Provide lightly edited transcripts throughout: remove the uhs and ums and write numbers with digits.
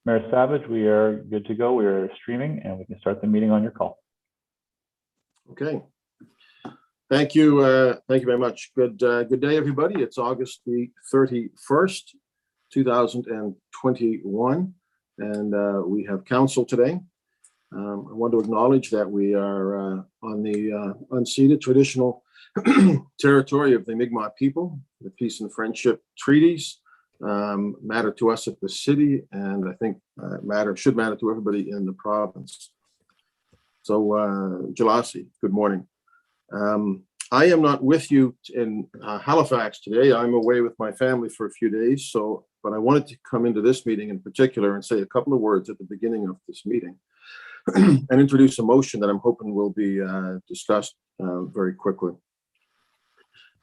Mayor Savage, we are good to go. We are streaming and we can start the meeting on your call. Okay. Thank you. Thank you very much. Good day, everybody. It's August the 31st, 2021, and we have council today. I want to acknowledge that we are on the unceded traditional territory of the Mi'kmaq people. The peace and friendship treaties matter to us at the city, and I think should matter to everybody in the province. So, Jalasi, good morning. I am not with you in Halifax today. I'm away with my family for a few days. But I wanted to come into this meeting in particular and say a couple of words at the beginning of this meeting and introduce a motion that I'm hoping will be discussed very quickly.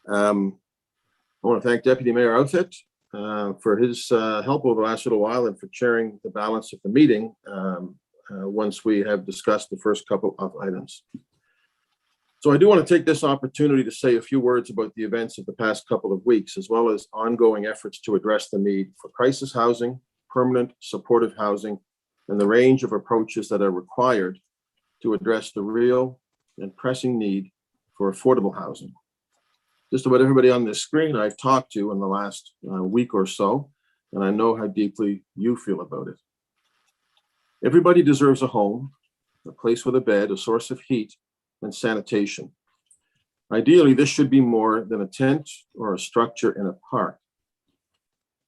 I want to thank Deputy Mayor Outfit for his help over the last little while and for chairing the balance of the meeting once we have discussed the first couple of items. So I do want to take this opportunity to say a few words about the events of the past couple of weeks, as well as ongoing efforts to address the need for crisis housing, permanent supportive housing, and the range of approaches that are required to address the real and pressing need for affordable housing. Just about everybody on this screen I've talked to in the last week or so, and I know how deeply you feel about it. Everybody deserves a home, a place with a bed, a source of heat, and sanitation. Ideally, this should be more than a tent or a structure in a park.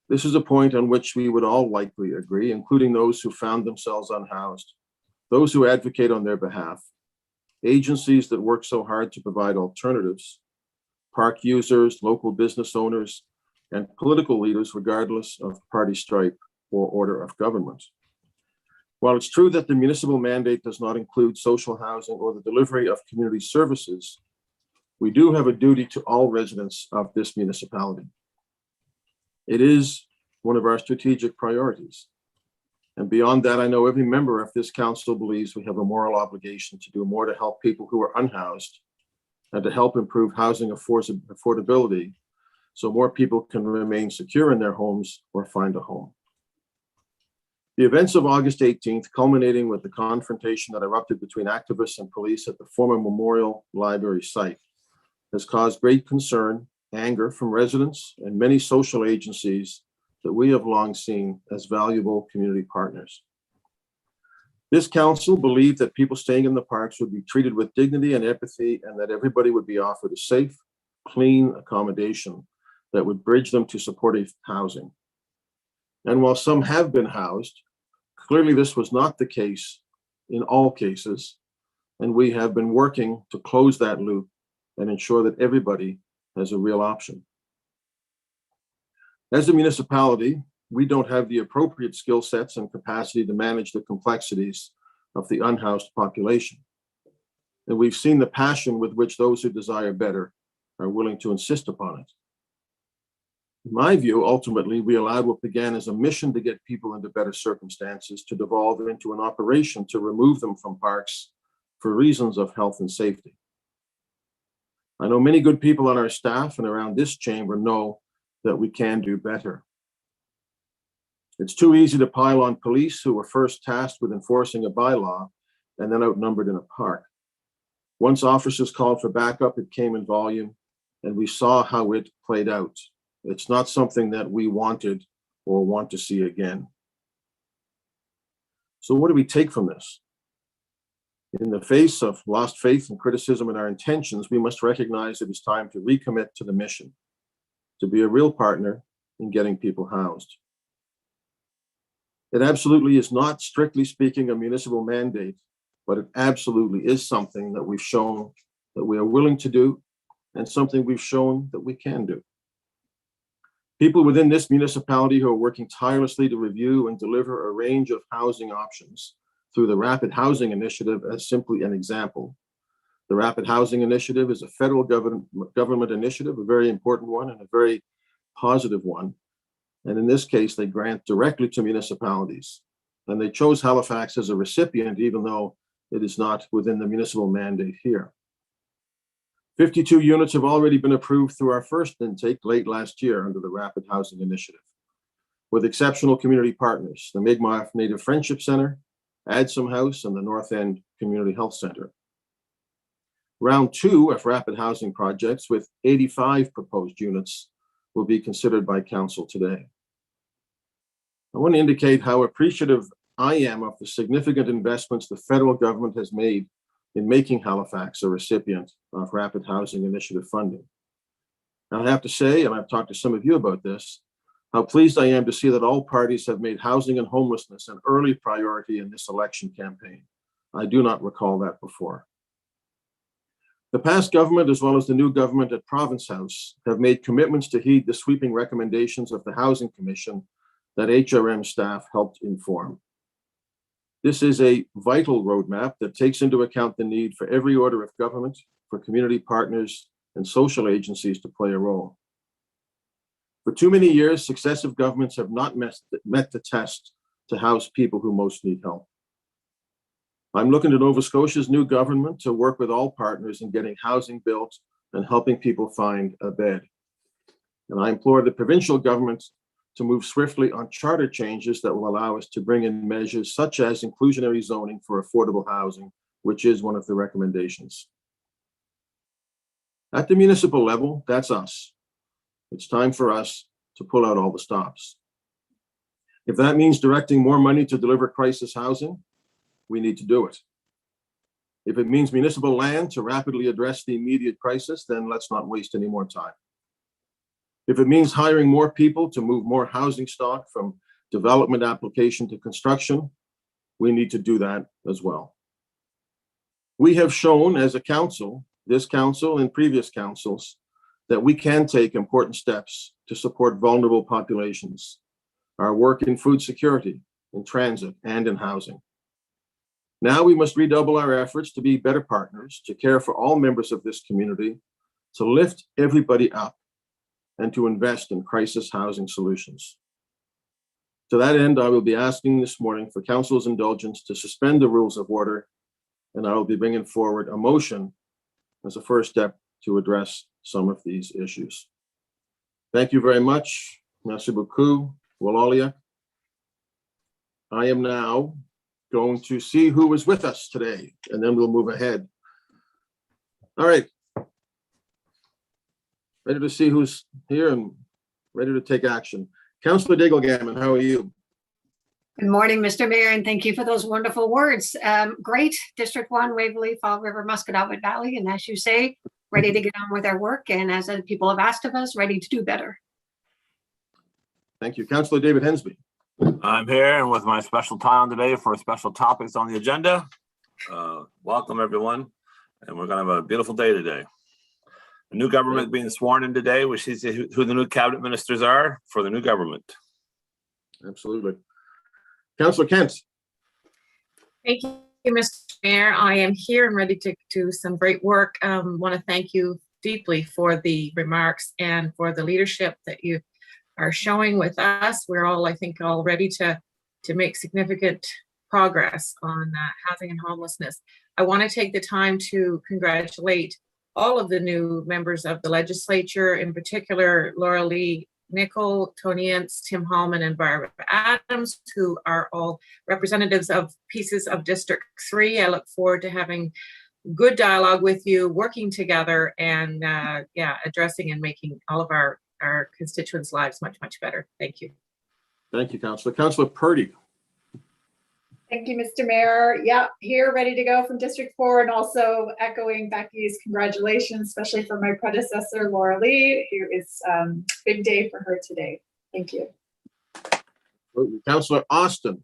This is a point on which we would all likely agree, including those who found themselves unhoused, those who advocate on their behalf, agencies that work so hard to provide alternatives, park users, local business owners, and political leaders, regardless of party stripe or order of government. While it's true that the municipal mandate does not include social housing or the delivery of community services, we do have a duty to all residents of this municipality. It is one of our strategic priorities. And beyond that, I know every member of this council believes we have a moral obligation to do more to help people who are unhoused and to help improve housing affordability so more people can remain secure in their homes or find a home. The events of August 18th, culminating with the confrontation that erupted between activists and police at the former Memorial Library site, has caused great concern, anger from residents and many social agencies that we have long seen as valuable community partners. This council believed that people staying in the parks would be treated with dignity and empathy, and that everybody would be offered a safe, clean accommodation that would bridge them to supportive housing. And while some have been housed, clearly this was not the case in all cases, and we have been working to close that loop and ensure that everybody has a real option. As a municipality, we don't have the appropriate skill sets and capacity to manage the complexities of the unhoused population. And we've seen the passion with which those who desire better are willing to insist upon it. In my view, ultimately, we allowed what began as a mission to get people into better circumstances to devolve into an operation to remove them from parks for reasons of health and safety. I know many good people on our staff and around this chamber know that we can do better. It's too easy to pile on police who were first tasked with enforcing a bylaw and then outnumbered in a park. Once officers called for backup, it came in volume, and we saw how it played out. It's not something that we wanted or want to see again. So what do we take from this? In the face of lost faith and criticism in our intentions, we must recognize it is time to recommit to the mission, to be a real partner in getting people housed. It absolutely is not, strictly speaking, a municipal mandate, but it absolutely is something that we've shown that we are willing to do and something we've shown that we can do. People within this municipality who are working tirelessly to review and deliver a range of housing options through the Rapid Housing Initiative as simply an example. The Rapid Housing Initiative is a federal government initiative, a very important one and a very positive one. And in this case, they grant directly to municipalities. And they chose Halifax as a recipient, even though it is not within the municipal mandate here. 52 units have already been approved through our first intake late last year under the Rapid Housing Initiative. with exceptional community partners, the Mi'kmaq Native Friendship Center, Adsum House, and the North End Community Health Center. Round 2 of rapid housing projects with 85 proposed units will be considered by council today. I want to indicate how appreciative I am of the significant investments the federal government has made in making Halifax a recipient of Rapid Housing Initiative funding. And I have to say, and I've talked to some of you about this, how pleased I am to see that all parties have made housing and homelessness an early priority in this election campaign. I do not recall that before. The past government, as well as the new government at Province House, have made commitments to heed the sweeping recommendations of the Housing Commission that HRM staff helped inform. This is a vital roadmap that takes into account the need for every order of government, for community partners, and social agencies to play a role. For too many years, successive governments have not met the test to house people who most need help. I'm looking to Nova Scotia's new government to work with all partners in getting housing built and helping people find a bed. And I implore the provincial government to move swiftly on charter changes that will allow us to bring in measures such as inclusionary zoning for affordable housing, which is one of the recommendations. At the municipal level, that's us. It's time for us to pull out all the stops. If that means directing more money to deliver crisis housing, we need to do it. If it means municipal land to rapidly address the immediate crisis, then let's not waste any more time. If it means hiring more people to move more housing stock from development application to construction, we need to do that as well. We have shown as a council, this council and previous councils, that we can take important steps to support vulnerable populations, our work in food security, in transit, and in housing. Now we must redouble our efforts to be better partners, to care for all members of this community, to lift everybody up, and to invest in crisis housing solutions. To that end, I will be asking this morning for council's indulgence to suspend the rules of order, and I will be bringing forward a motion as a first step to address some of these issues. Thank you very much. Merci beaucoup, Walalia. I am now going to see who is with us today, and then we'll move ahead. All right. Ready to see who's here and ready to take action. Councillor Daigle-Gammon, how are you? Good morning, Mr. Mayor, and thank you for those wonderful words. Great. District 1, Waverley, Fall River, Musquodoboit Valley, and as you say, ready to get on with our work, and as people have asked of us, ready to do better. Thank you. Councillor David Hensby. I'm here and with my special time today for special topics on the agenda. Welcome, everyone, and we're going to have a beautiful day today. The new government being sworn in today, which is who the new cabinet ministers are for the new government. Absolutely. Councillor Kent. Thank you, Mr. Mayor. I am here and ready to do some great work. Want to thank you deeply for the remarks and for the leadership that you are showing with us. We're all, I think, all ready to make significant progress on housing and homelessness. I want to take the time to congratulate all of the new members of the legislature, in particular, Laura Lee Nicol, Tony Ince, Tim Hallman, and Barbara Adams, who are all representatives of pieces of District 3. I look forward to having good dialogue with you, working together, and addressing and making all of our constituents' lives much, much better. Thank you. Thank you, Councillor. Councillor Purdy. Thank you, Mr. Mayor. Yeah, here, ready to go from District 4, and also echoing Becky's congratulations, especially for my predecessor, Laura Lee. Here is a big day for her today. Thank you. Councillor Austin.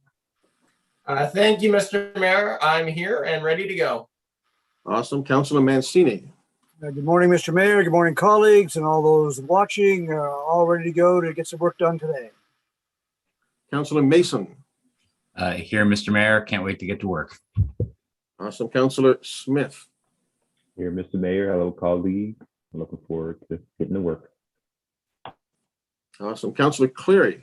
Thank you, Mr. Mayor. I'm here and ready to go. Awesome. Councillor Mancini. Good morning, Mr. Mayor. Good morning, colleagues, and all those watching. All ready to go to get some work done today. Councillor Mason. Here, Mr. Mayor. Can't wait to get to work. Awesome. Councillor Smith. Here, Mr. Mayor. Hello, colleagues. I'm looking forward to getting to work. Awesome. Councillor Cleary.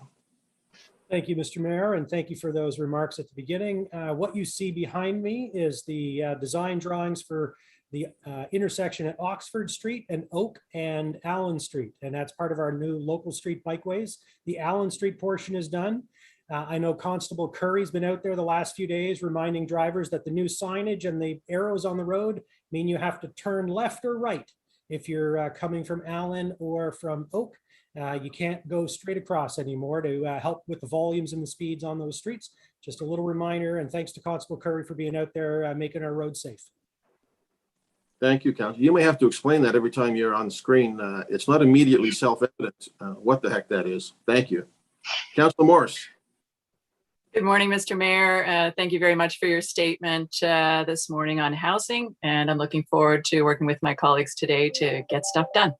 Thank you, Mr. Mayor, and thank you for those remarks at the beginning. What you see behind me is the design drawings for the intersection at Oxford Street and Oak and Allen Street. And that's part of our new local street bikeways. The Allen Street portion is done. I know Constable Curry's been out there the last few days reminding drivers that the new signage and the arrows on the road mean you have to turn left or right if you're coming from Allen or from Oak. You can't go straight across anymore to help with the volumes and the speeds on those streets. Just a little reminder, and thanks to Constable Curry for being out there making our roads safe. Thank you, Council. You may have to explain that every time you're on screen. It's not immediately self-evident what the heck that is. Thank you. Councilor Morris. Good morning, Mr. Mayor. Thank you very much for your statement this morning on housing, and I'm looking forward to working with my colleagues today to get stuff done.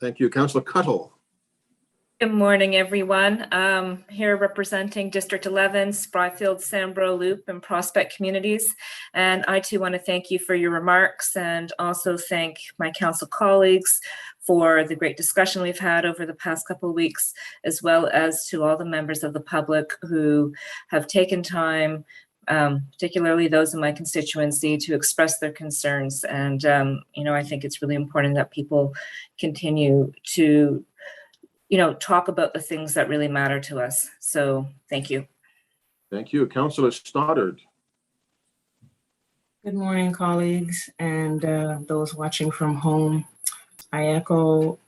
Thank you. Councilor Cuttle. Good morning, everyone. Here representing District 11, Spryfield, Sambro Loop, and Prospect communities. And I too want to thank you for your remarks and also thank my council colleagues for the great discussion we've had over the past couple of weeks, as well as to all the members of the public who have taken time, particularly those in my constituency, to express their concerns. And, I think it's really important that people continue to talk about the things that really matter to us. So thank you. Thank you. Councilor Stoddard. Good morning, colleagues, and those watching from home. I echo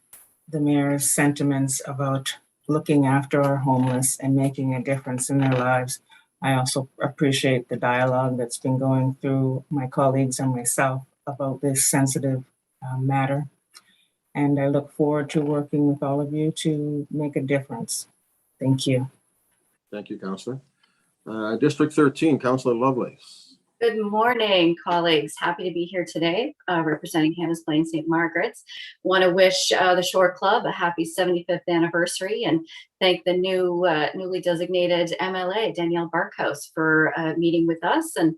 the mayor's sentiments about looking after our homeless and making a difference in their lives. I also appreciate the dialogue that's been going through my colleagues and myself about this sensitive matter. And I look forward to working with all of you to make a difference. Thank you. Thank you, Councilor. District 13, Councilor Lovelace. Good morning, colleagues. Happy to be here today representing Hannah's Plain St. Margaret's. Want to wish the Shore Club a happy 75th anniversary and thank the newly designated MLA, Danielle Barkhouse, for meeting with us and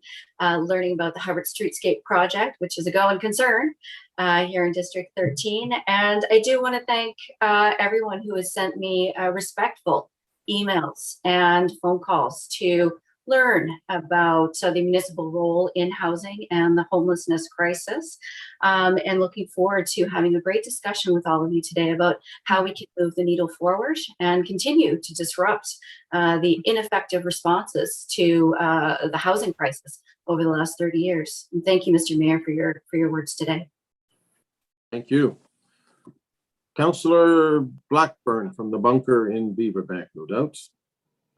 learning about the Hubbard Streetscape project, which is a going concern here in District 13. And I do want to thank everyone who has sent me respectful emails and phone calls to learn about the municipal role in housing and the homelessness crisis, and looking forward to having a great discussion with all of you today about how we can move the needle forward and continue to disrupt the ineffective responses to the housing crisis over the last 30 years. And thank you, Mr. Mayor, for your words today. Thank you. Councilor Blackburn from the bunker in Beaverbank, no doubt.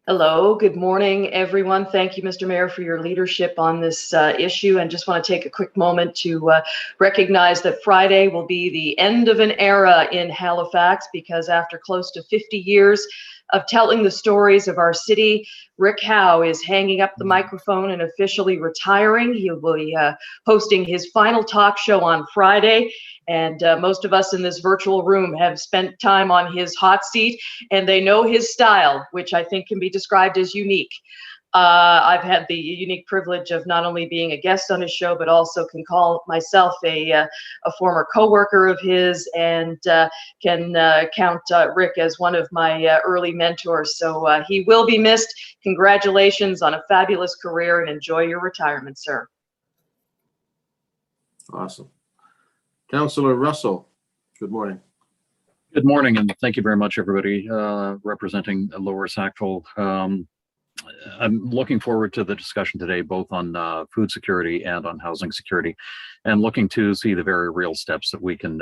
Hello, good morning, everyone. Thank you, Mr. Mayor, for your leadership on this issue, and just want to take a quick moment to recognize that Friday will be the end of an era in Halifax, because after close to 50 years of telling the stories of our city, Rick Howe is hanging up the microphone and officially retiring. He will be hosting his final talk show on Friday. And most of us in this virtual room have spent time on his hot seat, and they know his style, which I think can be described as unique. I've had the unique privilege of not only being a guest on his show, but also can call myself a former co-worker of his, and can count Rick as one of my early mentors. So he will be missed. Congratulations on a fabulous career, and enjoy your retirement, sir. Awesome. Councilor Russell, good morning. Good morning, and thank you very much, everybody, representing Lower Sackville. I'm looking forward to the discussion today, both on food security and on housing security, and looking to see the very real steps that we can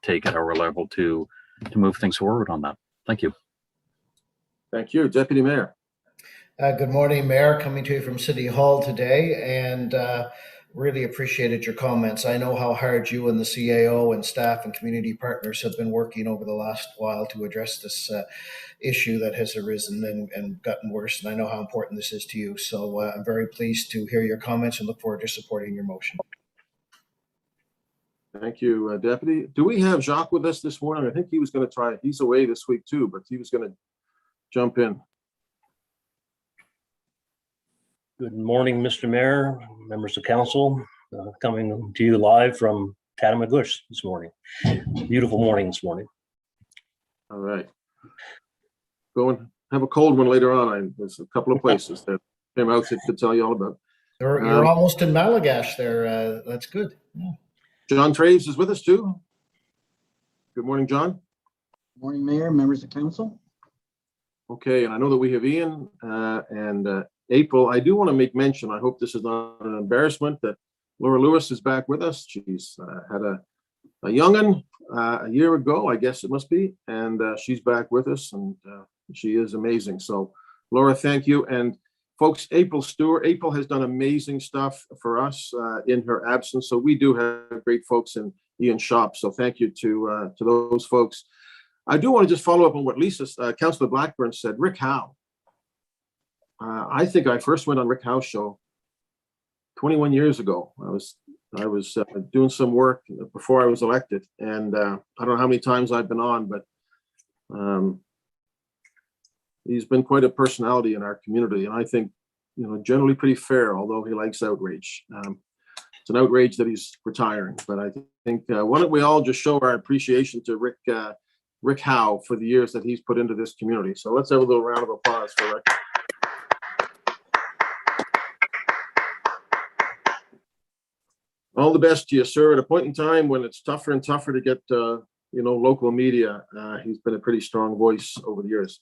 take at our level to move things forward on that. Thank you. Thank you. Deputy Mayor. Good morning, Mayor. Coming to you from City Hall today, and really appreciated your comments. I know how hard you and the CAO and staff and community partners have been working over the last while to address this issue that has arisen and gotten worse. And I know how important this is to you. So I'm very pleased to hear your comments and look forward to supporting your motion. Thank you, Deputy. Do we have Jacques with us this morning? I think he was going to try. He's away this week too, but he was going to jump in. Good morning, Mr. Mayor, members of council, coming to you live from Tatamagouche this morning. Beautiful morning this morning. All right. Go and have a cold one later on. There's a couple of places that came out to tell you all about. You're almost in Malagash there. That's good. Yeah. John Traves is with us too. Good morning, John. Morning, Mayor, members of council. Okay, and I know that we have Ian and April. I do want to make mention, I hope this is not an embarrassment, that Laura Lewis is back with us. She's had a young'un a year ago, I guess it must be, and she's back with us, and she is amazing. So Laura, thank you. And folks, April Stewart, April has done amazing stuff for us in her absence. So we do have great folks in Ian's shop. So thank you to those folks. I do want to just follow up on what Councillor Blackburn said. Rick Howe. I think I first went on Rick Howe's show 21 years ago. I was doing some work before I was elected, and I don't know how many times I've been on, but he's been quite a personality in our community, and I think, generally pretty fair, although he likes outrage. It's an outrage that he's retiring, but I think why don't we all just show our appreciation to Rick Howe for the years that he's put into this community. So let's have a little round of applause for Rick. All the best to you, sir. At a point in time when it's tougher and tougher to get, local media, he's been a pretty strong voice over the years.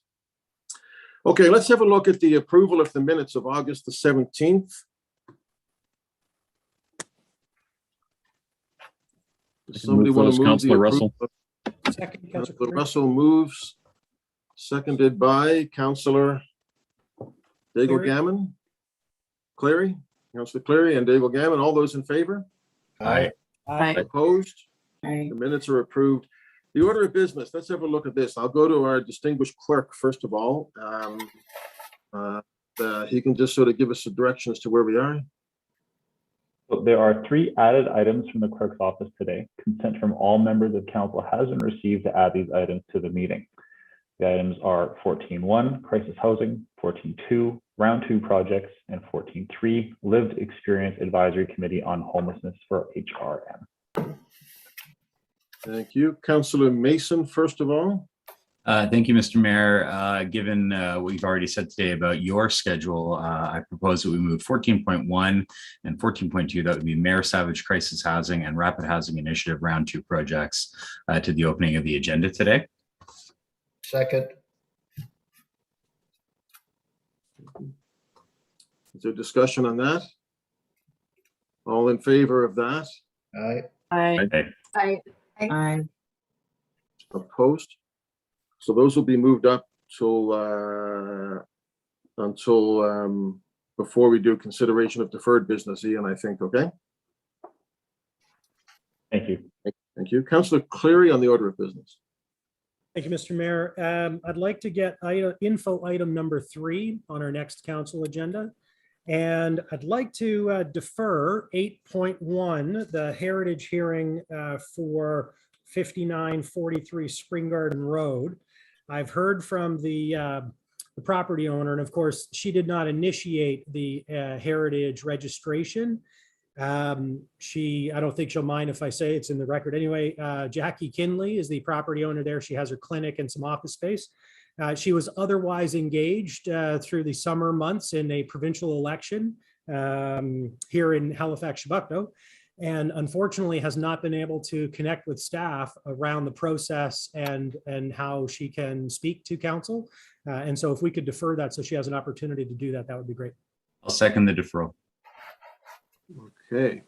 Okay, let's have a look at the approval of the minutes of August the 17th. Does somebody want to move Councillor Russell? Second, Councillor Russell moves, seconded by Councillor Daigle Gammon. Cleary, Councillor Cleary and Daigle Gammon. All those in favor? Aye. Aye. Opposed? Aye. The minutes are approved. The order of business, let's have a look at this. I'll go to our distinguished clerk first of all. He can just sort of give us a direction as to where we are. So there are 3 added items from the clerk's office today. Consent from all members of council has been received to add these items to the meeting. The items are 14.1, crisis housing, 14.2, round 2 projects, and 14.3, lived experience advisory committee on homelessness for HRM. Thank you. Councillor Mason, first of all. Thank you, Mr. Mayor. Given what you've already said today about your schedule, I propose that we move 14.1 and 14.2, that would be Mayor Savage Crisis Housing and Rapid Housing Initiative Round 2 projects to the opening of the agenda today. Second. Is there discussion on that? All in favor of that? Aye. Aye. Aye. Aye. Opposed? So those will be moved up until before we do consideration of deferred business, Ian, I think, okay? Thank you. Thank you. Councillor Cleary on the order of business. Thank you, Mr. Mayor. I'd like to get info item number 3 on our next council agenda. And I'd like to defer 8.1, the heritage hearing for 5943 Spring Garden Road. I've heard from the property owner, and of course, she did not initiate the heritage registration. I don't think she'll mind if I say it's in the record anyway. Jackie Kinley is the property owner there. She has her clinic and some office space. She was otherwise engaged through the summer months in a provincial election here in Halifax, Shabukno, and unfortunately has not been able to connect with staff around the process and how she can speak to council. And so if we could defer that so she has an opportunity to do that, that would be great. I'll second the deferral. Okay.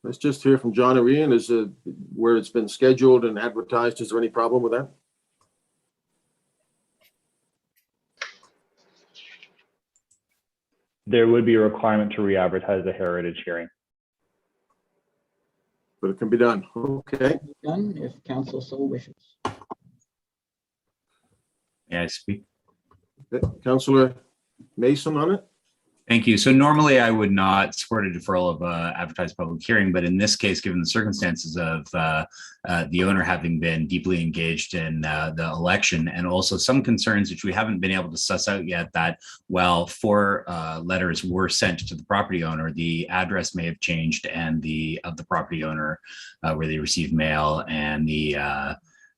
Let's just hear from John or Ian. Is it where it's been scheduled and advertised? Is there any problem with that? There would be a requirement to re-advertise the heritage hearing. But it can be done. Okay. Done if council so wishes. May I speak? Okay. Councillor Mason on it. Thank you. So normally I would not support a deferral of advertised public hearing, but in this case, given the circumstances of the owner having been deeply engaged in the election, and also some concerns which we haven't been able to suss out yet, that while 4 letters were sent to the property owner, the address may have changed, and the property owner where they received mail, and the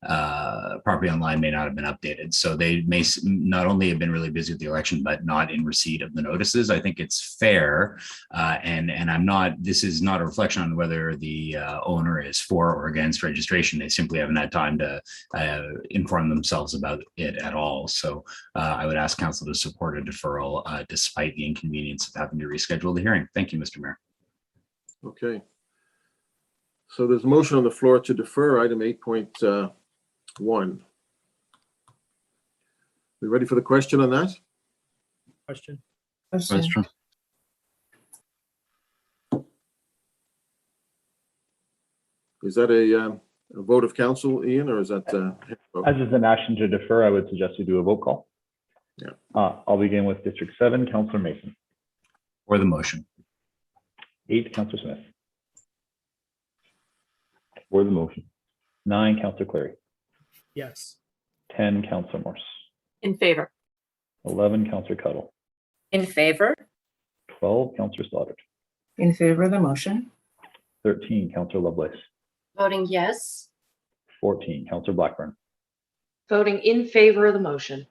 property online may not have been updated. So they may not only have been really busy with the election, but not in receipt of the notices. I think it's fair. And I'm not, this is not a reflection on whether the owner is for or against registration. They simply haven't had time to inform themselves about it at all. So I would ask council to support a deferral despite the inconvenience of having to reschedule the hearing. Thank you, Mr. Mayor. Okay. So there's a motion on the floor to defer item 8.1. We ready for the question on that? Question. Question. Is that a vote of council, Ian, or is that? As is an action to defer, I would suggest you do a vote call. Yeah. I'll begin with District 7, Councillor Mason. For the motion. 8, Councillor Smith. For the motion. 9, Councillor Clary. Yes. 10, Councillor Morse. In favor. 11, Councillor Cuddle. In favor? 12, Councillor Stoddard. In favor of the motion. 13, Councillor Lovelace. Voting yes. 14, Councillor Blackburn. Voting in favor of the motion.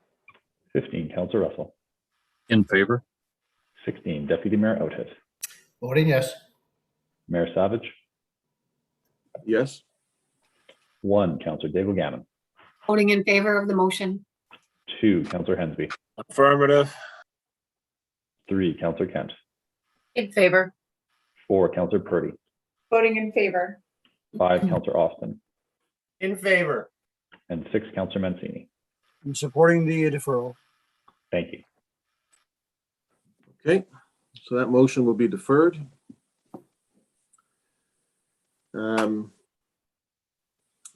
15, Councillor Russell. In favor. 16, Deputy Mayor Outhead. Voting yes. Mayor Savage. Yes. 1, Councillor Daigle Gammon. Voting in favor of the motion. 2, Councillor Hensby. Affirmative. 3, Councillor Kent. In favor. 4, Councillor Purdy. Voting in favor. 5, Councillor Austin. In favor. And 6, Councillor Mancini. I'm supporting the deferral. Thank you. Okay, so that motion will be deferred.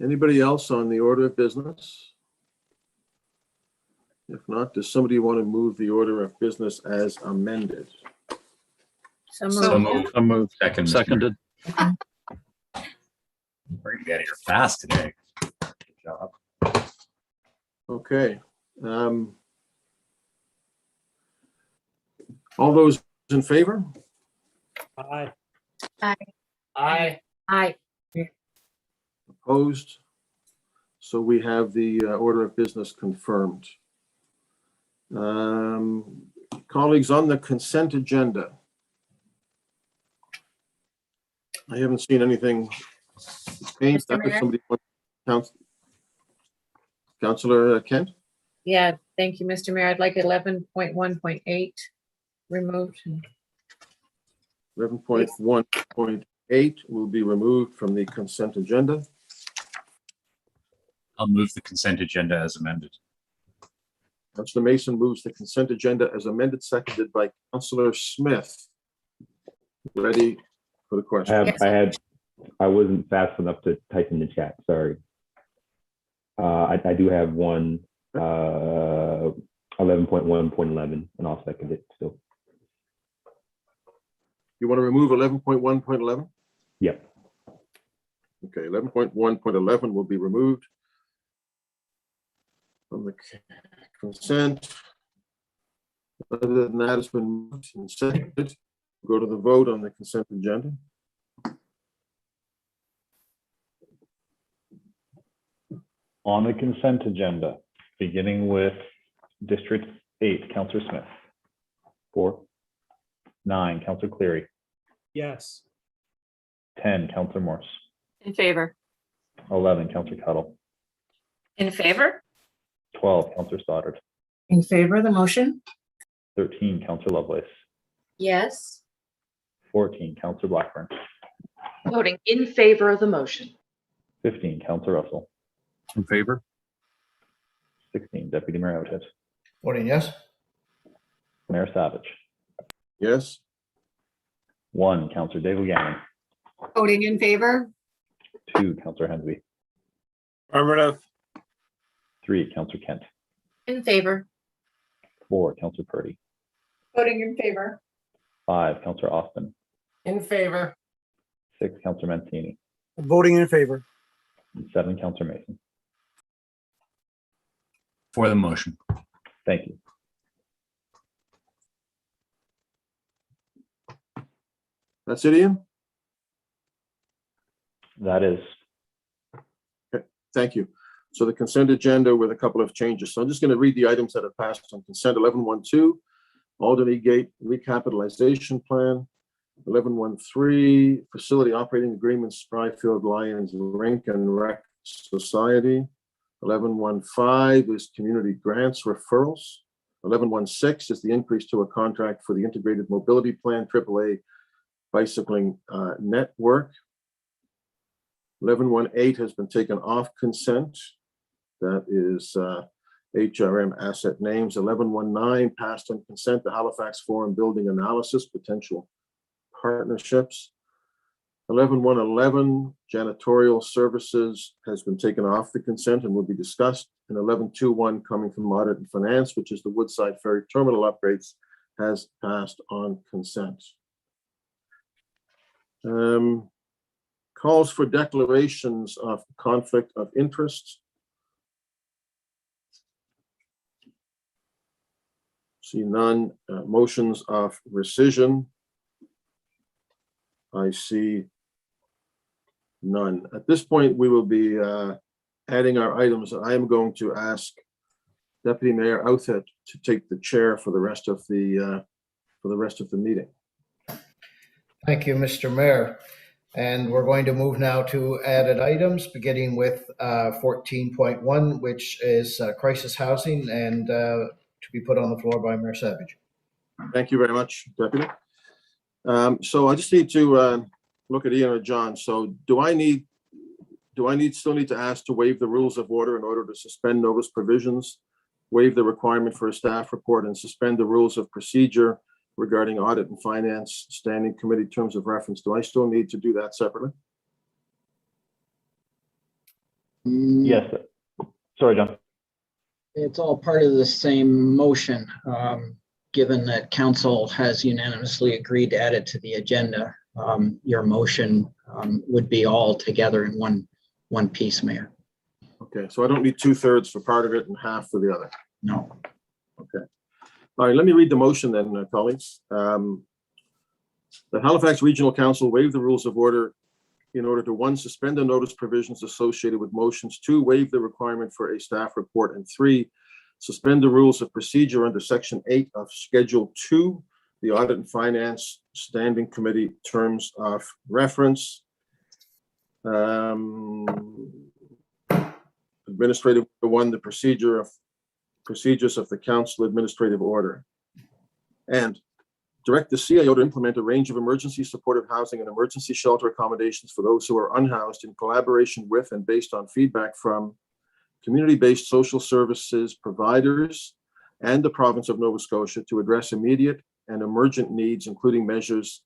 Anybody else on the order of business? If not, does somebody want to move the order of business as amended? So So moved. moved. So moved. Second. Seconded. We're gonna get here fast today. Good job. Okay. All those in favor? Aye. Aye. Aye. Opposed? So we have the order of business confirmed. Colleagues, on the consent agenda, I haven't seen anything changed. Mr. Mayor? Somebody, Councillor Kent? Yeah, thank you, Mr. Mayor. I'd like 11.1.8 removed. 11.1.8 will be removed from the consent agenda. I'll move the consent agenda as amended. Councillor Mason moves the consent agenda as amended, seconded by Councillor Smith. Ready for the question? I wasn't fast enough to type in the chat, sorry. I do have one 11.1.11 and I'll second it still. You want to remove 11.1.11? Yep. Okay, 11.1.11 will be removed from the consent. Other than that, it's been moved and seconded. Go to the vote on the consent agenda. On the consent agenda, beginning with District 8, Councillor Smith. 4. 9, Councillor Cleary. Yes. 10, Councillor Morse. In favor. 11, Councillor Cuddle. In favor? 12, Councillor Stoddard. In favor of the motion. 13, Councillor Lovelace. Yes. 14, Councillor Blackburn. Voting in favor of the motion. 15, Councillor Russell. In favor. 16, Deputy Mayor Outhead. Voting yes. Mayor Savage. Yes. 1, Councillor Daigle Gammon. Voting in favor. 2, Councillor Hensby. Affirmative. 3, Councillor Kent. In favor. 4, Councillor Purdy. Voting in favor. 5, Councillor Austin. In favor. 6, Councillor Mancini. Voting in favor. And 7, Councillor Mason. For the motion. Thank you. That's it, Ian? That is. Okay, thank you. So the consent agenda with a couple of changes. So I'm just going to read the items that have passed on consent. 11.12, Alderney Gate recapitalization plan. 11.13, facility operating agreement, Spryfield Lions Rink and Rec Society. 11.15 is community grants referrals. 11.16 is the increase to a contract for the integrated mobility plan, AAA bicycling network. 11.18 has been taken off consent. That is HRM asset names. 11.19 passed on consent, the Halifax Forum building analysis, potential partnerships. 11.11 janitorial services has been taken off the consent and will be discussed. And 11.21 coming from audit and finance, which is the Woodside Ferry terminal upgrades, has passed on consent. Calls for declarations of conflict of interest. See none. Motions of rescission. I see none. At this point, we will be adding our items. I am going to ask Deputy Mayor Outhet to take the chair for the rest of the meeting. Thank you, Mr. Mayor. And we're going to move now to added items, beginning with 14.1, which is crisis housing, and to be put on the floor by Mayor Savage. Thank you very much, Deputy. So I just need to look at Ian or John. So do I still need to ask to waive the rules of order in order to suspend notice provisions, waive the requirement for a staff report, and suspend the rules of procedure regarding audit and finance standing committee terms of reference? Do I still need to do that separately? Yes. Sorry, John. It's all part of the same motion, given that council has unanimously agreed to add it to the agenda. Your motion would be all together in one piece, Mayor. Okay, so I don't need 2/3 for part of it and half for the other. No. Okay. All right, let me read the motion then, colleagues. The Halifax Regional Council waive the rules of order in order to 1, suspend the notice provisions associated with motions, 2, waive the requirement for a staff report, and 3, suspend the rules of procedure under Section 8 of Schedule 2, the Audit and Finance Standing Committee terms of reference. Administrative 1, the procedures of the council administrative order, and direct the CAO to implement a range of emergency supportive housing and emergency shelter accommodations for those who are unhoused in collaboration with and based on feedback from community-based social services providers and the province of Nova Scotia to address immediate and emergent needs, including measures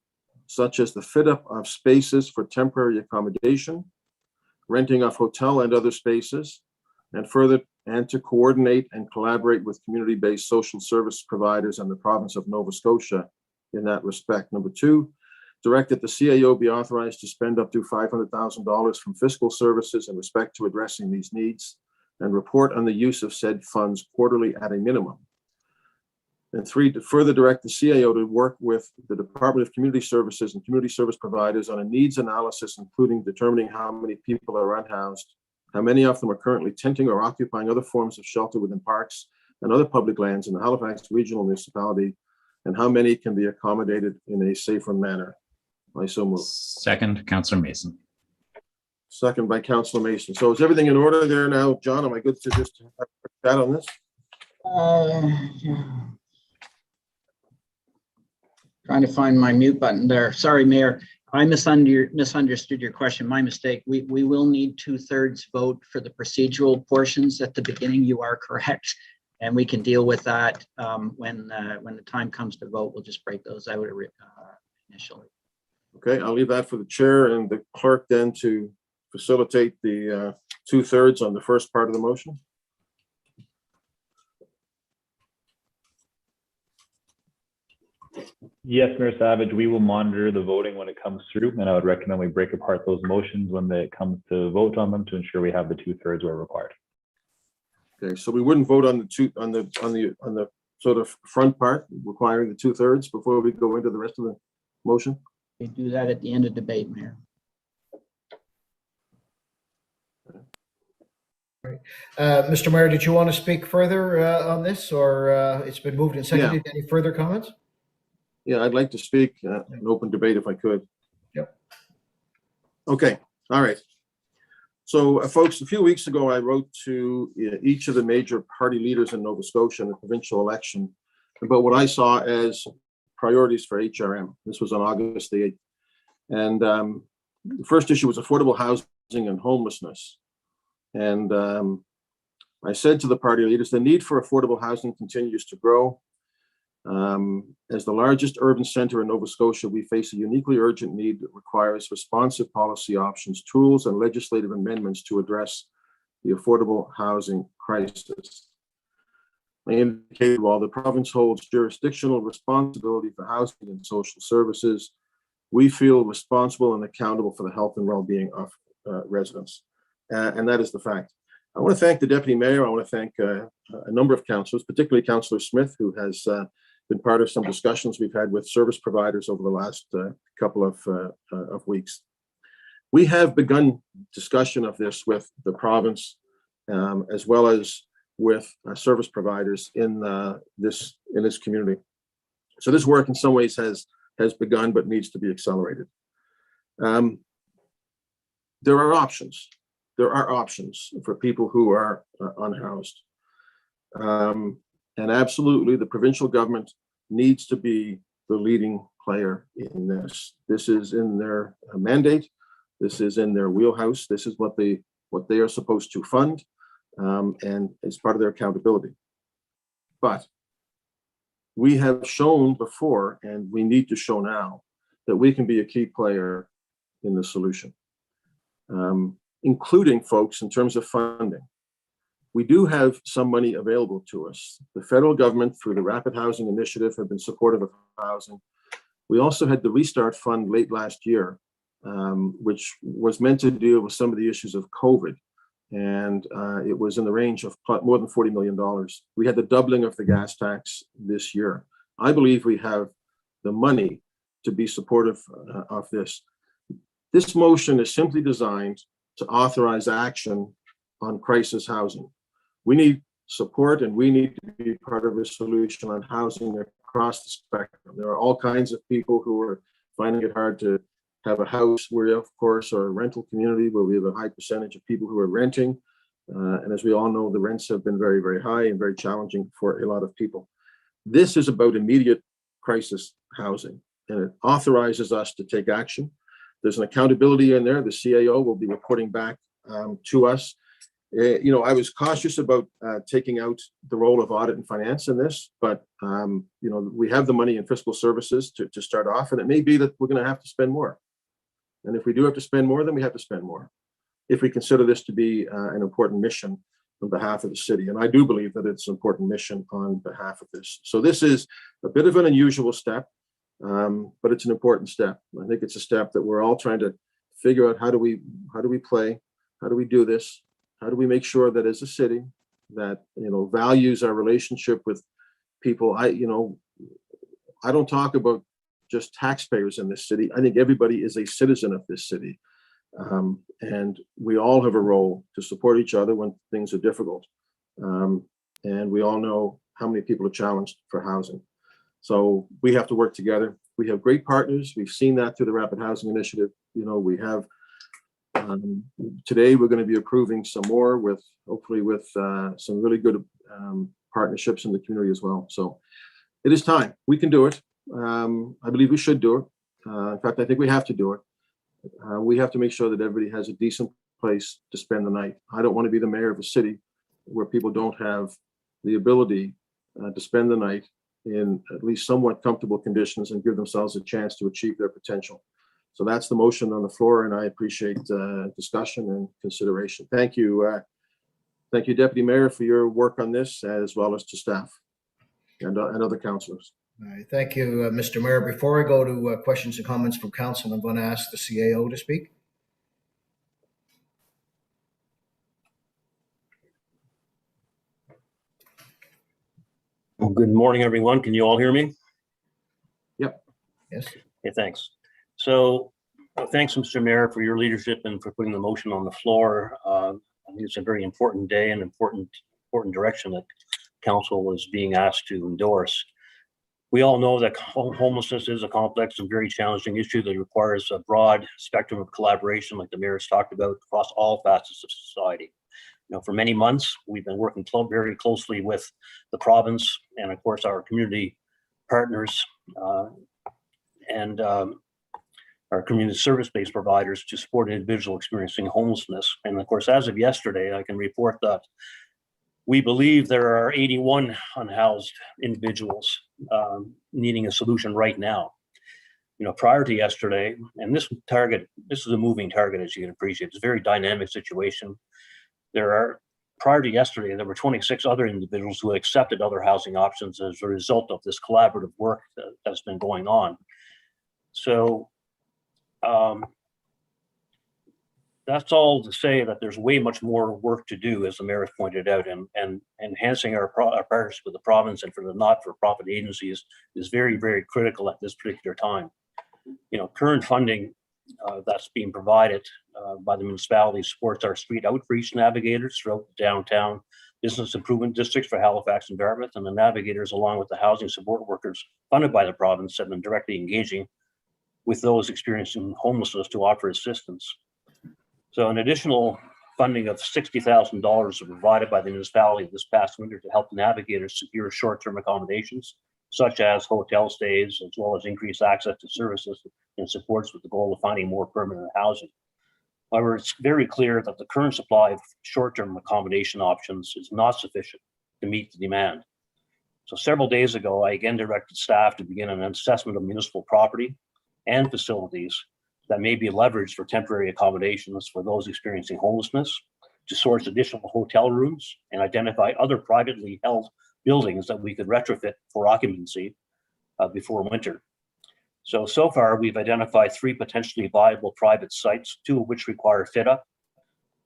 such as the fit-up of spaces for temporary accommodation, renting of hotel and other spaces, and to coordinate and collaborate with community-based social service providers and the province of Nova Scotia in that respect. Number 2, direct that the CAO be authorized to spend up to $500,000 from fiscal services in respect to addressing these needs and report on the use of said funds quarterly at a minimum. And 3, to further direct the CAO to work with the Department of Community Services and community service providers on a needs analysis, including determining how many people are unhoused, how many of them are currently tenting or occupying other forms of shelter within parks and other public lands in the Halifax Regional Municipality, and how many can be accommodated in a safer manner. I so move. Second, Councillor Mason. Second by Councillor Mason. So is everything in order there now, John? Am I good to just have a chat on this? Trying to find my mute button there. Sorry, Mayor. I misunderstood your question. My mistake. We will need 2/3 vote for the procedural portions at the beginning. You are correct. And we can deal with that when the time comes to vote. We'll just break those out initially. Okay, I'll leave that for the chair and the clerk then to facilitate the 2/3 on the first part of the motion. Yes, Mayor Savage, we will monitor the voting when it comes through, and I would recommend we break apart those motions when it comes to vote on them to ensure we have the 2/3 where required. Okay, so we wouldn't vote on the sort of front part requiring the 2/3 before we go into the rest of the motion? We do that at the end of debate, Mayor. Mr. Mayor, did you want to speak further on this, or it's been moved and seconded? Any further comments? Yeah, I'd like to speak an open debate if I could. Yep. Okay, all right. So folks, a few weeks ago, I wrote to each of the major party leaders in Nova Scotia in the provincial election about what I saw as priorities for HRM. This was on August the 8th. And the first issue was affordable housing and homelessness. And I said to the party leaders, the need for affordable housing continues to grow. As the largest urban center in Nova Scotia, we face a uniquely urgent need that requires responsive policy options, tools, and legislative amendments to address the affordable housing crisis. I indicated while the province holds jurisdictional responsibility for housing and social services, we feel responsible and accountable for the health and well-being of residents. And that is the fact. I want to thank the Deputy Mayor. I want to thank a number of councillors, particularly Councillor Smith, who has been part of some discussions we've had with service providers over the last couple of weeks. We have begun discussion of this with the province, as well as with service providers in this community. So this work in some ways has begun, but needs to be accelerated. There are options. There are options for people who are unhoused. And absolutely, the provincial government needs to be the leading player in this. This is in their mandate. This is in their wheelhouse. This is what they are supposed to fund, and it's part of their accountability. But we have shown before, and we need to show now, that we can be a key player in the solution, including, folks, in terms of funding. We do have some money available to us. The federal government, through the Rapid Housing Initiative, have been supportive of housing. We also had the Restart Fund late last year, which was meant to deal with some of the issues of COVID. And it was in the range of more than $40 million. We had the doubling of the gas tax this year. I believe we have the money to be supportive of this. This motion is simply designed to authorize action on crisis housing. We need support, and we need to be part of the solution on housing across the spectrum. There are all kinds of people who are finding it hard to have a house. We, of course, are a rental community where we have a high percentage of people who are renting. And as we all know, the rents have been very, very high and very challenging for a lot of people. This is about immediate crisis housing, and it authorizes us to take action. There's an accountability in there. The CAO will be reporting back to us. I was cautious about taking out the role of audit and finance in this, but we have the money in fiscal services to start off, and it may be that we're going to have to spend more. And if we do have to spend more, then we have to spend more, if we consider this to be an important mission on behalf of the city. And I do believe that it's an important mission on behalf of this. So this is a bit of an unusual step, but it's an important step. I think it's a step that we're all trying to figure out, how do we play? How do we do this? How do we make sure that as a city that, values our relationship with people? I don't talk about just taxpayers in this city. I think everybody is a citizen of this city. And we all have a role to support each other when things are difficult. And we all know how many people are challenged for housing. So we have to work together. We have great partners. We've seen that through the Rapid Housing Initiative. We have, today we're going to be approving some more hopefully with some really good partnerships in the community as well. So it is time. We can do it. I believe we should do it. In fact, I think we have to do it. We have to make sure that everybody has a decent place to spend the night. I don't want to be the mayor of a city where people don't have the ability to spend the night in at least somewhat comfortable conditions and give themselves a chance to achieve their potential. So that's the motion on the floor, and I appreciate discussion and consideration. Thank you. Thank you, Deputy Mayor, for your work on this, as well as to staff and other councillors. All right, thank you, Mr. Mayor. Before I go to questions and comments from council, I'm going to ask the CAO to speak. Well, good morning, everyone. Can you all hear me? Yep. Yes. Okay, thanks. So thanks, Mr. Mayor, for your leadership and for putting the motion on the floor. It's a very important day and important direction that council is being asked to endorse. We all know that homelessness is a complex and very challenging issue that requires a broad spectrum of collaboration, like the mayor has talked about, across all facets of society. You know, for many months, we've been working very closely with the province and, of course, our community partners and our community service-based providers to support individuals experiencing homelessness. And of course, as of yesterday, I can report that we believe there are 81 unhoused individuals needing a solution right now. You know, prior to yesterday, and this is a moving target, as you can appreciate. It's a very dynamic situation. Prior to yesterday, there were 26 other individuals who had accepted other housing options as a result of this collaborative work that's been going on. So that's all to say that there's way much more work to do, as the mayor has pointed out, and enhancing our partnership with the province and for the not-for-profit agencies is very critical at this particular time. You know, current funding that's being provided by the municipality supports our street outreach navigators throughout the downtown business improvement districts for Halifax and Dartmouth, and the navigators, along with the housing support workers funded by the province, have been directly engaging with those experiencing homelessness to offer assistance. So an additional funding of $60,000 was provided by the municipality this past winter to help navigators secure short-term accommodations, such as hotel stays, as well as increased access to services and supports with the goal of finding more permanent housing. However, it's very clear that the current supply of short-term accommodation options is not sufficient to meet the demand. So several days ago, I again directed staff to begin an assessment of municipal property and facilities that may be leveraged for temporary accommodations for those experiencing homelessness, to source additional hotel rooms and identify other privately held buildings that we could retrofit for occupancy before winter. So far, we've identified 3 potentially viable private sites, 2 of which require fit up,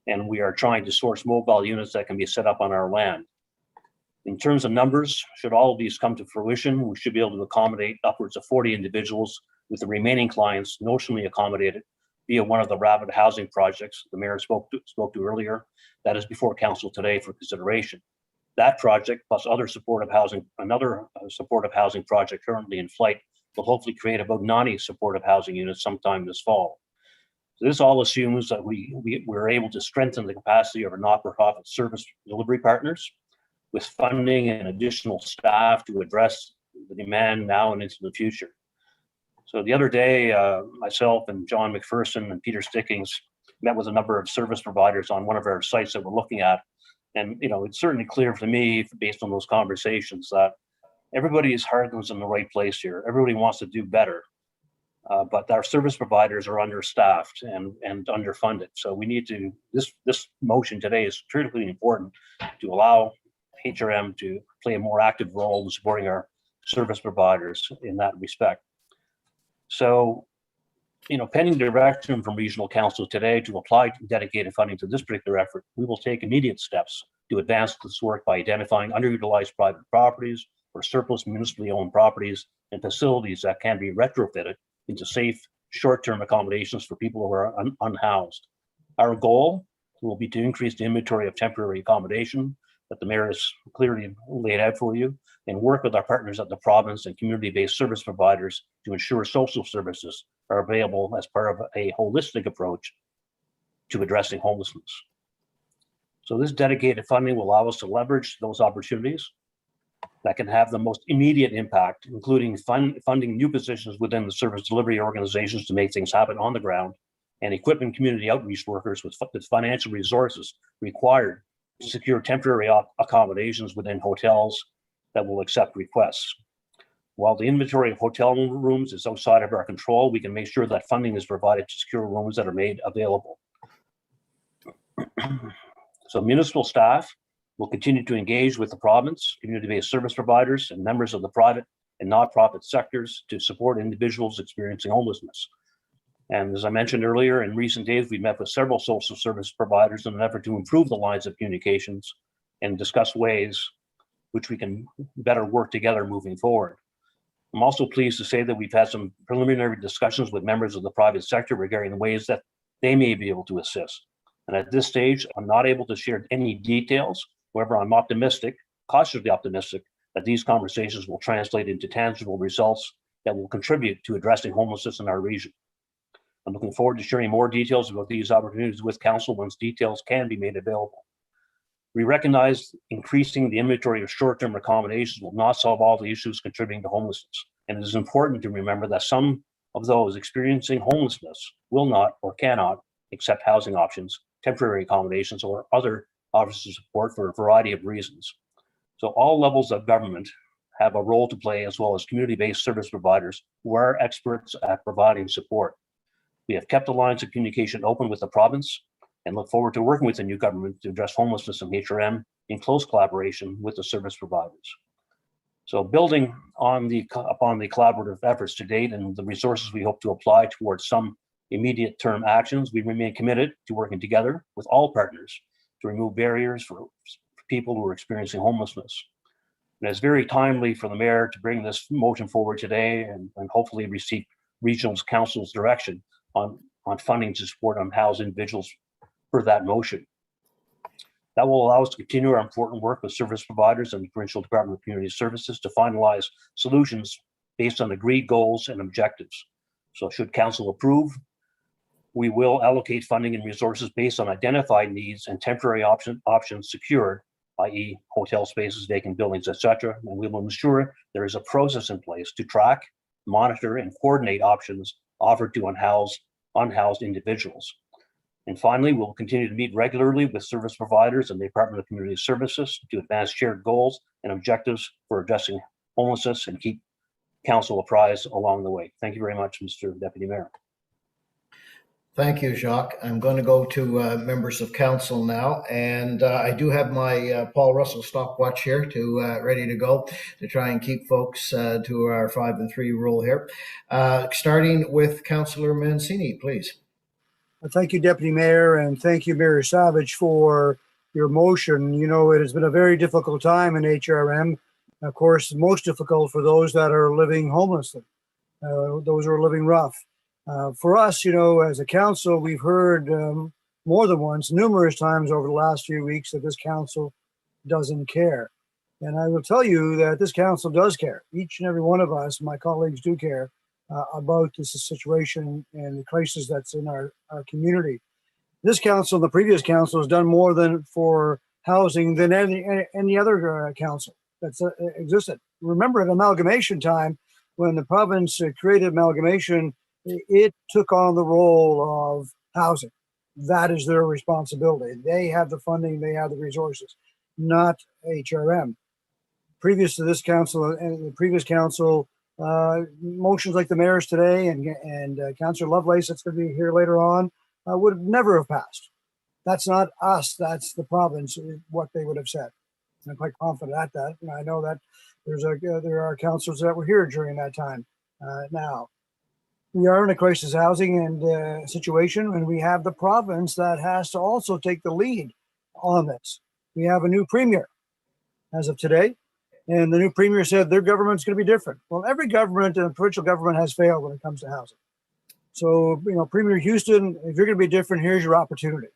and we are trying to source mobile units that can be set up on our land. In terms of numbers, should all of these come to fruition, we should be able to accommodate upwards of 40 individuals, with the remaining clients notionally accommodated via one of the rapid housing projects the mayor spoke to earlier. That is before council today for consideration. That project, plus other supportive housing, another supportive housing project currently in flight, will hopefully create about 90 supportive housing units sometime this fall. So this all assumes that we're able to strengthen the capacity of our not-for-profit service delivery partners with funding and additional staff to address the demand now and into the future. So the other day, myself and John McPherson and Peter Stickings met with a number of service providers on one of our sites that we're looking at. And, you know, it's certainly clear for me, based on those conversations, that everybody's heart is in the right place here. Everybody wants to do better, but our service providers are understaffed and underfunded. So we need to, this motion today is critically important to allow HRM to play a more active role in supporting our service providers in that respect. So, you know, pending direction from regional council today to apply dedicated funding to this particular effort, we will take immediate steps to advance this work by identifying underutilized private properties or surplus municipally owned properties and facilities that can be retrofitted into safe short-term accommodations for people who are unhoused. Our goal will be to increase the inventory of temporary accommodation that the mayor has clearly laid out for you, and work with our partners at the province and community-based service providers to ensure social services are available as part of a holistic approach to addressing homelessness. So this dedicated funding will allow us to leverage those opportunities that can have the most immediate impact, including funding new positions within the service delivery organizations to make things happen on the ground, and equipping community outreach workers with financial resources required to secure temporary accommodations within hotels that will accept requests. While the inventory of hotel rooms is outside of our control, we can make sure that funding is provided to secure rooms that are made available. So municipal staff will continue to engage with the province, community-based service providers, and members of the private and not-profit sectors to support individuals experiencing homelessness. And as I mentioned earlier, in recent days, we met with several social service providers in an effort to improve the lines of communications and discuss ways which we can better work together moving forward. I'm also pleased to say that we've had some preliminary discussions with members of the private sector regarding the ways that they may be able to assist. And at this stage, I'm not able to share any details. However, I'm cautiously optimistic, that these conversations will translate into tangible results that will contribute to addressing homelessness in our region. I'm looking forward to sharing more details about these opportunities with Council once details can be made available. We recognize increasing the inventory of short-term accommodations will not solve all the issues contributing to homelessness. And it is important to remember that some of those experiencing homelessness will not or cannot accept housing options, temporary accommodations, or other offers of support for a variety of reasons. So all levels of government have a role to play, as well as community-based service providers who are experts at providing support. We have kept the lines of communication open with the province and look forward to working with the new government to address homelessness in HRM in close collaboration with the service providers. So building on upon the collaborative efforts to date and the resources we hope to apply towards some immediate term actions, we remain committed to working together with all partners to remove barriers for people who are experiencing homelessness. And it's very timely for the mayor to bring this motion forward today and hopefully receive regional council's direction on funding to support unhoused individuals for that motion. That will allow us to continue our important work with service providers and the Provincial Department of Community Services to finalize solutions based on agreed goals and objectives. So should council approve, we will allocate funding and resources based on identified needs and temporary options secured, i.e. hotel spaces, vacant buildings, etc. And we will ensure there is a process in place to track, monitor, and coordinate options offered to unhoused individuals. And finally, we'll continue to meet regularly with service providers and the Department of Community Services to advance shared goals and objectives for addressing homelessness and keep council apprised along the way. Thank you very much, Mr. Deputy Mayor. Thank you, Jacques. I'm going to go to members of council now, and I do have my Paul Russell stopwatch here to ready to go to try and keep folks to our 5 and 3 rule here. Starting with Councillor Mancini, please. Thank you, Deputy Mayor, and thank you, Mayor Savage, for your motion. You know, it has been a very difficult time in HRM. Of course, most difficult for those that are living homelessly, those who are living rough. For us, you know, as a council, we've heard more than once, numerous times over the last few weeks, that this council doesn't care. And I will tell you that this council does care. Each and every one of us, my colleagues, do care about this situation and the crisis that's in our community. This council, the previous council, has done more for housing than any other council that's existed. Remember, at amalgamation time, when the province created amalgamation, it took on the role of housing. That is their responsibility. They have the funding, they have the resources, not HRM. Previous to this council and the previous council, motions like the mayor's today and Councillor Lovelace that's going to be here later on would never have passed. That's not us, that's the province, what they would have said. I'm quite confident at that. And I know that there are councillors that were here during that time. Now, we are in a crisis housing and situation, and we have the province that has to also take the lead on this. We have a new premier as of today, and the new premier said their government's going to be different. Well, every government and provincial government has failed when it comes to housing. So, you know, Premier Houston, if you're going to be different, here's your opportunity.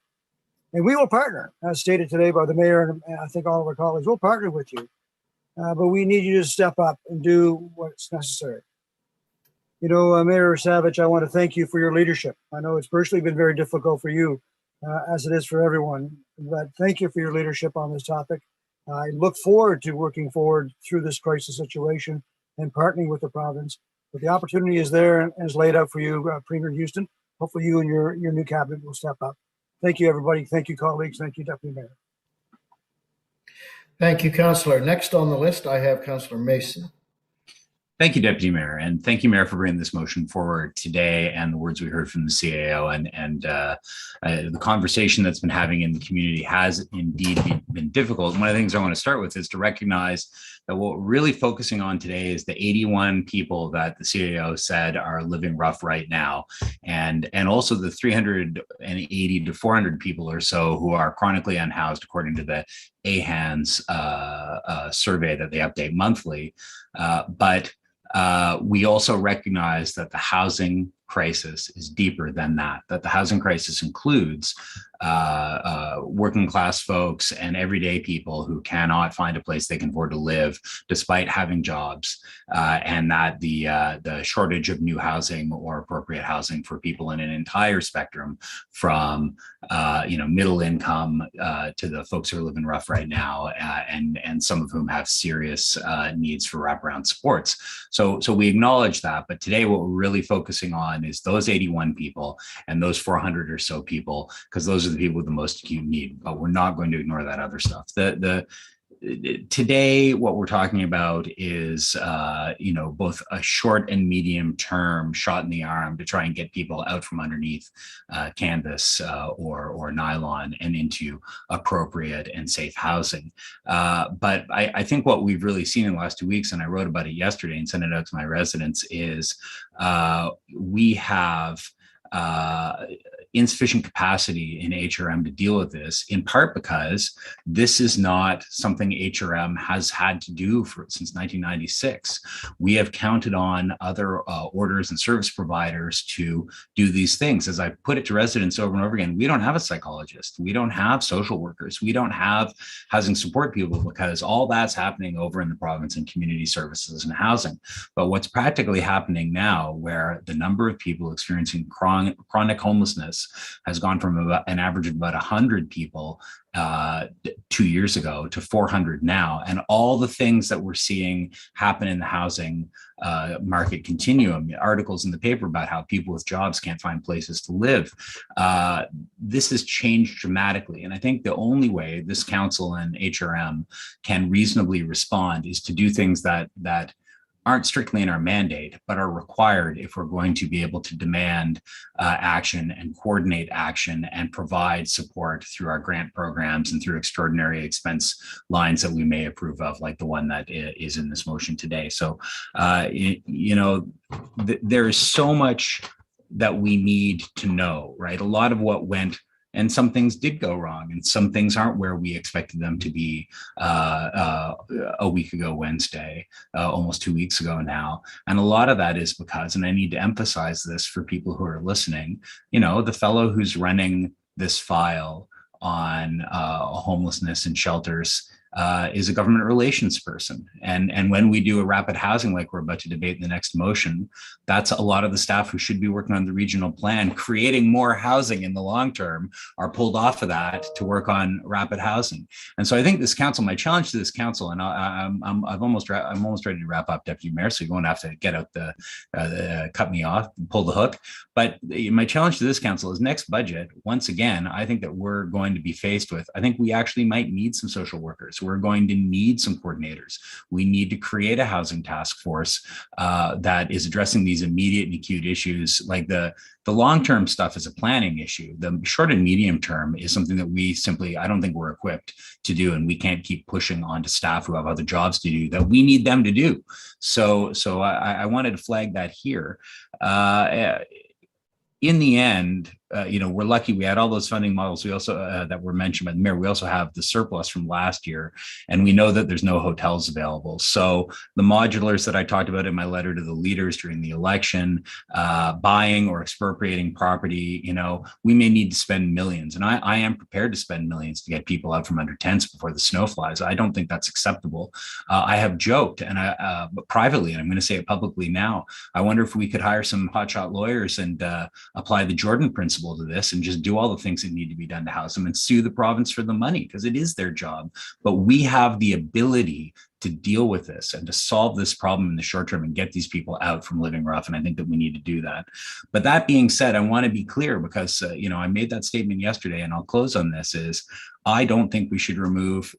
And we will partner, as stated today by the mayor and I think all of our colleagues. We'll partner with you, but we need you to step up and do what's necessary. You know, Mayor Savage, I want to thank you for your leadership. I know it's personally been very difficult for you, as it is for everyone, but thank you for your leadership on this topic. I look forward to working forward through this crisis situation and partnering with the province. But the opportunity is there and is laid out for you, Premier Houston. Hopefully you and your new cabinet will step up. Thank you, everybody. Thank you, colleagues. Thank you, Deputy Mayor. Thank you, Councillor. Next on the list, I have Councillor Mason. Thank you, Deputy Mayor, and thank you, Mayor, for bringing this motion forward today and the words we heard from the CAO and the conversation that's been having in the community has indeed been difficult. One of the things I want to start with is to recognize that what we're really focusing on today is the 81 people that the CAO said are living rough right now, and also the 380 to 400 people or so who are chronically unhoused, according to the AHANS survey that they update monthly. But we also recognize that the housing crisis is deeper than that the housing crisis includes working class folks and everyday people who cannot find a place they can afford to live despite having jobs, and that the shortage of new housing or appropriate housing for people in an entire spectrum from middle income to the folks who are living rough right now, and some of whom have serious needs for wraparound supports. So we acknowledge that, but today what we're really focusing on is those 81 people and those 400 or so people, because those are the people with the most acute need. But we're not going to ignore that other stuff. Today, what we're talking about is, both a short and medium term shot in the arm to try and get people out from underneath canvas or nylon and into appropriate and safe housing. But I think what we've really seen in the last 2 weeks, and I wrote about it yesterday and sent it out to my residents, is we have insufficient capacity in HRM to deal with this, in part because this is not something HRM has had to do since 1996. We have counted on other orders and service providers to do these things. As I put it to residents over and over again, we don't have a psychologist, we don't have social workers, we don't have housing support people, because all that's happening over in the province in community services and housing. But what's practically happening now, where the number of people experiencing chronic homelessness has gone from about an average of about 100 people 2 years ago to 400 now, and all the things that we're seeing happen in the housing market continuum, articles in the paper about how people with jobs can't find places to live. This has changed dramatically, and I think the only way this council and HRM can reasonably respond is to do things that aren't strictly in our mandate, but are required if we're going to be able to demand action and coordinate action and provide support through our grant programs and through extraordinary expense lines that we may approve of, like the one that is in this motion today. So, there is so much that we need to know, right? A lot of what went, and some things did go wrong, and some things aren't where we expected them to be a week ago Wednesday, almost 2 weeks ago now. And a lot of that is because, and I need to emphasize this for people who are listening, the fellow who's running this file on homelessness and shelters is a government relations person. And when we do a rapid housing like we're about to debate in the next motion, that's a lot of the staff who should be working on the regional plan, creating more housing in the long term, are pulled off of that to work on rapid housing. And so I think this council, my challenge to this council, and I'm almost ready to wrap up, Deputy Mayor, so you won't have to get out cut me off, pull the hook. But my challenge to this council is next budget, once again, I think that we're going to be faced with, I think we actually might need some social workers. We're going to need some coordinators. We need to create a housing task force that is addressing these immediate and acute issues. Like the long-term stuff is a planning issue. The short and medium term is something that we simply, I don't think we're equipped to do, and we can't keep pushing onto staff who have other jobs to do that we need them to do. So I wanted to flag that here. In the end, we're lucky we had all those funding models. We also that were mentioned by the mayor. We also have the surplus from last year, and we know that there's no hotels available. So the modulars that I talked about in my letter to the leaders during the election, buying or expropriating property, we may need to spend millions, and I am prepared to spend millions to get people out from under tents before the snow flies. I don't think that's acceptable. I have joked, and privately, and I'm going to say it publicly now, I wonder if we could hire some hotshot lawyers and apply the Jordan principle to this and just do all the things that need to be done to house them and sue the province for the money, because it is their job. But we have the ability to deal with this and to solve this problem in the short term and get these people out from living rough. And I think that we need to do that. But that being said, I want to be clear, because, I made that statement yesterday, and I'll close on this, is I don't think we should remove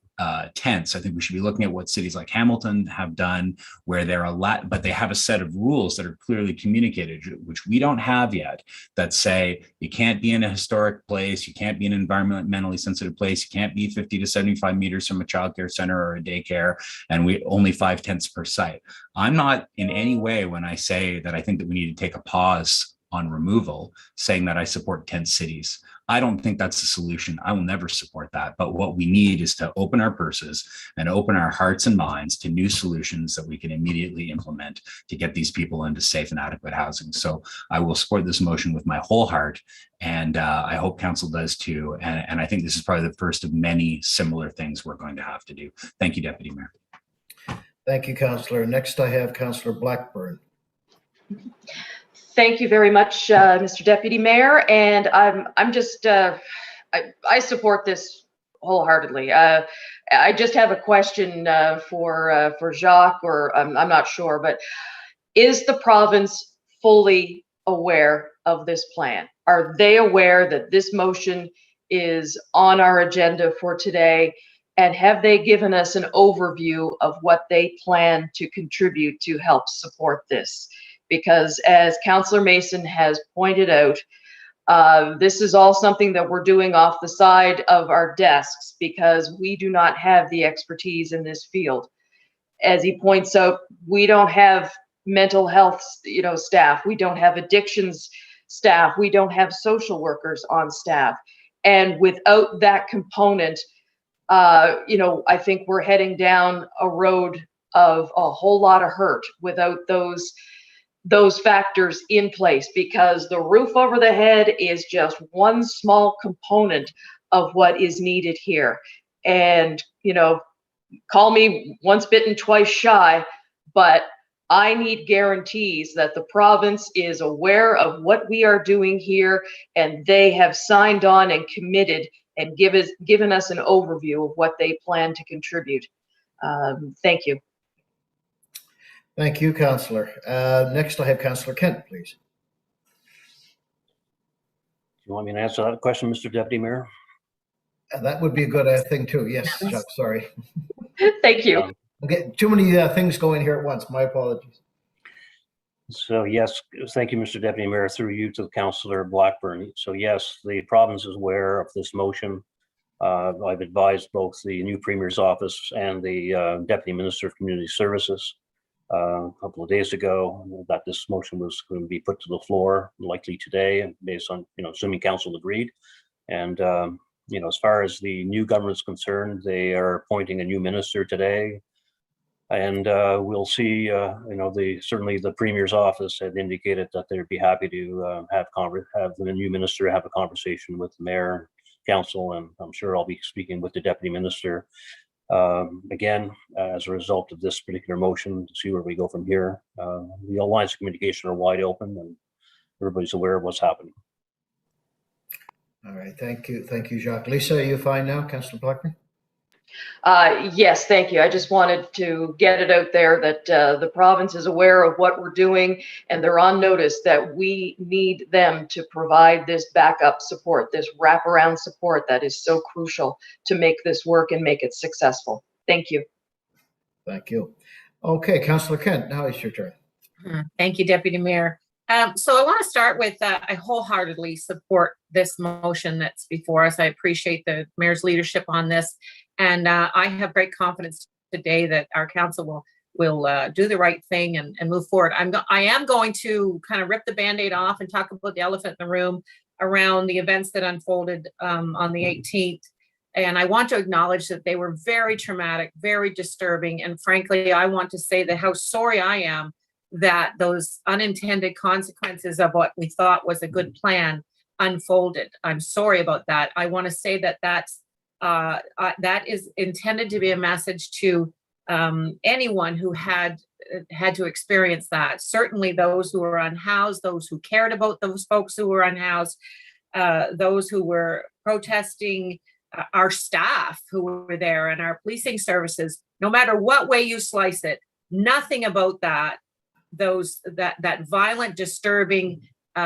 tents. I think we should be looking at what cities like Hamilton have done, where they're but they have a set of rules that are clearly communicated, which we don't have yet, that say you can't be in a historic place, you can't be in an environmentally sensitive place, you can't be 50 to 75 meters from a childcare center or a daycare, and we only 5 tents per site. I'm not in any way, when I say that I think that we need to take a pause on removal, saying that I support tent cities. I don't think that's a solution. I will never support that. But what we need is to open our purses and open our hearts and minds to new solutions that we can immediately implement to get these people into safe and adequate housing. So I will support this motion with my whole heart, and I hope council does too. And I think this is probably the first of many similar things we're going to have to do. Thank you, Deputy Mayor. Thank you, Councillor. Next, I have Councillor Blackburn. Thank you very much, Mr. Deputy Mayor. And I'm just, I support this wholeheartedly. I just have a question for Jacques, or I'm not sure, but is the province fully aware of this plan? Are they aware that this motion is on our agenda for today? And have they given us an overview of what they plan to contribute to help support this? Because as Councillor Mason has pointed out, this is all something that we're doing off the side of our desks because we do not have the expertise in this field. As he points out, we don't have mental health, staff. We don't have addictions staff. We don't have social workers on staff. And without that component, I think we're heading down a road of a whole lot of hurt without those factors in place, because the roof over the head is just one small component of what is needed here. And, call me once bitten, twice shy, but I need guarantees that the province is aware of what we are doing here, and they have signed on and committed and given us an overview of what they plan to contribute. Thank you. Thank you, Councillor. Next, I have Councillor Kent, please. Do you want me to answer that question, Mr. Deputy Mayor? That would be a good thing too. Yes, Chuck, sorry. Thank you. Okay, too many things going here at once. My apologies. So yes, thank you, Mr. Deputy Mayor, through you to Councillor Blackburn. So yes, the province is aware of this motion. I've advised both the new Premier's office and the Deputy Minister of Community Services a couple of days ago that this motion was going to be put to the floor, likely today, based on, assuming council agreed. And, as far as the new government's concerned, they are appointing a new minister today. And we'll see, certainly the Premier's office had indicated that they'd be happy to have the new minister have a conversation with the mayor, council, and I'm sure I'll be speaking with the deputy minister again as a result of this particular motion to see where we go from here. The lines of communication are wide open and everybody's aware of what's happening. All right, thank you, Jacques. Lisa, are you fine now, Councillor Blackburn? Yes, thank you. I just wanted to get it out there that the province is aware of what we're doing, and they're on notice that we need them to provide this backup support, this wraparound support that is so crucial to make this work and make it successful. Thank you. Thank you. Okay, Councillor Kent, now it's your turn. Thank you, Deputy Mayor. So I want to start with, I wholeheartedly support this motion that's before us. I appreciate the mayor's leadership on this. And I have great confidence today that our council will do the right thing and move forward. I am going to kind of rip the Band-Aid off and talk about the elephant in the room around the events that unfolded on the 18th. And I want to acknowledge that they were very traumatic, very disturbing. And frankly, I want to say that how sorry I am that those unintended consequences of what we thought was a good plan unfolded. I'm sorry about that. I want to say that that is intended to be a message to anyone who had to experience that. Certainly those who were unhoused, those who cared about those folks who were unhoused, those who were protesting, our staff who were there and our policing services. No matter what way you slice it, nothing about that violent, disturbing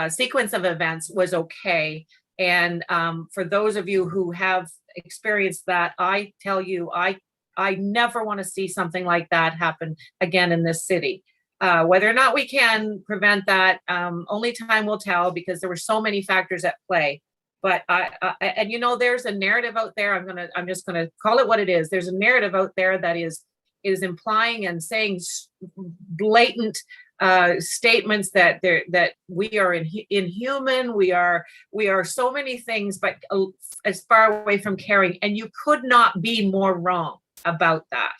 sequence of events was okay. And for those of you who have experienced that, I tell you, I never want to see something like that happen again in this city. Whether or not we can prevent that, only time will tell, because there were so many factors at play. But there's a narrative out there. I'm just gonna call it what it is. There's a narrative out there that is implying and saying blatant statements that we are inhuman, we are so many things, but as far away from caring. And you could not be more wrong about that.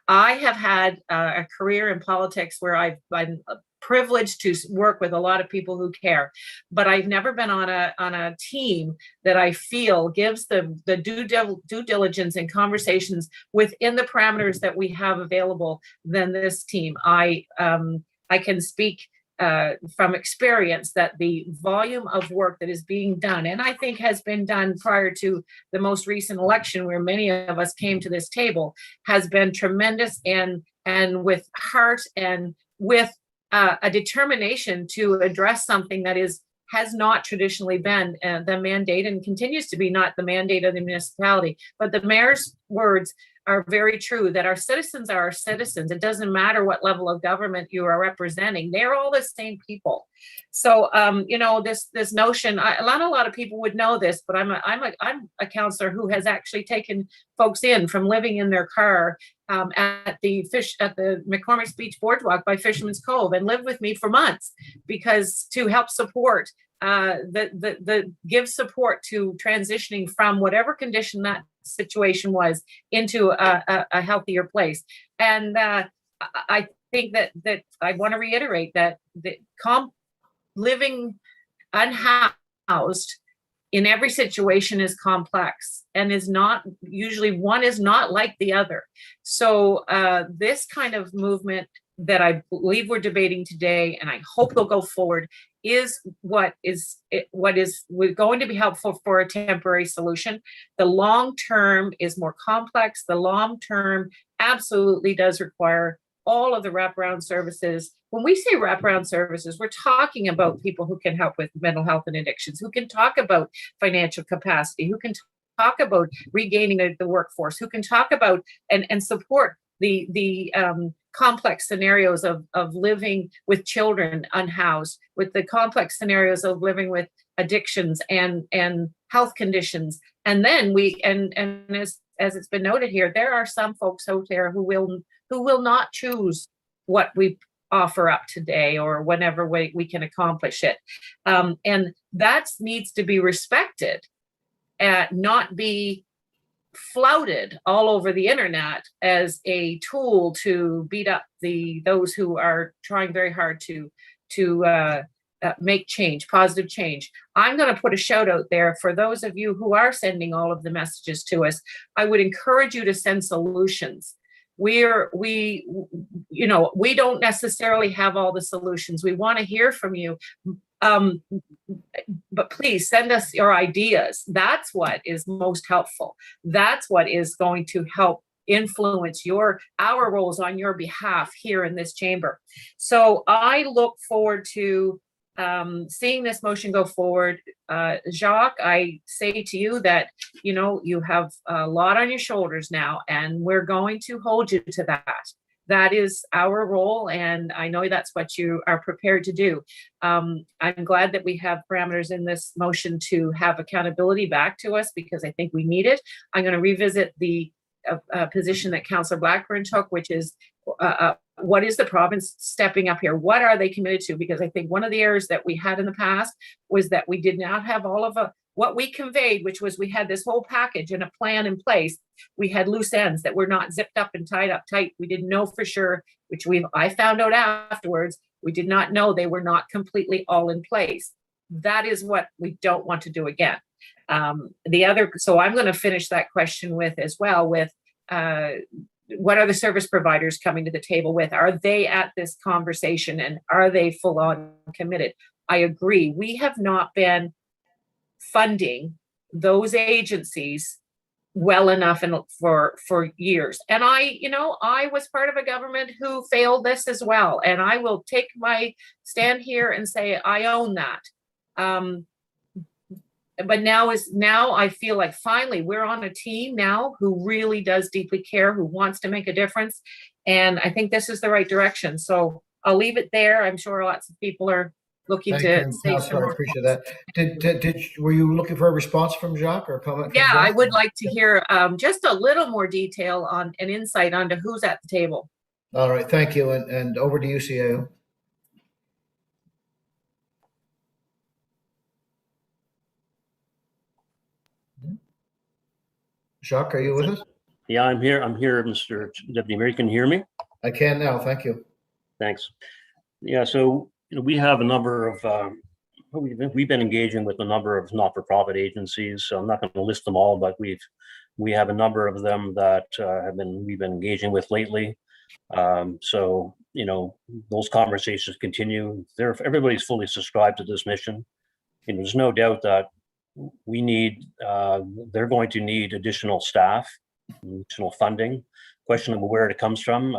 I have had a career in politics where I've been privileged to work with a lot of people who care, but I've never been on a team that I feel gives the due diligence and conversations within the parameters that we have available than this team. I can speak from experience that the volume of work that is being done, and I think has been done prior to the most recent election where many of us came to this table, has been tremendous, and with heart and with a determination to address something that has not traditionally been the mandate and continues to be not the mandate of the municipality. But the mayor's words are very true, that our citizens are our citizens. It doesn't matter what level of government you are representing. They're all the same people. So, this notion, not a lot of people would know this, but I'm a counselor who has actually taken folks in from living in their car at the McCormick's Beach Boardwalk by Fisherman's Cove and lived with me for months because to help support give support to transitioning from whatever condition that situation was into a healthier place. And I think that I want to reiterate that living unhoused in every situation is complex and is not usually one is not like the other. So this kind of movement that I believe we're debating today, and I hope they'll go forward, is what is going to be helpful for a temporary solution. The long term is more complex. The long term absolutely does require all of the wraparound services. When we say wraparound services, we're talking about people who can help with mental health and addictions, who can talk about financial capacity, who can talk about regaining the workforce, who can talk about and support the complex scenarios of living with children unhoused, with the complex scenarios of living with addictions and health conditions. And then as it's been noted here, there are some folks out there who will not choose what we offer up today or whenever way we can accomplish it. And that needs to be respected, not be flouted all over the internet as a tool to beat up those who are trying very hard to make change, positive change. I'm going to put a shout out there for those of you who are sending all of the messages to us. I would encourage you to send solutions. We don't necessarily have all the solutions. We want to hear from you. But please send us your ideas. That's what is most helpful. That's what is going to help influence our roles on your behalf here in this chamber. So I look forward to seeing this motion go forward. Jacques, I say to you that, you have a lot on your shoulders now, and we're going to hold you to that. That is our role, and I know that's what you are prepared to do. I'm glad that we have parameters in this motion to have accountability back to us because I think we need it. I'm going to revisit the position that Councillor Blackburn took, which is what is the province stepping up here? What are they committed to? Because I think one of the errors that we had in the past was that we did not have all of what we conveyed, which was we had this whole package and a plan in place. We had loose ends that were not zipped up and tied up tight. We didn't know for sure, which I found out afterwards. We did not know they were not completely all in place. That is what we don't want to do again. So I'm going to finish that question with what are the service providers coming to the table with? Are they at this conversation and are they full on committed? I agree. We have not been funding those agencies well enough for years. And I was part of a government who failed this as well. And I will take my stand here and say, I own that. But now I feel like finally we're on a team now who really does deeply care, who wants to make a difference. And I think this is the right direction. So I'll leave it there. I'm sure lots of people are looking to say some more. I appreciate that. Were you looking for a response from Jacques or a comment? Yeah, I would like to hear just a little more detail on an insight onto who's at the table. All right, thank you. And over to you, CAO. Jacques, are you with us? Yeah, I'm here. I'm here, Mr. Deputy Mayor. Can you hear me? I can now. Thank you. Thanks. Yeah, so we have a number of, we've been engaging with a number of not-for-profit agencies. So I'm not going to list them all, but we have a number of them that we've been engaging with lately. So those conversations continue. Everybody's fully subscribed to this mission. There's no doubt that they're going to need additional staff, additional funding. Question of where it comes from.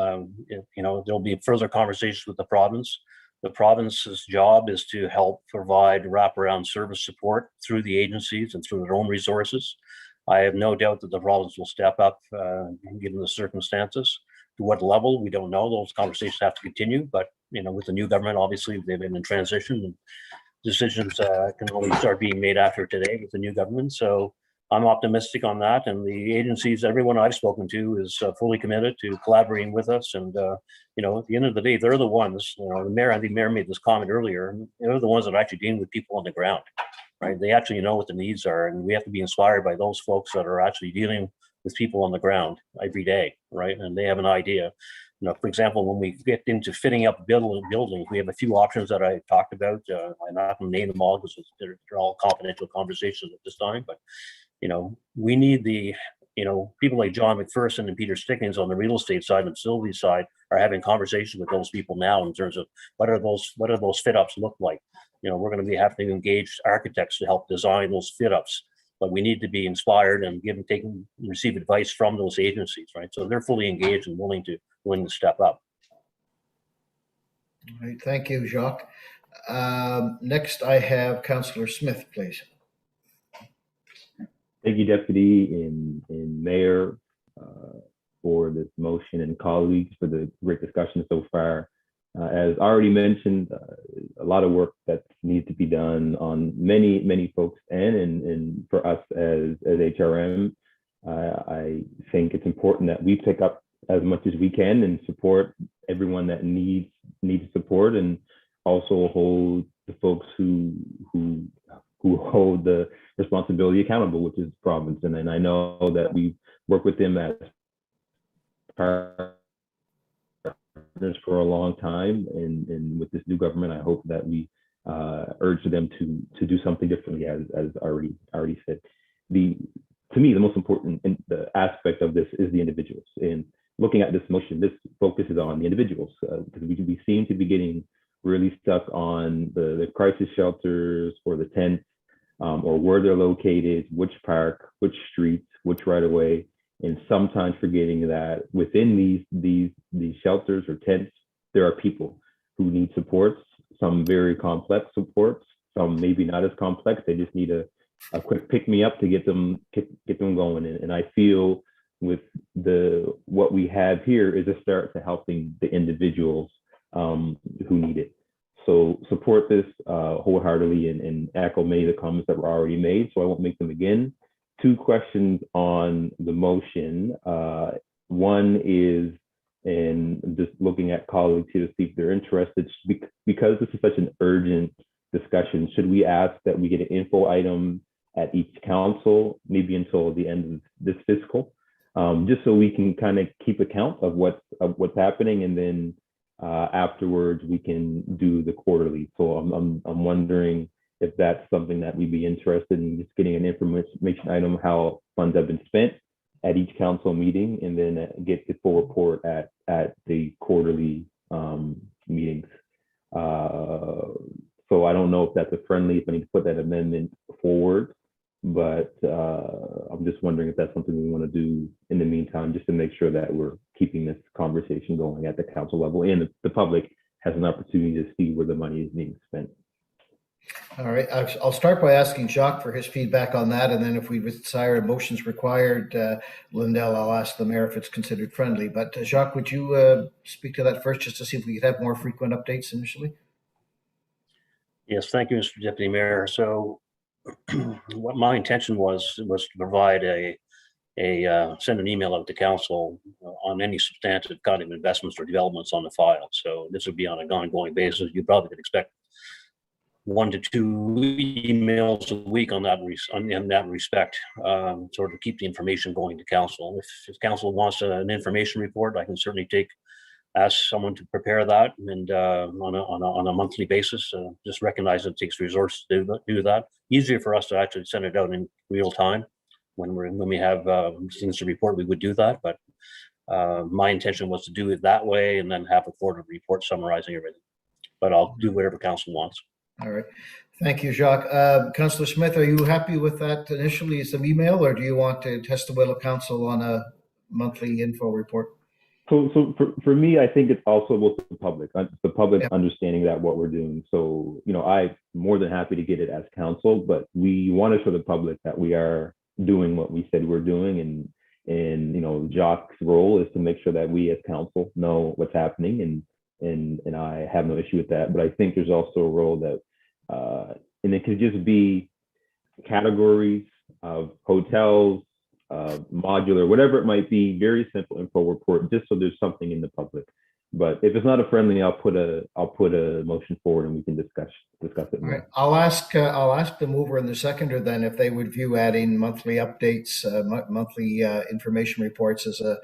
There'll be further conversations with the province. The province's job is to help provide wraparound service support through the agencies and through their own resources. I have no doubt that the province will step up given the circumstances. To what level, we don't know. Those conversations have to continue, but with the new government, obviously they've been in transition and decisions can only start being made after today with the new government. So I'm optimistic on that. And the agencies, everyone I've spoken to is fully committed to collaborating with us. And, at the end of the day, they're the ones, the mayor, I think the mayor made this comment earlier, they're the ones that are actually dealing with people on the ground, right? They actually know what the needs are. And we have to be inspired by those folks that are actually dealing with people on the ground every day, right? And they have an idea. For example, when we get into fitting up buildings, we have a few options that I talked about. I'm not going to name them all because they're all confidential conversations at this time. But we need people like John McPherson and Peter Stickings on the real estate side and facility side are having conversations with those people now in terms of what are those fit ups look like. We're going to be having to engage architects to help design those fit ups. But we need to be inspired and receive advice from those agencies, right? So they're fully engaged and willing to step up. All right, thank you, Jacques. Next, I have Councillor Smith, please. Thank you, Deputy and Mayor, for this motion, and colleagues for the great discussion so far. As already mentioned, a lot of work that needs to be done on many folks and for us as HRM. I think it's important that we pick up as much as we can and support everyone that needs support, and also hold the folks who hold the responsibility accountable, which is the province. And then I know that we work with them as partners for a long time, and with this new government, I hope that we urge them to do something differently, as already said. To me, the most important the aspect of this is the individuals. And looking at this motion, this focuses on the individuals, because we seem to be getting really stuck on the crisis shelters or the tents, or where they're located, which park, which streets, which right of way, and sometimes forgetting that within these shelters or tents, there are people who need supports, some very complex supports, some maybe not as complex. They just need a quick pick me up to get them going. And I feel with what we have here is a start to helping the individuals who need it. So support this wholeheartedly, and echo many of the comments that were already made, so I won't make them again. 2 questions on the motion. One is, and just looking at colleagues here to see if they're interested, because this is such an urgent discussion, should we ask that we get an info item at each council, maybe until the end of this fiscal, just so we can kind of keep account of what's happening, and then afterwards we can do the quarterly. So I'm wondering if that's something that we'd be interested in, just getting an information item how funds have been spent at each council meeting, and then get the full report at the quarterly meetings. So I don't know if that's if I need to put that amendment forward, but I'm just wondering if that's something we want to do in the meantime, just to make sure that we're keeping this conversation going at the council level, and the public has an opportunity to see where the money is being spent. All right, I'll start by asking Jacques for his feedback on that, and then if we desire motions required, Lindell, I'll ask the mayor if it's considered friendly. But Jacques, would you speak to that first, just to see if we could have more frequent updates initially? Yes, thank you, Mr. Deputy Mayor. So what my intention was to provide send an email out to council on any substantive kind of investments or developments on the file. So this would be on an ongoing basis. You probably could expect 1 to 2 emails a week on that in that respect, sort of keep the information going to council. If council wants an information report, I can certainly ask someone to prepare that, and on a monthly basis. Just recognize it takes resources to do that. Easier for us to actually send it out in real time when we have things to report. We would do that, but my intention was to do it that way and then have a quarterly report summarizing everything. But I'll do whatever council wants. All right. Thank you, Jacques. Councillor Smith, are you happy with that initially as an email, or do you want to test the will of council on a monthly info report? So for me, I think it's also with the public understanding that what we're doing. So, I'm more than happy to get it as council, but we want to show the public that we are doing what we said we're doing. And Jacques' role is to make sure that we as council know what's happening. And I have no issue with that. But I think there's also a role that, and it could just be categories of hotels, modular, whatever it might be, very simple info report, just so there's something in the public. But if it's not a friendly, I'll put a motion forward and we can discuss it more. All right. I'll ask the mover and the seconder then if they would view adding monthly updates, monthly information reports as a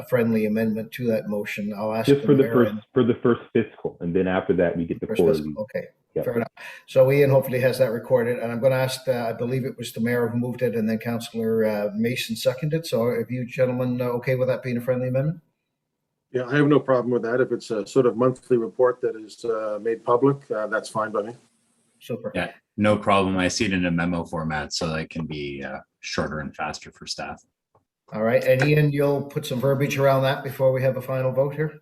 friendly amendment to that motion. I'll ask just for the first fiscal, and then after that we get the quarterly. Okay. Yep. Fair enough. So Ian hopefully has that recorded, and I'm going to ask, I believe it was the mayor who moved it, and then Councillor Mason seconded. So are you gentlemen okay with that being a friendly amendment? Yeah, I have no problem with that. If it's a sort of monthly report that is made public, that's fine by me. Super. Yeah, no problem. I see it in a memo format, so that can be shorter and faster for staff. All right. And Ian, you'll put some verbiage around that before we have a final vote here?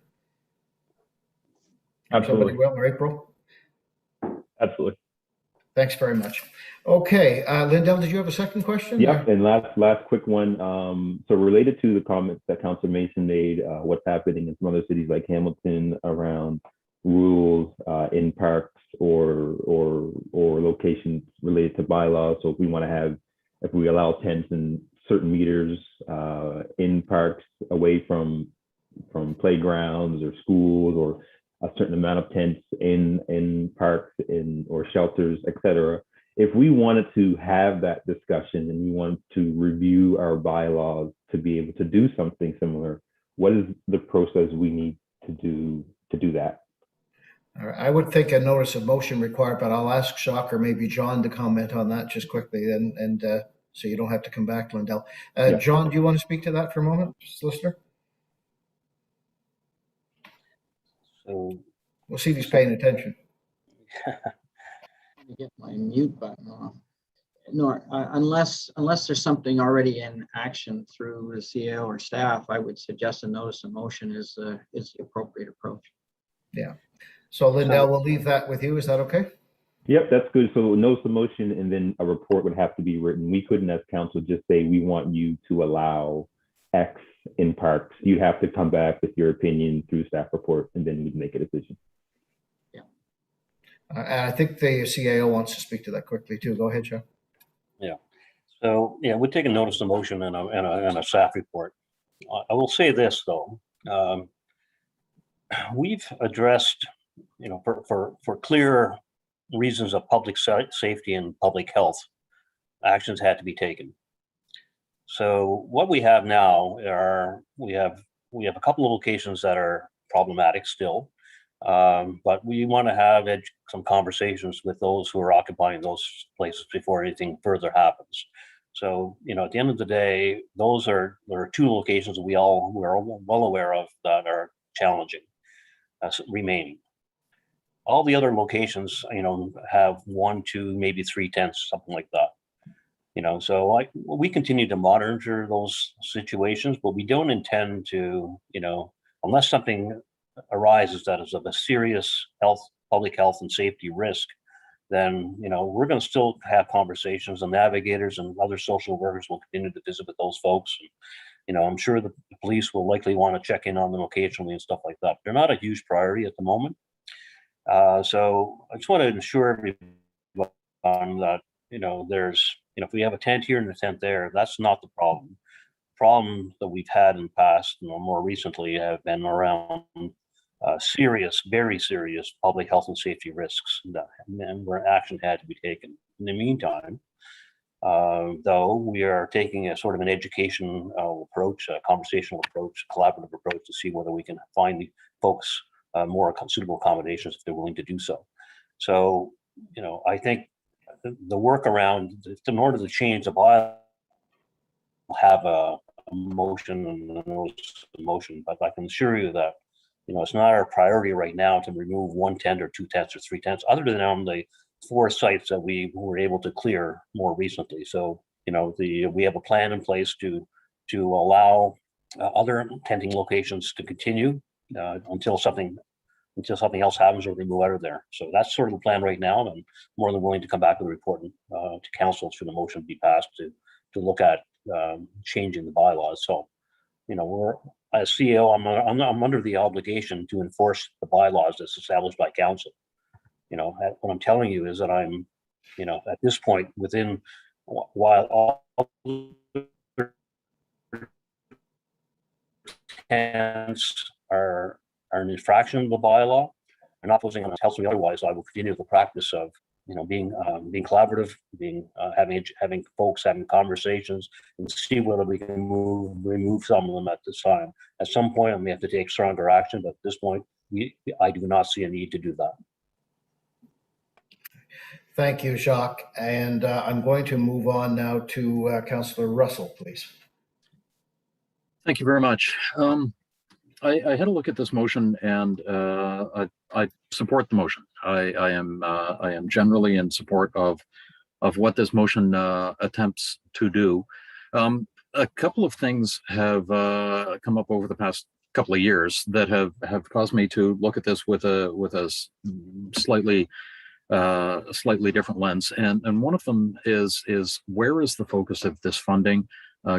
Absolutely. Somebody will, or April? Absolutely. Thanks very much. Okay, Lindell, did you have a second question? Yeah, and last quick one. So related to the comments that Councillor Mason made, what's happening in some other cities like Hamilton around rules in parks or locations related to bylaws. So if we allow tents and certain meters in parks away from playgrounds or schools, or a certain amount of tents in parks or shelters, etc. If we wanted to have that discussion and we wanted to review our bylaws to be able to do something similar, what is the process we need to do that? All right. I would think a notice of motion required, but I'll ask Jacques or maybe John to comment on that just quickly, and so you don't have to come back, Lindell. Yeah. John, do you want to speak to that for a moment, listener? So we'll see if he's paying attention. Get my mute button off. No, unless there's something already in action through the CAO or staff, I would suggest a notice of motion is the appropriate approach. Yeah. So Lindell, we'll leave that with you. Is that okay? Yep, that's good. So notice of motion, and then a report would have to be written. We couldn't, as council, just say we want you to allow X in parks. You have to come back with your opinion through staff report, and then we make a decision. I think the CAO wants to speak to that quickly too. Go ahead, Joe. Yeah. So yeah, we'd take a notice of motion and a staff report. I will say this though, we've addressed, for clear reasons of public safety and public health, actions had to be taken. So what we have now we have a couple of locations that are problematic still. But we want to have some conversations with those who are occupying those places before anything further happens. So, at the end of the day, there are two locations that we're well aware of that are challenging, remaining. All the other locations, have 1, 2, maybe 3 tents, something like that. So we continue to monitor those situations, but we don't intend to, unless something arises that is of a serious public health and safety risk, then we're going to still have conversations, and navigators and other social workers will continue to visit with those folks. And, I'm sure the police will likely want to check in on them occasionally and stuff like that. They're not a huge priority at the moment. So I just want to ensure everyone that there's if we have a tent here and a tent there, that's not the problem. Problem that we've had in the past, more recently, have been around serious, very serious public health and safety risks, and where action had to be taken. In the meantime, though, we are taking a sort of an education approach, a conversational approach, a collaborative approach to see whether we can find the folks more suitable accommodations if they're willing to do so. So, you know, I think the workaround, in order to change the bylaw, have a motion and a notice of motion, but I can assure you that, you know, it's not our priority right now to remove 1 tent or 2 tents or 3 tents, other than on the 4 sites that we were able to clear more recently. So, you know, we have a plan in place to allow other tenting locations to continue until something else happens or we move out of there. So that's sort of the plan right now, and I'm more than willing to come back with a report to council should the motion be passed to look at changing the bylaws. So, you know, as CEO, I'm under the obligation to enforce the bylaws that's established by council. You know, what I'm telling you is that I'm, you know, at this point while all tents are an infraction of the bylaw, and not posing on tells me otherwise, I will continue the practice of, you know, being collaborative, having folks having conversations and see whether we can remove some of them at this time. At some point, I may have to take stronger action, but at this point, I do not see a need to do that. Thank you, Jacques. And I'm going to move on now to Councillor Russell, please. Thank you very much. I had a look at this motion, and I support the motion. I am generally in support of what this motion attempts to do. A couple of things have come up over the past couple of years that have caused me to look at this with a slightly different lens, and one of them is where is the focus of this funding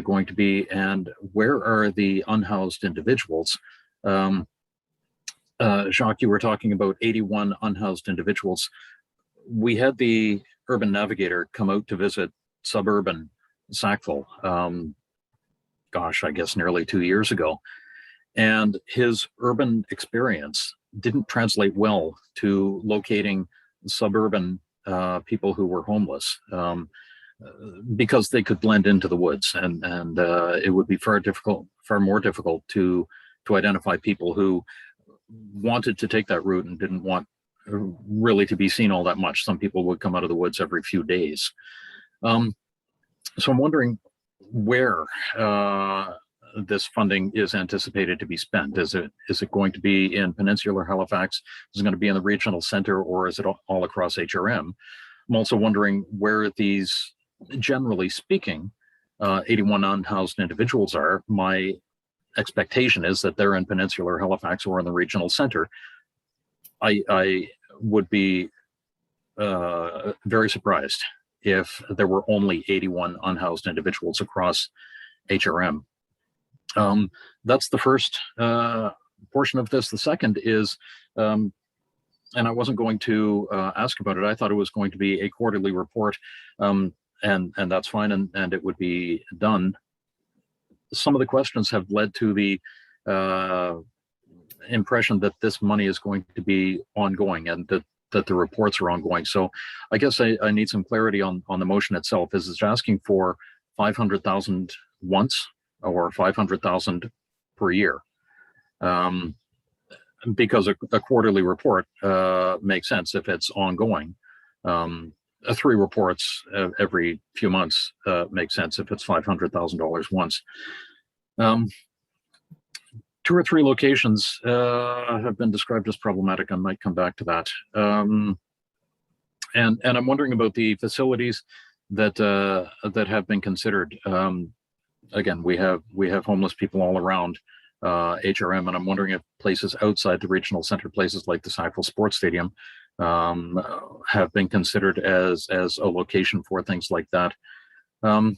going to be, and where are the unhoused individuals? Jacques, you were talking about 81 unhoused individuals. We had the urban navigator come out to visit suburban Sackville, gosh, I guess nearly 2 years ago. And his urban experience didn't translate well to locating suburban people who were homeless, because they could blend into the woods, and it would be far more difficult to identify people who wanted to take that route and didn't want really to be seen all that much. Some people would come out of the woods every few days. So I'm wondering where this funding is anticipated to be spent. Is it going to be in Peninsular Halifax? Is it going to be in the regional center, or is it all across HRM? I'm also wondering where these, generally speaking, 81 unhoused individuals are. My expectation is that they're in Peninsular Halifax or in the regional center. I would be very surprised if there were only 81 unhoused individuals across HRM. That's the first portion of this. The second is, and I wasn't going to ask about it. I thought it was going to be a quarterly report, and that's fine, and it would be done. Some of the questions have led to the impression that this money is going to be ongoing, and that the reports are ongoing. So I guess I need some clarity on the motion itself. Is it asking for 500,000 once or 500,000 per year? Because a quarterly report makes sense if it's ongoing. 3 reports every few months makes sense if it's $500,000 once. 2 or 3 locations have been described as problematic. I might come back to that. And I'm wondering about the facilities that have been considered. Again, we have homeless people all around HRM, and I'm wondering if places outside the regional center, places like the Sackville Sports Stadium, have been considered as a location for things like that. For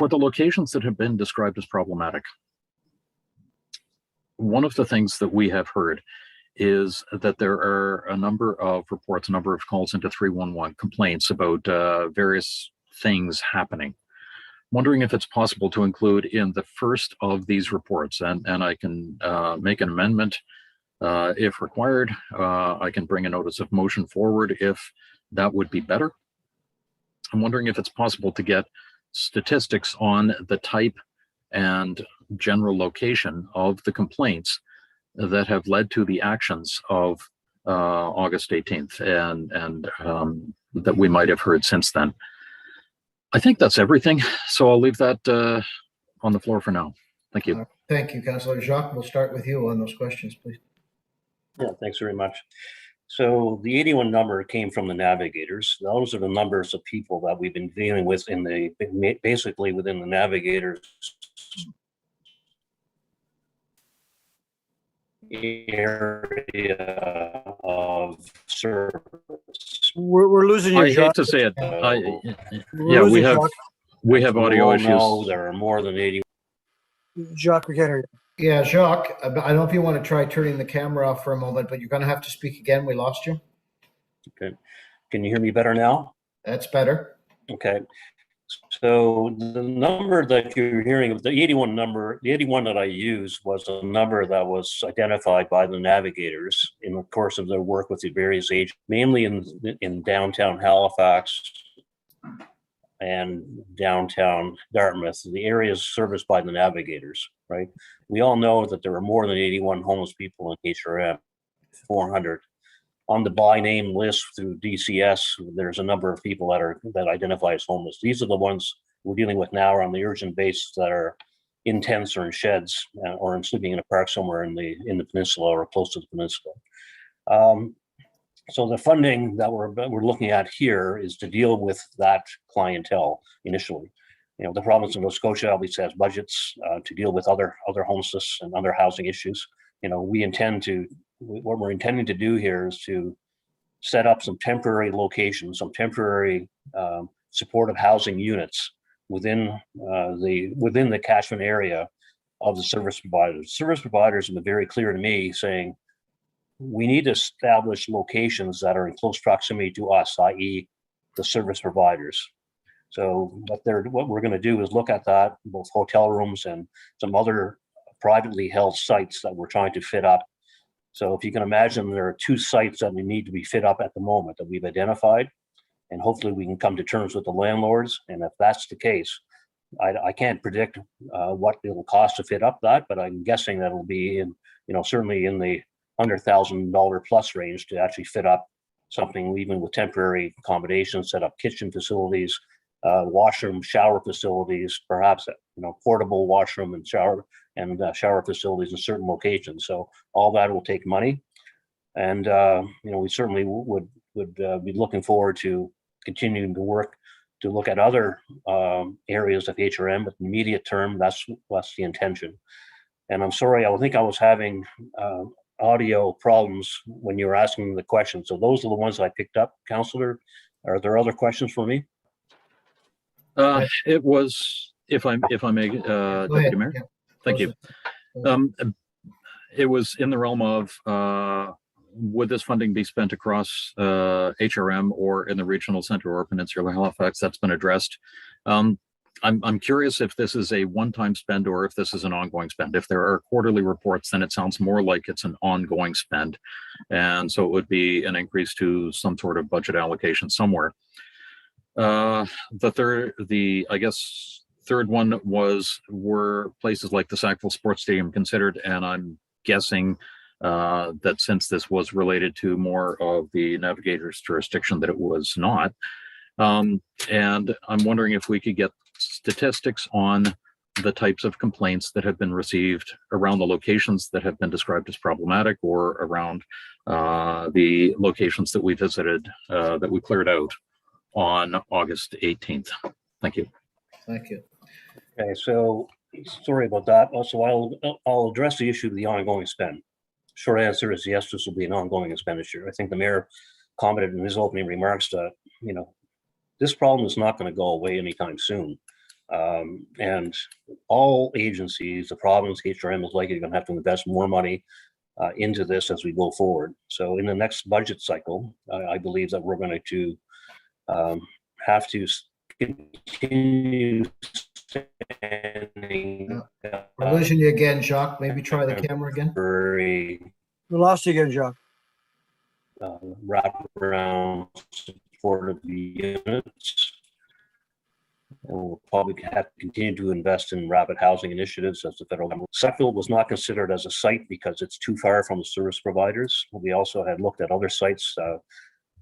the locations that have been described as problematic, one of the things that we have heard is that there are a number of reports, a number of calls into 311, complaints about various things happening. Wondering if it's possible to include in the first of these reports, and I can make an amendment if required. I can bring a notice of motion forward if that would be better. I'm wondering if it's possible to get statistics on the type and general location of the complaints that have led to the actions of August 18th and that we might have heard since then. I think that's everything. So I'll leave that on the floor for now. Thank you. Thank you, Councillor Jacques. We'll start with you on those questions, please. Yeah, thanks very much. So the 81 number came from the navigators. Those are the numbers of people that we've been dealing with in the basically within the navigators area of service. We're losing you, I hate Jacques. to say it. We're Yeah, losing we have We audio all issues. know there are more than 80. Jacques, we can't hear you. Yeah, Jacques, I don't know if you want to try turning the camera off for a moment, but you're going to have to speak again. We lost you. Okay. Can you hear me better now? That's better. Okay. So the number that you're hearing, the 81 number, the 81 that I used was a number that was identified by the navigators in the course of their work with the various agents, mainly in downtown Halifax and downtown Dartmouth, the areas serviced by the navigators, right? We all know that there are more than 81 homeless people in HRM, 400. On the by name list through DCS, there's a number of people that identify as homeless. These are the ones we're dealing with now on the urgent basis that are in tents or in sheds or in sleeping in a park somewhere in the peninsula or close to the peninsula. So the funding that we're looking at here is to deal with that clientele initially. You know, the province of Nova Scotia obviously has budgets to deal with other homelessness and other housing issues. You know, what we're intending to do here is to set up some temporary locations, some temporary supportive housing units within the catchment area of the service providers. Service providers have been very clear to me saying, we need to establish locations that are in close proximity to us, i.e. the service providers. So what we're going to do is look at that, both hotel rooms and some other privately held sites that we're trying to fit up. So if you can imagine, there are 2 sites that we need to be fit up at the moment that we've identified, and hopefully we can come to terms with the landlords. And if that's the case, I can't predict what it will cost to fit up that, but I'm guessing that it'll be in, certainly in the $100,000 plus range to actually fit up something, even with temporary accommodations, set up kitchen facilities, washroom, shower facilities, perhaps portable washroom and shower facilities in certain locations. So all that will take money, and we certainly would be looking forward to continuing to work to look at other areas of HRM, but in the immediate term, that's the intention. And I'm sorry, I think I was having audio problems when you were asking the question. So those are the ones I picked up, Councillor. Are there other questions for me? It was, if I may, Deputy Mayor. Yeah. Thank you. It was in the realm of would this funding be spent across HRM or in the regional center or Peninsula Halifax? That's been addressed. I'm curious if this is a one-time spend or if this is an ongoing spend. If there are quarterly reports, then it sounds more like it's an ongoing spend. And so it would be an increase to some sort of budget allocation somewhere. The third one were places like the Sackville Sports Stadium considered, and I'm guessing that since this was related to more of the navigator's jurisdiction, that it was not. And I'm wondering if we could get statistics on the types of complaints that have been received around the locations that have been described as problematic, or around the locations that we visited, that we cleared out on August 18th. Thank you. Thank you. Okay, so sorry about that. Also, I'll address the issue of the ongoing spend. Short answer is yes, this will be an ongoing expenditure. I think the mayor commented in his opening remarks that, this problem is not going to go away anytime soon. And all agencies, the province, HRM is likely going to have to invest more money into this as we go forward. So in the next budget cycle, I believe that we're going to have to continue understanding. We're losing you again, Jacques. Maybe try the camera again. Very We lost you again, Jacques. wraparound supportive units. We'll probably have to continue to invest in rapid housing initiatives as the federal government. Sackville was not considered as a site because it's too far from the service providers. We also had looked at other sites,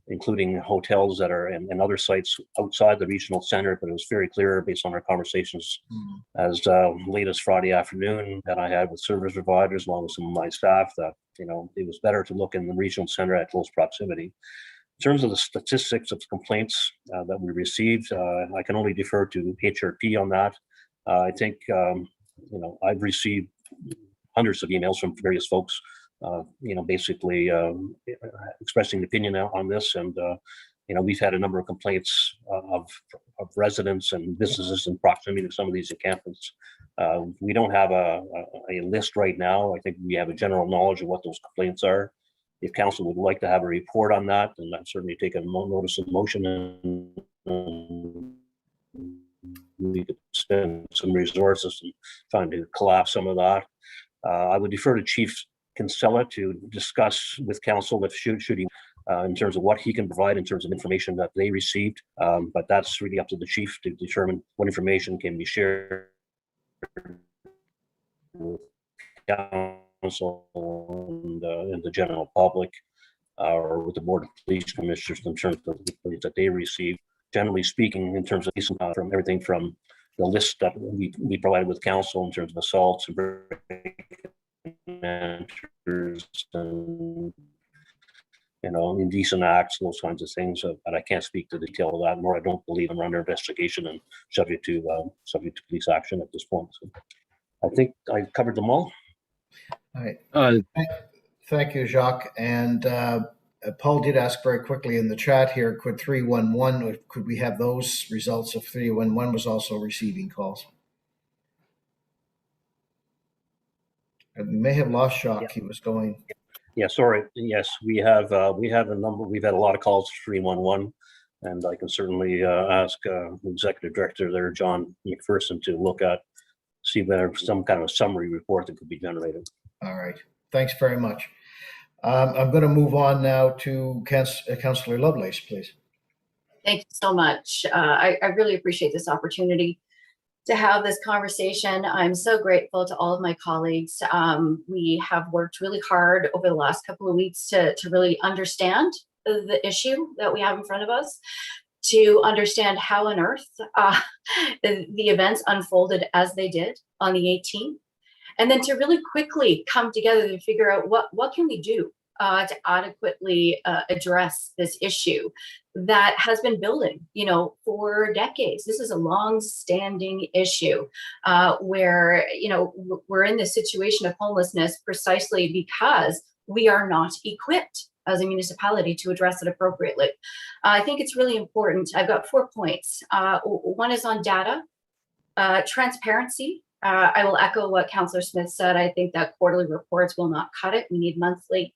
including hotels that are and other sites outside the regional center, but it was very clear based on our conversations as late as Friday afternoon that I had with service providers along with some of my staff that, you know, it was better to look in the regional center at close proximity. In terms of the statistics of complaints that we received, I can only defer to HRP on that. I think, you know, I've received hundreds of emails from various folks, you know, basically expressing opinion on this. And, you know, we've had a number of complaints of residents and businesses in proximity to some of these encampments. We don't have a list right now. I think we have a general knowledge of what those complaints are. If council would like to have a report on that, then I'd certainly take a notice of motion and we could spend some resources and trying to collapse some of that. I would defer to Chief Kinsella to discuss with council if should he in terms of what he can provide in terms of information that they received. But that's really up to the chief to determine what information can be shared with council and the general public or with the board of police commissioners in terms of the police that they receive. Generally speaking, in terms of from everything from the list that we provided with council in terms of assaults and you know, indecent acts, those kinds of things. But I can't speak to the detail of that, nor I don't believe I'm under investigation and subject to police action at this point. So I think I covered them all. All right. Thank you, Jacques. And Paul did ask very quickly in the chat here, could 311, could we have those results if 311 was also receiving calls? We may have lost Jacques. Yeah. He was going. Yeah, sorry. Yes, we have a number. We've had a lot of calls to 311, and I can certainly ask the executive director there, John McPherson, to look at, see if there's some kind of a summary report that could be generated. All right. Thanks very much. I'm going to move on now to Councillor Lovelace, please. Thank you so much. I really appreciate this opportunity to have this conversation. I'm so grateful to all of my colleagues. We have worked really hard over the last couple of weeks to really understand the issue that we have in front of us, to understand how on earth the events unfolded as they did on the 18th, and then to really quickly come together to figure out what can we do to adequately address this issue that has been building, you know, for decades. This is a long-standing issue where, you know, we're in this situation of homelessness precisely because we are not equipped as a municipality to address it appropriately. I think it's really important. I've got 4 points. One is on data, transparency. I will echo what Councillor Smith said. I think that quarterly reports will not cut it. We need monthly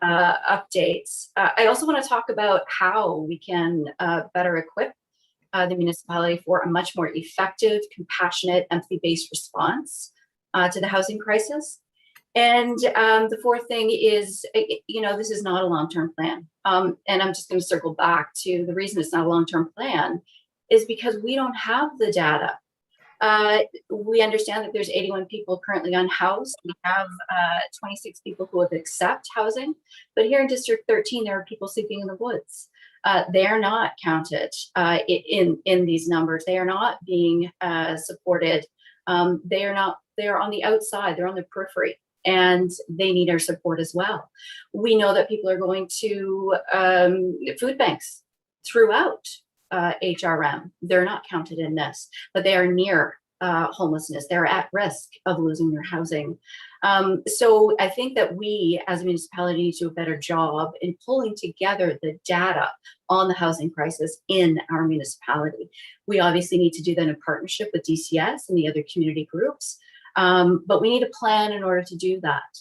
updates. I also want to talk about how we can better equip the municipality for a much more effective, compassionate, empathy-based response to the housing crisis. And the fourth thing is, you know, this is not a long-term plan. And I'm just going to circle back to the reason it's not a long-term plan is because we don't have the data. We understand that there's 81 people currently unhoused. We have 26 people who have accepted housing, but here in District 13, there are people sleeping in the woods. They are not counted in these numbers. They are not being supported. They are on the outside. They're on the periphery, and they need our support as well. We know that people are going to food banks throughout HRM. They're not counted in this, but they are near homelessness. They're at risk of losing their housing. So I think that we as a municipality need to do a better job in pulling together the data on the housing crisis in our municipality. We obviously need to do that in partnership with DCS and the other community groups, but we need a plan in order to do that.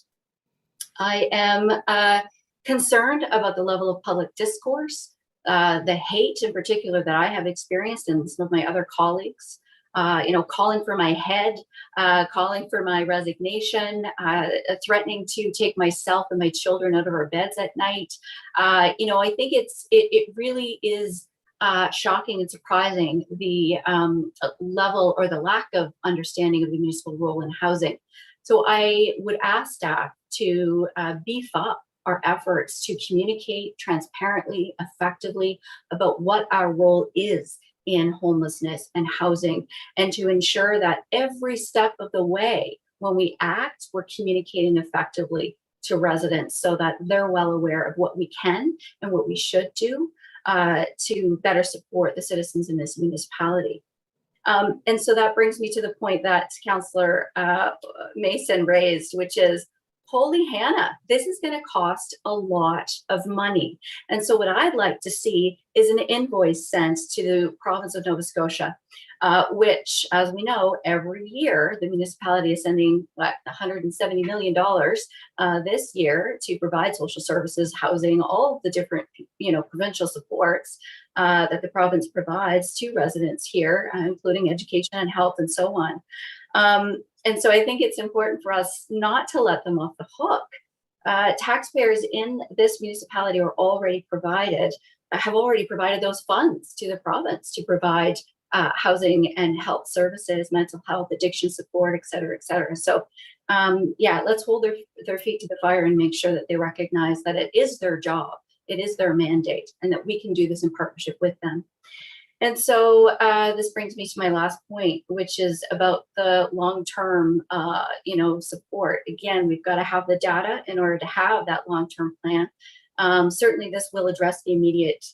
I am concerned about the level of public discourse, the hate in particular that I have experienced and some of my other colleagues calling for my head, calling for my resignation, threatening to take myself and my children out of our beds at night. I think it really is shocking and surprising the level or the lack of understanding of the municipal role in housing. So I would ask staff to beef up our efforts to communicate transparently, effectively about what our role is in homelessness and housing, and to ensure that every step of the way when we act, we're communicating effectively to residents so that they're well aware of what we can and what we should do to better support the citizens in this municipality. And so that brings me to the point that Councillor Mason raised, which is, holy Hannah, this is going to cost a lot of money. And so what I'd like to see is an invoice sent to the province of Nova Scotia, which, as we know, every year the municipality is sending $170 million this year to provide social services, housing, all of the different provincial supports that the province provides to residents here, including education and health and so on. And so I think it's important for us not to let them off the hook. Taxpayers in this municipality have already provided those funds to the province to provide housing and health services, mental health, addiction support, et cetera, et cetera. So let's hold their feet to the fire and make sure that they recognize that it is their job, it is their mandate, and that we can do this in partnership with them. And so this brings me to my last point, which is about the long-term, support. Again, we've got to have the data in order to have that long-term plan. Certainly, this will address the immediate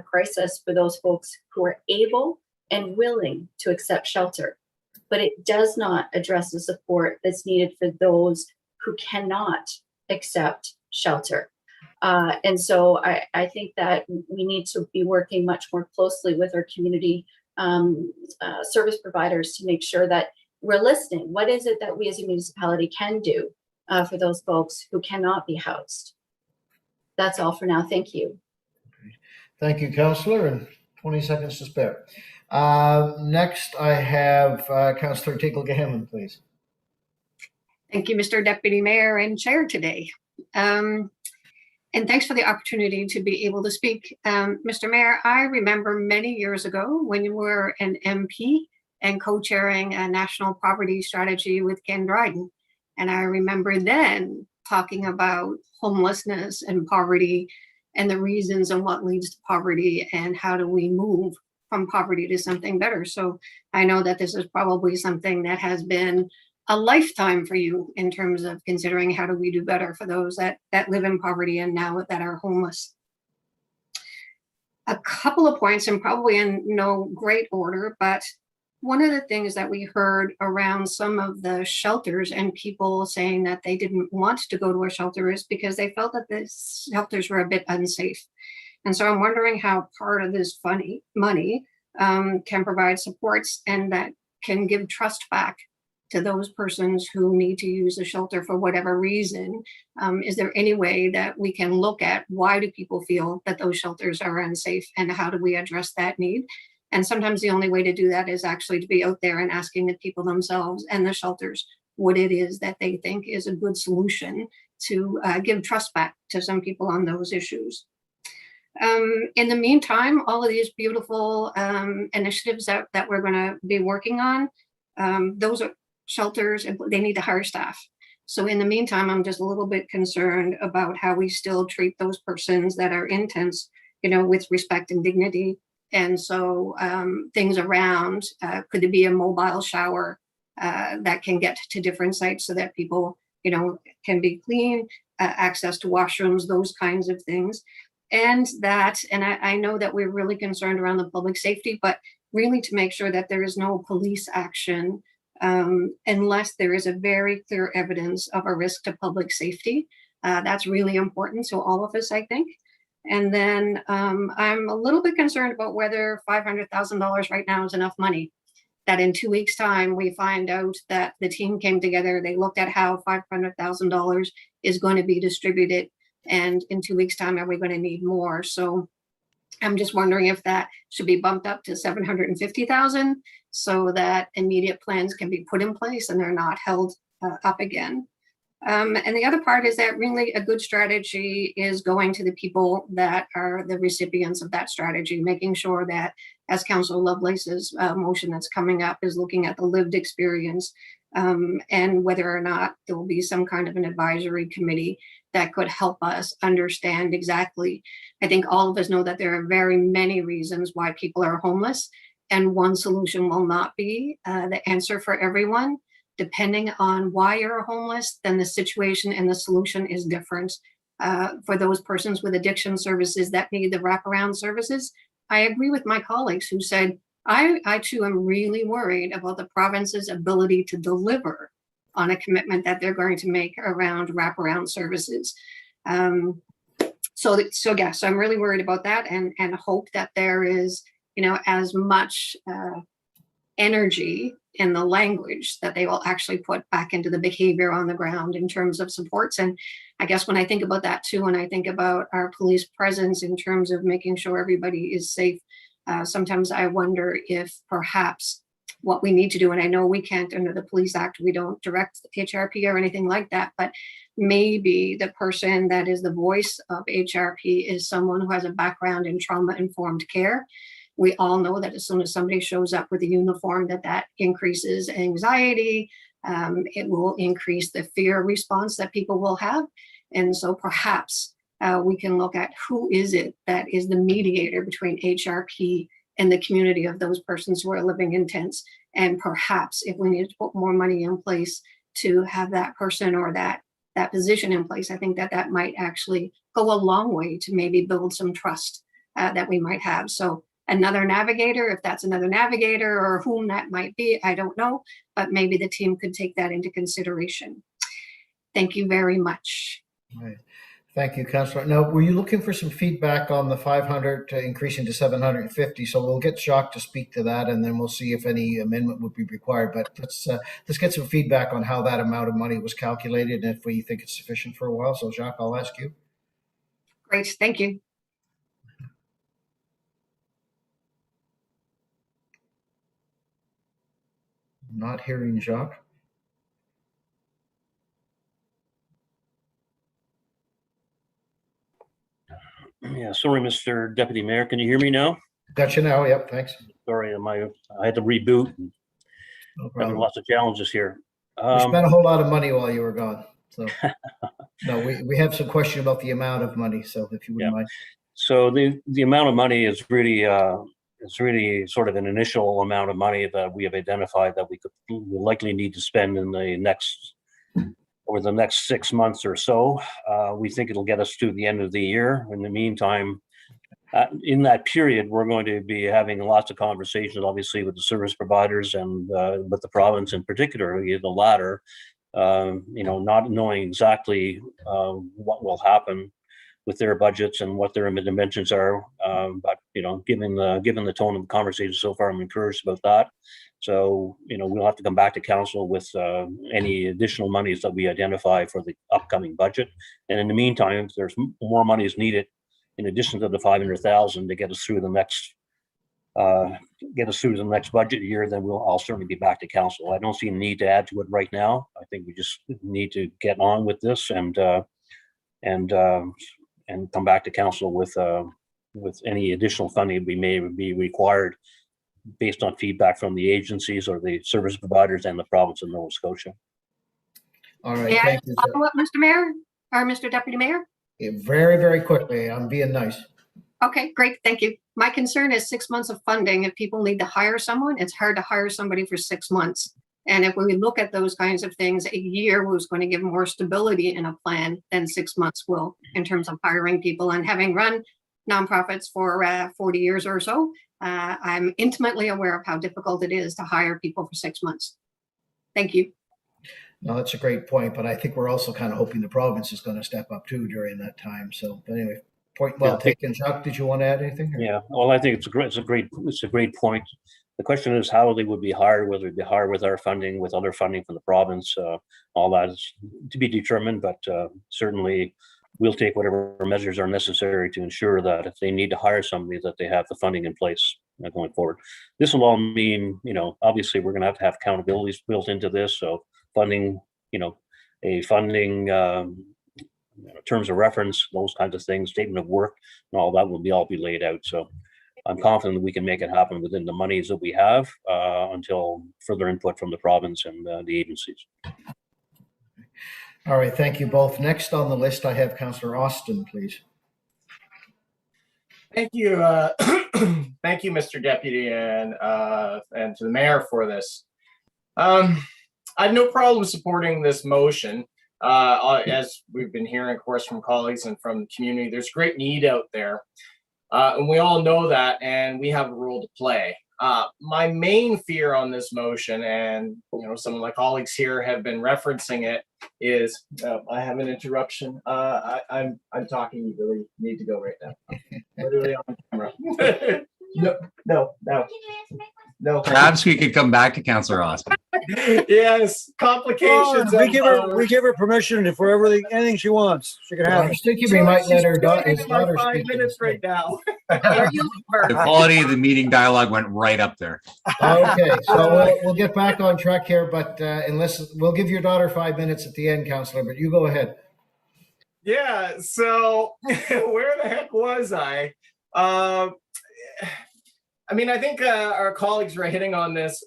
crisis for those folks who are able and willing to accept shelter, but it does not address the support that's needed for those who cannot accept shelter. And so I think that we need to be working much more closely with our community service providers to make sure that we're listening. What is it that we as a municipality can do for those folks who cannot be housed? That's all for now. Thank you. Thank you, Councillor, and 20 seconds to spare. Next, I have Councillor Teagle-Gahaman, please. Thank you, Mr. Deputy Mayor and Chair today. And thanks for the opportunity to be able to speak. Mr. Mayor, I remember many years ago when you were an MP and co-chairing a national poverty strategy with Ken Dryden. And I remember then talking about homelessness and poverty and the reasons and what leads to poverty and how do we move from poverty to something better. So I know that this is probably something that has been a lifetime for you in terms of considering how do we do better for those that live in poverty and now that are homeless. A couple of points, and probably in no great order, but one of the things that we heard around some of the shelters and people saying that they didn't want to go to a shelter is because they felt that the shelters were a bit unsafe. And so I'm wondering how part of this money can provide supports and that can give trust back to those persons who need to use a shelter for whatever reason. Is there any way that we can look at why do people feel that those shelters are unsafe and how do we address that need? And sometimes the only way to do that is actually to be out there and asking the people themselves and the shelters what it is that they think is a good solution to give trust back to some people on those issues. In the meantime, all of these beautiful initiatives that we're going to be working on, those are shelters, they need to hire staff. So in the meantime, I'm just a little bit concerned about how we still treat those persons that are in tents, with respect and dignity. And so things around, could there be a mobile shower that can get to different sites so that people, can be clean, access to washrooms, those kinds of things. And I know that we're really concerned around the public safety, but really to make sure that there is no police action unless there is a very clear evidence of a risk to public safety. That's really important. So all of us, I think. And then I'm a little bit concerned about whether $500,000 right now is enough money. That in 2 weeks' time, we find out that the team came together, they looked at how $500,000 is going to be distributed. And in 2 weeks' time, are we going to need more? So I'm just wondering if that should be bumped up to 750,000 so that immediate plans can be put in place and they're not held up again. And the other part is that really a good strategy is going to the people that are the recipients of that strategy, making sure that, as Councillor Lovelace's motion that's coming up is looking at the lived experience, and whether or not there will be some kind of an advisory committee that could help us understand exactly. I think all of us know that there are very many reasons why people are homeless, and one solution will not be the answer for everyone. Depending on why you're homeless, then the situation and the solution is different. For those persons with addiction services that need the wraparound services, I agree with my colleagues who said, I too am really worried about the province's ability to deliver on a commitment that they're going to make around wraparound services. So yes, I'm really worried about that, and hope that there is, as much energy in the language that they will actually put back into the behavior on the ground in terms of supports. And I guess when I think about that too, when I think about our police presence in terms of making sure everybody is safe, sometimes I wonder if perhaps what we need to do, and I know we can't under the Police Act, we don't direct the HRP or anything like that, but maybe the person that is the voice of HRP is someone who has a background in trauma-informed care. We all know that as soon as somebody shows up with a uniform, that increases anxiety. It will increase the fear response that people will have. And so perhaps we can look at who is it that is the mediator between HRP and the community of those persons who are living in tents. And perhaps if we need to put more money in place to have that person or that position in place, I think that might actually go a long way to maybe build some trust that we might have. So another navigator, if that's another navigator or whom that might be, I don't know, but maybe the team could take that into consideration. Thank you very much. Right. Thank you, Councillor. Now, were you looking for some feedback on the 500 increasing to 750? So we'll get Jacques to speak to that, and then we'll see if any amendment would be required. But let's get some feedback on how that amount of money was calculated and if we think it's sufficient for a while. So Jacques, I'll ask you. Great, thank you. Not hearing Jacques. Yeah, sorry, Mr. Deputy Mayor. Can you hear me now? Got you now. Yep, thanks. Sorry, I had to reboot. No Having problem. lots of challenges here. We spent a whole lot of money while you were gone. So no, we have some question about the amount of money. So if you wouldn't mind. So the amount of money is really sort of an initial amount of money that we have identified that we will likely need to spend in over the next 6 months or so. We think it'll get us to the end of the year. In the meantime, in that period, we're going to be having lots of conversations, obviously, with the service providers and with the province in particular, the latter, not knowing exactly what will happen with their budgets and what their dimensions are. But, given the tone of the conversation so far, I'm encouraged about that. So, we'll have to come back to council with any additional monies that we identify for the upcoming budget. And in the meantime, if there's more monies needed, in addition to the 500,000 to get us through the next budget year, then I'll certainly be back to council. I don't see a need to add to it right now. I think we just need to get on with this and come back to council with any additional funding we may be required based on feedback from the agencies or the service providers and the province of Nova Scotia. All right. May Thank I you. follow up, Mr. Mayor or Mr. Deputy Mayor? Yeah, very, very quickly. I'm being nice. Okay, great, thank you. My concern is 6 months of funding. If people need to hire someone, it's hard to hire somebody for 6 months. And if we look at those kinds of things, a year was going to give more stability in a plan than 6 months will in terms of hiring people. And having run nonprofits for 40 years or so, I'm intimately aware of how difficult it is to hire people for 6 months. Thank you. No, that's a great point, but I think we're also kind of hoping the province is going to step up too during that time. So, but anyway, point well taken. Jacques, did you want to add anything? Or? Yeah, well, I think it's a great point. The question is how they would be hired, whether it'd be hired with our funding, with other funding from the province. All that is to be determined, but certainly we'll take whatever measures are necessary to ensure that if they need to hire somebody, that they have the funding in place going forward. This will all mean, obviously we're going to have accountabilities built into this. So funding, a funding terms of reference, those kinds of things, statement of work, and all that will all be laid out. So I'm confident that we can make it happen within the monies that we have until further input from the province and the agencies. All right, thank you both. Next on the list, I have Councillor Austin, please. Thank you. Thank you, Mr. Deputy, and to the mayor for this. I have no problem supporting this motion. As we've been hearing, of course, from colleagues and from the community, there's great need out there. And we all know that, and we have a role to play. My main fear on this motion, and some of my colleagues here have been referencing it, is I have an interruption. I'm talking. You really need to go right now. Literally on camera. No. Perhaps we could come back to Councillor Austin. Yes, complications. We give her permission for anything she wants. She can have I it. was thinking we might let his daughter my speak. 5 minutes right now. The quality of the meeting dialogue went right up there. Okay, so we'll get back on track here, but unless we'll give your daughter 5 minutes at the end, Councillor, but you go ahead. Yeah, so where the heck was I? I think our colleagues were hitting on this.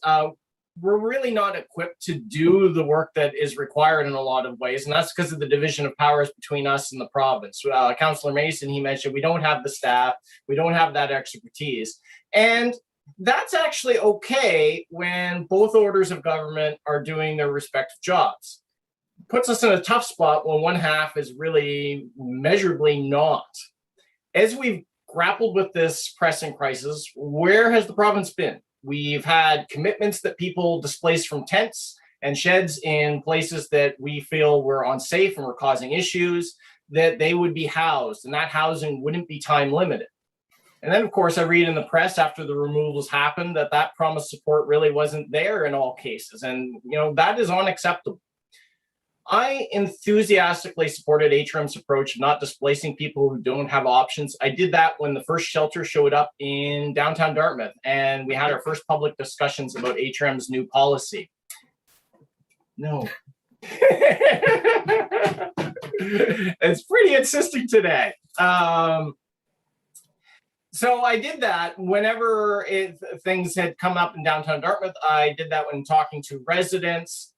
We're really not equipped to do the work that is required in a lot of ways, and that's because of the division of powers between us and the province. Councillor Mason, he mentioned we don't have the staff, we don't have that expertise, and that's actually okay when both orders of government are doing their respective jobs. Puts us in a tough spot when one half is really measurably not. As we've grappled with this pressing crisis, where has the province been? We've had commitments that people displaced from tents and sheds in places that we feel were unsafe and were causing issues, that they would be housed, and that housing wouldn't be time limited. And then, of course, I read in the press after the removals happened that promised support really wasn't there in all cases. And, that is unacceptable. I enthusiastically supported HRM's approach of not displacing people who don't have options. I did that when the first shelter showed up in downtown Dartmouth, and we had our first public discussions about HRM's new policy. No. It's pretty insisting today. So I did that whenever things had come up in downtown Dartmouth. I did that when talking to residents.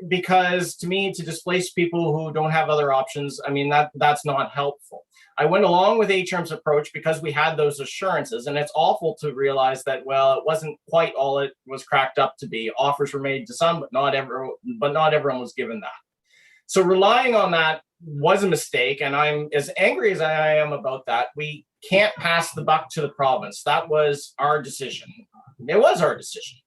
Because to me, to displace people who don't have other options, that's not helpful. I went along with HRM's approach because we had those assurances, and it's awful to realize that, well, it wasn't quite all it was cracked up to be. Offers were made to some, but not everyone was given that. So relying on that was a mistake, and I'm as angry as I am about that. We can't pass the buck to the province. That was our decision. It was our decision.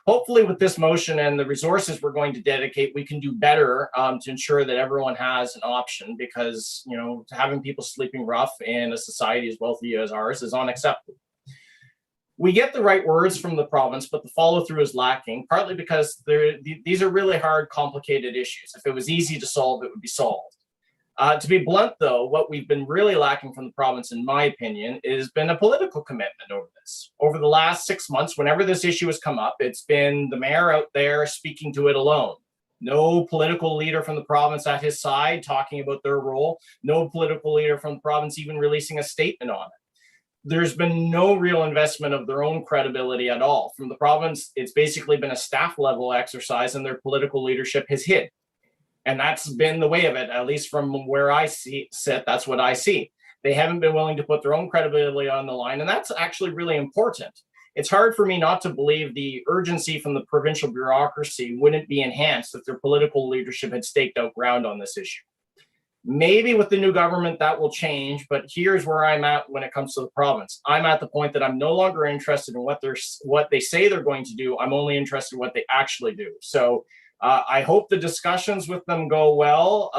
Hopefully with this motion and the resources we're going to dedicate, we can do better to ensure that everyone has an option, because, having people sleeping rough in a society as wealthy as ours is unacceptable. We get the right words from the province, but the follow through is lacking, partly because these are really hard, complicated issues. If it was easy to solve, it would be solved. To be blunt, though, what we've been really lacking from the province, in my opinion, has been a political commitment over this. Over the last 6 months, whenever this issue has come up, it's been the mayor out there speaking to it alone. No political leader from the province at his side talking about their role. No political leader from the province even releasing a statement on it. There's been no real investment of their own credibility at all. From the province, it's basically been a staff level exercise, and their political leadership has hid. And that's been the way of it, at least from where I sit, that's what I see. They haven't been willing to put their own credibility on the line, and that's actually really important. It's hard for me not to believe the urgency from the provincial bureaucracy wouldn't be enhanced if their political leadership had staked out ground on this issue. Maybe with the new government that will change, but here's where I'm at when it comes to the province. I'm at the point that I'm no longer interested in what they say they're going to do. I'm only interested in what they actually do. So I hope the discussions with them go well,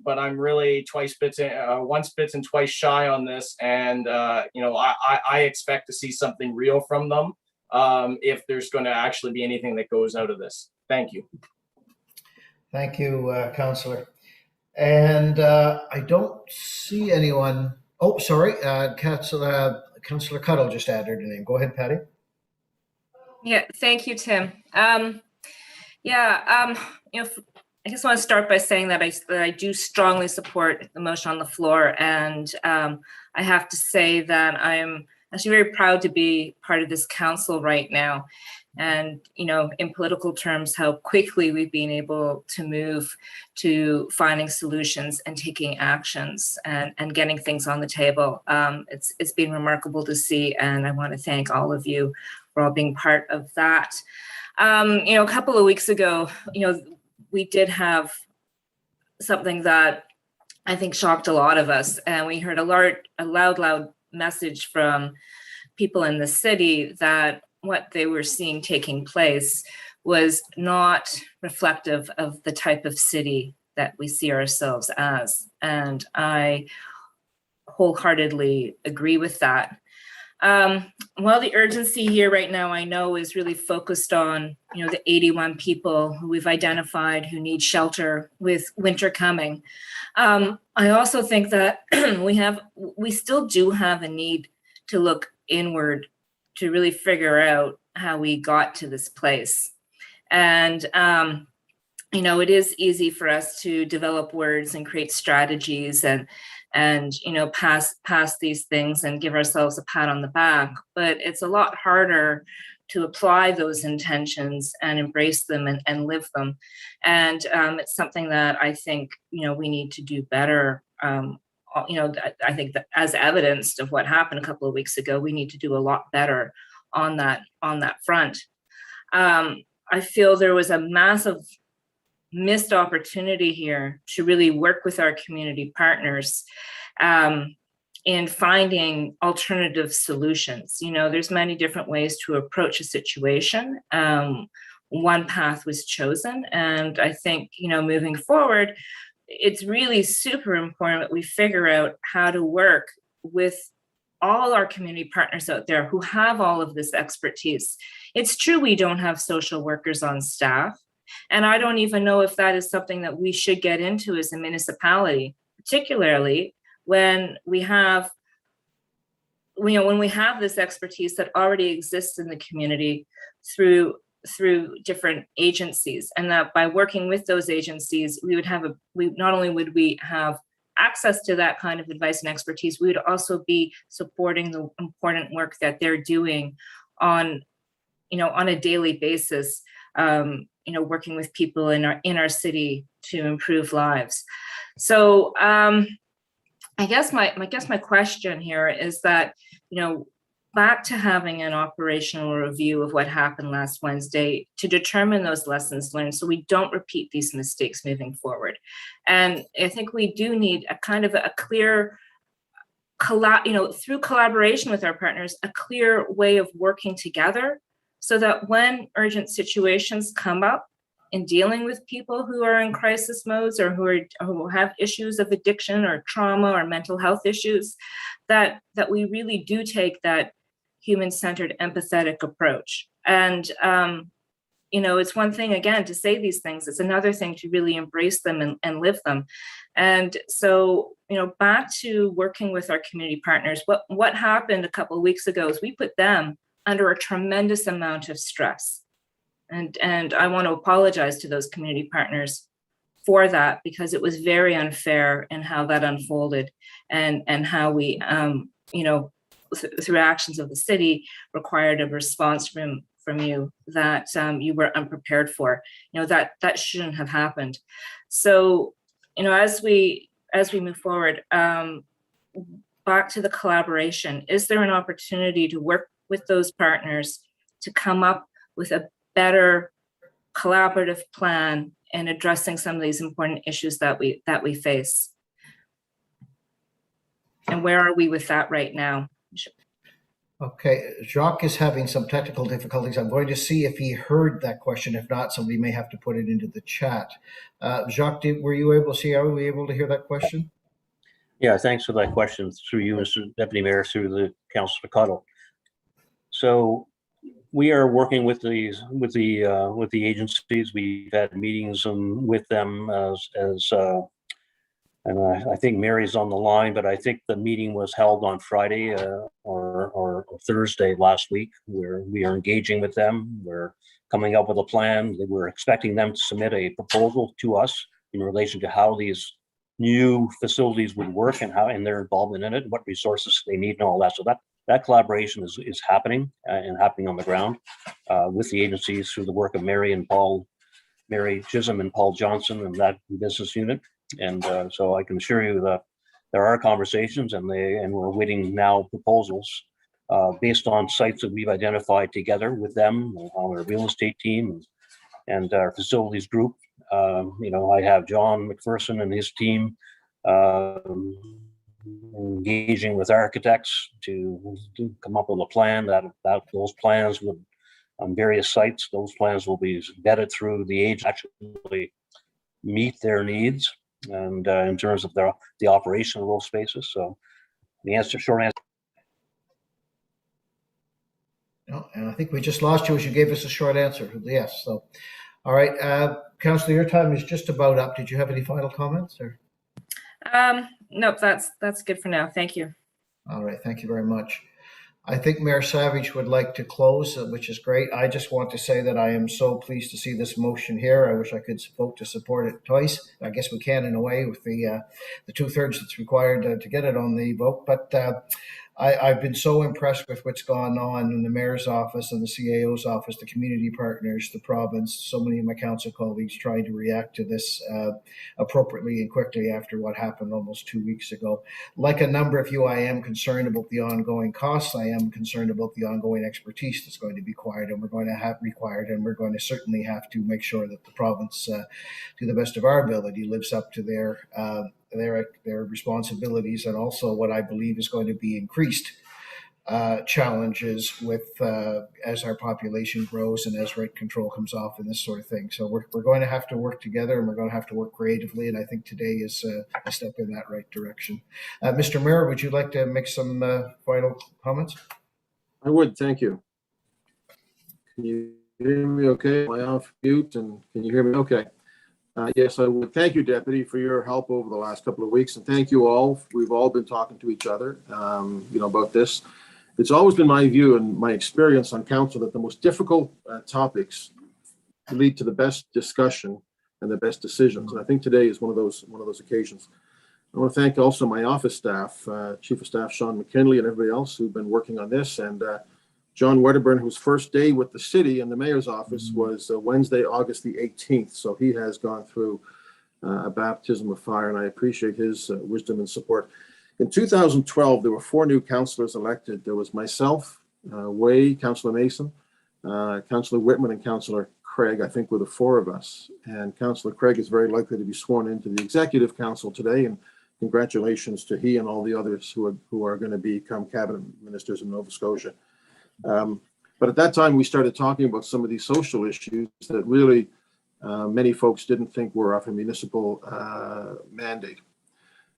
but I'm really once bitten, twice shy on this. And, I expect to see something real from them if there's going to actually be anything that goes out of this. Thank you. Thank you, Councillor. And I don't see anyone. Oh, sorry. Councillor Cuddle just added her name. Go ahead, Patty. Yeah, thank you, Tim. You know, I just want to start by saying that I do strongly support the motion on the floor, and I have to say that I'm actually very proud to be part of this council right now. And, you know, in political terms, how quickly we've been able to move to finding solutions and taking actions and getting things on the table. It's been remarkable to see, and I want to thank all of you for all being part of that. You know, a couple of weeks ago, you know, we did have something that I think shocked a lot of us, and we heard a loud message from people in the city that what they were seeing taking place was not reflective of the type of city that we see ourselves as. And I wholeheartedly agree with that. Well, the urgency here right now, I know, is really focused on, you know, the 81 people who we've identified who need shelter with winter coming. I also think that we still do have a need to look inward to really figure out how we got to this place. And, you know, it is easy for us to develop words and create strategies and you know, pass these things and give ourselves a pat on the back, but it's a lot harder to apply those intentions and embrace them and live them. And it's something that I think, you know, we need to do better. You know, I think that as evidenced of what happened a couple of weeks ago, we need to do a lot better on that front. I feel there was a massive missed opportunity here to really work with our community partners in finding alternative solutions. You know, there's many different ways to approach a situation. One path was chosen, and I think, you know, moving forward, it's really super important that we figure out how to work with all our community partners out there who have all of this expertise. It's true we don't have social workers on staff, and I don't even know if that is something that we should get into as a municipality, particularly when we have, you know, when we have this expertise that already exists in the community through different agencies, and that by working with those agencies, we not only would we have access to that kind of advice and expertise, we would also be supporting the important work that they're doing on, you know, on a daily basis, you know, working with people in our city to improve lives. So I guess my question here is that, you know, back to having an operational review of what happened last Wednesday to determine those lessons learned so we don't repeat these mistakes moving forward. And I think we do need a kind of a clear, you know, through collaboration with our partners, a clear way of working together so that when urgent situations come up in dealing with people who are in crisis modes or who have issues of addiction or trauma or mental health issues, that we really do take that human-centered, empathetic approach. And you know, it's one thing, again, to say these things, it's another thing to really embrace them and live them. And so, you know, back to working with our community partners, what happened a couple of weeks ago is we put them under a tremendous amount of stress. And I want to apologize to those community partners for that, because it was very unfair in how that unfolded and how we, you know, through actions of the city required a response from you that you were unprepared for. You know, that shouldn't have happened. So, you know, as we move forward, back to the collaboration, is there an opportunity to work with those partners to come up with a better collaborative plan in addressing some of these important issues that we face? And where are we with that right now? Okay, Jacques is having some technical difficulties. I'm going to see if he heard that question. If not, somebody may have to put it into the chat. Jacques, were you able to hear that question? Yeah, thanks for that question through you, Mr. Deputy Mayor, through the Councillor Cuddle. So we are working with the agencies. We've had meetings with them as And I think Mary's on the line, but I think the meeting was held on Friday or Thursday last week, where we are engaging with them. We're coming up with a plan. We're expecting them to submit a proposal to us in relation to how these new facilities would work and their involvement in it, what resources they need and all that. So that collaboration is happening and happening on the ground with the agencies through the work of Mary Chisholm and Paul Johnson and that business unit. And so I can assure you that there are conversations and we're awaiting now proposals based on sites that we've identified together with them, on our real estate team and our facilities group. I have John McPherson and his team engaging with architects to come up with a plan that those plans would, on various sites, those plans will be vetted through the age actually meet their needs and in terms of the operation of those spaces. So the short answer. No, and I think we just lost you as you gave us a short answer. Yes. So, all right, Councillor, your time is just about up. Did you have any final comments or? Nope, that's good for now. Thank you. All right, thank you very much. I think Mayor Savage would like to close, which is great. I just want to say that I am so pleased to see this motion here. I wish I could vote to support it twice. I guess we can in a way with the 2/3 that's required to get it on the vote. But I've been so impressed with what's gone on in the mayor's office and the CAO's office, the community partners, the province, so many of my council colleagues trying to react to this appropriately and quickly after what happened almost 2 weeks ago. Like a number of you, I am concerned about the ongoing costs. I am concerned about the ongoing expertise that's going to be required, and we're going to certainly have to make sure that the province, to the best of our ability, lives up to their responsibilities, and also what I believe is going to be increased challenges with as our population grows and as rent control comes off and this sort of thing. So we're going to have to work together, and we're going to have to work creatively, and I think today is a step in that right direction. Mr. Mayor, would you like to make some final comments? I would, thank you. Can you hear me okay? Am I off mute, and can you hear me okay? Yes, I would. Thank you, Deputy, for your help over the last couple of weeks, and thank you all. We've all been talking to each other, about this. It's always been my view and my experience on council that the most difficult topics lead to the best discussion and the best decisions. And I think today is one of those occasions. I want to thank also my office staff, Chief of Staff Sean McKinley, and everybody else who've been working on this, and John Wedderburn, whose first day with the city and the mayor's office was Wednesday, August the 18th. So he has gone through a baptism of fire, and I appreciate his wisdom and support. In 2012, there were 4 new councillors elected. There was myself, Way, Councillor Mason, Councillor Whitman, and Councillor Craig. I think were the 4 of us. And Councillor Craig is very likely to be sworn into the Executive Council today. And congratulations to he and all the others who are going to become cabinet ministers in Nova Scotia. But at that time, we started talking about some of these social issues that really many folks didn't think were of a municipal mandate.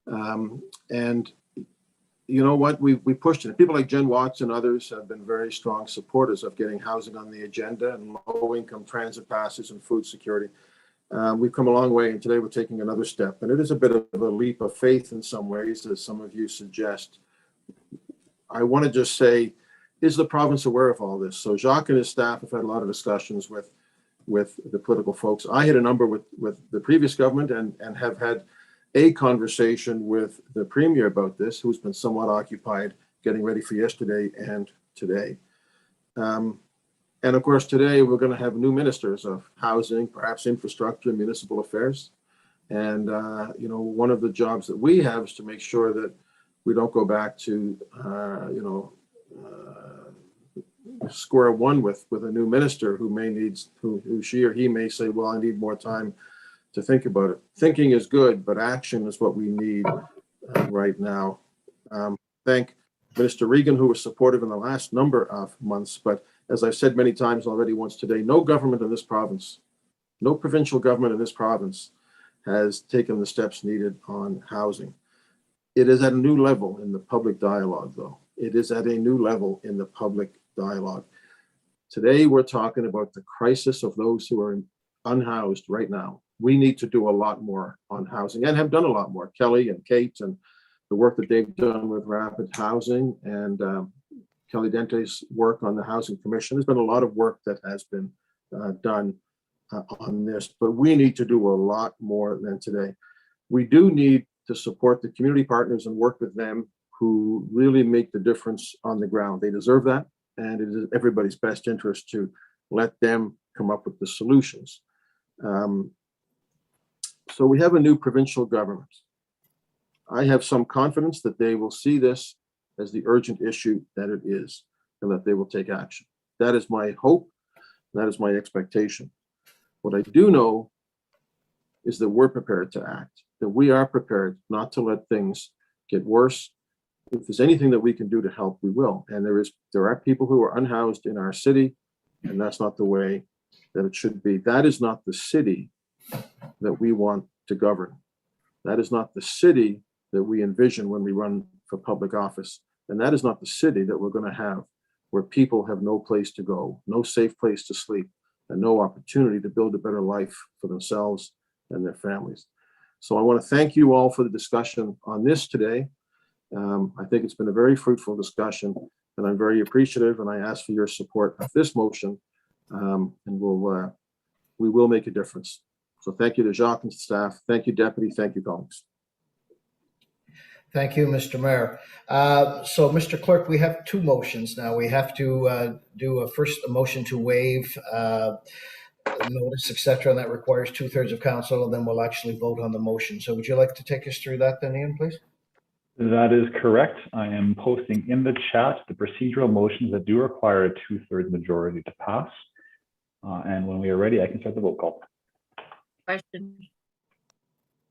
And you know what, we pushed it. People like Jen Watts and others have been very strong supporters of getting housing on the agenda and low-income transit passes and food security. We've come a long way, and today we're taking another step. And it is a bit of a leap of faith in some ways, as some of you suggest. I want to just say, is the province aware of all this? So Jacques and his staff have had a lot of discussions with the political folks. I had a number with the previous government and have had a conversation with the Premier about this, who's been somewhat occupied getting ready for yesterday and today. And of course, today we're going to have new ministers of housing, perhaps infrastructure, municipal affairs. And, one of the jobs that we have is to make sure that we don't go back to, square one with a new minister who she or he may say, well, I need more time to think about it. Thinking is good, but action is what we need right now. Thank Minister Regan, who was supportive in the last number of months. But as I've said many times already once today, no government in this province, no provincial government in this province has taken the steps needed on housing. It is at a new level in the public dialogue, though. It is at a new level in the public dialogue. Today, we're talking about the crisis of those who are unhoused right now. we need to do a lot more on housing and have done a lot more. Kelly and Kate and the work that they've done with Rapid Housing and Kelly Dente's work on the Housing Commission. There's been a lot of work that has been done on this, but we need to do a lot more than today. We do need to support the community partners and work with them who really make the difference on the ground. They deserve that, and it is everybody's best interest to let them come up with the solutions. So we have a new provincial government. I have some confidence that they will see this as the urgent issue that it is, and that they will take action. That is my hope. That is my expectation. What I do know is that we're prepared to act, that we are prepared not to let things get worse. If there's anything that we can do to help, we will. And there are people who are unhoused in our city, and that's not the way that it should be. That is not the city that we want to govern. That is not the city that we envision when we run for public office. And that is not the city that we're going to have where people have no place to go, no safe place to sleep, and no opportunity to build a better life for themselves and their families. So I want to thank you all for the discussion on this today. I think it's been a very fruitful discussion, and I'm very appreciative, and I ask for your support of this motion, and we will make a difference. So thank you to Jacques and staff. Thank you, Deputy. Thank you, colleagues. Thank you, Mr. Mayor. So, Mr. Clerk, we have two motions now. We have to do a motion to waive notice, etc., and that requires 2/3 of council, and then we'll actually vote on the motion. So would you like to take us through that then, Ian, please? That is correct. I am posting in the chat the procedural motions that do require a 2/3 majority to pass. And when we are ready, I can start the vote call.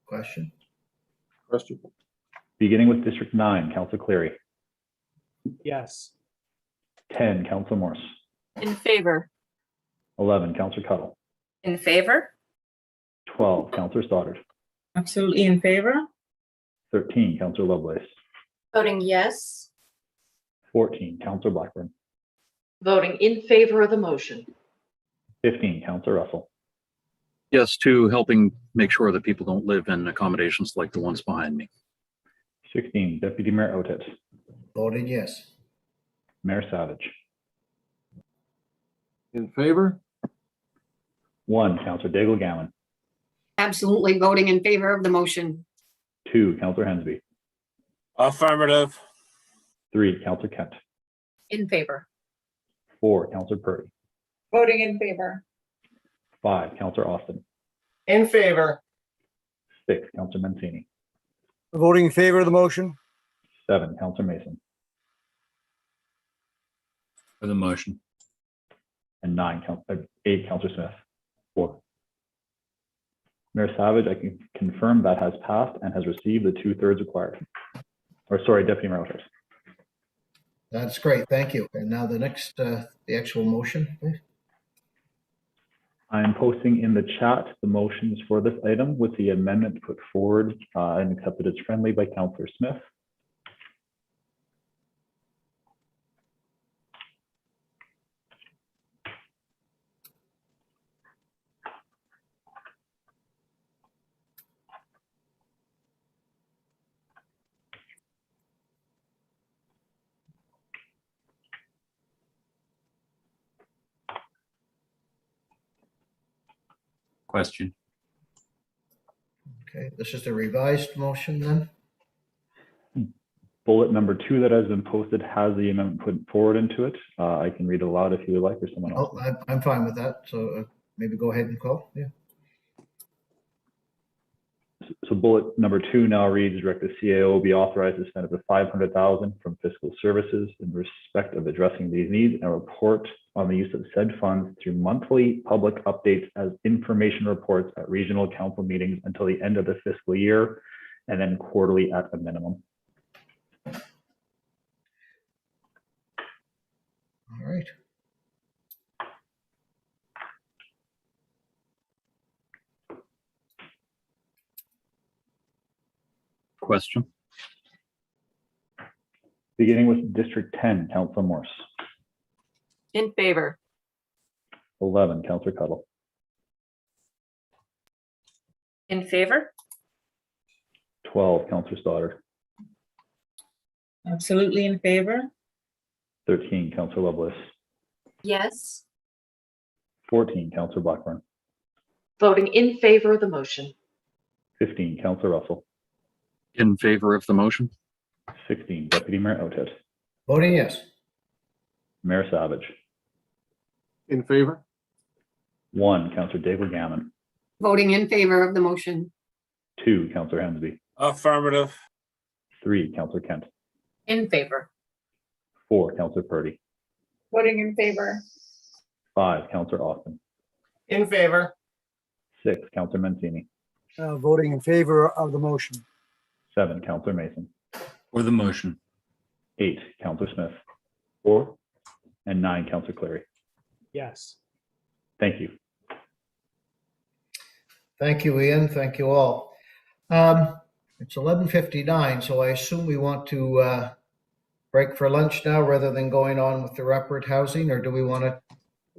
Question. Beginning with District 9, Council Cleary. Yes. 10, Council Morse. In favor. 11, Councillor Cuttle. In favor? 12, Councillor Stoddard. Absolutely in favor. 13, Councillor Lovelace. Voting yes. 14, Councillor Blackburn. Voting in favor of the motion. 15, Councillor Russell. Yes, to helping make sure that people don't live in accommodations like the ones behind me. 16, Deputy Mayor Otet. Voted yes. Mayor Savage. In favor? 1, Councillor Daigle Gammon. Absolutely voting in favor of the motion. 2, Councillor Hensby. Affirmative. 3, Councillor Kent. In favor. 4, Councillor Purdy. Voting in favor. 5, Councillor Austin. In favor. 6, Councillor Mancini. Voting in favor of the motion. 7, Councillor Mason. For the motion. And 8, Councillor Smith. 4. Mayor Savage, I can confirm that has passed and has received the 2/3 required. Or sorry, Deputy Mayor Otet. That's great. Thank you. And now the next, the actual motion, please. I'm posting in the chat the motions for this item with the amendment put forward and accepted as friendly by Councillor Smith. Question. Okay, this is the revised motion then. Bullet number 2 that has been posted has the amendment put forward into it. I can read it aloud if you would like, or someone else. Oh, I'm fine with that. So maybe go ahead and call. Yeah. So bullet number 2 now reads, direct the CAO be authorized to spend up to $500,000 from fiscal services in respect of addressing these needs and report on the use of said funds through monthly public updates as information reports at regional council meetings until the end of the fiscal year, and then quarterly at a minimum. All right. Question. Beginning with District 10, Councillor Morse. In favor. 11, Councillor Cuttle. In favor? 12, Councillor Stoddard. Absolutely in favor. 13, Councillor Lovelace. Yes. 14, Councillor Blackburn. Voting in favor of the motion. 15, Councillor Russell. In favor of the motion. 16, Deputy Mayor Outhead. Voting yes. Mayor Savage. In favor? 1, Councillor David Gammon. Voting in favor of the motion. 2, Councillor Hensby. Affirmative. 3, Councillor Kent. In favor. 4, Councillor Purdy. Voting in favor. 5, Councillor Austin. In favor. 6, Councillor Mancini. Voting in favor of the motion. 7, Councillor Mason. For the motion. 8, Councillor Smith. 4, and 9, Councillor Clary. Yes. Thank you. Thank you, Ian. Thank you all. It's 11:59, so I assume we want to break for lunch now rather than going on with the upward housing, or do we want to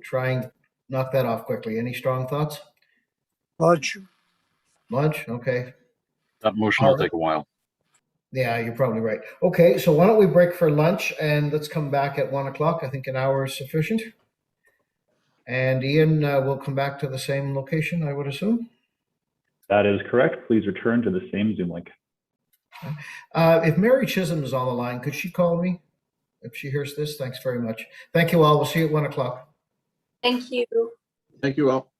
try and knock that off quickly? Any strong thoughts? Lunch. Lunch? Okay. That motion will take a while. Yeah, you're probably right. Okay, so why don't we break for lunch and let's come back at 1 o'clock. I think an hour is sufficient. And Ian will come back to the same location, I would assume. That is correct. Please return to the same Zoom link. If Mary Chisholm is on the line, could she call me if she hears this? Thanks very much. Thank you all. We'll see you at 1 o'clock. Thank you. Thank you all.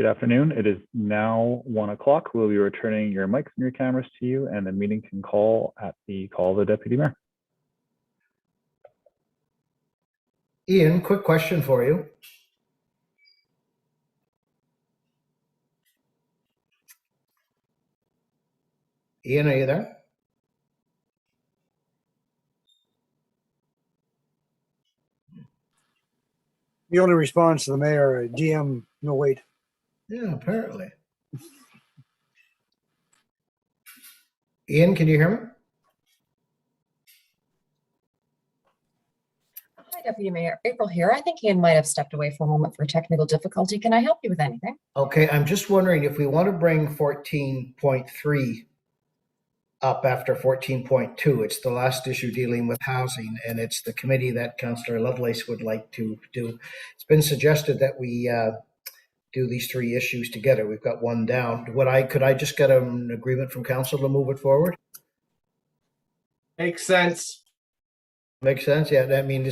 Good afternoon. It is now 1 o'clock. We'll be returning your mics and your cameras to you, and the meeting can call at the call of the Deputy Mayor. Ian, quick question for you. Ian, are you there? The only response to the mayor, DM, no wait. Yeah, apparently. Ian, can you hear me? Hi, Deputy Mayor. April here. I think Ian might have stepped away for a moment for technical difficulty. Can I help you with anything? Okay, I'm just wondering if we want to bring 14.3 up after 14.2. It's the last issue dealing with housing, and it's the committee that Councillor Lovelace would like to do. It's been suggested that we do these three issues together. We've got one down. Could I just get an agreement from council to move it forward? Makes sense. Makes sense. Yeah, I mean,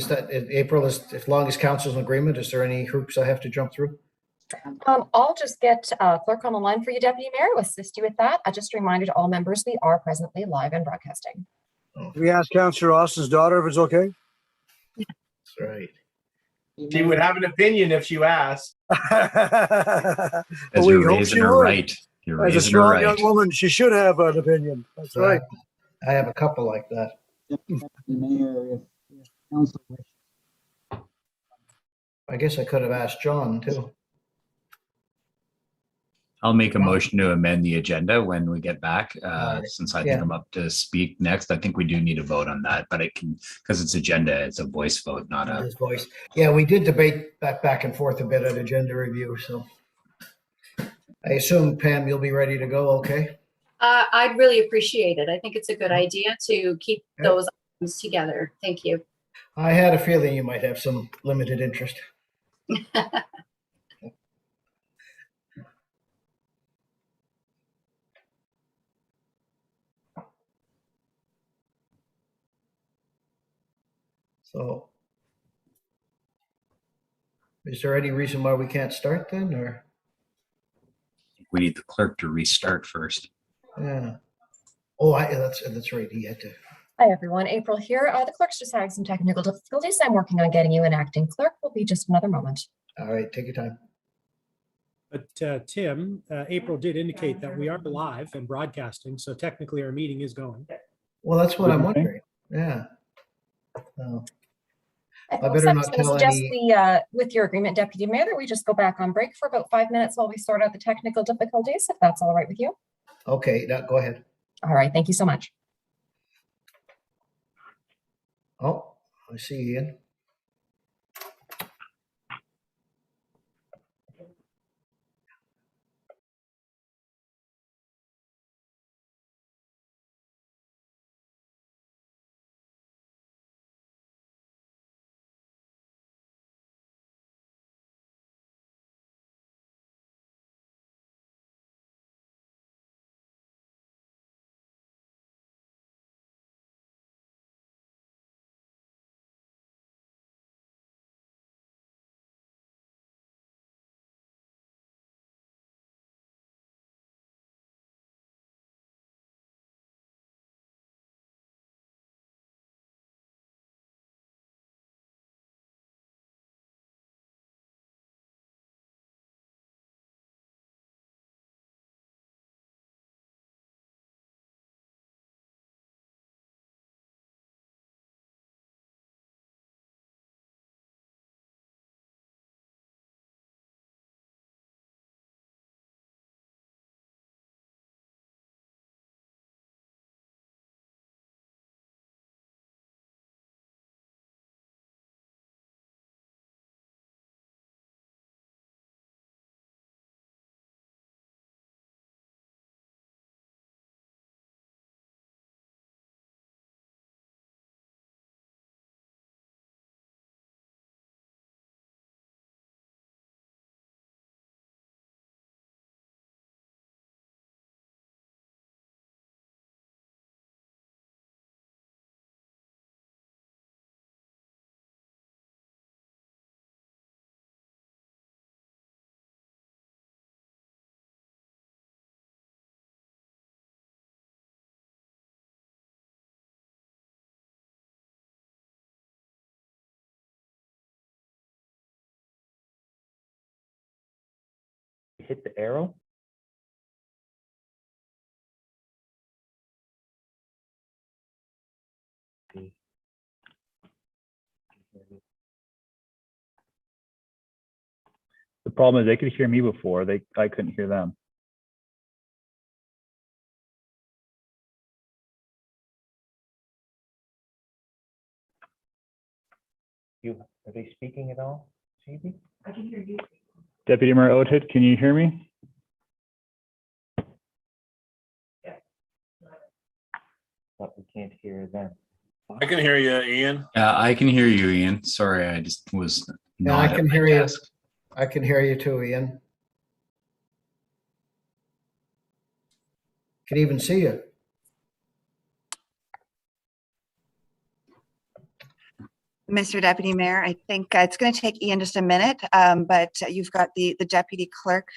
April is, as long as council's in agreement, is there any hoops I have to jump through? I'll just get clerk on the line for you, Deputy Mayor, to assist you with that. Just a reminder to all members, we are presently live and broadcasting. We asked Councillor Austin's daughter if it's okay. That's right. She would have an opinion if you asked. As you're raising her right. You're As a raising her strong right. young woman, she should have an opinion. That's right. I have a couple like that. Mayor, if council wishes. I guess I could have asked John too. I'll make a motion to amend the agenda when we get back. Since I think Yeah. I'm up to speak next, I think we do need a vote on that, but it can, because it's agenda, it's a voice vote, not a. His voice. Yeah, we did debate that back and forth a bit at agenda review. So I assume, Pam, you'll be ready to go. Okay. I'd really appreciate it. I think it's a good idea to keep those items together. Thank you. I had a feeling you might have some limited interest. So is there any reason why we can't start then, or? We need the clerk to restart first. Yeah. Oh, that's right. He had to. Hi, everyone. April here. The clerk's just having some technical difficulties. I'm working on getting you an acting clerk. Will be just another moment. All right, take your time. But Tim, April did indicate that we are live and broadcasting, so technically our meeting is going. Well, that's what I'm wondering. Yeah. I better not tell suggest any. we, with your agreement, Deputy Mayor, that we just go back on break for about 5 minutes while we sort out the technical difficulties, if that's all right with you. Okay, now go ahead. All right. Thank you so much. Oh, I see Ian. hit the arrow. The problem is they could hear me before, I couldn't hear them. Are they speaking at all, Phoebe? I can hear you. Deputy Mayor Oathead, can you hear me? But we can't hear them. I can hear you, Ian. I can hear you, Ian. Sorry, I just was Yeah, not I at can my hear you. desk. I can hear you too, Ian. Can even see you. Mr. Deputy Mayor, I think it's going to take Ian just a minute, but you've got the deputy clerk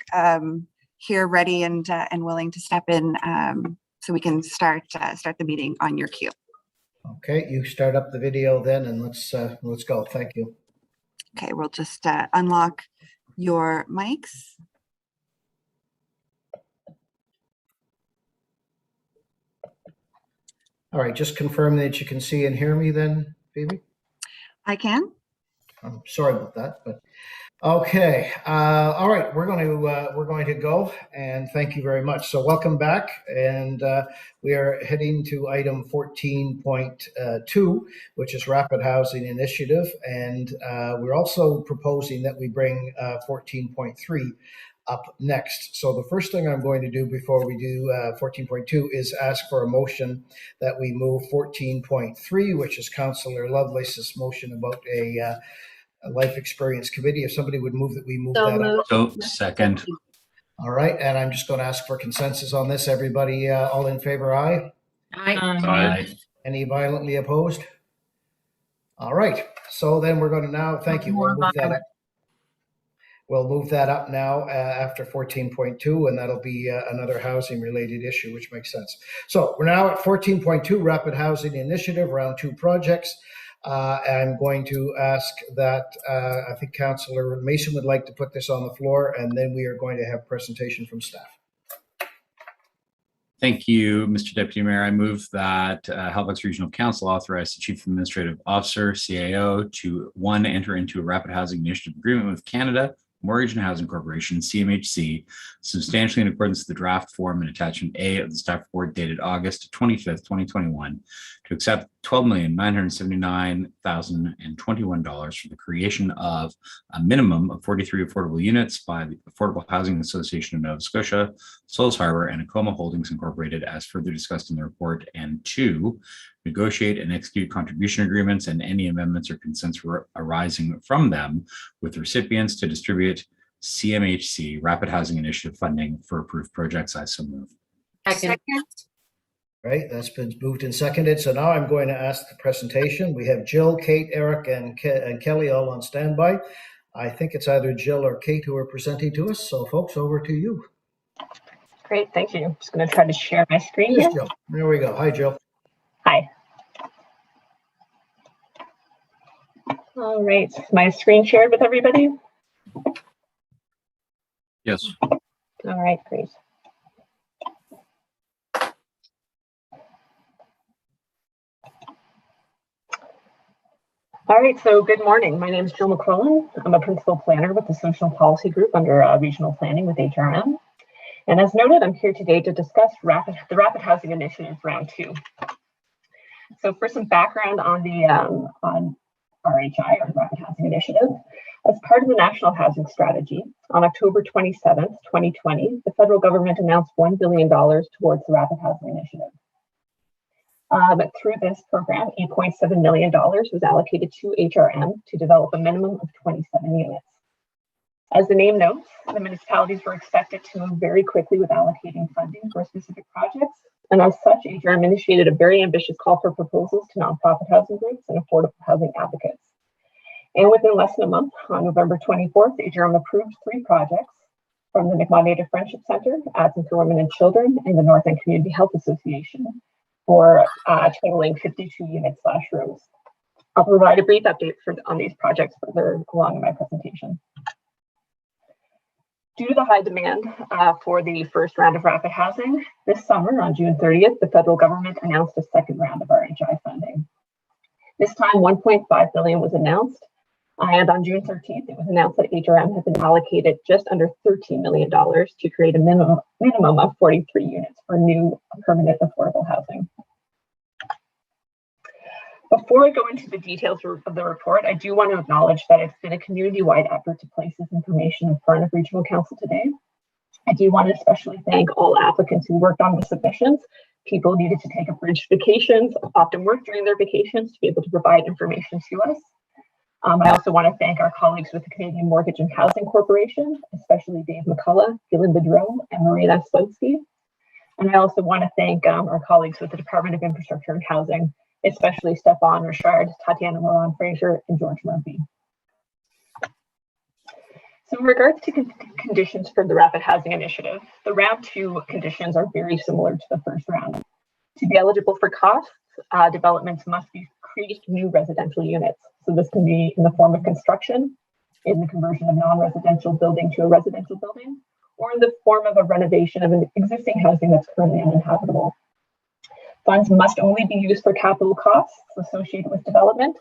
here ready and willing to step in, so we can start the meeting on your cue. Okay, you start up the video then, and let's go. Thank you. Okay, we'll just unlock your mics. All right, just confirm that you can see and hear me then, Phoebe. I can. I'm sorry about that, but okay. All right, we're going to go, and thank you very much. So welcome back, and we are heading to item 14.2, which is Rapid Housing Initiative, and we're also proposing that we bring 14.3 up next. So the first thing I'm going to do before we do 14.2 is ask for a motion that we move 14.3, which is Councillor Lovelace's motion about a life experience committee. If somebody would move that we move that up. So second. All right, and I'm just going to ask for consensus on this. Everybody, all in favor, aye? Aye. Any violently opposed? All right, so then we're going to now, thank you, we'll move that up. We'll move that up now after 14.2, and that'll be another housing related issue, which makes sense. So we're now at 14.2, Rapid Housing Initiative, round 2 projects. I'm going to ask that, I think Councillor Mason would like to put this on the floor, and then we are going to have presentation from staff. Thank you, Mr. Deputy Mayor. I move that Halifax Regional Council authorize the Chief Administrative Officer, CAO, to 1, enter into a Rapid Housing Initiative agreement with Canada Mortgage and Housing Corporation, CMHC, substantially in accordance with the draft form and attachment A of the staff report dated August 25th, 2021, to accept $12,979,021 for the creation of a minimum of 43 affordable units by the Affordable Housing Association of Nova Scotia, Souls Harbor, and Acoma Holdings Incorporated, as further discussed in the report, and 2, negotiate and execute contribution agreements and any amendments or consents arising from them with recipients to distribute CMHC Rapid Housing Initiative funding for approved projects. I so move. Second. Right, that's been moved and seconded. So now I'm going to ask the presentation. We have Jill, Kate, Eric, and Kelly all on standby. I think it's either Jill or Kate who are presenting to us. So folks, over to you. Great, thank you. I'm just going to try to share my screen Yes, here. Jill. There we go. Hi, Jill. Hi. All right, my screen shared with everybody? Yes. All right, great. All right, so good morning. My name is Jill McClellan. I'm a principal planner with the Social Policy Group under Regional Planning with HRM. And as noted, I'm here today to discuss the Rapid Housing Initiative Round 2. So for some background on the on RHI, or the Rapid Housing Initiative, as part of the National Housing Strategy, on October 27th, 2020, the federal government announced $1 billion towards the Rapid Housing Initiative. Through this program, $8.7 million was allocated to HRM to develop a minimum of 27 units. As the name notes, the municipalities were expected to move very quickly with allocating funding for specific projects. And as such, HRM initiated a very ambitious call for proposals to nonprofit housing groups and affordable housing advocates. And within less than a month, on November 24th, HRM approved 3 projects from the Mi'kmaq Native Friendship Center, Adson for Women and Children, and the North End Community Health Association for totaling 52 units/rooms. I'll provide a brief update on these projects further along in my presentation. Due to the high demand for the first round of rapid housing, this summer on June 30th, the federal government announced a second round of RHI funding. This time, $1.5 billion was announced, and on June 13th, it was announced that HRM had been allocated just under $13 million to create a minimum of 43 units for new permanent affordable housing. Before I go into the details of the report, I do want to acknowledge that it's been a community-wide effort to place this information in front of Regional Council today. I do want to especially thank all applicants who worked on the submissions. People needed to take abridged vacations, often work during their vacations to be able to provide information to us. I also want to thank our colleagues with the Canadian Mortgage and Housing Corporation, especially Dave McCullough, Gillian Bedreau, and Marina Sponsky. And I also want to thank our colleagues with the Department of Infrastructure and Housing, especially Stefan Richard, Tatiana Moran-Fraser, and George Murphy. So in regards to conditions for the Rapid Housing Initiative, the round 2 conditions are very similar to the first round. To be eligible for costs, developments must create new residential units. So this can be in the form of construction, in the conversion of non-residential building to a residential building, or in the form of a renovation of an existing housing that's currently uninhabitable. Funds must only be used for capital costs associated with development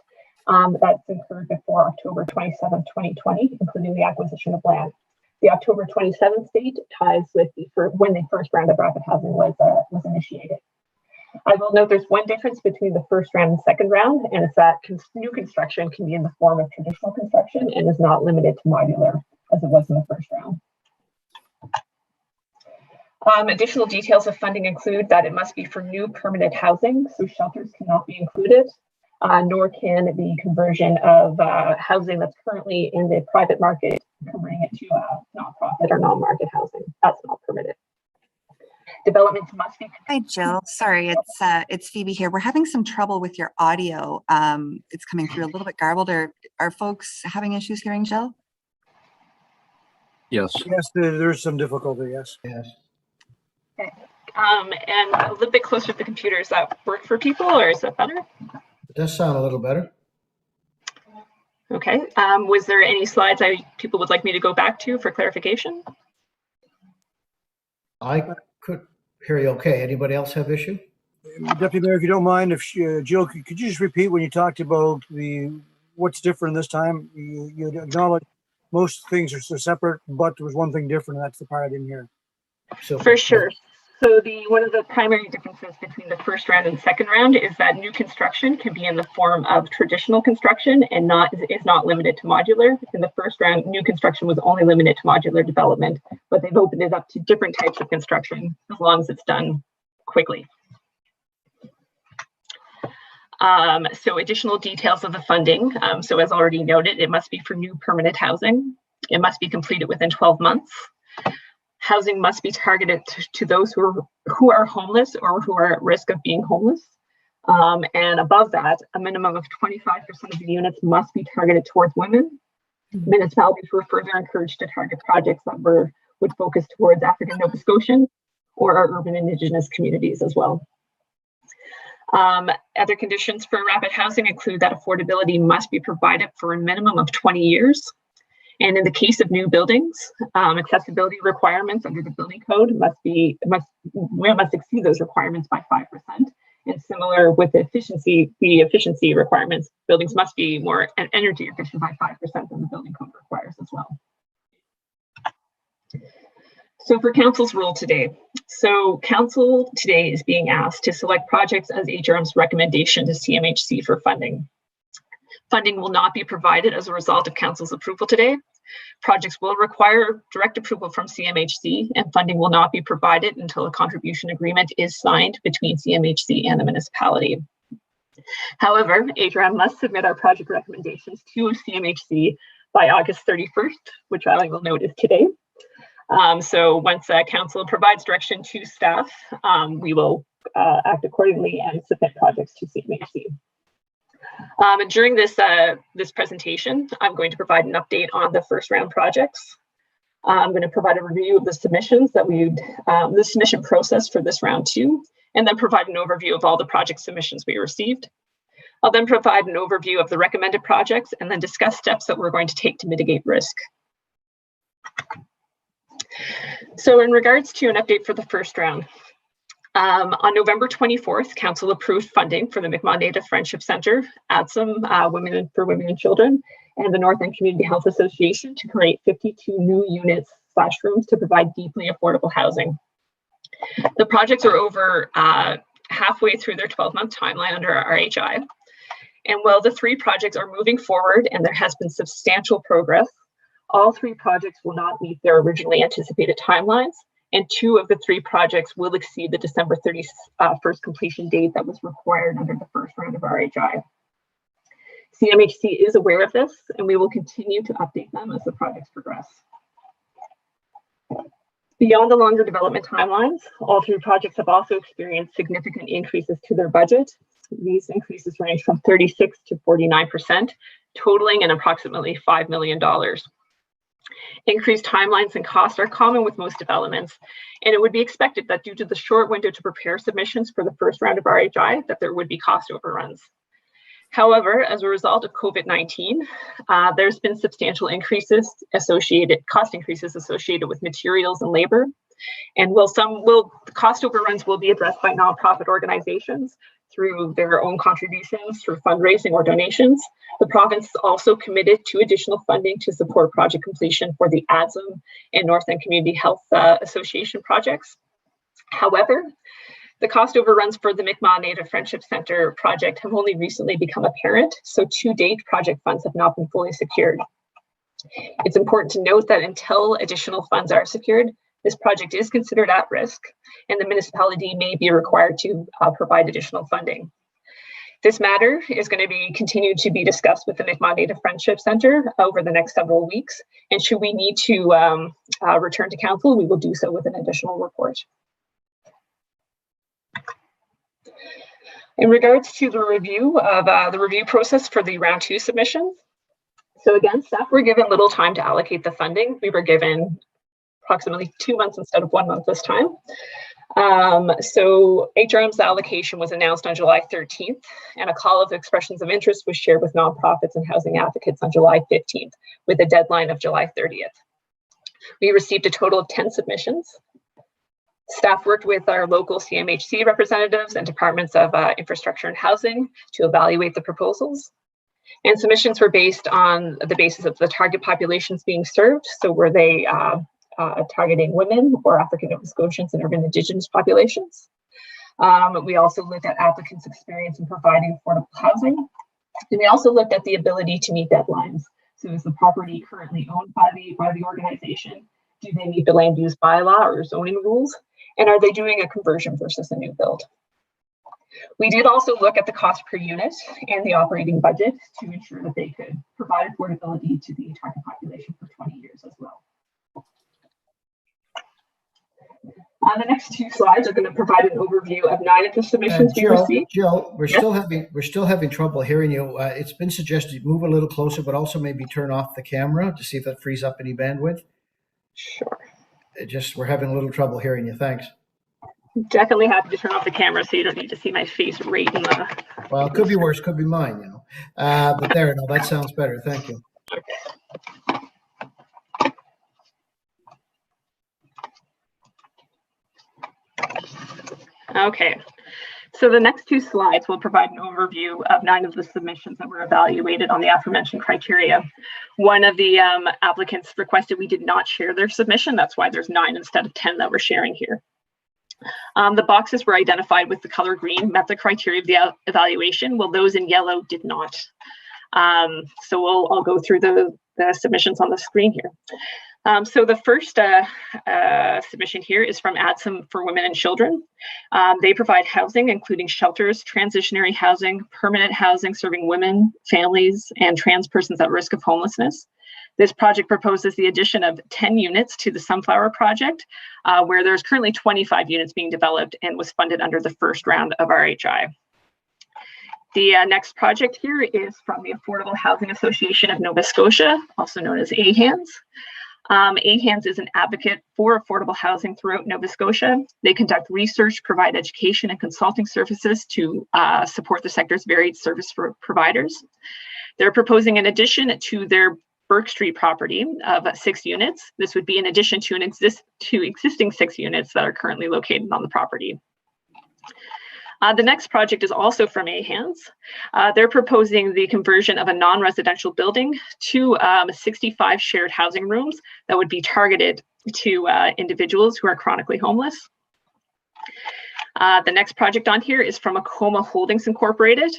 that's incurred before October 27, 2020, including the acquisition of land. The October 27th date ties with when the first round of rapid housing was initiated. I will note there's one difference between the first round and second round, and it's that new construction can be in the form of traditional construction and is not limited to modular as it was in the first round. Additional details of funding include that it must be for new permanent housing, so shelters cannot be included, nor can the conversion of housing that's currently in the private market, converting it to nonprofit or non-market housing. That's not permitted. Developments must be. Hi, Jill. Sorry, it's Phoebe here. We're having some trouble with your audio. It's coming through a little bit garbled. Are folks having issues hearing Jill? Yes. Yes, there's some difficulty, yes. Yes. Okay. And a little bit closer to the computer, does that work for people or is that better? It does sound a little better. Okay. Was there any slides people would like me to go back to for clarification? I could hear you okay. Anybody else have issue? Deputy Mayor, if you don't mind, if Jill, could you just repeat when you talked about what's different this time? You acknowledge most things are separate, but there was one thing different, and that's the part I didn't hear. So, for sure. So one of the primary differences between the first round and second round is that new construction can be in the form of traditional construction and is not limited to modular. In the first round, new construction was only limited to modular development, but they've opened it up to different types of construction as long as it's done quickly. So additional details of the funding. So as already noted, it must be for new permanent housing. It must be completed within 12 months. Housing must be targeted to those who are homeless or who are at risk of being homeless. And above that, a minimum of 25% of the units must be targeted towards women. Municipalities were further encouraged to target projects that would focus towards African Nova Scotians or our urban Indigenous communities as well. Other conditions for rapid housing include that affordability must be provided for a minimum of 20 years. And in the case of new buildings, accessibility requirements under the building code must exceed those requirements by 5%. And similar with the efficiency requirements, buildings must be more energy efficient by 5% than the building code requires as well. So for Council's role today, Council today is being asked to select projects as HRM's recommendation to CMHC for funding. Funding will not be provided as a result of Council's approval today. Projects will require direct approval from CMHC, and funding will not be provided until a contribution agreement is signed between CMHC and the municipality. However, HRM must submit our project recommendations to CMHC by August 31st, which I will note is today. So once Council provides direction to staff, we will act accordingly and submit projects to CMHC. During this presentation, I'm going to provide an update on the first round projects. I'm going to provide a review of the submissions the submission process for this round 2, and then provide an overview of all the project submissions we received. I'll then provide an overview of the recommended projects and then discuss steps that we're going to take to mitigate risk. So in regards to an update for the first round, on November 24th, Council approved funding for the Mi'kmaq Native Friendship Centre, ADSM, Women for Women and Children, and the North End Community Health Association to create 52 new units/rooms to provide deeply affordable housing. The projects are over halfway through their 12-month timeline under our RHI. And while the 3 projects are moving forward and there has been substantial progress, all 3 projects will not meet their originally anticipated timelines, and 2 of the 3 projects will exceed the December 31st completion date that was required under the first round of RHI. CMHC is aware of this, and we will continue to update them as the projects progress. Beyond the longer development timelines, all 3 projects have also experienced significant increases to their budget. These increases range from 36 to 49%, totaling in approximately $5 million. Increased timelines and costs are common with most developments, and it would be expected that due to the short window to prepare submissions for the first round of RHI, that there would be cost overruns. However, as a result of COVID-19, there's been substantial cost increases associated with materials and labor. And cost overruns will be addressed by nonprofit organizations through their own contributions, through fundraising or donations. The province is also committed to additional funding to support project completion for the ADSM and North End Community Health Association projects. However, the cost overruns for the Mi'kmaq Native Friendship Centre project have only recently become apparent, so to date, project funds have not been fully secured. It's important to note that until additional funds are secured, this project is considered at risk, and the municipality may be required to provide additional funding. This matter is going to be continued to be discussed with the Mi'kmaq Native Friendship Centre over the next several weeks, and should we need to return to council, we will do so with an additional report. In regards to the review of the review process for the round 2 submissions, so again, staff were given little time to allocate the funding. We were given approximately 2 months instead of 1 month this time. So HRM's allocation was announced on July 13th, and a call of expressions of interest was shared with nonprofits and housing advocates on July 15th, with a deadline of July 30th. We received a total of 10 submissions. Staff worked with our local CMHC representatives and departments of infrastructure and housing to evaluate the proposals. And submissions were based on the basis of the target populations being served. So were they targeting women or African Nova Scotians and urban Indigenous populations? We also looked at applicants' experience in providing affordable housing. And we also looked at the ability to meet deadlines. So is the property currently owned by the organization? Do they meet the land use bylaw or zoning rules? And are they doing a conversion versus a new build? We did also look at the cost per unit and the operating budget to ensure that they could provide affordability to the target population for 20 years as well. The next 2 slides are going to provide an overview of 9 of the submissions we received. Jill, we're still having trouble hearing you. It's been suggested move a little closer, but also maybe turn off the camera to see if that frees up any bandwidth. Sure. We're having a little trouble hearing you. Thanks. Definitely happy to turn off the camera so you don't need to see my face right in the. Well, it could be worse, could be mine, you know. But there, no, that sounds better. Thank you. Okay, so the next 2 slides will provide an overview of 9 of the submissions that were evaluated on the aforementioned criteria. One of the applicants requested we did not share their submission. That's why there's 9 instead of 10 that we're sharing here. The boxes were identified with the color green, met the criteria of the evaluation, while those in yellow did not. So I'll go through the submissions on the screen here. So the first submission here is from ADSM for Women and Children. They provide housing, including shelters, transitionary housing, permanent housing serving women, families, and trans persons at risk of homelessness. This project proposes the addition of 10 units to the Sunflower Project, where there's currently 25 units being developed and was funded under the first round of RHI. The next project here is from the Affordable Housing Association of Nova Scotia, also known as AHANS. AHANS is an advocate for affordable housing throughout Nova Scotia. They conduct research, provide education and consulting services to support the sector's varied service providers. They're proposing an addition to their Burke Street property of 6 units. This would be in addition to existing 6 units that are currently located on the property. The next project is also from AHANS. They're proposing the conversion of a non-residential building to 65 shared housing rooms that would be targeted to individuals who are chronically homeless. The next project on here is from Acoma Holdings Incorporated.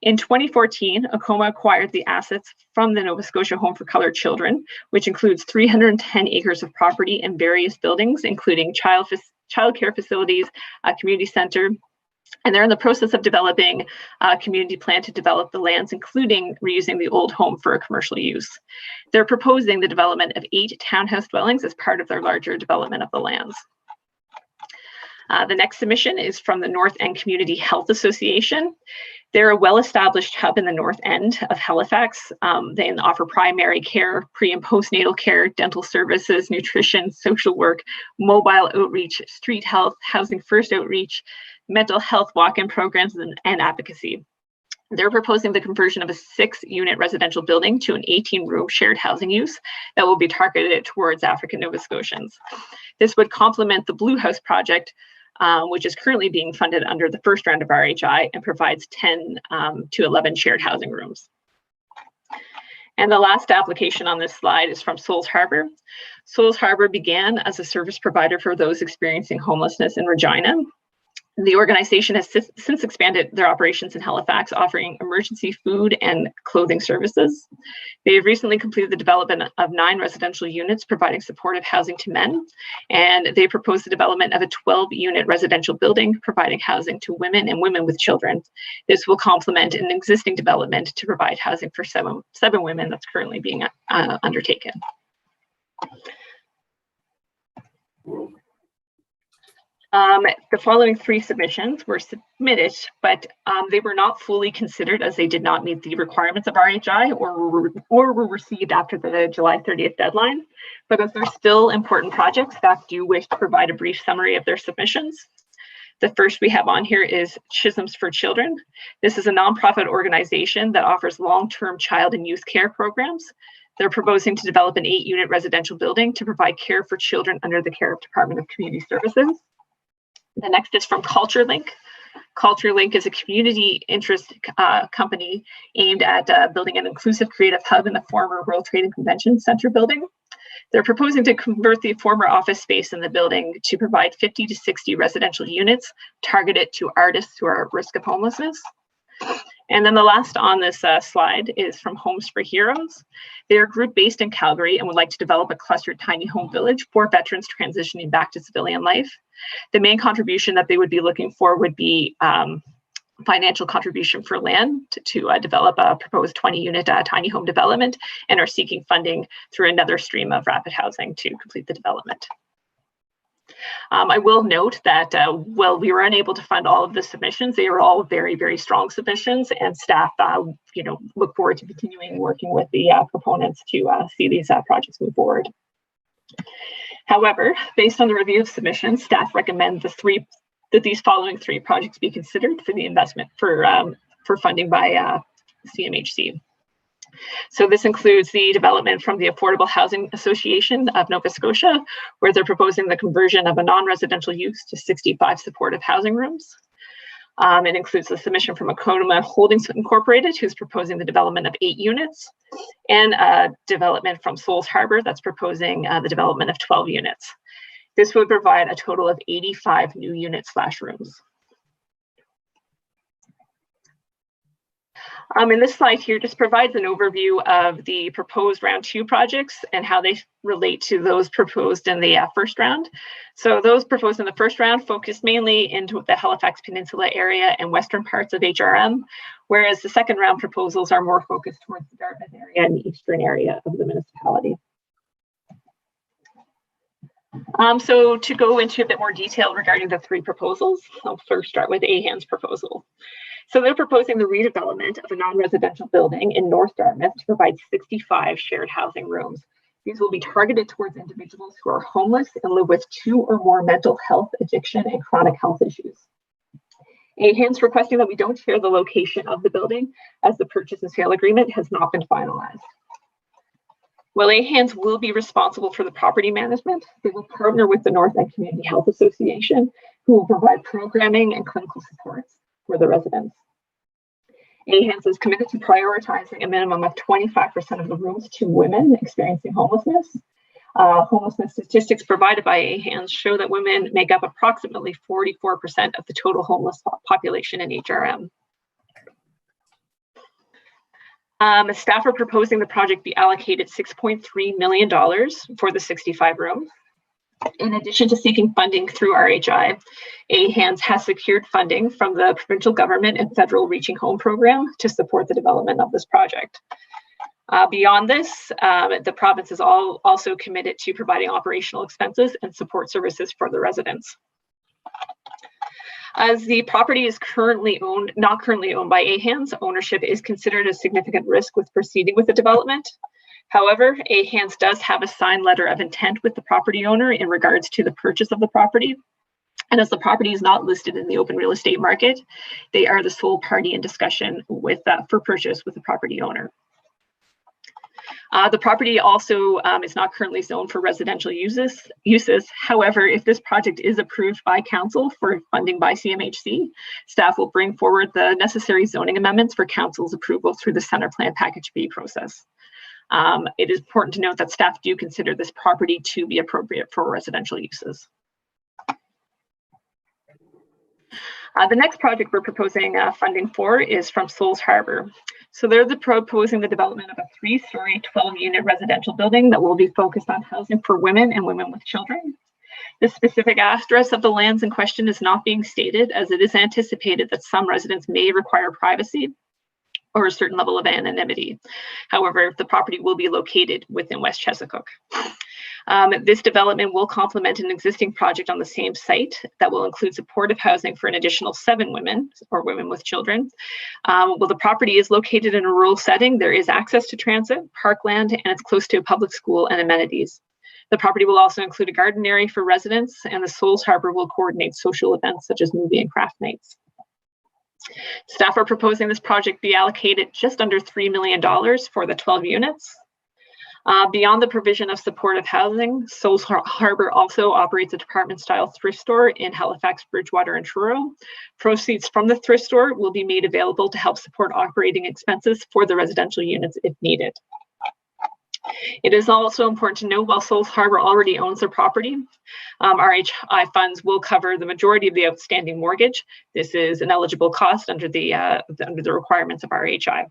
In 2014, Acoma acquired the assets from the Nova Scotia Home for Colored Children, which includes 310 acres of property and various buildings, including childcare facilities, a community center, and they're in the process of developing a community plan to develop the lands, including reusing the old home for a commercial use. They're proposing the development of 8 townhouse dwellings as part of their larger development of the lands. The next submission is from the North End Community Health Association. They're a well-established hub in the North End of Halifax. They offer primary care, pre and postnatal care, dental services, nutrition, social work, mobile outreach, street health, housing first outreach, mental health walk-in programs, and advocacy. They're proposing the conversion of a 6-unit residential building to an 18-room shared housing use that will be targeted towards African Nova Scotians. This would complement the Blue House project, which is currently being funded under the first round of RHI and provides 10 to 11 shared housing rooms. And the last application on this slide is from Souls Harbor. Souls Harbor began as a service provider for those experiencing homelessness in Regina. The organization has since expanded their operations in Halifax, offering emergency food and clothing services. They have recently completed the development of 9 residential units, providing supportive housing to men. And they proposed the development of a 12-unit residential building, providing housing to women and women with children. This will complement an existing development to provide housing for seven women that's currently being undertaken. The following 3 submissions were submitted, but they were not fully considered as they did not meet the requirements of RHI or were received after the July 30th deadline. But as they're still important projects, staff do wish to provide a brief summary of their submissions. The first we have on here is Chisholms for Children. This is a nonprofit organization that offers long-term child and youth care programs. They're proposing to develop an 8-unit residential building to provide care for children under the care of Department of Community Services. The next is from Culture Link. Culture Link is a community interest company aimed at building an inclusive creative hub in the former World Trade and Convention Center building. They're proposing to convert the former office space in the building to provide 50 to 60 residential units targeted to artists who are at risk of homelessness. And then the last on this slide is from Homes for Heroes. They are a group based in Calgary and would like to develop a clustered tiny home village for veterans transitioning back to civilian life. The main contribution that they would be looking for would be financial contribution for land to develop a proposed 20-unit tiny home development, and are seeking funding through another stream of rapid housing to complete the development. I will note that while we were unable to fund all of the submissions, they are all very, very strong submissions, and staff, look forward to continuing working with the proponents to see these projects move forward. However, based on the review of submissions, staff recommend that these following 3 projects be considered for the investment for funding by CMHC. So this includes the development from the Affordable Housing Association of Nova Scotia, where they're proposing the conversion of a non-residential use to 65 supportive housing rooms. It includes the submission from Acoma Holdings Incorporated, who's proposing the development of 8 units, and a development from Souls Harbor that's proposing the development of 12 units. This would provide a total of 85 new units/rooms. And this slide here just provides an overview of the proposed round 2 projects and how they relate to those proposed in the first round. So those proposed in the first round focused mainly into the Halifax Peninsula area and western parts of HRM, whereas the second round proposals are more focused towards the Dartmouth area and the eastern area of the municipality. So to go into a bit more detail regarding the 3 proposals, I'll first start with AHAN's proposal. So they're proposing the redevelopment of a non-residential building in North Dartmouth to provide 65 shared housing rooms. These will be targeted towards individuals who are homeless and live with 2 or more mental health, addiction, and chronic health issues. AHAN's requesting that we don't share the location of the building, as the purchase and sale agreement has not been finalized. While AHANS will be responsible for the property management, they will partner with the North End Community Health Association, who will provide programming and clinical supports for the residents. AHANS is committed to prioritizing a minimum of 25% of the rooms to women experiencing homelessness. Homelessness statistics provided by AHANS show that women make up approximately 44% of the total homeless population in HRM. Staff are proposing the project be allocated $6.3 million for the 65 rooms. In addition to seeking funding through RHI, AHANS has secured funding from the provincial government and federal Reaching Home program to support the development of this project. Beyond this, the province is also committed to providing operational expenses and support services for the residents. As the property is not currently owned by AHANS, ownership is considered a significant risk with proceeding with the development. However, AHANS does have a signed letter of intent with the property owner in regards to the purchase of the property. And as the property is not listed in the open real estate market, they are the sole party in discussion with for purchase with the property owner. The property also is not currently zoned for residential uses. However, if this project is approved by council for funding by CMHC, staff will bring forward the necessary zoning amendments for council's approval through the Center Plan Package B process. It is important to note that staff do consider this property to be appropriate for residential uses. The next project we're proposing funding for is from Souls Harbor. So they're proposing the development of a 3-story, 12-unit residential building that will be focused on housing for women and women with children. The specific address of the lands in question is not being stated, as it is anticipated that some residents may require privacy or a certain level of anonymity. However, the property will be located within West Chesapeake. This development will complement an existing project on the same site that will include supportive housing for an additional 7 women or women with children. While the property is located in a rural setting, there is access to transit, parkland, and it's close to a public school and amenities. The property will also include a garden area for residents, and the Souls Harbor will coordinate social events such as movie and craft nights. Staff are proposing this project be allocated just under $3 million for the 12 units. Beyond the provision of supportive housing, Souls Harbor also operates a department-style thrift store in Halifax, Bridgewater, and Truro. Proceeds from the thrift store will be made available to help support operating expenses for the residential units if needed. It is also important to note, while Souls Harbor already owns their property, RHI funds will cover the majority of the outstanding mortgage. This is an eligible cost under the requirements of RHI.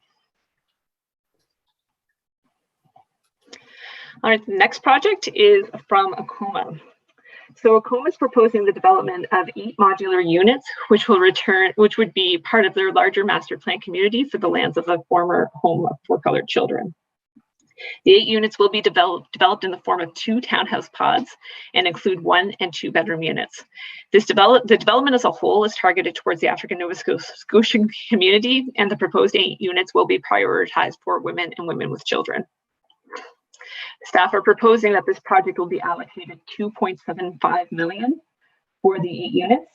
All right, the next project is from Acoma. So Acoma is proposing the development of 8 modular units, which would be part of their larger master plan community for the lands of the former home for colored children. The 8 units will be developed in the form of 2 townhouse pods and include 1- and 2-bedroom units. The development as a whole is targeted towards the African Nova Scotian community, and the proposed 8 units will be prioritized for women and women with children. Staff are proposing that this project will be allocated $2.75 million for the 8 units.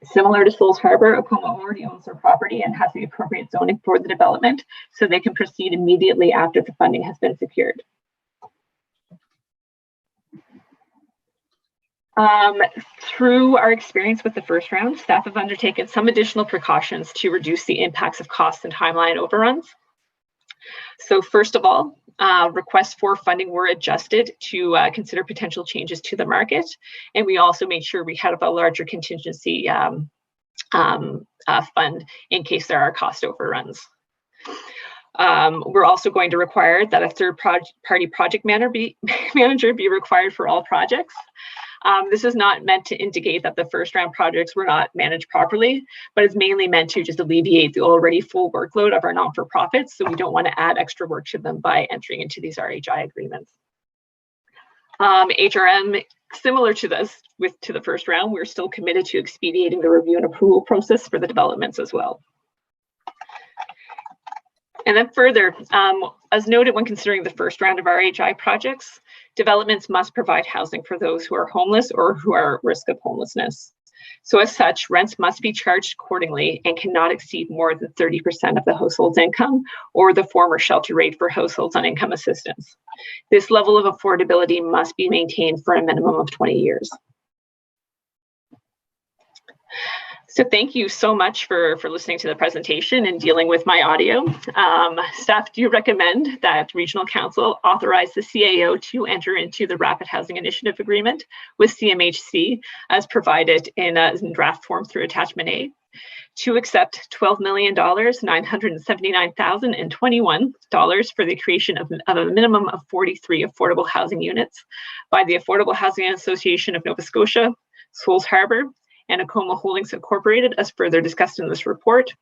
Similar to Souls Harbor, Acoma already owns their property and has the appropriate zoning for the development, so they can proceed immediately after the funding has been secured. Through our experience with the first round, staff have undertaken some additional precautions to reduce the impacts of costs and timeline overruns. So first of all, requests for funding were adjusted to consider potential changes to the market. And we also made sure we had a larger contingency fund in case there are cost overruns. We're also going to require that a third-party project manager be required for all projects. This is not meant to indicate that the first round projects were not managed properly, but it's mainly meant to just alleviate the already full workload of our non-for-profits, so we don't want to add extra work to them by entering into these RHI agreements. HRM, similar to this, to the first round, we're still committed to expediting the review and approval process for the developments as well. And then further, as noted when considering the first round of RHI projects, developments must provide housing for those who are homeless or who are at risk of homelessness. So as such, rents must be charged accordingly and cannot exceed more than 30% of the household's income or the former shelter rate for households on income assistance. This level of affordability must be maintained for a minimum of 20 years. So thank you so much for listening to the presentation and dealing with my audio. Staff do recommend that Regional Council authorize the CAO to enter into the Rapid Housing Initiative Agreement with CMHC as provided in draft form through Attachment A, to accept $12,979,021 for the creation of a minimum of 43 affordable housing units by the Affordable Housing Association of Nova Scotia, Souls Harbor, and Acoma Holdings Incorporated, as further discussed in this report.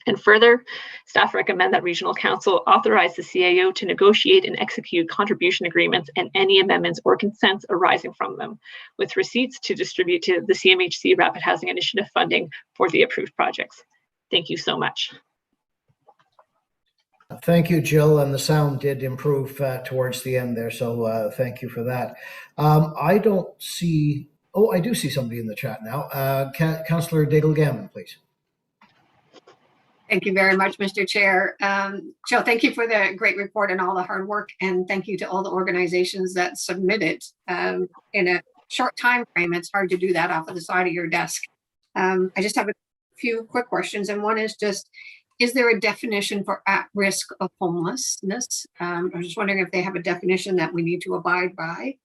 And further, staff recommend that Regional Council authorize the CAO to negotiate and execute contribution agreements and any amendments or consents arising from them, with receipts to distribute to the CMHC Rapid Housing Initiative funding for the approved projects. Thank you so much. Thank you, Jill, and the sound did improve towards the end there, so thank you for that. I don't see, oh, I do see somebody in the chat now. Councillor Daigle-Gammon, please. Thank you very much, Mr. Chair. Jill, thank you for the great report and all the hard work, and thank you to all the organizations that submitted in a short time frame. It's hard to do that off of the side of your desk. I just have a few quick questions, and one is just, is there a definition for at risk of homelessness? I'm just wondering if they have a definition that we need to abide by.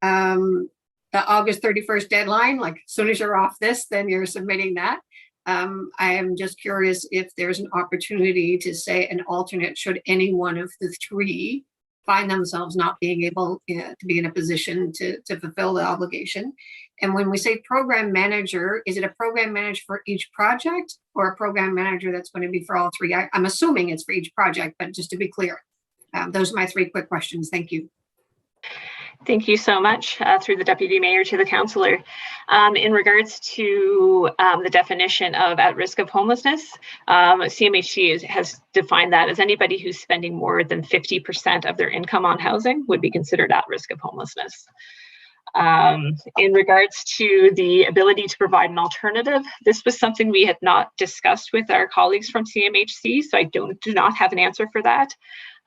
The August 31st deadline, like as soon as you're off this, then you're submitting that. I am just curious if there's an opportunity to say an alternate should any one of the three find themselves not being able to be in a position to fulfill the obligation. And when we say program manager, is it a program manager for each project or a program manager that's going to be for all three? I'm assuming it's for each project, but just to be clear, those are my three quick questions. Thank you. Thank you so much, through the Deputy Mayor to the Councillor. In regards to the definition of at risk of homelessness, CMHC has defined that as anybody who's spending more than 50% of their income on housing would be considered at risk of homelessness. In regards to the ability to provide an alternative, this was something we had not discussed with our colleagues from CMHC, so I do not have an answer for that.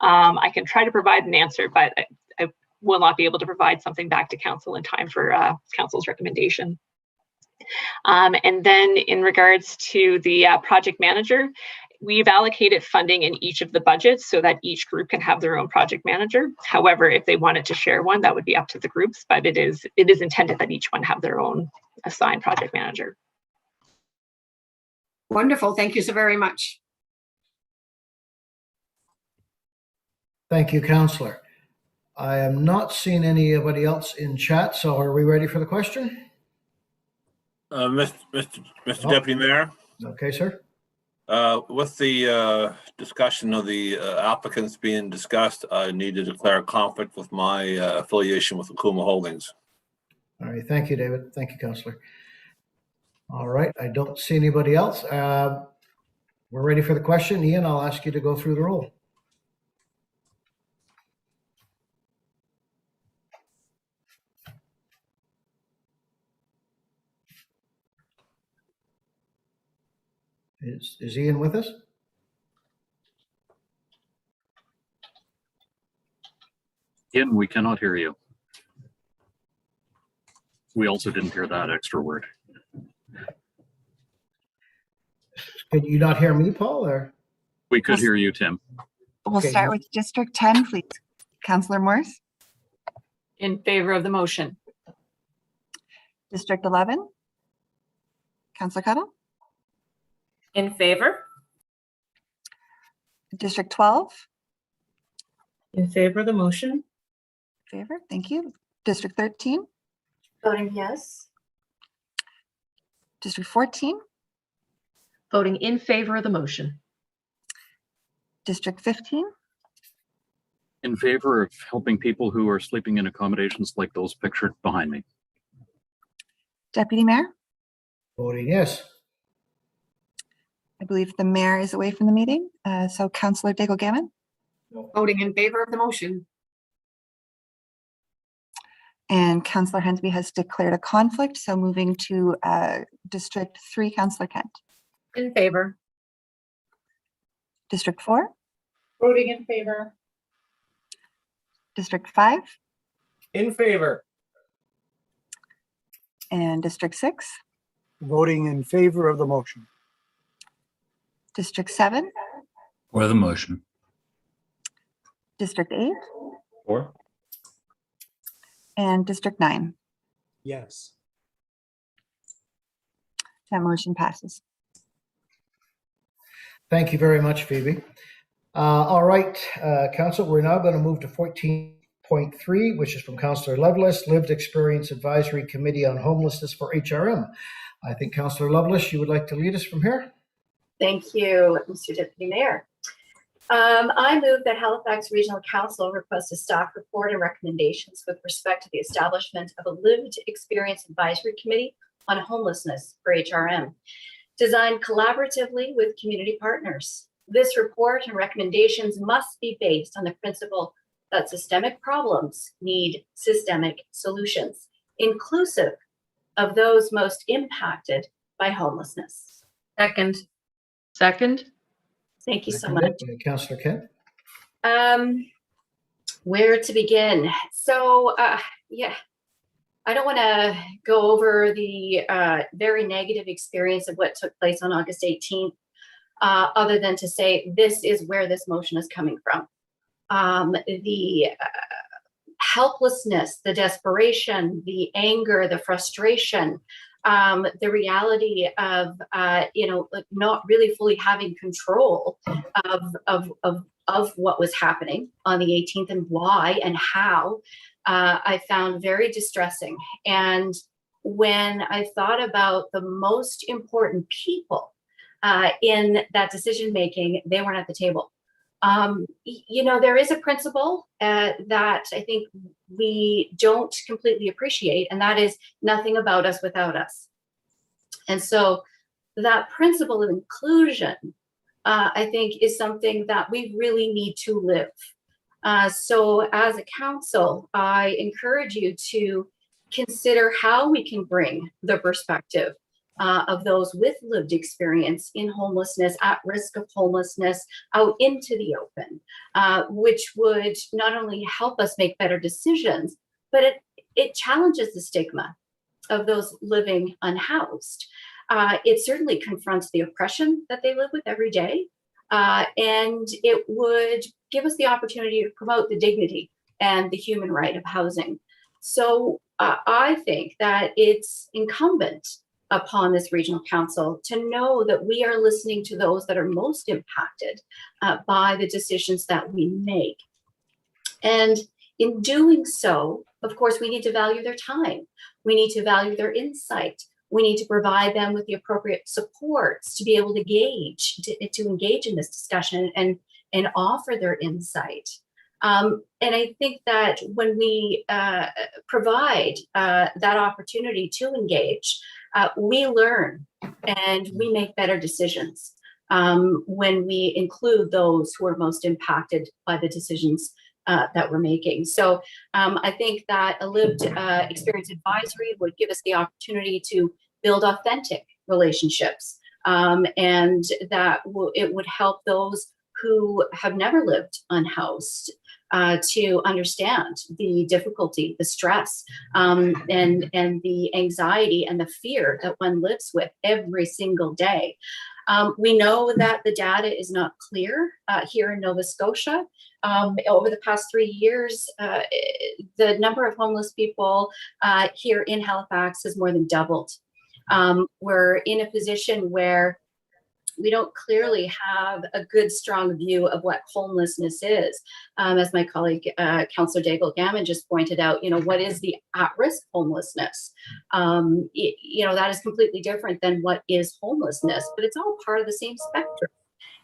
I can try to provide an answer, but I will not be able to provide something back to council in time for council's recommendation. And then in regards to the project manager, we've allocated funding in each of the budgets so that each group can have their own project manager. However, if they wanted to share one, that would be up to the groups, but it is intended that each one have their own assigned project manager. Wonderful. Thank you so very much. Thank you, Councillor. I am not seeing anybody else in chat, so are we ready for the question? Mr. Deputy Mayor. Okay, sir. With the discussion of the applicants being discussed, I need to declare a conflict with my affiliation with Acoma Holdings. All right, thank you, David. Thank you, Councillor. All right, I don't see anybody else. We're ready for the question. Ian, I'll ask you to go through the roll. Is Ian with us? Ian, we cannot hear you. We also didn't hear that extra word. Could you not hear me, Paul? Or we could hear you, Tim. We'll start with District 10, please. Councillor Morse. In favor of the motion. District 11. Councillor Cuttle. In favor. District 12. In favor of the motion. Favor, thank you. District 13. Voting yes. District 14. Voting in favor of the motion. District 15. In favor of helping people who are sleeping in accommodations like those pictured behind me. Deputy Mayor. Voting yes. I believe the mayor is away from the meeting. So Councillor Daigle-Gammon. Voting in favor of the motion. And Councillor Hensby has declared a conflict, so moving to District 3, Councillor Kent. In favor. District 4, Voting in favor. District 5, In favor. and District 6, Voting in favor of the motion. District 7, For the motion. District 8, Or and District 9. Yes. That motion passes. Thank you very much, Phoebe. All right, Council, we're now going to move to 14.3, which is from Councillor Lovelace, Lived Experience Advisory Committee on Homelessness for HRM. I think Councillor Lovelace, you would like to lead us from here? Thank you, Mr. Deputy Mayor. I move that Halifax Regional Council request a staff report and recommendations with respect to the establishment of a Lived Experience Advisory Committee on Homelessness for HRM, designed collaboratively with community partners. This report and recommendations must be based on the principle that systemic problems need systemic solutions, inclusive of those most impacted by homelessness. Second. Second. Thank you so much. Councillor Kent. Where to begin? So, yeah, I don't want to go over the very negative experience of what took place on August 18th, other than to say this is where this motion is coming from. The helplessness, the desperation, the anger, the frustration, the reality of not really fully having control of what was happening on the 18th and why and how, I found very distressing. And when I thought about the most important people in that decision making, they weren't at the table. There is a principle that I think we don't completely appreciate, and that is nothing about us without us. And so that principle of inclusion, I think, is something that we really need to live. So as a council, I encourage you to consider how we can bring the perspective of those with lived experience in homelessness, at risk of homelessness, out into the open, which would not only help us make better decisions, but it challenges the stigma of those living unhoused. It certainly confronts the oppression that they live with every day, and it would give us the opportunity to promote the dignity and the human right of housing. So I think that it's incumbent upon this regional council to know that we are listening to those that are most impacted by the decisions that we make. And in doing so, of course, we need to value their time. We need to value their insight. We need to provide them with the appropriate supports to be able to engage in this discussion and offer their insight. And I think that when we provide that opportunity to engage, we learn and we make better decisions when we include those who are most impacted by the decisions that we're making. So I think that a lived experience advisory would give us the opportunity to build authentic relationships, and that it would help those who have never lived unhoused to understand the difficulty, the stress, and the anxiety and the fear that one lives with every single day. We know that the data is not clear here in Nova Scotia. Over the past 3 years, the number of homeless people here in Halifax has more than doubled. We're in a position where we don't clearly have a good, strong view of what homelessness is. As my colleague, Councillor Daigle-Gammon just pointed out, what is the at-risk homelessness? That is completely different than what is homelessness, but it's all part of the same spectrum.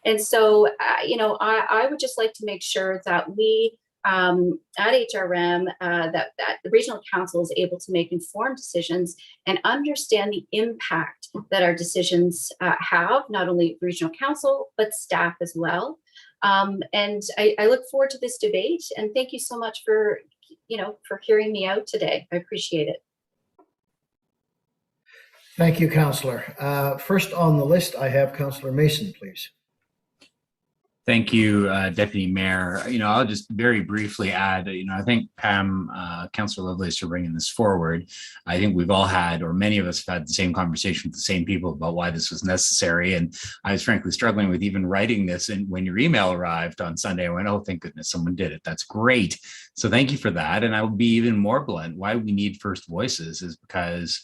And so, I would just like to make sure that we at HRM, that the regional council is able to make informed decisions and understand the impact that our decisions have, not only regional council, but staff as well. And I look forward to this debate, and thank you so much for for hearing me out today. I appreciate it. Thank you, Councillor. First on the list, I have Councillor Mason, please. Thank you, Deputy Mayor. I'll just very briefly add, I think Pam, Councillor Lovelace, for bringing this forward. I think we've all had, or many of us have had the same conversation with the same people about why this was necessary. And I was frankly struggling with even writing this. And when your email arrived on Sunday, I went, oh, thank goodness someone did it. That's great. So thank you for that. And I will be even more blunt. Why we need first voices is because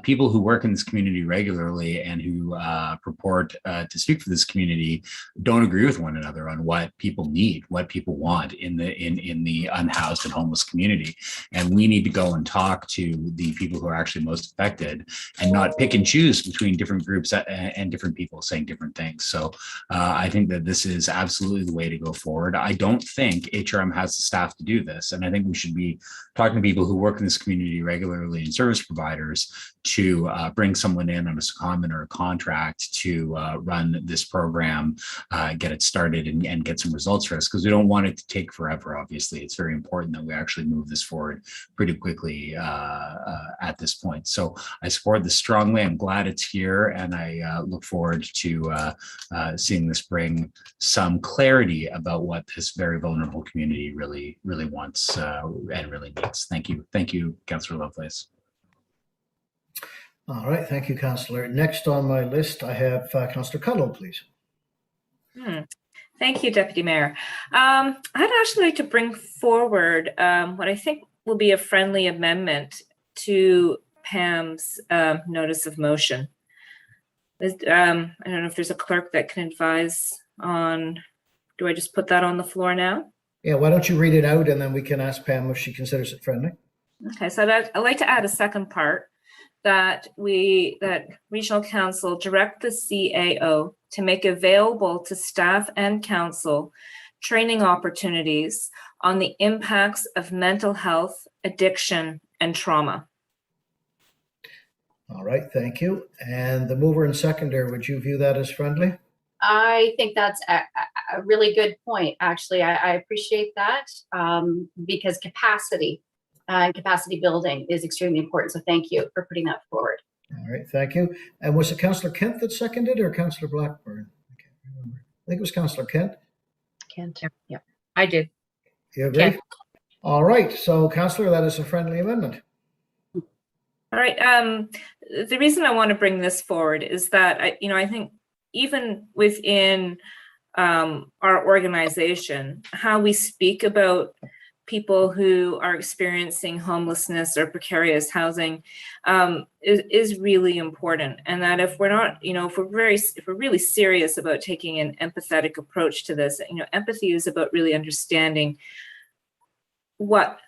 people who work in this community regularly and who purport to speak for this community don't agree with one another on what people need, what people want in the unhoused and homeless community. And we need to go and talk to the people who are actually most affected and not pick and choose between different groups and different people saying different things. So I think that this is absolutely the way to go forward. I don't think HRM has the staff to do this. And I think we should be talking to people who work in this community regularly and service providers to bring someone in on a secondment or a contract to run this program, get it started and get some results for us, because we don't want it to take forever. Obviously, it's very important that we actually move this forward pretty quickly at this point. So I support this strongly. I'm glad it's here, and I look forward to seeing this bring some clarity about what this very vulnerable community really wants and really needs. Thank you, Councillor Lovelace. All right, thank you, Councillor. Next on my list, I have Councillor Cuddle, please. Thank you, Deputy Mayor. I'd actually like to bring forward what I think will be a friendly amendment to Pam's notice of motion. I don't know if there's a clerk that can advise on, do I just put that on the floor now? Yeah, why don't you read it out and then we can ask Pam if she considers it friendly. Okay, so I'd like to add a second part, that Regional Council direct the CAO to make available to staff and council training opportunities on the impacts of mental health, addiction, and trauma. All right, thank you. And the mover and seconder, would you view that as friendly? I think that's a really good point. Actually, I appreciate that because capacity and capacity building is extremely important. So thank you for putting that forward. All right, thank you. And was it Councillor Kent that seconded or Councillor Blackburn? I can't remember. I think it was Councillor Kent. Kent, yeah, I did. You agree? Kent. All right, so Councillor, that is a friendly amendment. All right. The reason I want to bring this forward is that I think even within our organization, how we speak about people who are experiencing homelessness or precarious housing is really important. And that if we're not, if we're really serious about taking an empathetic approach to this, empathy is about really understanding what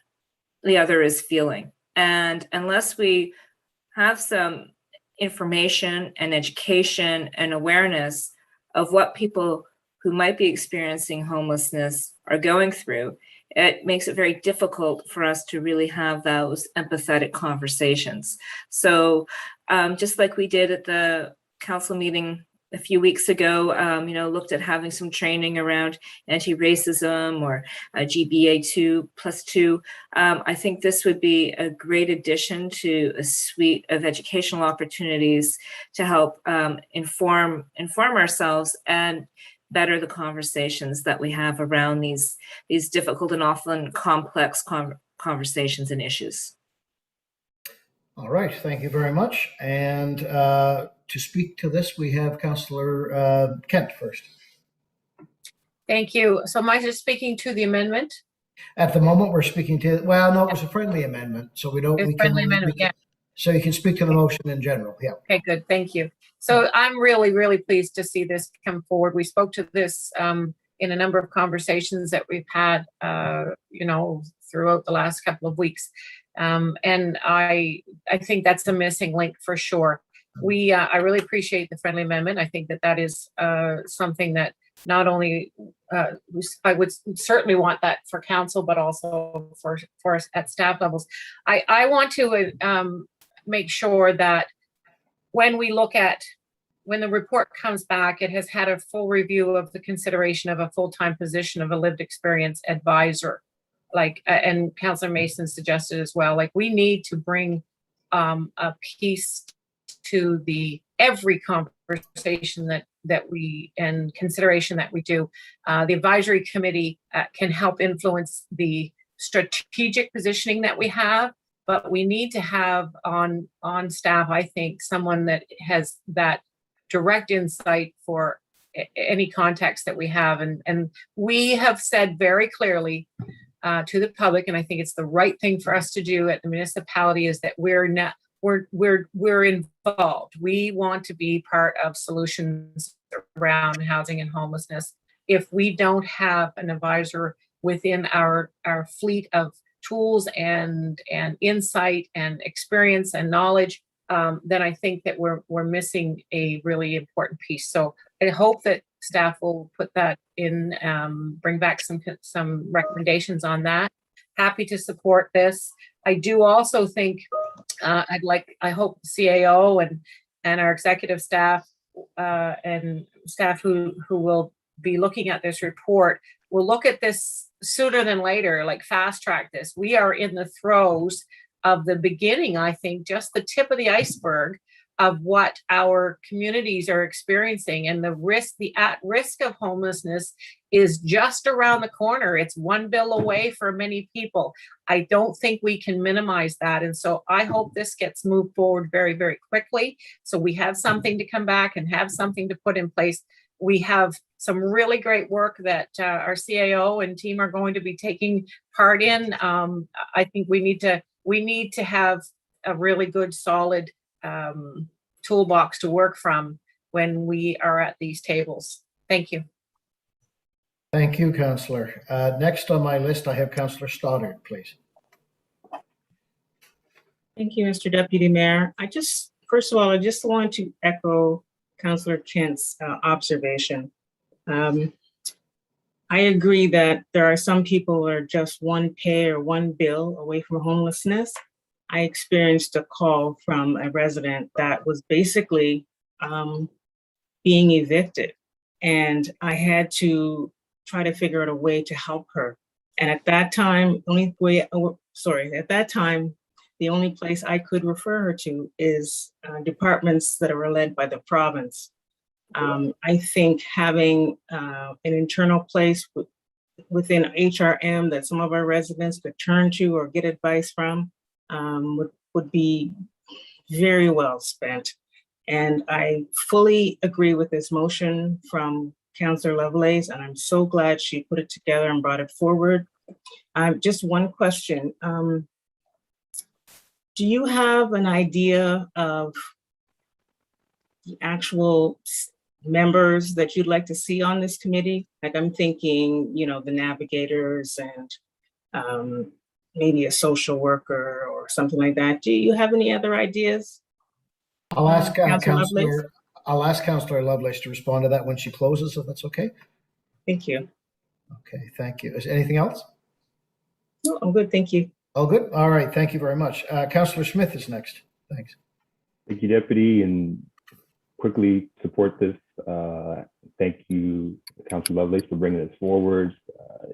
the other is feeling. And unless we have some information and education and awareness of what people who might be experiencing homelessness are going through, it makes it very difficult for us to really have those empathetic conversations. So just like we did at the council meeting a few weeks ago, looked at having some training around anti-racism or GBA 2+2. I think this would be a great addition to a suite of educational opportunities to help inform ourselves and better the conversations that we have around these difficult and often complex conversations and issues. All right, thank you very much. And to speak to this, we have Councillor Kent first. Thank you. So am I just speaking to the amendment? At the moment, we're speaking to, well, no, it was a friendly amendment. So we don't, we can, yeah. So you can speak to the motion in general, yeah. Okay, good, thank you. So I'm really, really pleased to see this come forward. We spoke to this in a number of conversations that we've had, throughout the last couple of weeks. And I think that's a missing link for sure. I really appreciate the friendly amendment. I think that is something that not only I would certainly want that for council, but also for us at staff levels. I want to make sure that when the report comes back, it has had a full review of the consideration of a full-time position of a lived experience advisor like, and Councillor Mason suggested as well, like we need to bring a piece to every conversation that we and consideration that we do. The advisory committee can help influence the strategic positioning that we have, but we need to have on staff, I think, someone that has that direct insight for any context that we have. And we have said very clearly to the public, and I think it's the right thing for us to do at the municipality, is that we're involved. We want to be part of solutions around housing and homelessness. If we don't have an advisor within our fleet of tools and insight and experience and knowledge, then I think that we're missing a really important piece. So I hope that staff will put that in, bring back some recommendations on that. Happy to support this. I do also think I hope CAO and our executive staff and staff who will be looking at this report will look at this sooner than later, like fast track this. We are in the throes of the beginning, I think, just the tip of the iceberg of what our communities are experiencing, and the at risk of homelessness is just around the corner. It's one bill away for many people. I don't think we can minimize that. And so I hope this gets moved forward very, very quickly, so we have something to come back and have something to put in place. We have some really great work that our CAO and team are going to be taking part in. I think we need to have a really good, solid toolbox to work from when we are at these tables. Thank you. Thank you, Councillor. Next on my list, I have Councillor Stoddart, please. Thank you, Mr. Deputy Mayor. First of all, I just want to echo Councillor Chint's observation. I agree that there are some people who are just one pay or one bill away from homelessness. I experienced a call from a resident that was basically being evicted, and I had to try to figure out a way to help her. And at that time, the only place I could refer her to is departments that are led by the province. I think having an internal place within HRM that some of our residents could turn to or get advice from would be very well spent. And I fully agree with this motion from Councillor Lovelace, and I'm so glad she put it together and brought it forward. Just one question. Do you have an idea of the actual members that you'd like to see on this committee? Like, I'm thinking, the navigators and maybe a social worker or something like that. Do you have any other ideas? I'll ask Councillor Lovelace to respond to that when she closes, if that's okay. Thank you. Okay, thank you. Is anything else? No, I'm good, thank you. Oh, good. All right, thank you very much. Councillor Smith is next. Thanks. Thank you, Deputy, and quickly support this. Thank you, Councillor Lovelace, for bringing this forward.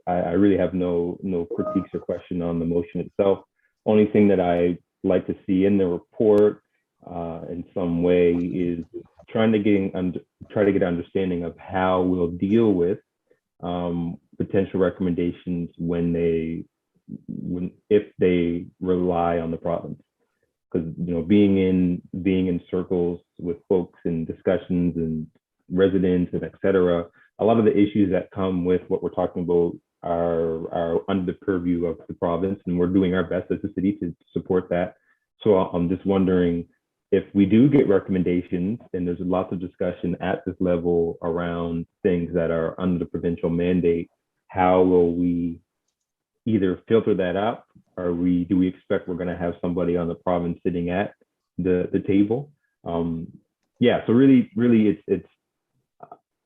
I really have no critiques or question on the motion itself. Only thing that I like to see in the report in some way is try to get understanding of how we'll deal with potential recommendations if they rely on the province. Because being in circles with folks and discussions and residents and et cetera, a lot of the issues that come with what we're talking about are under the purview of the province, and we're doing our best as a city to support that. So I'm just wondering, if we do get recommendations, and there's lots of discussion at this level around things that are under the provincial mandate, how will we either filter that up, or do we expect we're going to have somebody on the province sitting at the table? Yeah, so really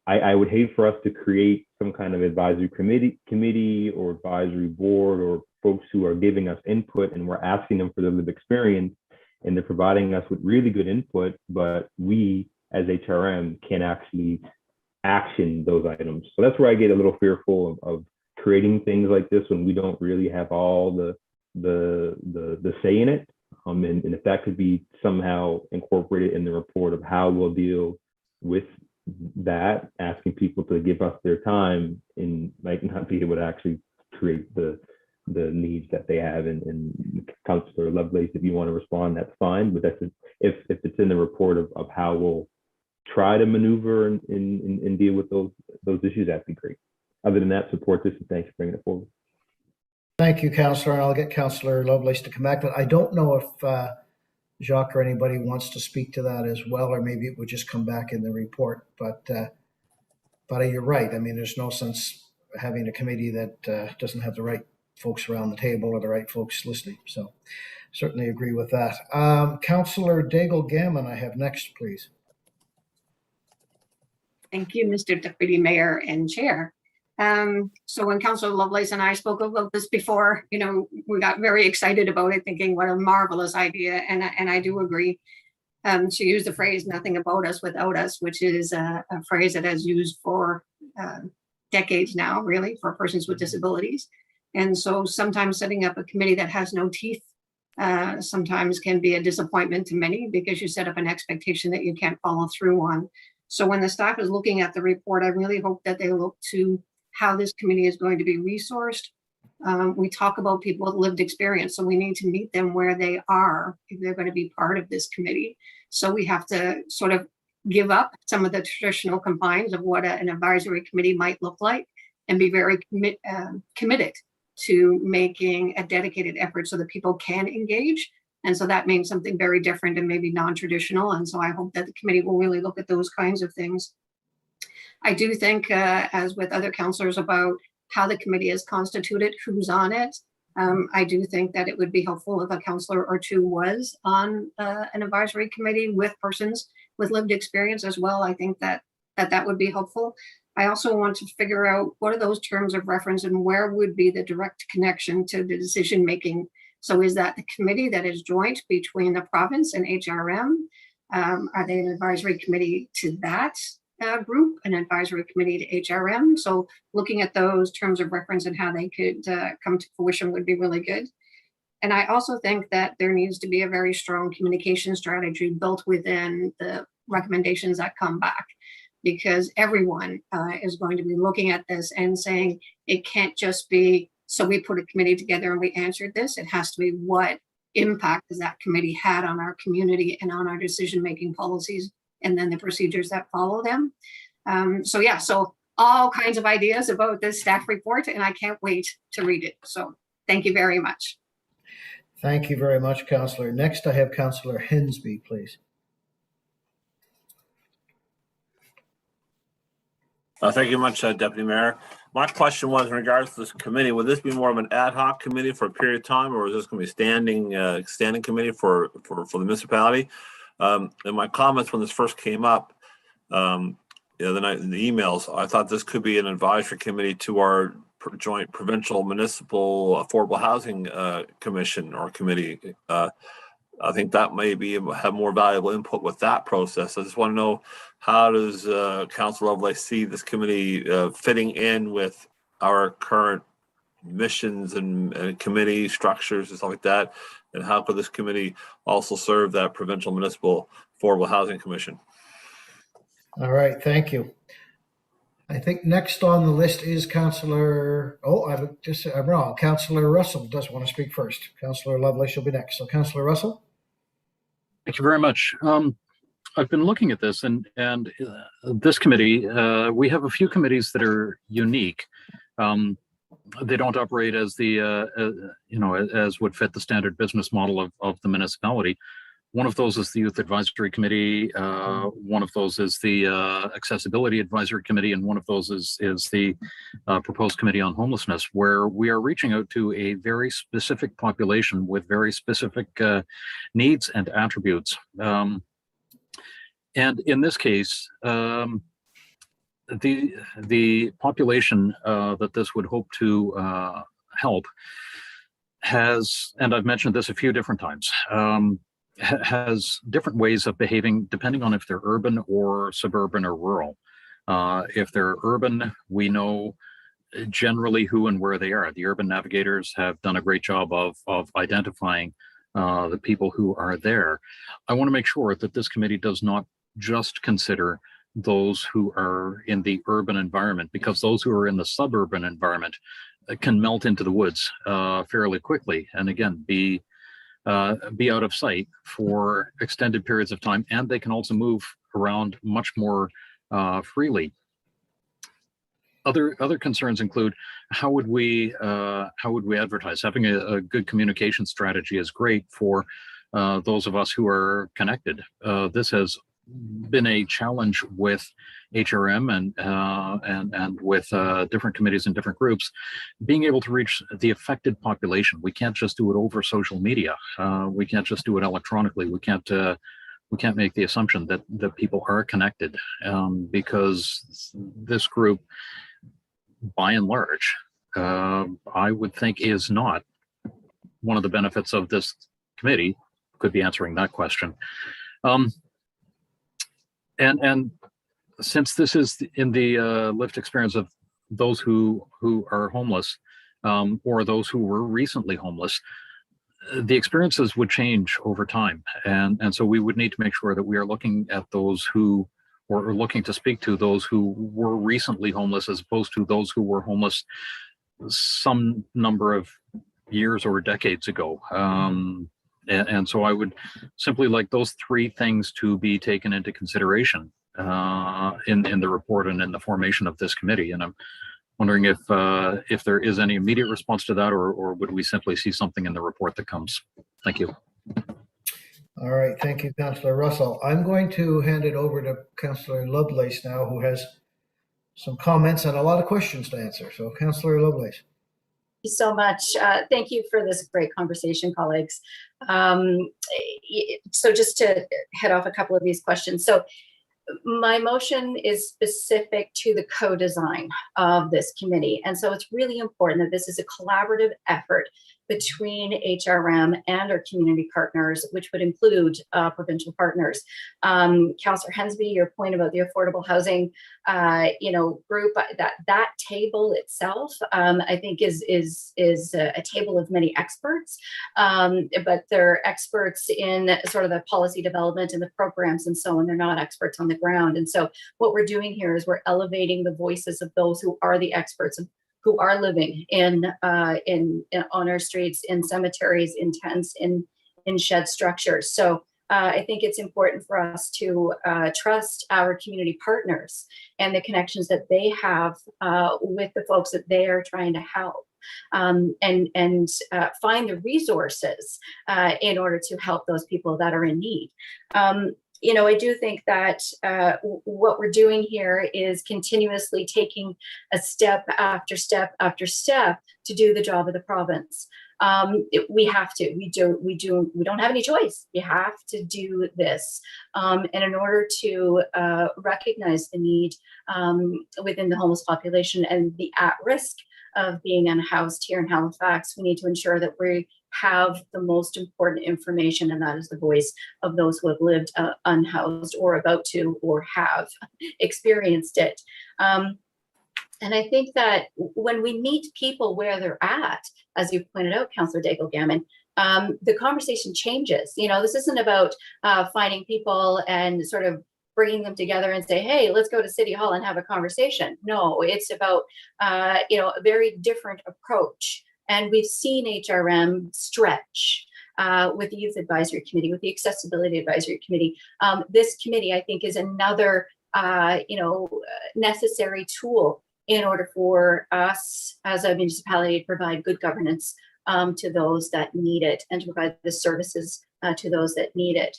I would hate for us to create some kind of advisory committee or advisory board or folks who are giving us input, and we're asking them for their lived experience, and they're providing us with really good input, but we as HRM can't actually action those items. So that's where I get a little fearful of creating things like this when we don't really have all the say in it. And if that could be somehow incorporated in the report of how we'll deal with that, asking people to give us their time and might not be able to actually create the needs that they have. And Councillor Lovelace, if you want to respond, that's fine. But that's if it's in the report of how we'll try to maneuver and deal with those issues, that'd be great. Other than that, support this and thanks for bringing it forward. Thank you, Councillor, and I'll get Councillor Lovelace to come back. But I don't know if Jacques or anybody wants to speak to that as well, or maybe it would just come back in the report. But you're right. I mean, there's no sense having a committee that doesn't have the right folks around the table or the right folks listening. So certainly agree with that. Councillor Daigle-Gammon, I have next, please. Thank you, Mr. Deputy Mayor and Chair. So when Councillor Lovelace and I spoke about this before, you know, we got very excited about it, thinking what a marvelous idea. And I do agree. She used the phrase "nothing about us without us," which is a phrase that has used for decades now, really, for persons with disabilities. And so sometimes setting up a committee that has no teeth sometimes can be a disappointment to many, because you set up an expectation that you can't follow through on. So when the staff is looking at the report, I really hope that they look to how this committee is going to be resourced. We talk about people with lived experience, so we need to meet them where they are if they're going to be part of this committee. So we have to sort of give up some of the traditional confines of what an advisory committee might look like, and be very committed to making a dedicated effort so that people can engage. And so that means something very different and maybe non-traditional. And so I hope that the committee will really look at those kinds of things. I do think, as with other councillors, about how the committee is constituted, who's on it. I do think that it would be helpful if a councillor or two was on an advisory committee with persons with lived experience as well. I think that would be helpful. I also want to figure out what are those terms of reference and where would be the direct connection to the decision making. So is that the committee that is joint between the province and HRM? Are they an advisory committee to that group, an advisory committee to HRM? So looking at those terms of reference and how they could come to fruition would be really good. And I also think that there needs to be a very strong communication strategy built within the recommendations that come back, because everyone is going to be looking at this and saying it can't just be, so we put a committee together and we answered this. It has to be, what impact has that committee had on our community and on our decision-making policies, and then the procedures that follow them. So all kinds of ideas about this staff report, and I can't wait to read it. So thank you very much. Thank you very much, Councillor. Next, I have Councillor Hinsby, please. Thank you much, Deputy Mayor. My question was in regards to this committee, would this be more of an ad hoc committee for a period of time, or is this going to be a standing committee for the municipality? In my comments when this first came up, the emails, I thought this could be an advisory committee to our joint provincial municipal affordable housing commission or committee. I think that may have more valuable input with that process. I just want to know, how does Councillor Lovelace see this committee fitting in with our current missions and committee structures and stuff like that? And how could this committee also serve that provincial municipal affordable housing commission? All right, thank you. I think next on the list is Councillor, I'm wrong. Councillor Russell does want to speak first. Councillor Lovelace will be next. So Councillor Russell. Thank you very much. I've been looking at this, and this committee, we have a few committees that are unique. They don't operate as as would fit the standard business model of the municipality. One of those is the Youth Advisory Committee. One of those is the Accessibility Advisory Committee, and one of those is the proposed Committee on Homelessness, where we are reaching out to a very specific population with very specific needs and attributes. And in this case, the population that this would hope to help has, and I've mentioned this a few different times, has different ways of behaving depending on if they're urban or suburban or rural. If they're urban, we know generally who and where they are. The urban navigators have done a great job of identifying the people who are there. I want to make sure that this committee does not just consider those who are in the urban environment, because those who are in the suburban environment can melt into the woods fairly quickly, and again be out of sight for extended periods of time, and they can also move around much more freely. Other concerns include how would we advertise? Having a good communication strategy is great for those of us who are connected. This has been a challenge with HRM and with different committees and different groups, being able to reach the affected population. We can't just do it over social media. We can't just do it electronically. We can't make the assumption that people are connected, because this group, by and large, I would think is not. One of the benefits of this committee could be answering that question. And since this is in the lived experience of those who are homeless, or those who were recently homeless, the experiences would change over time. And so we would need to make sure that we are looking at those who, or looking to speak to those who were recently homeless, as opposed to those who were homeless some number of years or decades ago. And so I would simply like those three things to be taken into consideration in the report and in the formation of this committee. And I'm wondering if there is any immediate response to that, or would we simply see something in the report that comes? Thank you. All right, thank you, Councillor Russell. I'm going to hand it over to Councillor Lovelace now, who has some comments and a lot of questions to answer. So, Councillor Lovelace. You so much. Thank you for this great conversation, colleagues. So just to head off a couple of these questions. So my motion is specific to the co-design of this committee. And so it's really important that this is a collaborative effort between HRM and our community partners, which would include provincial partners. Councillor Hensby, your point about the affordable housing, group, that table itself, I think is a table of many experts, but they're experts in sort of the policy development and the programs and so on. They're not experts on the ground. And so what we're doing here is we're elevating the voices of those who are the experts, who are living on our streets, in cemeteries, in tents, in shed structures. So I think it's important for us to trust our community partners and the connections that they have with the folks that they are trying to help, and find the resources in order to help those people that are in need. I do think that what we're doing here is continuously taking a step after step after step to do the job of the province. We have to. We don't have any choice. You have to do this, and in order to recognize the need within the homeless population and the at risk of being unhoused here in Halifax, we need to ensure that we have the most important information, and that is the voice of those who have lived unhoused or about to or have experienced it. And I think that when we meet people where they're at, as you pointed out, Councillor Daigle-Gammon, the conversation changes. This isn't about finding people and sort of bringing them together and say, hey, let's go to City Hall and have a conversation. No, it's about, a very different approach. And we've seen HRM stretch with the Youth Advisory Committee, with the Accessibility Advisory Committee. This committee, I think, is another, necessary tool in order for us as a municipality to provide good governance to those that need it, and to provide the services to those that need it.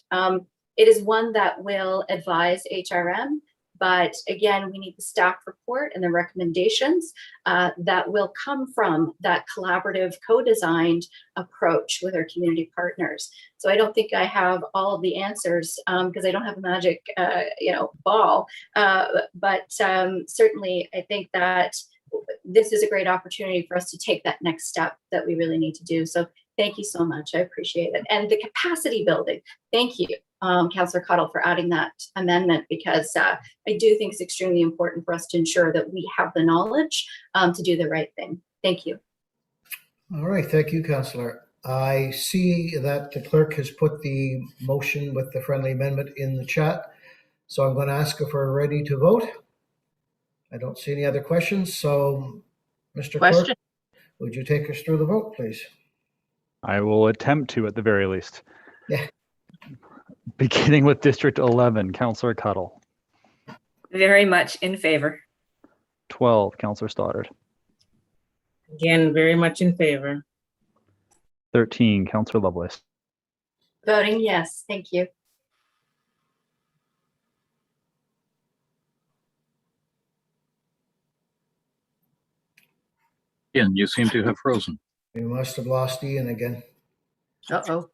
It is one that will advise HRM, but again, we need the staff report and the recommendations that will come from that collaborative, co-designed approach with our community partners. So I don't think I have all of the answers because I don't have a magic, ball. But certainly, I think that this is a great opportunity for us to take that next step that we really need to do. So Thank you so much. I appreciate it. And the capacity building, thank you, Councillor Cottle, for adding that amendment, because I do think it's extremely important for us to ensure that we have the knowledge to do the right thing. Thank you. All right, thank you, Councillor. I see that the clerk has put the motion with the friendly amendment in the chat. So I'm going to ask if we're ready to vote. I don't see any other questions. So, Mr. Clerk, would you take us through the vote, please? I will attempt to, at the very least. Yeah. Beginning with District 11, Councillor Cuttle. Very much in favor. 12, Councillor Stoddard. Again, very much in favor. 13, Councillor Lovelace. Voting yes. Thank you. Ian, you seem to have frozen. We must have lost Ian again. Uh-oh.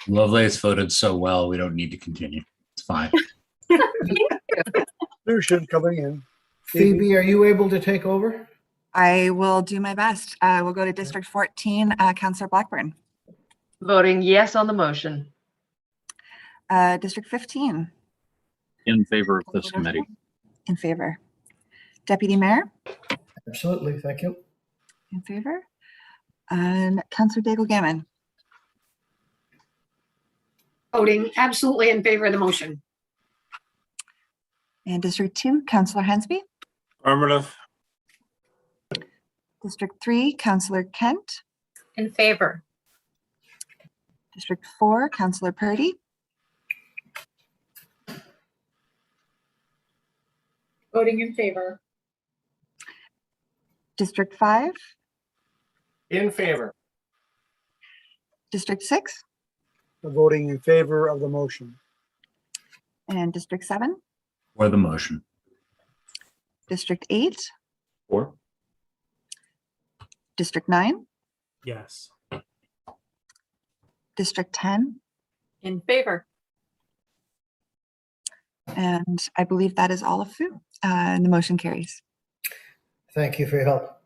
Lovelace voted so well, we don't need to continue. It's fine. Solution coming in. Phoebe, are you able to take over? I will do my best. We'll go to District 14, Councillor Blackburn. Voting yes on the motion. District 15. In favor of this committee. In favor. Deputy Mayor? Absolutely, thank you. In favor. And Councillor Daigle-Gammon? Voting absolutely in favor of the motion. And District 2, Councillor Hensby? Affirmative. District 3, Councillor Kent? In favor. District 4, Councillor Purdy? Voting in favor. District 5? In favor. District 6? Voting in favor of the motion. And District 7? For the motion. District 8? For. District 9? Yes. District 10? In favor. And I believe that is all of Fu. And the motion carries. Thank you for your help.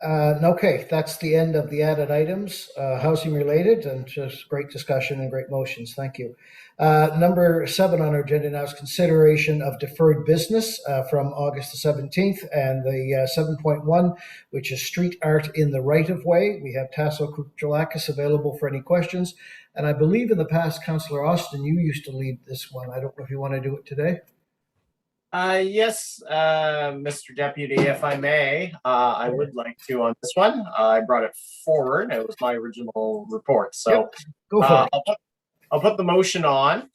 Okay, that's the end of the added items, housing related, and just great discussion and great motions. Thank you. Number 7 on our agenda now is consideration of deferred business from August the 17th, and the 7.1, which is street art in the right of way. We have Tasso Kuchalakis available for any questions. And I believe in the past, Councillor Austin, you used to lead this one. I don't know if you want to do it today. Yes, Mr. Deputy, if I may, I would like to on this one. I brought it forward. It was my original report. So yep. Go for it. I'll put the motion on.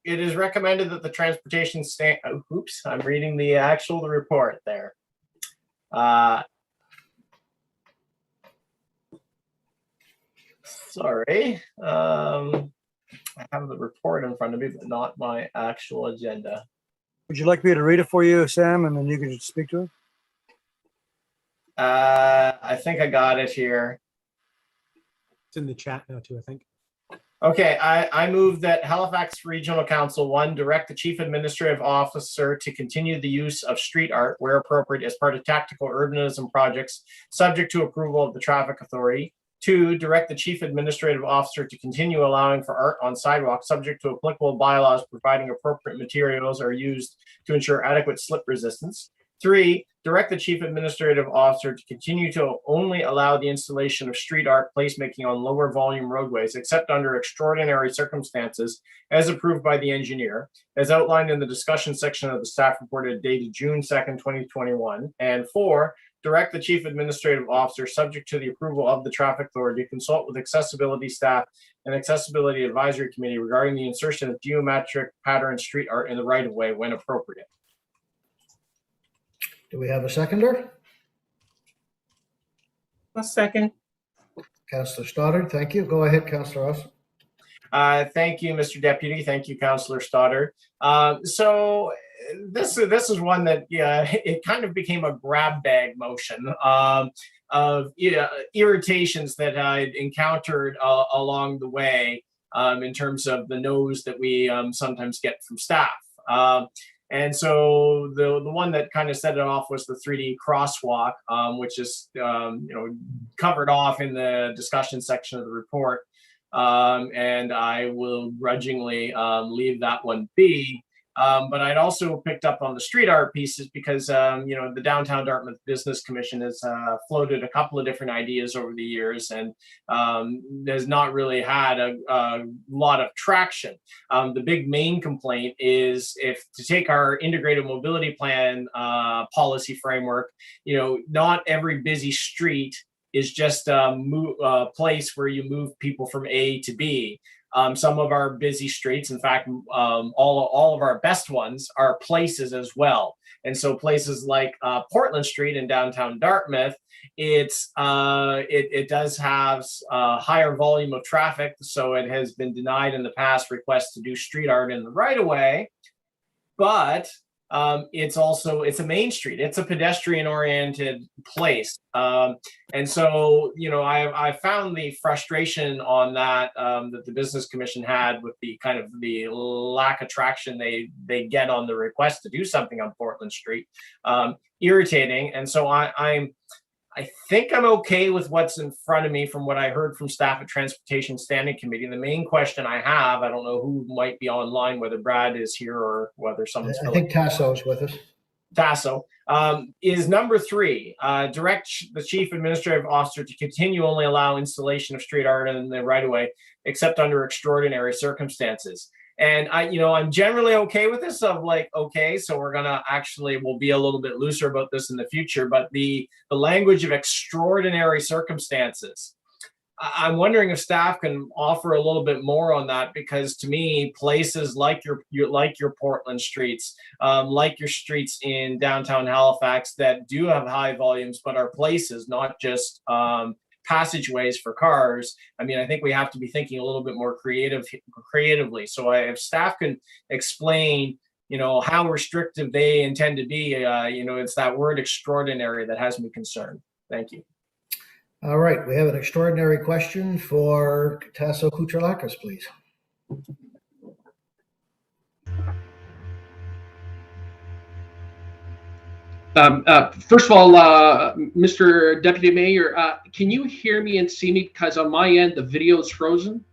It is recommended that the transportation oops, I'm reading the report there. Sorry. I have the report in front of me, but not my actual agenda. Would you like me to read it for you, Sam, and then you can just speak to it? I think I got it here. It's in the chat now too, I think. Okay, I move that Halifax Regional Council 1 direct the Chief Administrative Officer to continue the use of street art where appropriate as part of tactical urbanism projects subject to approval of the Traffic Authority. 2, direct the Chief Administrative Officer to continue allowing for art on sidewalks subject to applicable bylaws providing appropriate materials are used to ensure adequate slip resistance. 3, direct the Chief Administrative Officer to continue to only allow the installation of street art placemaking on lower volume roadways except under extraordinary circumstances as approved by the engineer, as outlined in the discussion section of the staff report dated June 2nd, 2021. And 4, direct the Chief Administrative Officer, subject to the approval of the Traffic Authority, to consult with accessibility staff and Accessibility Advisory Committee regarding the insertion of geometric pattern street art in the right-of-way when appropriate. Do we have a seconder? A second. Councillor Stoddard, thank you. Go ahead, Councillor Ross. Thank you, Mr. Deputy. Thank you, Councillor Stoddard. So this is one that it kind of became a grab bag motion of irritations that I'd encountered along the way in terms of the no's that we sometimes get from staff. And so the one that kind of set it off was the 3D crosswalk, which is covered off in the discussion section of the report. And I will grudgingly leave that one be. But I'd also picked up on the street art pieces because, the Downtown Dartmouth Business Commission has floated a couple of different ideas over the years and has not really had a lot of traction. The big main complaint is if to take our integrated mobility plan policy framework, not every busy street is just a place where you move people from A to B. Some of our busy streets, in fact, all of our best ones are places as well. And so places like Portland Street in downtown Dartmouth, it does have a higher volume of traffic. So it has been denied in the past requests to do street art in the right of way. But it's a main street. It's a pedestrian oriented place. And so, I found the frustration on that, that the Business Commission had with the kind of the lack of traction they get on the request to do something on Portland Street, irritating. And so I think I'm okay with what's in front of me from what I heard from staff at Transportation Standing Committee. And the main question I have, I don't know who might be online, whether Brad is here or whether someone's I think Tasso is with us. Tasso, is number 3, direct the Chief Administrative Officer to continue only allow installation of street art in the right of way, except under extraordinary circumstances. And I'm generally okay with this of like, okay, so we'll be a little bit looser about this in the future, but the language of extraordinary circumstances, I'm wondering if staff can offer a little bit more on that, because to me, places like your Portland streets, like your streets in downtown Halifax that do have high volumes, but are places, not just passageways for cars. I think we have to be thinking a little bit more creatively. So if staff can explain, how restrictive they intend to be, it's that word extraordinary that has me concerned. Thank you. All right, we have an extraordinary question for Tasso Koutrelakis, please. First of all, Mr. Deputy Mayor, can you hear me and see me? Because on my end, the video is frozen.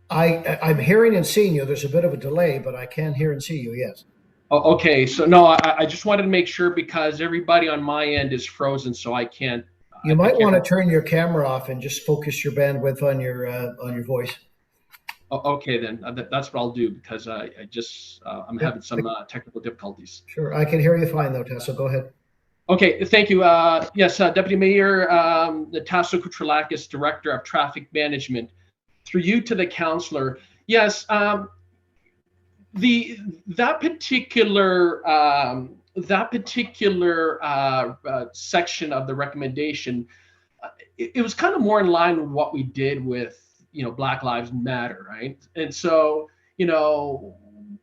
I'm hearing and seeing you. There's a bit of a delay, but I can hear and see you, yes. Oh, okay, so no, I just wanted to make sure because everybody on my end is frozen, so I can't. You might want to turn your camera off and just focus your bandwidth on your voice. Okay, then that's what I'll do because I'm having some technical difficulties. Sure, I can hear you fine though, Tasso. Go ahead. Okay, thank you. Yes, Deputy Mayor, Tasso Koutrelakis, Director of Traffic Management. Through you to the councillor. Yes, that particular section of the recommendation, it was kind of more in line with what we did with Black Lives Matter, right? And so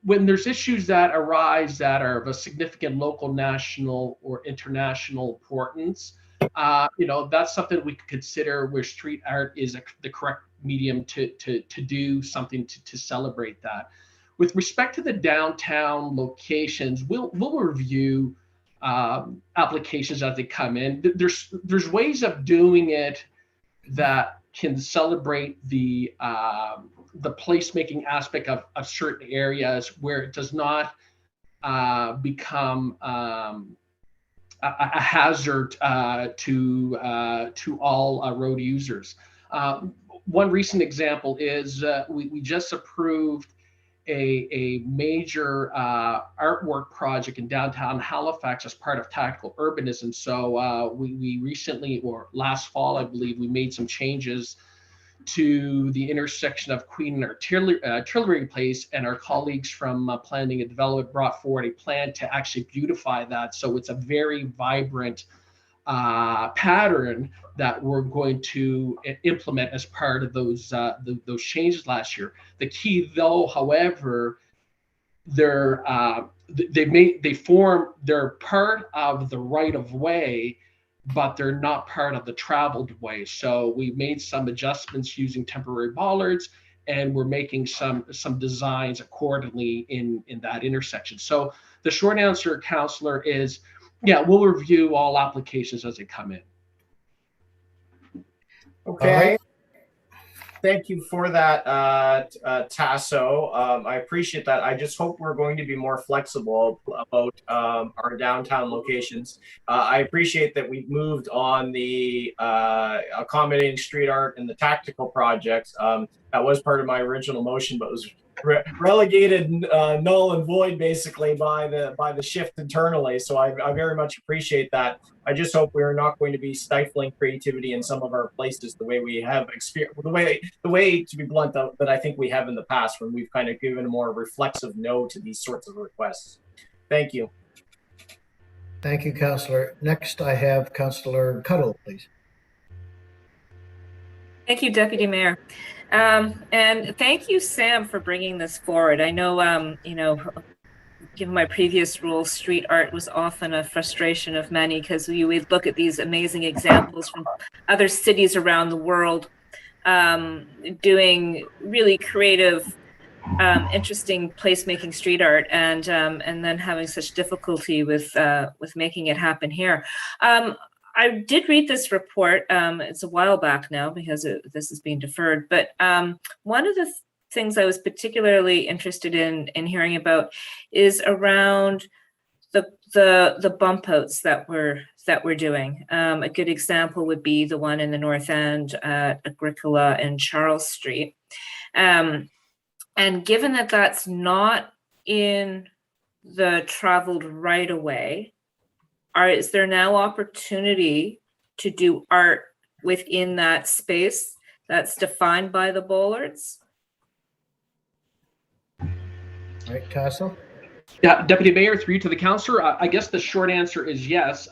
when there's issues that arise that are of a significant local, national, or international importance, that's something we could consider where street art is the correct medium to do something to celebrate that. With respect to the downtown locations, we'll review applications as they come in. There's ways of doing it that can celebrate the placemaking aspect of certain areas where it does not become a hazard to all road users. One recent example is we just approved a major artwork project in downtown Halifax as part of tactical urbanism. So we recently, or last fall, I believe, we made some changes to the intersection of Queen and Artillery Place, and our colleagues from Planning and Development brought forward a plan to actually beautify that. So it's a very vibrant pattern that we're going to implement as part of those changes last year. The key, though, however, they're part of the right of way, but they're not part of the traveled way. So we made some adjustments using temporary bollards and we're making some designs accordingly in that intersection. So the short answer, Councillor, is yeah, we'll review all applications as they come in. Okay. Thank you for that, Tasso. I appreciate that. I just hope we're going to be more flexible about our downtown locations. I appreciate that we've moved on the accommodating street art and the tactical projects. That was part of my original motion, but was relegated null and void basically by the shift internally. So I very much appreciate that. I just hope we're not going to be stifling creativity in some of our places the way we have experienced, the way to be blunt that I think we have in the past when we've kind of given a more reflexive no to these sorts of requests. Thank you. Thank you, Councillor. Next, I have Councillor Cuddle, please. Thank you, Deputy Mayor. And thank you, Sam, for bringing this forward. I know, you know, given my previous role, street art was often a frustration of many because we would look at these amazing examples from other cities around the world doing really creative, interesting placemaking street art, and then having such difficulty with making it happen here. I did read this report. It's a while back now because this is being deferred. But one of the things I was particularly interested in hearing about is around the bump outs that we're doing. A good example would be the one in the North End at Agricola and Charles Street. And given that that's not in the traveled right of way, is there now opportunity to do art within that space that's defined by the bollards? All right, Tasso? Yeah, Deputy Mayor, through you to the councillor. I guess the short answer is yes.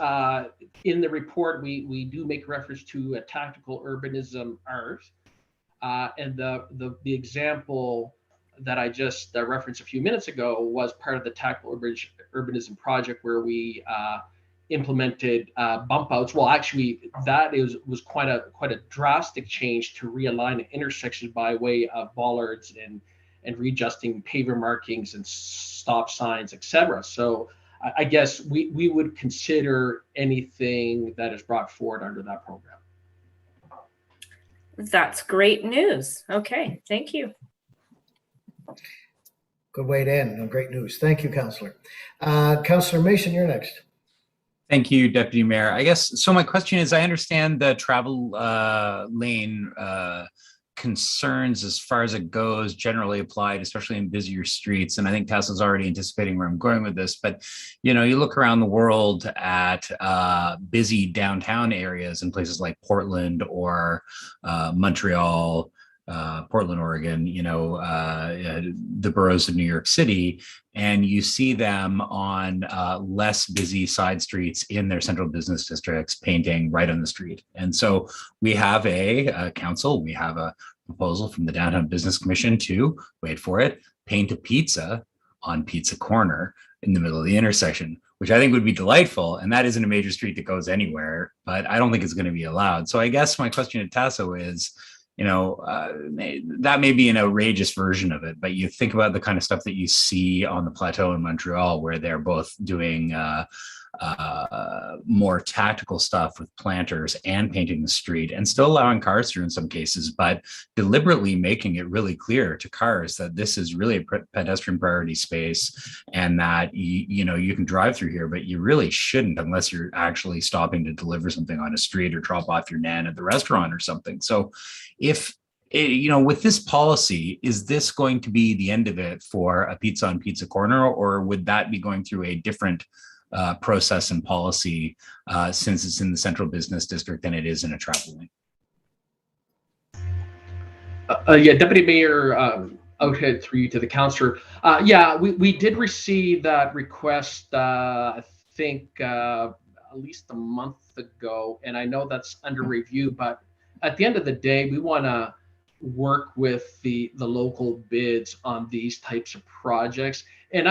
In the report, we do make reference to a tactical urbanism art, and the example that I just referenced a few minutes ago was part of the tactical urbanism project where we implemented bump outs. Well, actually, that was quite a drastic change to realign an intersection by way of bollards and readjusting paver markings and stop signs, etc. So I guess we would consider anything that is brought forward under that program. That's great news. Okay, thank you. Good way to end on great news. Thank you, Councillor. Councillor Mason, you're next. Thank you, Deputy Mayor. I guess, so my question is, I understand the travel lane concerns as far as it goes generally applied, especially in busier streets. And I think Tasso's already anticipating where I'm going with this, but you know, you look around the world at busy downtown areas in places like Portland or Montreal, Portland, Oregon, you know, the boroughs of New York City, and you see them on less busy side streets in their central business districts painting right on the street. And so we have a council, we have a proposal from the Downtown Business Commission to, wait for it, paint a pizza on Pizza Corner in the middle of the intersection, which I think would be delightful. And that isn't a major street that goes anywhere, but I don't think it's going to be allowed. So I guess my question to Tasso is, you know, that may be an outrageous version of it, but you think about the kind of stuff that you see on the plateau in Montreal, where they're both doing more tactical stuff with planters and painting the street and still allowing cars through in some cases, but deliberately making it really clear to cars that this is really a pedestrian priority space and that you know, you can drive through here, but you really shouldn't unless you're actually stopping to deliver something on a street or drop off your nan at the restaurant or something. So if, you know, with this policy, is this going to be the end of it for a pizza on Pizza Corner, or would that be going through a different process and policy since it's in the central business district than it is in a travel lane? Yeah, Deputy Mayor, Outhead, through you to the councillor. Yeah, we did receive that request, I think at least a month ago, and I know that's under review, but at the end of the day, we want to work with the local bids on these types of projects. And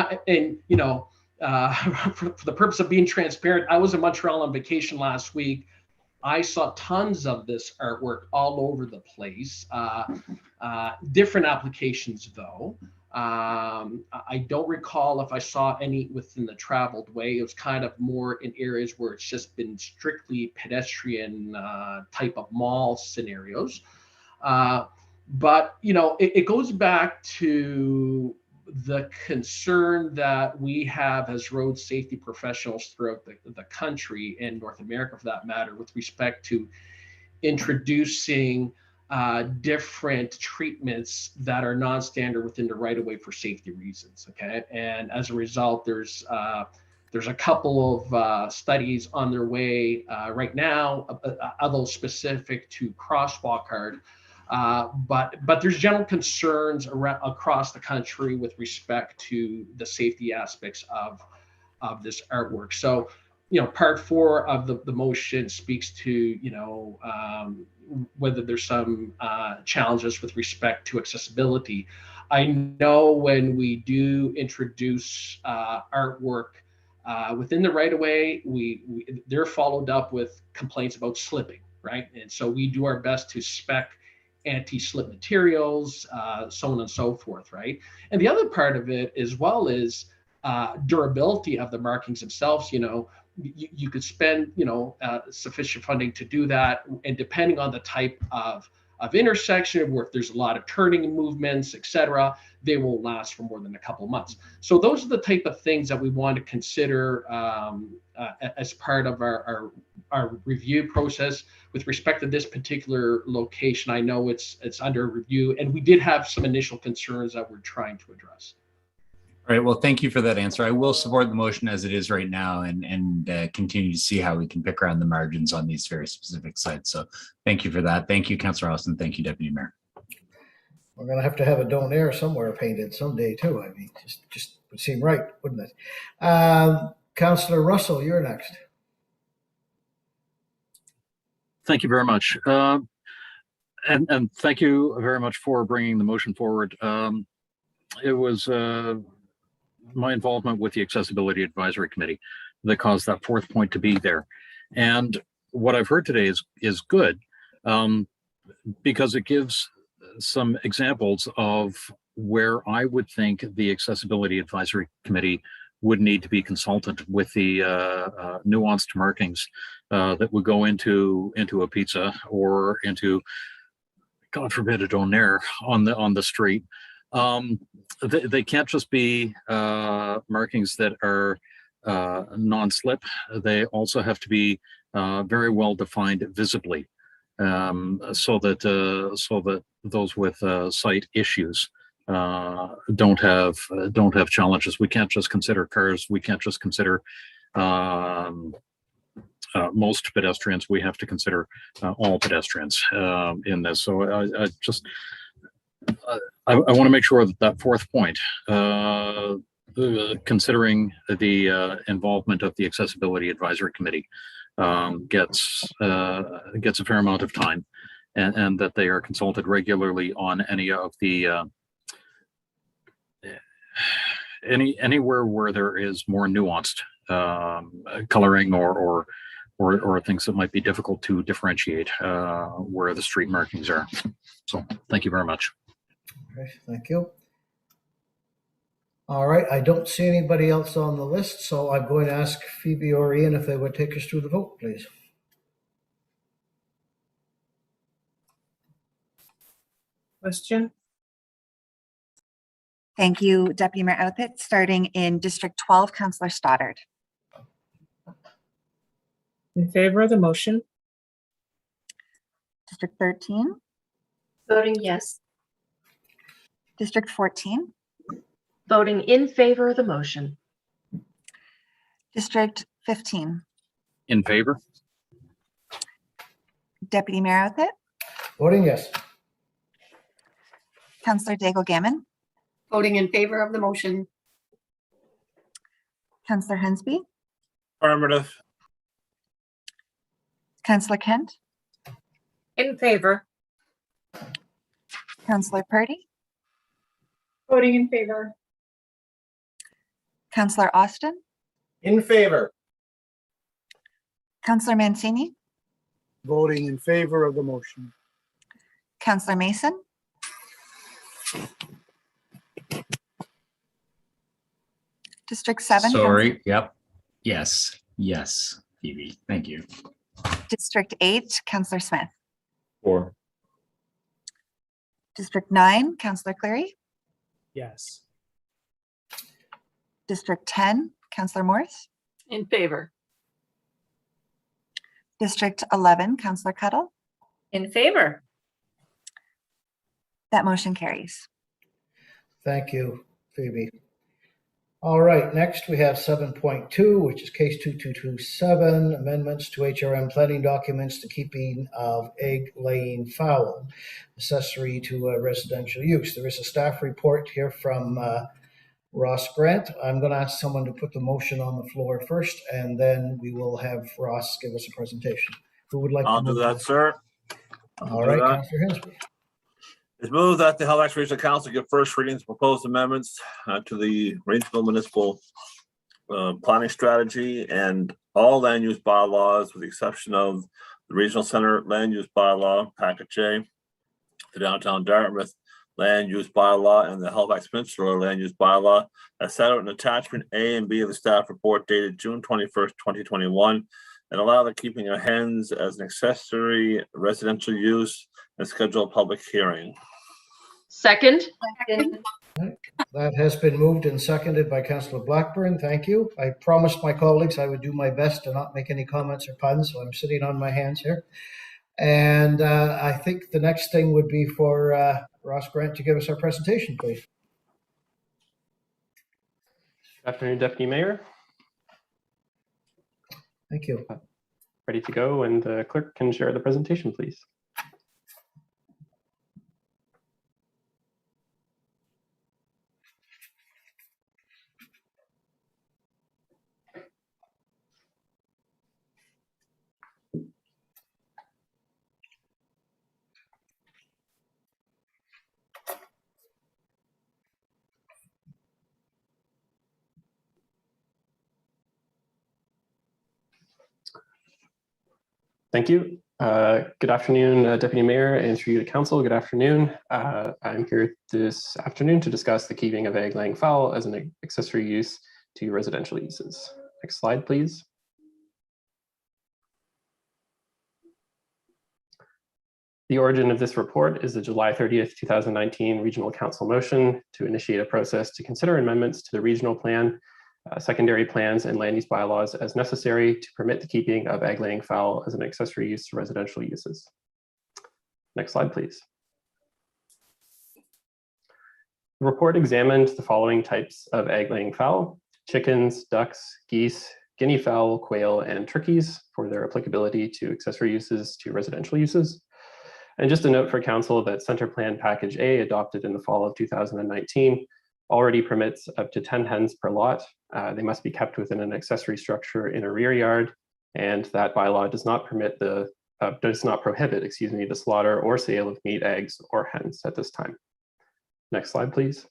you know, for the purpose of being transparent, I was in Montreal on vacation last week. I saw tons of this artwork all over the place. Different applications though. I don't recall if I saw any within the traveled way. It was kind of more in areas where it's just been strictly pedestrian type of mall scenarios. But it goes back to the concern that we have as road safety professionals throughout the country and North America, for that matter, with respect to introducing different treatments that are non-standard within the right-of-way for safety reasons. Okay, and as a result, there's a couple of studies on their way right now, although specific to crosswalk art. But there's general concerns across the country with respect to the safety aspects of this artwork. So, part 4 of the motion speaks to, whether there's some challenges with respect to accessibility. I know when we do introduce artwork within the right-of-way, they're followed up with complaints about slipping, right? And so we do our best to spec anti-slip materials, so on and so forth, right? And the other part of it as well is durability of the markings themselves. You could spend sufficient funding to do that, and depending on the type of intersection, where if there's a lot of turning movements, etc., they will last for more than a couple of months. So those are the type of things that we want to consider as part of our review process. With respect to this particular location, I know it's under review, and we did have some initial concerns that we're trying to address. All right, well, thank you for that answer. I will support the motion as it is right now and continue to see how we can pick around the margins on these very specific sites. So thank you for that. Thank you, Councillor Austin. Thank you, Deputy Mayor. We're going to have a donaire somewhere painted someday too. I mean, just would seem right, wouldn't it? Councillor Russell, you're next. Thank you very much. And thank you very much for bringing the motion forward. It was my involvement with the Accessibility Advisory Committee that caused that 4th point to be there. And what I've heard today is good, because it gives some examples of where I would think the Accessibility Advisory Committee would need to be consulted with the nuanced markings that would go into a pizza or into, God forbid, a donaire on the street. They can't just be markings that are non-slip. They also have to be very well defined visibly, so that those with sight issues don't have challenges. We can't just consider cars. We can't just consider most pedestrians. We have to consider all pedestrians in this. So I want to make sure that 4th point, considering the involvement of the Accessibility Advisory Committee, gets a fair amount of time, and that they are consulted regularly on any of the anywhere where there is more nuanced coloring or things that might be difficult to differentiate where the street markings are. So thank you very much. Okay, thank you. All right, I don't see anybody else on the list, so I'm going to ask Phoebe or Ian if they would take us through the vote, please. Question? Thank you, Deputy Mayor Outfit. Starting in District 12, Councillor Stoddard. In favor of the motion? District 13. Voting yes. District 14. Voting in favor of the motion. District 15. In favor. Deputy Mayor Outfit. Voting yes. Councillor Daigle Gammon. Voting in favor of the motion. Councillor Hensby. Affirmative. Councillor Kent. In favor. Councillor Purdy. Voting in favor. Councillor Austin. In favor. Councillor Mancini. Voting in favor of the motion. Councillor Mason. District 7. Sorry. Yep. Yes. Yes. Phoebe. Thank you. District 8, Councillor Smith. 4. District 9, Councillor Cleary. Yes. District 10, Councillor Morris. In favor. District 11, Councillor Cuddle. In favor. That motion carries. Thank you, Phoebe. All right, next we have 7.2, which is case 2227, amendments to HRM planning documents to keeping of egg-laying fowl, accessory to residential use. There is a staff report here from Ross Grant. I'm going to ask someone to put the motion on the floor first, and then we will have Ross give us a presentation. Who would like I'll to do that, sir. All right, Councillor Hensby. It's moved that the Halifax Regional Council give first readings proposed amendments to the regional municipal planning strategy and all land use bylaws, with the exception of the regional center land use bylaw, package A, the downtown Dartmouth land use bylaw, and the Halifax Peninsula land use bylaw, as set out in attachment A and B of the staff report dated June 21st, 2021, and allow the keeping of hens as an accessory residential use and schedule a public hearing. Second. That has been moved and seconded by Councillor Blackburn. Thank you. I promised my colleagues I would do my best to not make any comments or puns, so I'm sitting on my hands here. And I think the next thing would be for Ross Grant to give us our presentation, please. Good afternoon, Deputy Mayor. Thank you. Ready to go, and the clerk can share the presentation, please. Thank you. Good afternoon, Deputy Mayor, and through you to Council. Good afternoon. I'm here this afternoon to discuss the keeping of egg-laying fowl as an accessory use to residential uses. Next slide, please. The origin of this report is the July 30th, 2019 Regional Council motion to initiate a process to consider amendments to the regional plan, secondary plans, and land use bylaws as necessary to permit the keeping of egg-laying fowl as an accessory use to residential uses. Next slide, please. The report examined the following types of egg-laying fowl: chickens, ducks, geese, guinea fowl, quail, and turkeys, for their applicability to accessory uses to residential uses. And just a note for Council that Center Plan Package A, adopted in the fall of 2019, already permits up to 10 hens per lot. They must be kept within an accessory structure in a rear yard, and that bylaw does not prohibit the slaughter or sale of meat, eggs, or hens at this time. Next slide, please.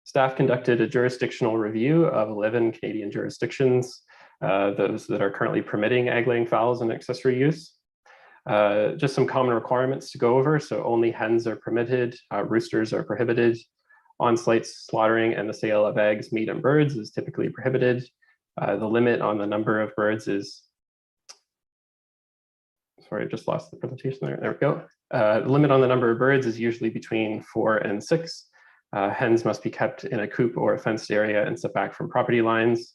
Staff conducted a jurisdictional review of 11 Canadian jurisdictions, those that are currently permitting egg-laying fowl as an accessory use. Just some common requirements to go over. So only hens are permitted, roosters are prohibited, on-site slaughtering and the sale of eggs, meat, and birds is typically prohibited. The limit on the number of birds is, sorry, I just lost the presentation there. There we go. The limit on the number of birds is usually between 4 and 6. Hens must be kept in a coop or a fenced area and set back from property lines.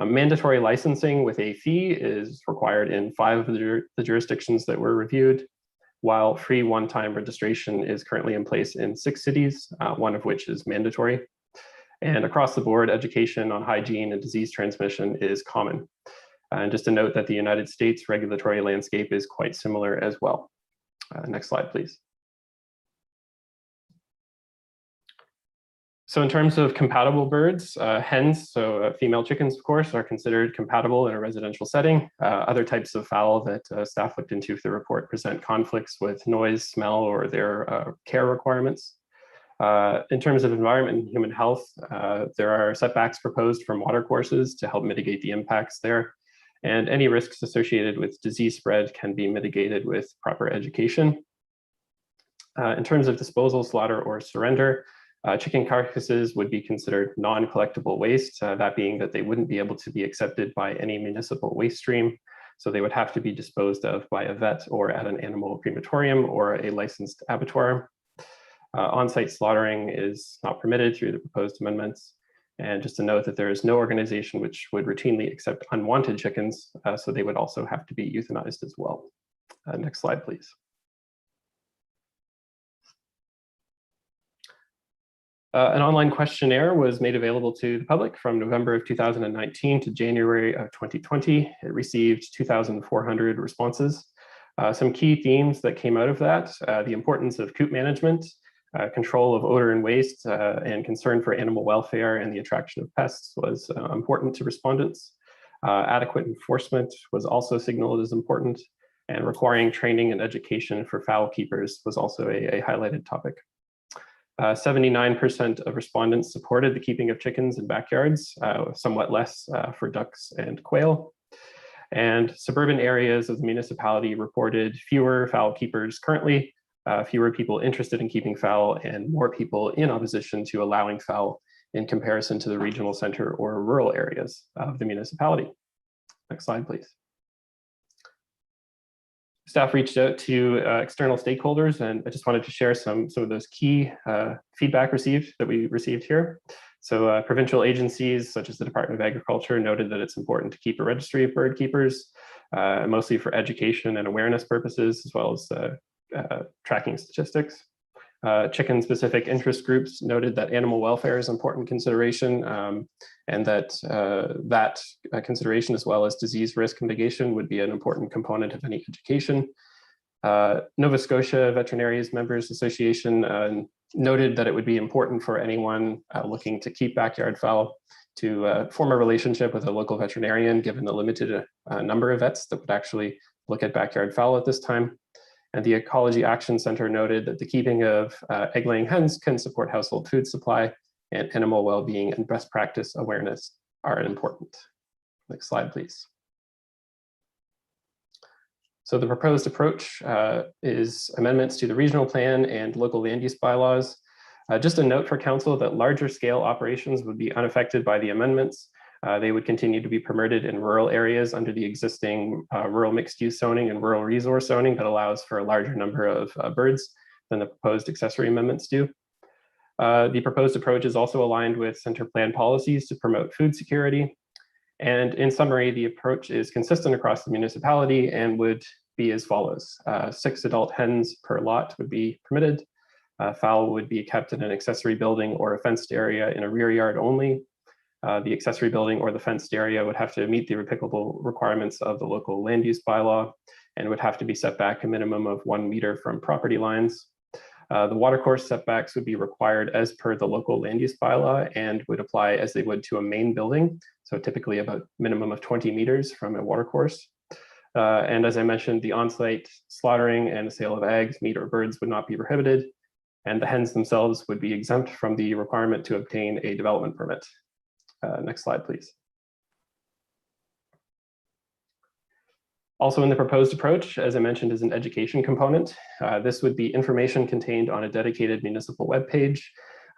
Mandatory licensing with a fee is required in 5 of the jurisdictions that were reviewed, while free one-time registration is currently in place in 6 cities, 1 of which is mandatory. And across the board, education on hygiene and disease transmission is common. And just to note that the United States regulatory landscape is quite similar as well. Next slide, please. So in terms of compatible birds, hens, so female chickens, of course, are considered compatible in a residential setting. Other types of fowl that staff looked into for the report present conflicts with noise, smell, or their care requirements. In terms of environment and human health, there are setbacks proposed from watercourses to help mitigate the impacts there. And any risks associated with disease spread can be mitigated with proper education. In terms of disposal, slaughter, or surrender, chicken carcasses would be considered non-collectible waste, that being that they wouldn't be able to be accepted by any municipal waste stream. So they would have to be disposed of by a vet or at an animal crematorium or a licensed abattoir. On-site slaughtering is not permitted through the proposed amendments. And just to note that there is no organization which would routinely accept unwanted chickens, so they would also have to be euthanized as well. Next slide, please. An online questionnaire was made available to the public from November of 2019 to January of 2020. It received 2,400 responses. Some key themes that came out of that, the importance of coop management, control of odor and waste, and concern for animal welfare and the attraction of pests was important to respondents. Adequate enforcement was also signaled as important, and requiring training and education for fowl keepers was also a highlighted topic. 79% of respondents supported the keeping of chickens in backyards, somewhat less for ducks and quail. And suburban areas of the municipality reported fewer fowl keepers currently, fewer people interested in keeping fowl, and more people in opposition to allowing fowl in comparison to the regional center or rural areas of the municipality. Next slide, please. Staff reached out to external stakeholders, and I just wanted to share some of those key feedback that we received here. So provincial agencies such as the Department of Agriculture noted that it's important to keep a registry of bird keepers, mostly for education and awareness purposes, as well as tracking statistics. Chicken-specific interest groups noted that animal welfare is an important consideration, and that that consideration, as well as disease risk mitigation, would be an important component of any education. Nova Scotia Veterinarians Members Association noted that it would be important for anyone looking to keep backyard fowl to form a relationship with a local veterinarian, given the limited number of vets that would actually look at backyard fowl at this time. And the Ecology Action Center noted that the keeping of egg-laying hens can support household food supply, and animal well-being and best practice awareness are important. Next slide, please. So the proposed approach is amendments to the regional plan and local land use bylaws. Just a note for council that larger scale operations would be unaffected by the amendments. They would continue to be permitted in rural areas under the existing rural mixed use zoning and rural resource zoning that allows for a larger number of birds than the proposed accessory amendments do. The proposed approach is also aligned with center plan policies to promote food security. And in summary, the approach is consistent across the municipality and would be as follows. 6 adult hens per lot would be permitted. Fowl would be kept in an accessory building or a fenced area in a rear yard only. The accessory building or the fenced area would have to meet the applicable requirements of the local land use bylaw and would have to be set back a minimum of 1 meter from property lines. The watercourse setbacks would be required as per the local land use bylaw and would apply as they would to a main building. So typically about minimum of 20 meters from a watercourse. And as I mentioned, the on-site slaughtering and the sale of eggs, meat, or birds would not be prohibited. And the hens themselves would be exempt from the requirement to obtain a development permit. Next slide, please. Also in the proposed approach, as I mentioned, is an education component. This would be information contained on a dedicated municipal webpage,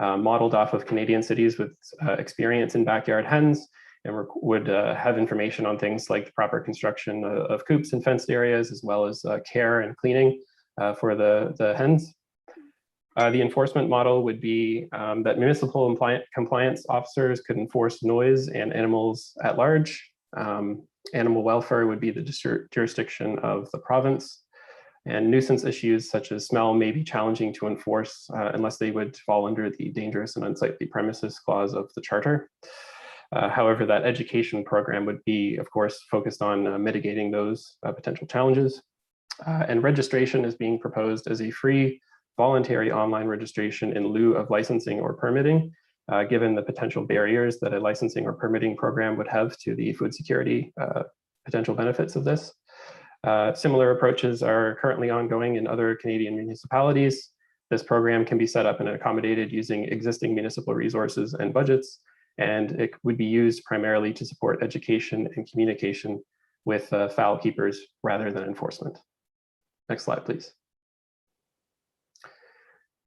modeled off of Canadian cities with experience in backyard hens, and would have information on things like the proper construction of coops and fenced areas, as well as care and cleaning for the hens. The enforcement model would be that municipal compliance officers could enforce noise and animals at large. Animal welfare would be the jurisdiction of the province. And nuisance issues such as smell may be challenging to enforce unless they would fall under the dangerous and unsightly premises clause of the charter. However, that education program would be, of course, focused on mitigating those potential challenges. And registration is being proposed as a free voluntary online registration in lieu of licensing or permitting, given the potential barriers that a licensing or permitting program would have to the food security potential benefits of this. Similar approaches are currently ongoing in other Canadian municipalities. This program can be set up and accommodated using existing municipal resources and budgets, and it would be used primarily to support education and communication with fowl keepers rather than enforcement. Next slide, please.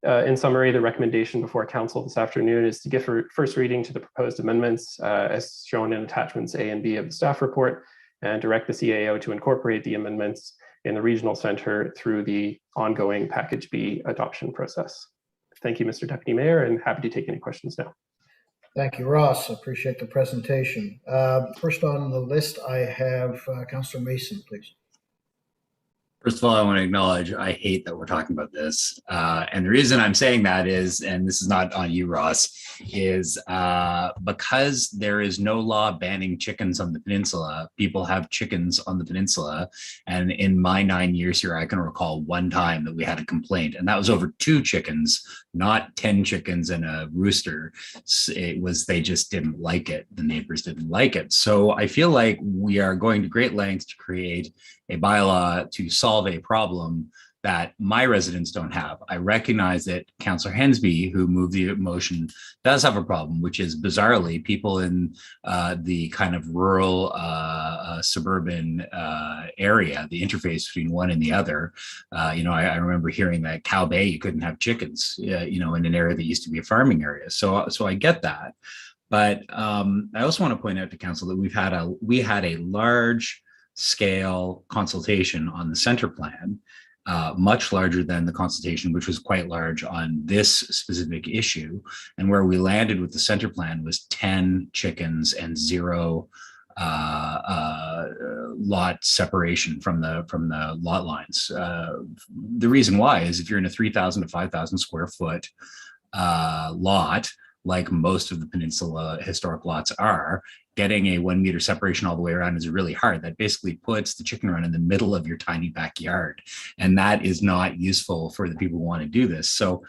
In summary, the recommendation before council this afternoon is to give first reading to the proposed amendments as shown in attachments A and B of the staff report, and direct the CAO to incorporate the amendments in the regional center through the ongoing package B adoption process. Thank you, Mr. Deputy Mayor, and happy to take any questions now. Thank you, Ross. Appreciate the presentation. First on the list, I have Councillor Mason, please. First of all, I want to acknowledge I hate that we're talking about this. And the reason I'm saying that is, and this is not on you, Ross, is because there is no law banning chickens on the peninsula. People have chickens on the peninsula. And in my 9 years here, I can recall one time that we had a complaint, and that was over 2 chickens, not 10 chickens and a rooster. It was, they just didn't like it. The neighbors didn't like it. So I feel like we are going to great lengths to create a bylaw to solve a problem that my residents don't have. I recognize that Councillor Hensby, who moved the motion, does have a problem, which is bizarrely people in the kind of rural suburban area, the interface between one and the other. I remember hearing that Cow Bay, you couldn't have chickens, in an area that used to be a farming area. So I get that. But I also want to point out to council that we had a large scale consultation on the center plan, much larger than the consultation, which was quite large on this specific issue. And where we landed with the center plan was 10 chickens and 0 lot separation from the lot lines. The reason why is if you're in a 3,000 to 5,000 square foot lot, like most of the peninsula historic lots are, getting a 1 meter separation all the way around is really hard. That basically puts the chicken run in the middle of your tiny backyard. And that is not useful for the people who want to do this. So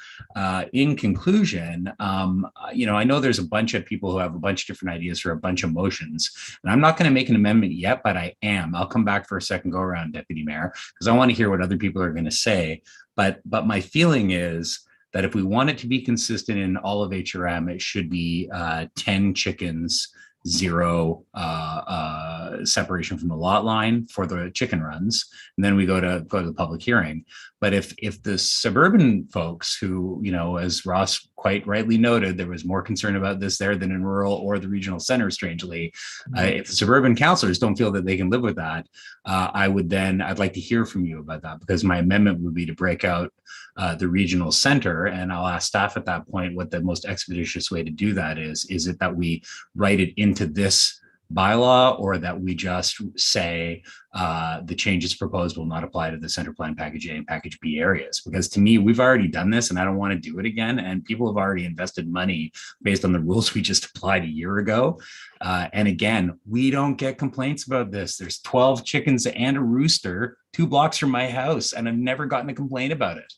in conclusion, I know there's a bunch of people who have a bunch of different ideas for a bunch of motions. And I'm not going to make an amendment yet, but I am. I'll come back for a second go around, Deputy Mayor, because I want to hear what other people are going to say. But my feeling is that if we want it to be consistent in all of HRM, it should be 10 chickens, 0 separation from the lot line for the chicken runs, and then we go to the public hearing. But if the suburban folks who, as Ross quite rightly noted, there was more concern about this there than in rural or the regional center, strangely, if the suburban councillors don't feel that they can live with that, I'd like to hear from you about that, because my amendment would be to break out the regional center, and I'll ask staff at that point what the most expeditious way to do that is. Is it that we write it into this bylaw, or that we just say the changes proposed will not apply to the center plan package A and package B areas? Because to me, we've already done this and I don't want to do it again. And people have already invested money based on the rules we just applied a year ago. And again, we don't get complaints about this. There's 12 chickens and a rooster 2 blocks from my house, and I've never gotten a complaint about it.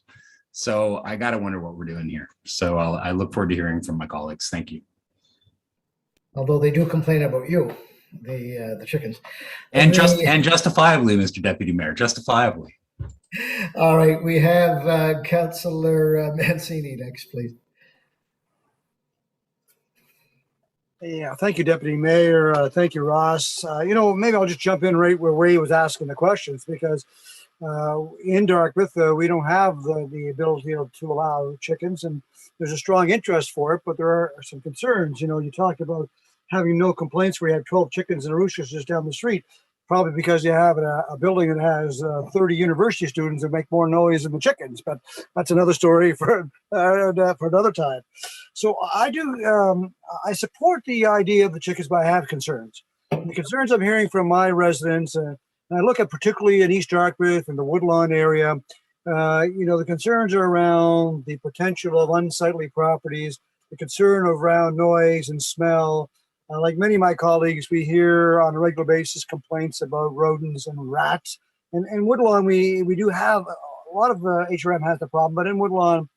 So I got to wonder what we're doing here. So I look forward to hearing from my colleagues. Thank you. Although they do complain about you, the chickens. And justifiably, Mr. Deputy Mayor, justifiably. All right, we have Councillor Mancini next, please. Yeah, thank you, Deputy Mayor. Thank you, Ross. Maybe I'll just jump in right where Ray was asking the questions, because in Dartmouth, we don't have the ability to allow chickens, and there's a strong interest for it, but there are some concerns. You talked about having no complaints where you have 12 chickens and roosters just down the street, probably because you have a building that has 30 university students that make more noise than the chickens, but that's another story for another time. So I support the idea of the chickens, but I have concerns. The concerns I'm hearing from my residents, and I look at particularly in East Dartmouth and the Woodlawn area, the concerns are around the potential of unsightly properties, the concern around noise and smell. Like many of my colleagues, we hear on a regular basis complaints about rodents and rats. And in Woodlawn, we do have a lot of HRM has the problem, but in Woodlawn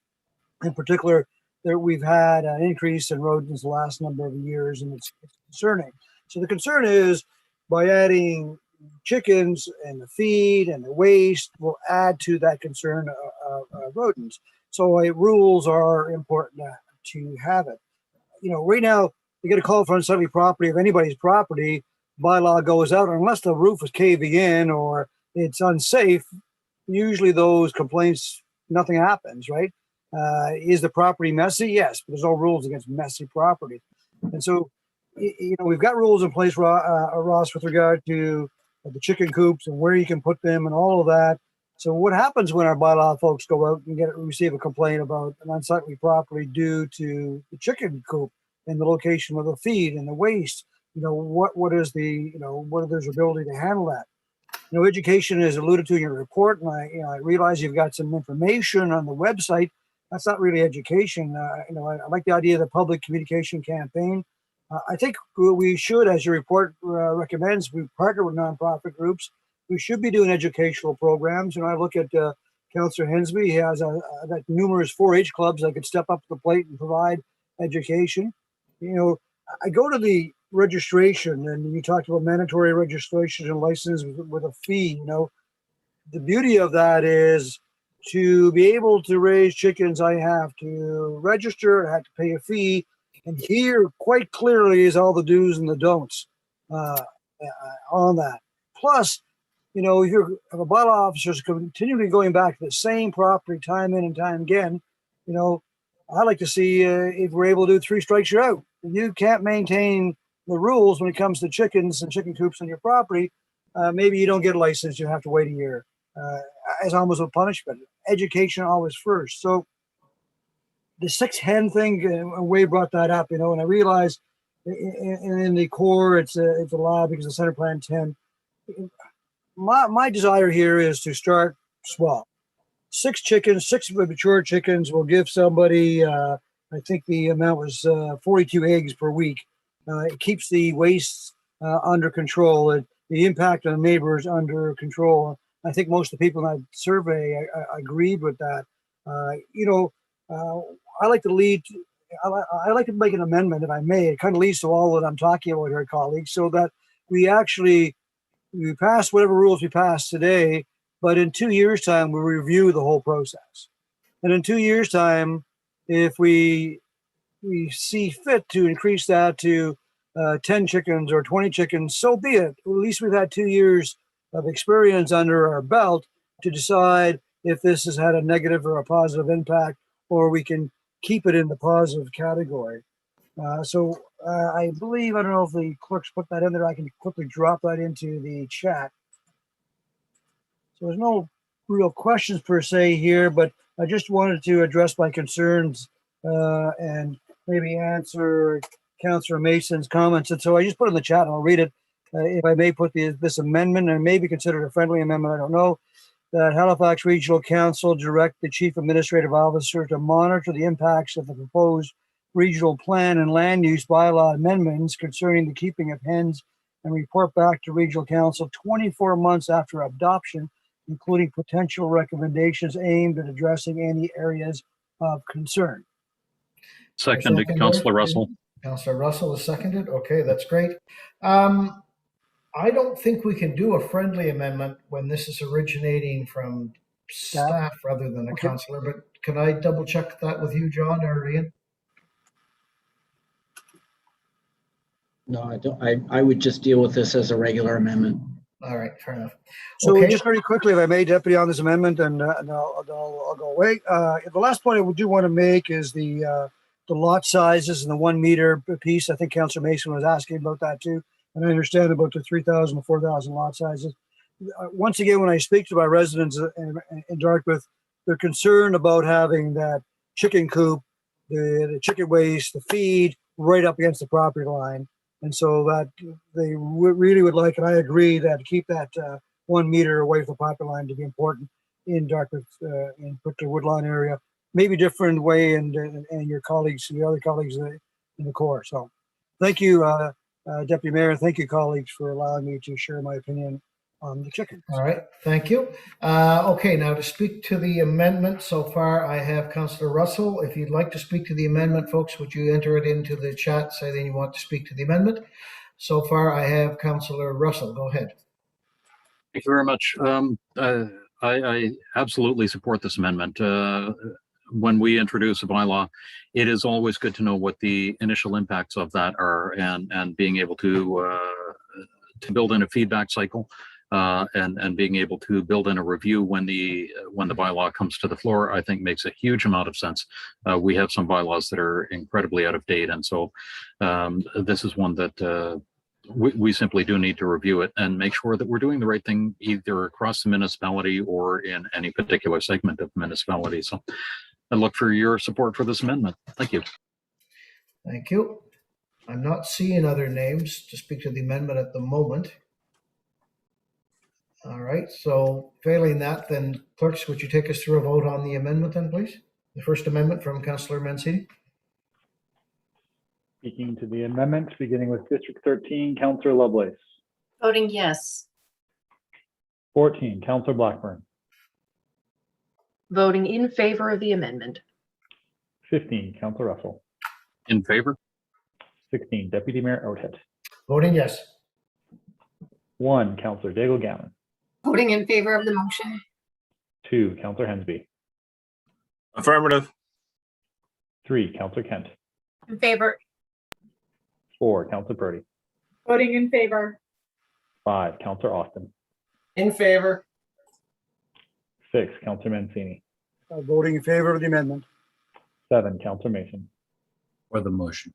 in particular, we've had an increase in rodents the last number of years, and it's concerning. So the concern is by adding chickens and the feed and the waste will add to that concern of rodents. So rules are important to have it. Right now, you get a call for unsightly property of anybody's property, bylaw goes out, unless the roof is caving in or it's unsafe, usually those complaints, nothing happens, right? Is the property messy? Yes, but there's no rules against messy property. And so, we've got rules in place, Ross, with regard to the chicken coops and where you can put them and all of that. So what happens when our bylaw folks go out and receive a complaint about an unsightly property due to the chicken coop and the location of the feed and the waste? What is what is their ability to handle that? Education is alluded to in your report, and I realize you've got some information on the website. That's not really education. I like the idea of the public communication campaign. I think we should, as your report recommends, we partner with nonprofit groups. We should be doing educational programs. I look at Councillor Hensby. He has got numerous 4-H clubs that could step up to the plate and provide education. I go to the registration, and you talked about mandatory registration and license with a fee. The beauty of that is to be able to raise chickens, I have to register, I have to pay a fee, and here quite clearly is all the do's and the don'ts on that. Plus, if a bylaw officer is continually going back to the same property time in and time again, I like to see if we're able to do 3 strikes, you're out. If you can't maintain the rules when it comes to chickens and chicken coops on your property, maybe you don't get a license, you have to wait a year as almost a punishment. Education always first. So the 6 hen thing, Wade brought that up, and I realized in the core it's allowed because of Center Plan 10. My desire here is to start small. 6 chickens, 6 mature chickens will give somebody, I think the amount was 42 eggs per week. It keeps the waste under control. The impact on neighbors under control. I think most of the people in that survey agreed with that. I like to lead. I like to make an amendment, if I may. It kind of leads to all that I'm talking about here, colleagues, so that we pass whatever rules we pass today, but in 2 years' time, we review the whole process. And in 2 years' time, if we see fit to increase that to 10 chickens or 20 chickens, so be it. At least we've had 2 years of experience under our belt to decide if this has had a negative or a positive impact, or we can keep it in the positive category. I believe, I don't know if the clerks put that in there, I can quickly drop that into the chat. So there's no real questions per se here, but I just wanted to address my concerns and maybe answer Councillor Mason's comments. And so I just put it in the chat and I'll read it. If I may put this amendment, and maybe consider it a friendly amendment, I don't know, that Halifax Regional Council direct the Chief Administrative Officer to monitor the impacts of the proposed regional plan and land use bylaw amendments concerning the keeping of hens and report back to Regional Council 24 months after adoption, including potential recommendations aimed at addressing any areas of concern. Seconded, Councillor Russell. Councillor Russell is seconded. Okay, that's great. I don't think we can do a friendly amendment when this is originating from staff rather than a councillor, but can I double check that with you, John or Ian? No, I don't. I would just deal with this as a regular amendment. All right, fair enough. So Okay. just very quickly, if I may, Deputy, on this amendment, and I'll go away. The last point I do want to make is the lot sizes and the 1 meter piece. I think Councillor Mason was asking about that too. And I understand about the 3,000 to 4,000 lot sizes. Once again, when I speak to my residents in Dartmouth, they're concerned about having that chicken coop, the chicken waste, the feed right up against the property line. And so that they really would like, and I agree, that to keep that 1 meter away from the property line to be important in Dartmouth, in particular Woodlawn area. Maybe different way, and your colleagues, the other colleagues in the core. So thank you, Deputy Mayor, and thank you, colleagues, for allowing me to share my opinion on the chickens. All right, thank you. Okay, now to speak to the amendment, so far I have Councillor Russell. If you'd like to speak to the amendment, folks, would you enter it into the chat, say that you want to speak to the amendment? So far I have Councillor Russell. Go ahead. Thank you very much. I absolutely support this amendment. When we introduce a bylaw, it is always good to know what the initial impacts of that are, and being able to build in a feedback cycle. and being able to build in a review when the bylaw comes to the floor, I think makes a huge amount of sense. We have some bylaws that are incredibly out of date, and so this is one that we simply do need to review it and make sure that we're doing the right thing either across the municipality or in any particular segment of municipality. So I look for your support for this amendment. Thank you. Thank you. I'm not seeing other names to speak to the amendment at the moment. All right, so failing that, then clerks, would you take us through a vote on the amendment then, please? The first amendment from Councillor Mancini. Speaking to the amendment, beginning with District 13, Councillor Lovelace. Voting yes. 14, Councillor Blackburn. Voting in favor of the amendment. 15, Councillor Russell. In favor. 16, Deputy Mayor Oathead. Voting yes. 1, Councillor Daigle-Gammon. Voting in favor of the motion. 2, Councillor Hensby. Affirmative. 3, Councillor Kent. In favor. 4, Councillor Purdy. Voting in favor. 5, Councillor Austin. In favor. 6, Councillor Mancini. Voting in favor of the amendment. 7, Councillor Mason. For the motion.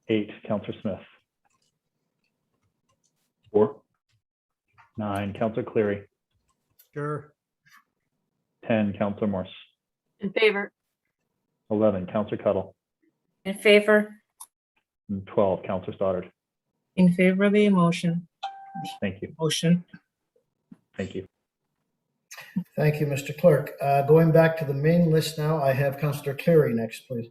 8, Councillor Smith. 4. 9, Councillor Cleary. Sure. 10, Councillor Morse. In favor. 11, Councillor Cuttle. In favor. And 12, Councillor Stoddard. In favor of the motion. Thank you. Motion. Thank you. Thank you, Mr. Clerk. Going back to the main list now, I have Councillor Cleary next, please.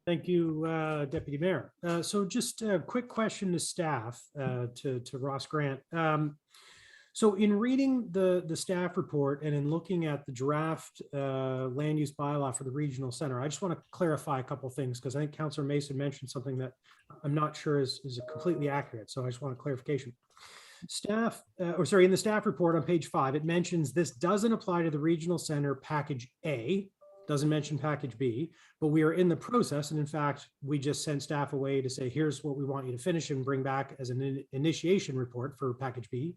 Thank you, Deputy Mayor. So just a quick question to staff, to Ross Grant. So in reading the staff report and in looking at the draft land use bylaw for the regional center, I just want to clarify a couple of things because I think Councillor Mason mentioned something that I'm not sure is completely accurate. So I just want a clarification. Staff, in the staff report on page 5, it mentions this doesn't apply to the regional center package A, doesn't mention package B, but we are in the process. And in fact, we just sent staff away to say, here's what we want you to finish and bring back as an initiation report for package B.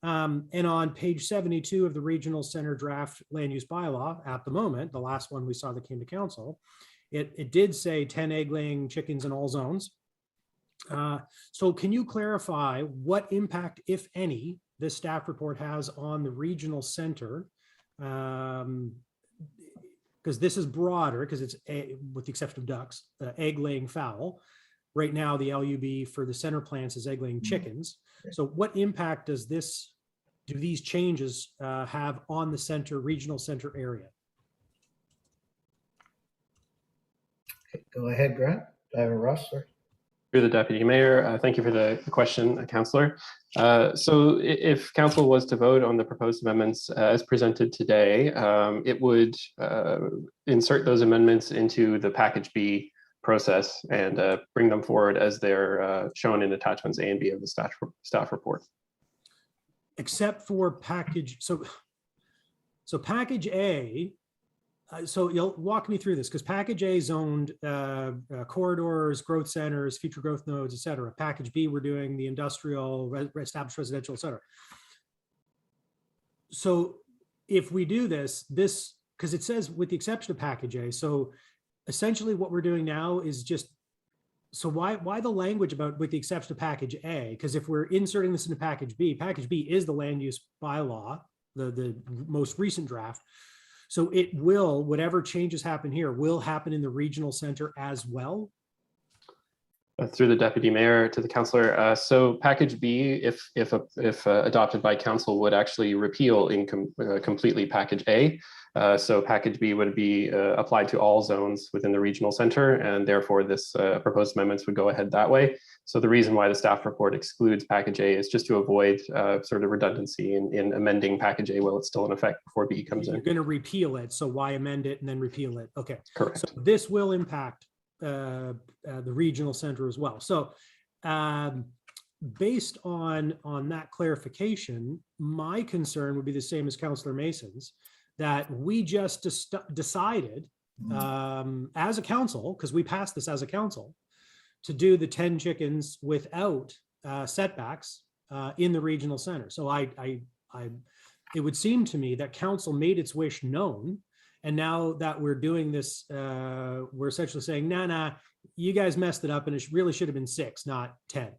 And on page 72 of the regional center draft land use bylaw at the moment, the last one we saw that came to council, it did say 10 egg laying chickens in all zones. So can you clarify what impact, if any, this staff report has on the regional center? Because this is broader, because it's with the exception of ducks, egg laying fowl. Right now, the LUB for the center plants is egg laying chickens. So what impact do these changes have on the regional center area? Okay, go ahead, Grant. Russ, sir. Through the Deputy Mayor, thank you for the question, Councillor. So if Council was to vote on the proposed amendments as presented today, it would insert those amendments into the package B process and bring them forward as they're shown in attachments A and B of the staff report. Except for package, so package A, so you'll walk me through this because package A zoned corridors, growth centers, future growth nodes, et cetera. Package B, we're doing the industrial, established residential, et cetera. So if we do this, because it says with the exception of package A, so essentially what we're doing now is just, so why the language about with the exception of package A? Because if we're inserting this into package B is the land use bylaw, the most recent draft. So it will, whatever changes happen here, will happen in the regional center as well? Through the Deputy Mayor to the Councillor. So package B, if adopted by Council, would actually repeal completely package A. So package B would be applied to all zones within the regional center, and therefore this proposed amendments would go ahead that way. So the reason why the staff report excludes package A is just to avoid sort of redundancy in amending package A while it's still in effect before B comes in. You're going to repeal it, so why amend it and then repeal it? Okay, correct. So this will impact the regional center as well. So based on that clarification, my concern would be the same as Councillor Mason's, that we just decided as a council, because we passed this as a council, to do the 10 chickens without setbacks in the regional center. So it would seem to me that council made its wish known. And now that we're doing this, we're essentially saying, nah, you guys messed it up and it really should have been 6, not 10.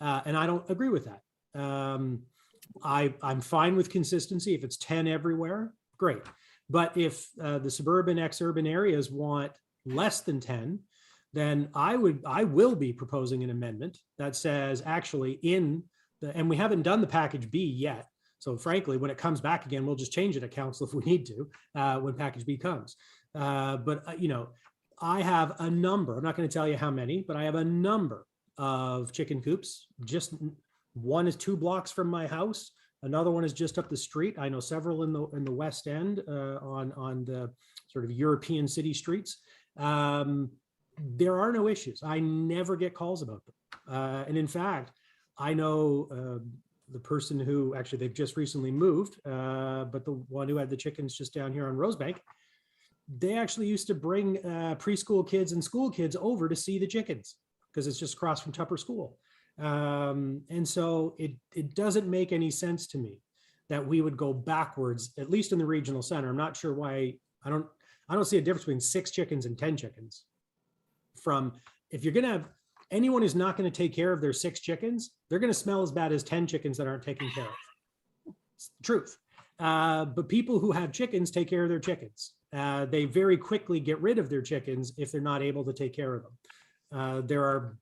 And I don't agree with that. I'm fine with consistency. If it's 10 everywhere, great. But if the suburban, ex-urban areas want less than 10, then I will be proposing an amendment that says actually and we haven't done the package B yet. So frankly, when it comes back again, we'll just change it at council if we need to, when package B comes. But I have a number, I'm not going to tell you how many, but I have a number of chicken coops. Just one is 2 blocks from my house. Another one is just up the street. I know several in the West End on the sort of European city streets. There are no issues. I never get calls about them. And in fact, I know the person who actually they've just recently moved, but the one who had the chickens just down here on Rosebank, they actually used to bring preschool kids and school kids over to see the chickens because it's just across from Tupper School. And so it doesn't make any sense to me that we would go backwards, at least in the regional center. I'm not sure why. I don't see a difference between 6 chickens and 10 chickens. If you're going to have anyone who's not going to take care of their 6 chickens, they're going to smell as bad as 10 chickens that aren't taken care of. It's the truth. But people who have chickens take care of their chickens. They very quickly get rid of their chickens if they're not able to take care of them. There are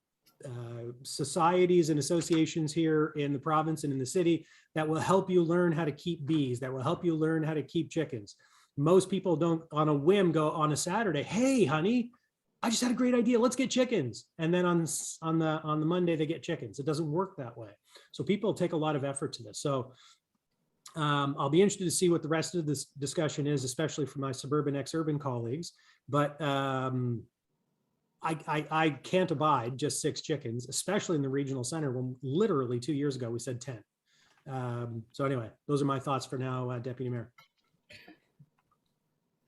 societies and associations here in the province and in the city that will help you learn how to keep bees, that will help you learn how to keep chickens. Most people don't on a whim go on a Saturday, hey, honey, I just had a great idea. Let's get chickens. And then on the Monday, they get chickens. It doesn't work that way. So people take a lot of effort to this. So I'll be interested to see what the rest of this discussion is, especially for my suburban, ex-urban colleagues. But I can't abide just 6 chickens, especially in the regional center when literally 2 years ago we said 10. So anyway, those are my thoughts for now, Deputy Mayor.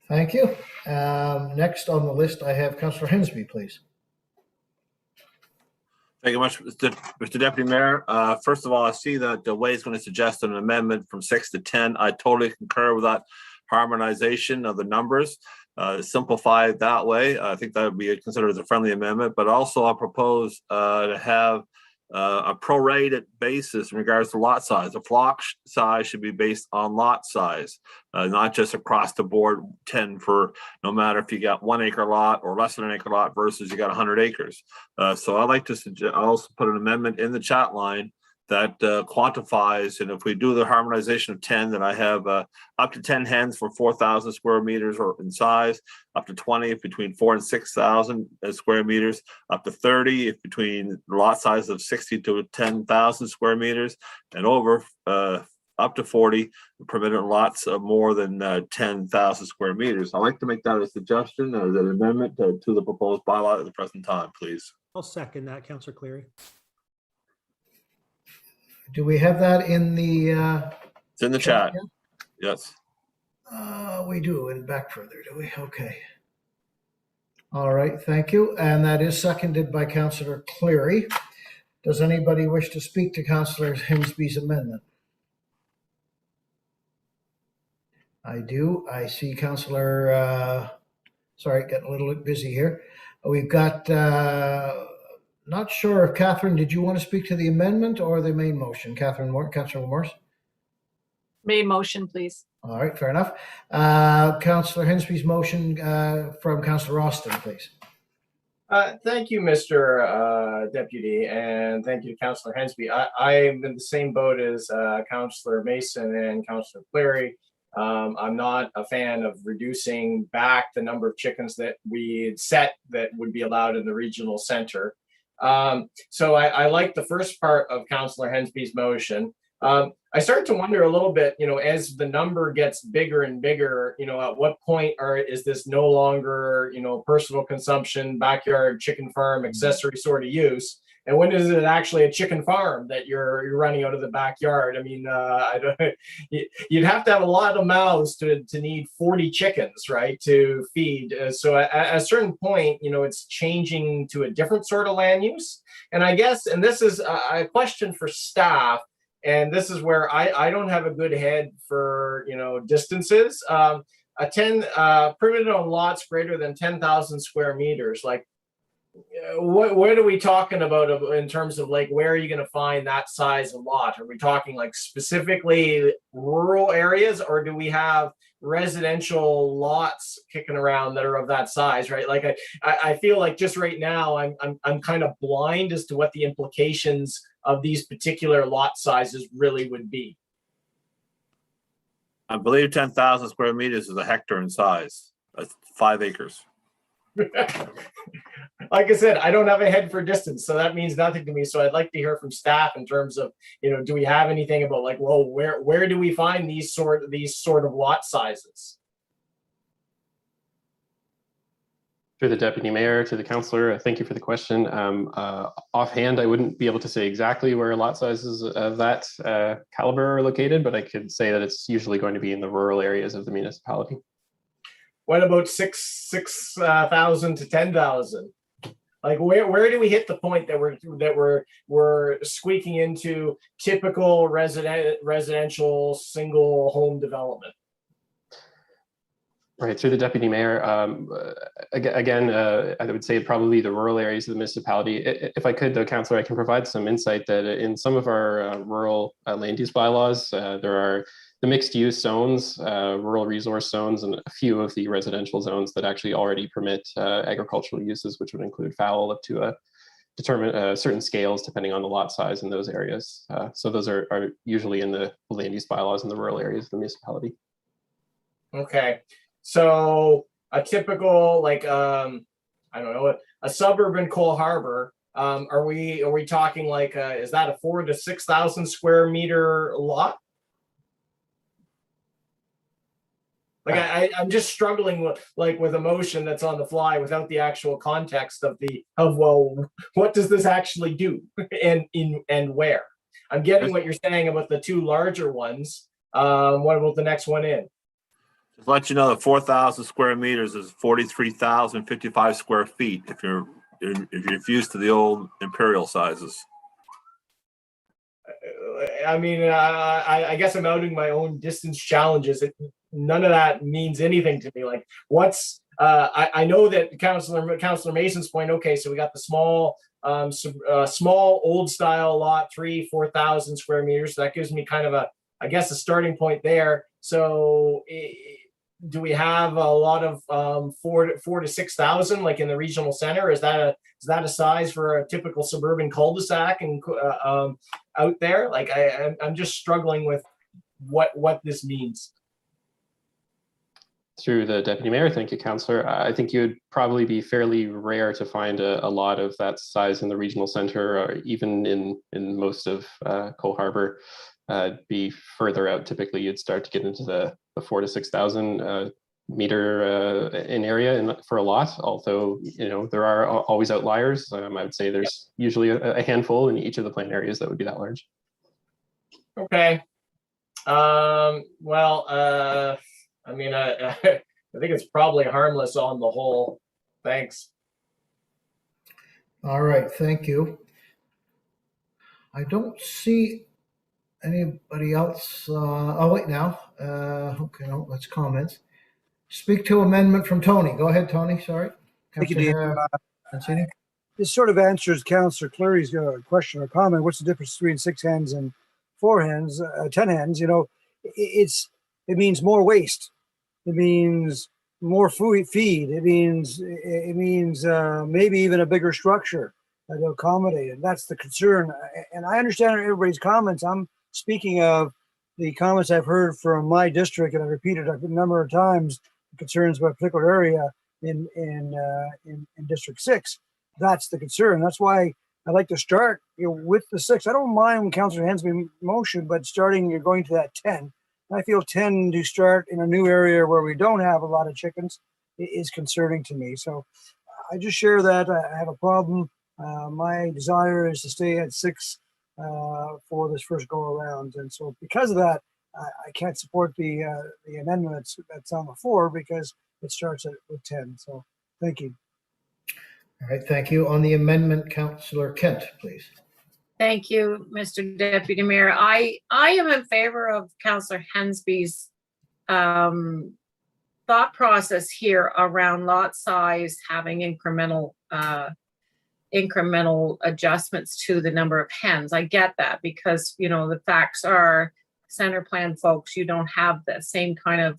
Thank you. Next on the list, I have Councillor Hensby, please. Thank you much, Mr. Deputy Mayor. First of all, I see that Wade is going to suggest an amendment from 6 to 10. I totally concur with that harmonization of the numbers. Simplified that way. I think that would be considered as a friendly amendment, but also I propose to have a prorated basis in regards to lot size. The flock size should be based on lot size, not just across the board 10 for no matter if you got 1 acre lot or less than an acre lot versus you got 100 acres. So I'd like to suggest, I also put an amendment in the chat line that quantifies, and if we do the harmonization of 10, then I have up to 10 hens for 4,000 square meters or in size, up to 20 if between 4,000 and 6,000 square meters, up to 30 if between lot size of 60 to 10,000 square meters, and over up to 40 permitted lots of more than 10,000 square meters. I'd like to make that a suggestion as an amendment to the proposed bylaw at the present time, please. I'll second that, Councillor Cleary. Do we have that in the? It's in the chat. Yes. We do. And back further, do we? Okay. All right. Thank you. And that is seconded by Councillor Cleary. Does anybody wish to speak to Councillor Hensby's amendment? I do. I see Councillor. Sorry, getting a little bit busy here. We've got. Not sure if Catherine, did you want to speak to the amendment or the main motion? Councillor Morse? Main motion, please. All right, fair enough. Councillor Hensby's motion from Councillor Austin, please. Thank you, Mr. Deputy, and thank you to Councillor Hensby. I'm in the same boat as Councillor Mason and Councillor Cleary. I'm not a fan of reducing back the number of chickens that we had set that would be allowed in the regional center. So I like the first part of Councillor Hensby's motion. I start to wonder a little bit, as the number gets bigger and bigger, at what point is this no longer, personal consumption, backyard chicken farm, accessory sort of use? And when is it actually a chicken farm that you're running out of the backyard? I mean, I don't, you'd have to have a lot of mouths to need 40 chickens, right, to feed. So at a certain point, you know, it's changing to a different sort of land use. And I guess, and this is a question for staff, and this is where I don't have a good head for, you know, distances. A 10 permitted on lots greater than 10,000 square meters, like, what are we talking about in terms of like, where are you going to find that size of lot? Are we talking like specifically rural areas, or do we have residential lots kicking around that are of that size, right? Like I feel like just right now I'm kind of blind as to what the implications of these particular lot sizes really would be. I believe 10,000 square meters is a hectare in size. That's 5 acres. Like I said, I don't have a head for distance, so that means nothing to me. So I'd like to hear from staff in terms of, you know, do we have anything about like, well, where do we find these sort of lot sizes? Through the deputy mayor to the councillor, thank you for the question. Offhand, I wouldn't be able to say exactly where lot sizes of that caliber are located, but I could say that it's usually going to be in the rural areas of the municipality. What about 6,000 to 10,000? Like where do we hit the point that we're squeaking into typical residential single home development? Right, through the deputy mayor, again, I would say probably the rural areas of the municipality. If I could, though, councillor, I can provide some insight that in some of our rural land use bylaws, there are the mixed use zones, rural resource zones, and a few of the residential zones that actually already permit agricultural uses, which would include fowl up to determine certain scales depending on the lot size in those areas. So those are usually in the land use bylaws in the rural areas of the municipality. Okay. So a typical, like, I don't know, a suburban Cole Harbor, are we talking like, is that a 4,000 to 6,000 square meter lot? Like I'm just struggling with emotion that's on the fly without the actual context of well, what does this actually do and where? I'm getting what you're saying about the two larger ones. What about the next one in? Just let you know that 4,000 square meters is 43,055 square feet if you're used to the old imperial sizes. I mean, I guess I'm outing my own distance challenges. None of that means anything to me. Like, what's I know that Councillor Mason's point. Okay, so we got the small old style lot, 3,000-4,000 square meters. So that gives me kind of I guess a starting point there. So do we have a lot of 4,000 to 6,000 like in the regional center? Is that a size for a typical suburban cul-de-sac and out there? Like I'm just struggling with what this means. Through the deputy mayor, thank you, councillor. I think you would probably be fairly rare to find a lot of that size in the regional center, or even in most of Cole Harbor. Be further out. Typically, you'd start to get into the 4,000 to 6,000 meter in area for a lot. Although there are always outliers. I would say there's usually a handful in each of the planned areas that would be that large. Okay. Well, I mean, I think it's probably harmless on the whole. Thanks. All right, thank you. I don't see anybody else. Oh, wait now. Okay, no, that's comments. Speak to amendment from Tony. Go ahead, Tony. Sorry. Thank you, Dean. This sort of answers Councillor Cleary's question or comment. What's the difference between 6 hens and 4 hens, 10 hens? It means more waste. It means more feed. It means maybe even a bigger structure to accommodate it. That's the concern. And I understand everybody's comments. I'm speaking of the comments I've heard from my district, and I've repeated a number of times concerns about a particular area in District 6. That's the concern. That's why I like to start with the 6. I don't mind when Councillor Hensby motion, but you're going to that 10. I feel 10 to start in a new area where we don't have a lot of chickens is concerning to me. So I just share that. I have a problem My desire is to stay at 6 for this first go around. And so because of that, I can't support the amendment that's on the floor because it starts with 10. So thank you. All right, thank you. On the amendment, Councillor Kent, please. Thank you, Mr. Deputy Mayor. I am in favor of Councillor Hensby's thought process here around lot size, having incremental adjustments to the number of hens. I get that because, you know, the facts are center plan folks, you don't have the same kind of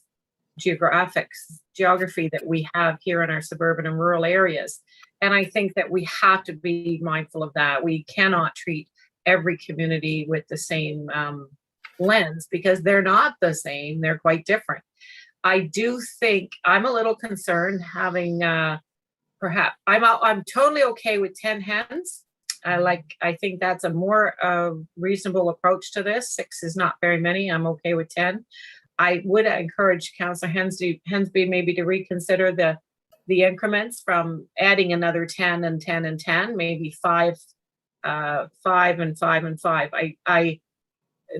geography that we have here in our suburban and rural areas. And I think that we have to be mindful of that. We cannot treat every community with the same lens because they're not the same, they're quite different. I do think I'm a little concerned having perhaps I'm totally okay with 10 hens. I think that's a more reasonable approach to this. 6 is not very many. I'm okay with 10. I would encourage Councillor Hensby maybe to reconsider the increments from adding another 10 and 10 and 10, maybe 5, 5 and 5 and 5.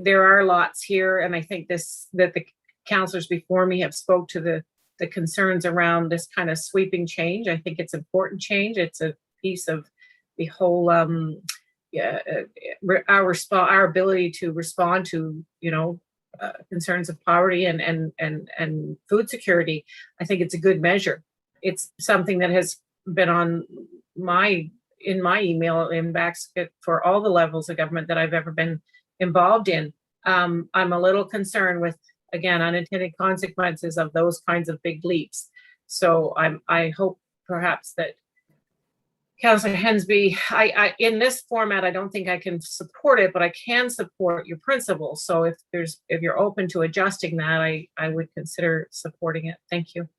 There are lots here, and I think that the councillors before me have spoke to the concerns around this kind of sweeping change. I think it's important change. It's a piece of the whole our ability to respond to, you know, concerns of poverty and food security. I think it's a good measure. It's something that has been on in my email inbox for all the levels of government that I've ever been involved in. I'm a little concerned with, again, unintended consequences of those kinds of big leaps. So I hope perhaps that Councillor Hensby, in this format, I don't think I can support it, but I can support your principle. So if you're open to adjusting that, I would consider supporting it. Thank you.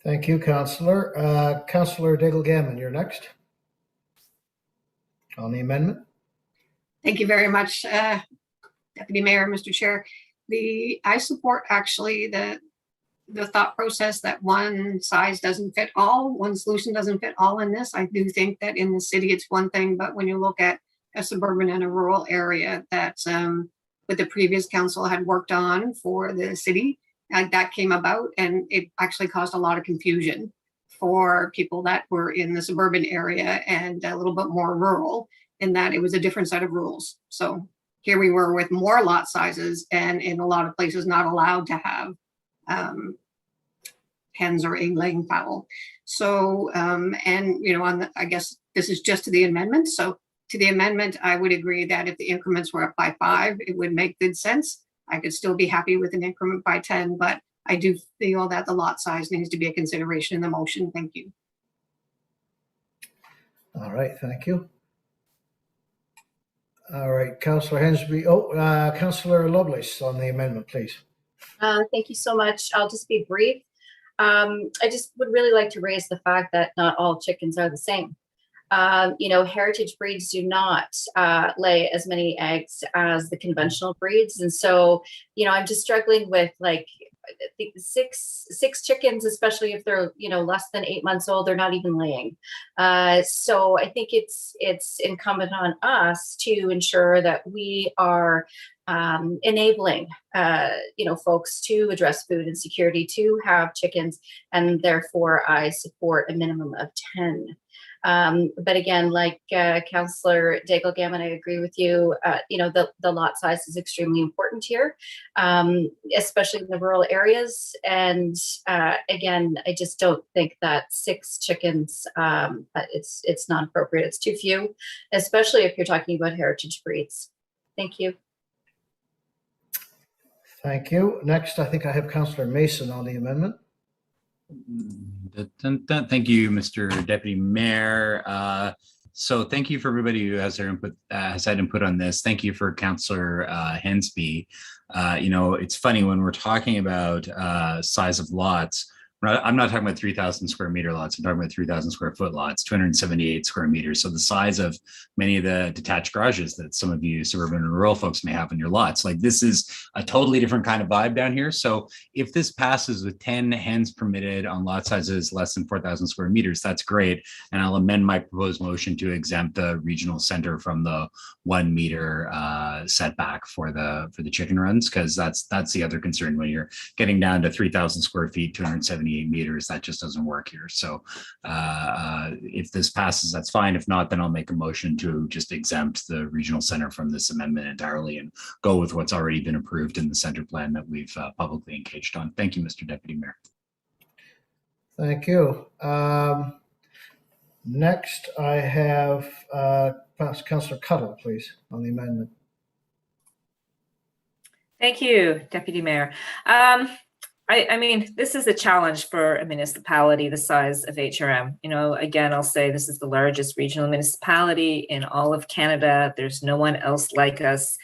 Thank you, Councillor. Councillor Daigle-Gammon, you're next. On the amendment. Thank you very much, Deputy Mayor, Mr. Chair. I support actually the thought process that one size doesn't fit all, one solution doesn't fit all in this. I do think that in the city it's one thing, but when you look at a suburban and a rural area that what the previous council had worked on for the city, that came about, and it actually caused a lot of confusion for people that were in the suburban area and a little bit more rural, in that it was a different set of rules. So here we were with more lot sizes, and in a lot of places not allowed to have hens or egg-laying fowl. So, and you know, I guess this is just to the amendment. So to the amendment, I would agree that if the increments were up by 5, it would make good sense. I could still be happy with an increment by 10, but I do feel that the lot size needs to be a consideration in the motion. Thank you. All right, thank you. All right, Councillor Hensby. Councillor Lovelace on the amendment, please. Thank you so much. I'll just be brief. I just would really like to raise the fact that not all chickens are the same. You know, heritage breeds do not lay as many eggs as the conventional breeds. And so, you know, I'm just struggling with, like, I think six chickens, especially if they're, you know, less than 8 months old, they're not even laying. So I think it's incumbent on us to ensure that we are enabling, you know, folks to address food insecurity, to have chickens, and therefore I support a minimum of 10. But again, like Councillor Daigle-Gammon, I agree with you. You know, the lot size is extremely important here, especially in the rural areas. And again, I just don't think that 6 chickens, it's not appropriate. It's too few, especially if you're talking about heritage breeds. Thank you. Thank you. Next, I think I have Councillor Mason on the amendment. Thank you, Mr. Deputy Mayor. So thank you for everybody who has their input, has had input on this. Thank you for Councillor Hensby. You know, it's funny when we're talking about size of lots, I'm not talking about 3,000 square meter lots. I'm talking about 3,000 square foot lots, 278 square meters. So the size of many of the detached garages that some of you suburban and rural folks may have in your lots. Like this is a totally different kind of vibe down here. So if this passes with 10 hens permitted on lot sizes less than 4,000 square meters, that's great. And I'll amend my proposed motion to exempt the regional center from the 1 meter setback for the chicken runs, because that's the other concern when you're getting down to 3,000 square feet, 278 meters. That just doesn't work here. So if this passes, that's fine. If not, then I'll make a motion to just exempt the regional center from this amendment entirely and go with what's already been approved in the center plan that we've publicly engaged on. Thank you, Mr. Deputy Mayor. Thank you. Next, I have Councillor Cuttle, please, on the amendment. Thank you, Deputy Mayor. I mean, this is a challenge for a municipality the size of HRM. You know, again, I'll say this is the largest regional municipality in all of Canada. There's no one else like us.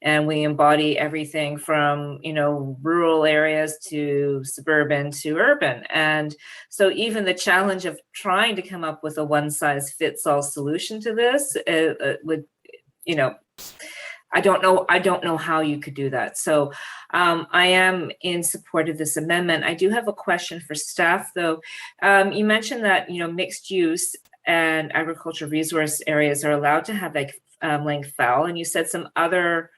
And we embody everything from, you know, rural areas to suburban to urban. And so even the challenge of trying to come up with a one size fits all solution to this would, you know, I don't know how you could do that. So I am in support of this amendment. I do have a question for staff, though. You mentioned that, you know, mixed use and agricultural resource areas are allowed to have like laying fowl, and you said some other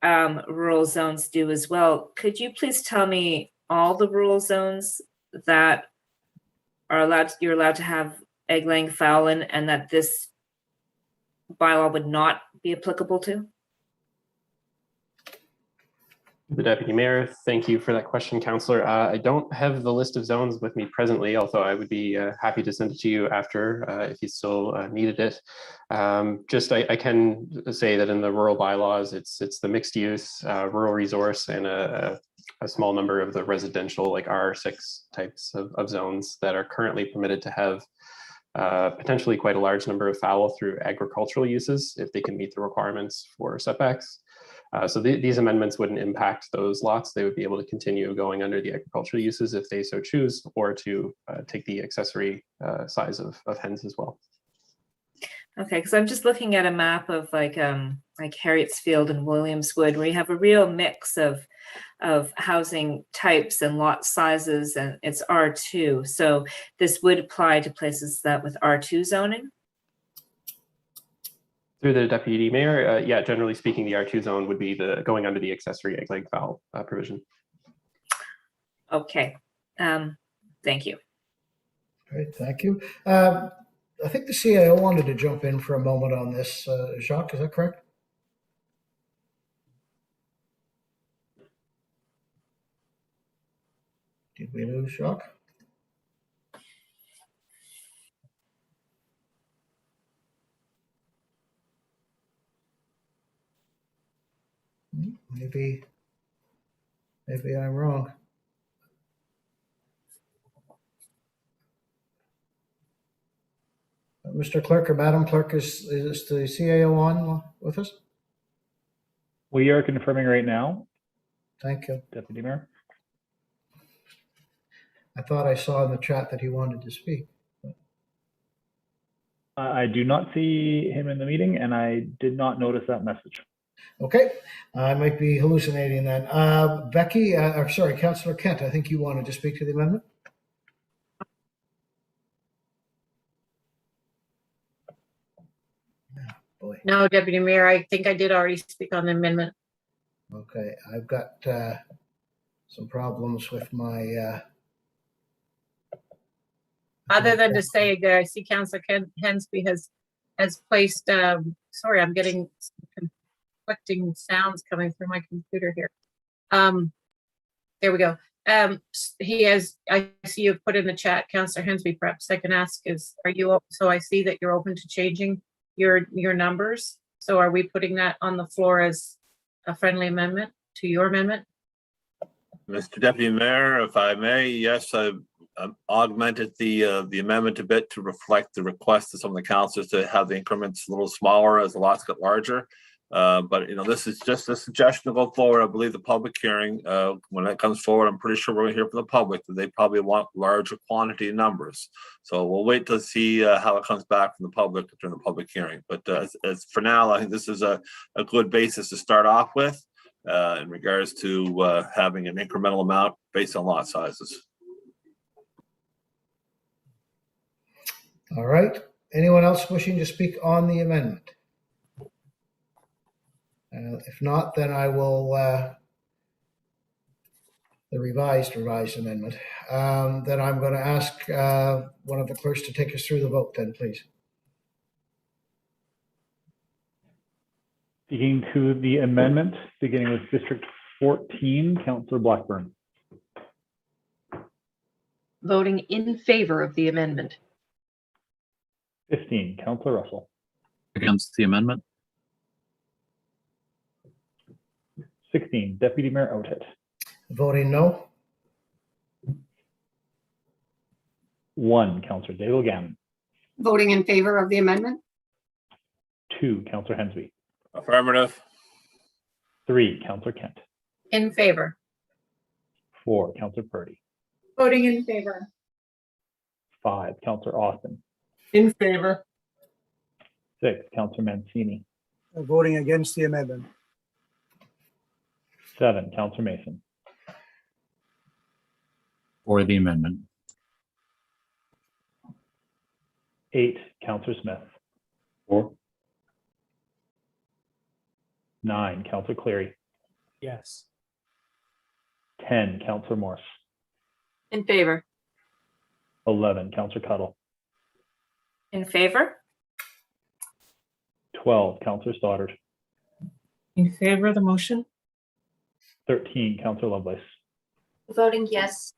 rural zones do as well. Could you please tell me all the rural zones that are you're allowed to have egg laying fowl in, and that this bylaw would not be applicable to? The Deputy Mayor, thank you for that question, Councillor. I don't have the list of zones with me presently, although I would be happy to send it to you after if you still needed it. I can say that in the rural bylaws, it's the mixed use, rural resource, and a small number of the residential, like R6 types of zones that are currently permitted to have potentially quite a large number of fowl through agricultural uses if they can meet the requirements for setbacks. So these amendments wouldn't impact those lots. They would be able to continue going under the agricultural uses if they so choose, or to take the accessory size of hens as well. Okay, because I'm just looking at a map of like Harrietsfield and Williamswood, where you have a real mix of housing types and lot sizes, and it's R2. So this would apply to places that with R2 zoning? Through the Deputy Mayor, yeah, generally speaking, the R2 zone would be going under the accessory egg-laying fowl provision. Okay, thank you. Great, thank you. I think the CAO wanted to jump in for a moment on this. Jacques, is that correct? Did we lose Jacques? Maybe I'm wrong. Mr. Clerk or Madam Clerk, is the CAO on with us? We are confirming right now. Thank you. Deputy Mayor. I thought I saw in the chat that he wanted to speak. I do not see him in the meeting, and I did not notice that message. Okay, I might be hallucinating then. Becky, sorry, Councillor Kent, I think you wanted to speak to the amendment. Boy. No, Deputy Mayor, I think I did already speak on the amendment. Okay, I've got some problems with my... Other than to say that I see Councillor Hensby has placed, sorry, I'm getting conflicting sounds coming through my computer here. There we go. He has, I see you've put in the chat, Councillor Hensby, perhaps I can ask is, are you, so I see that you're open to changing your numbers. So are we putting that on the floor as a friendly amendment to your amendment? Mr. Deputy Mayor, if I may, yes, I've augmented the amendment a bit to reflect the request of some of the councillors to have the increments a little smaller as the lots get larger. But this is just a suggestion to go forward. I believe the public hearing, when that comes forward, I'm pretty sure we're gonna hear from the public that they probably want larger quantity numbers. So we'll wait to see how it comes back from the public during the public hearing. But as for now, I think this is a good basis to start off with in regards to having an incremental amount based on lot sizes. All right. Anyone else wishing to speak on the amendment? If not, then I will, the revised amendment. Then I'm going to ask one of the clerks to take us through the vote then, please. Speaking to the amendment, beginning with District 14, Councillor Blackburn. Voting in favor of the amendment. 15, Councillor Russell. Against the amendment. 16, Deputy Mayor Outett. Voting no. 1, Councillor Daigle-Gammon. Voting in favor of the amendment. 2, Councillor Hensby. Affirmative. 3, Councillor Kent. In favor. 4, Councillor Purdy. Voting in favor. 5, Councillor Austin. In favor. 6, Councillor Mancini. Voting against the amendment. 7, Councillor Mason. For the amendment. 8, Councillor Smith. 4. 9, Councillor Cleary. Yes. 10, Councillor Morse. In favor. 11, Councillor Cuttle. In favor? 12, Councillor Stoddard. In favor of the motion? 13, Councillor Lovelace. Voting yes.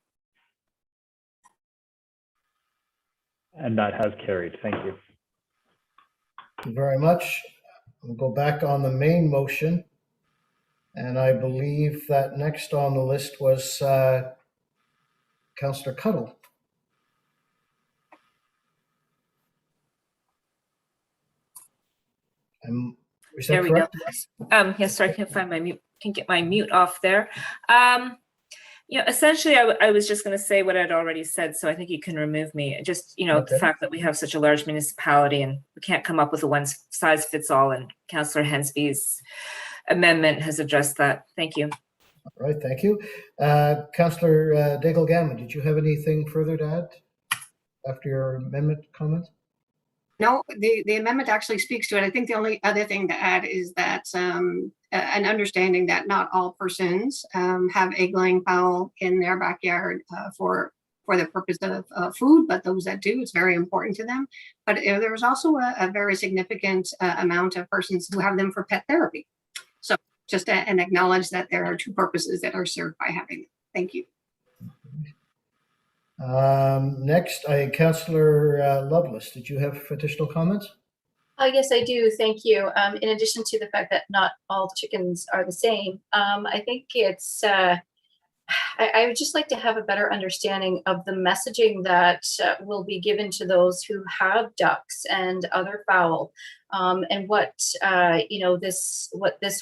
And that has carried. Thank you. Thank you very much. We'll go back on the main motion. And I believe that next on the list was Councillor Cuttle. Is that There we correct? go. Yes, sorry, I can't find my mute, can get my mute off there. Essentially, I was just going to say what I'd already said, so I think you can remove me. Just, the Okay. fact that we have such a large municipality and we can't come up with a one size fits all, and Councillor Hensby's amendment has addressed that. Thank you. All right, thank you. Councillor Daigle-Gammon, did you have anything further to add after your amendment comments? No, the amendment actually speaks to it. I think the only other thing to add is that an understanding that not all persons have egg-laying fowl in their backyard for the purpose of food, but those that do, it's very important to them. But there's also a very significant amount of persons who have them for pet therapy. So just and acknowledge that there are two purposes that are served by having them. Thank you. Next, Councillor Lovelace, did you have additional comments? Yes, I do. Thank you. In addition to the fact that not all chickens are the same, I think it's, I would just like to have a better understanding of the messaging that will be given to those who have ducks and other fowl, and what this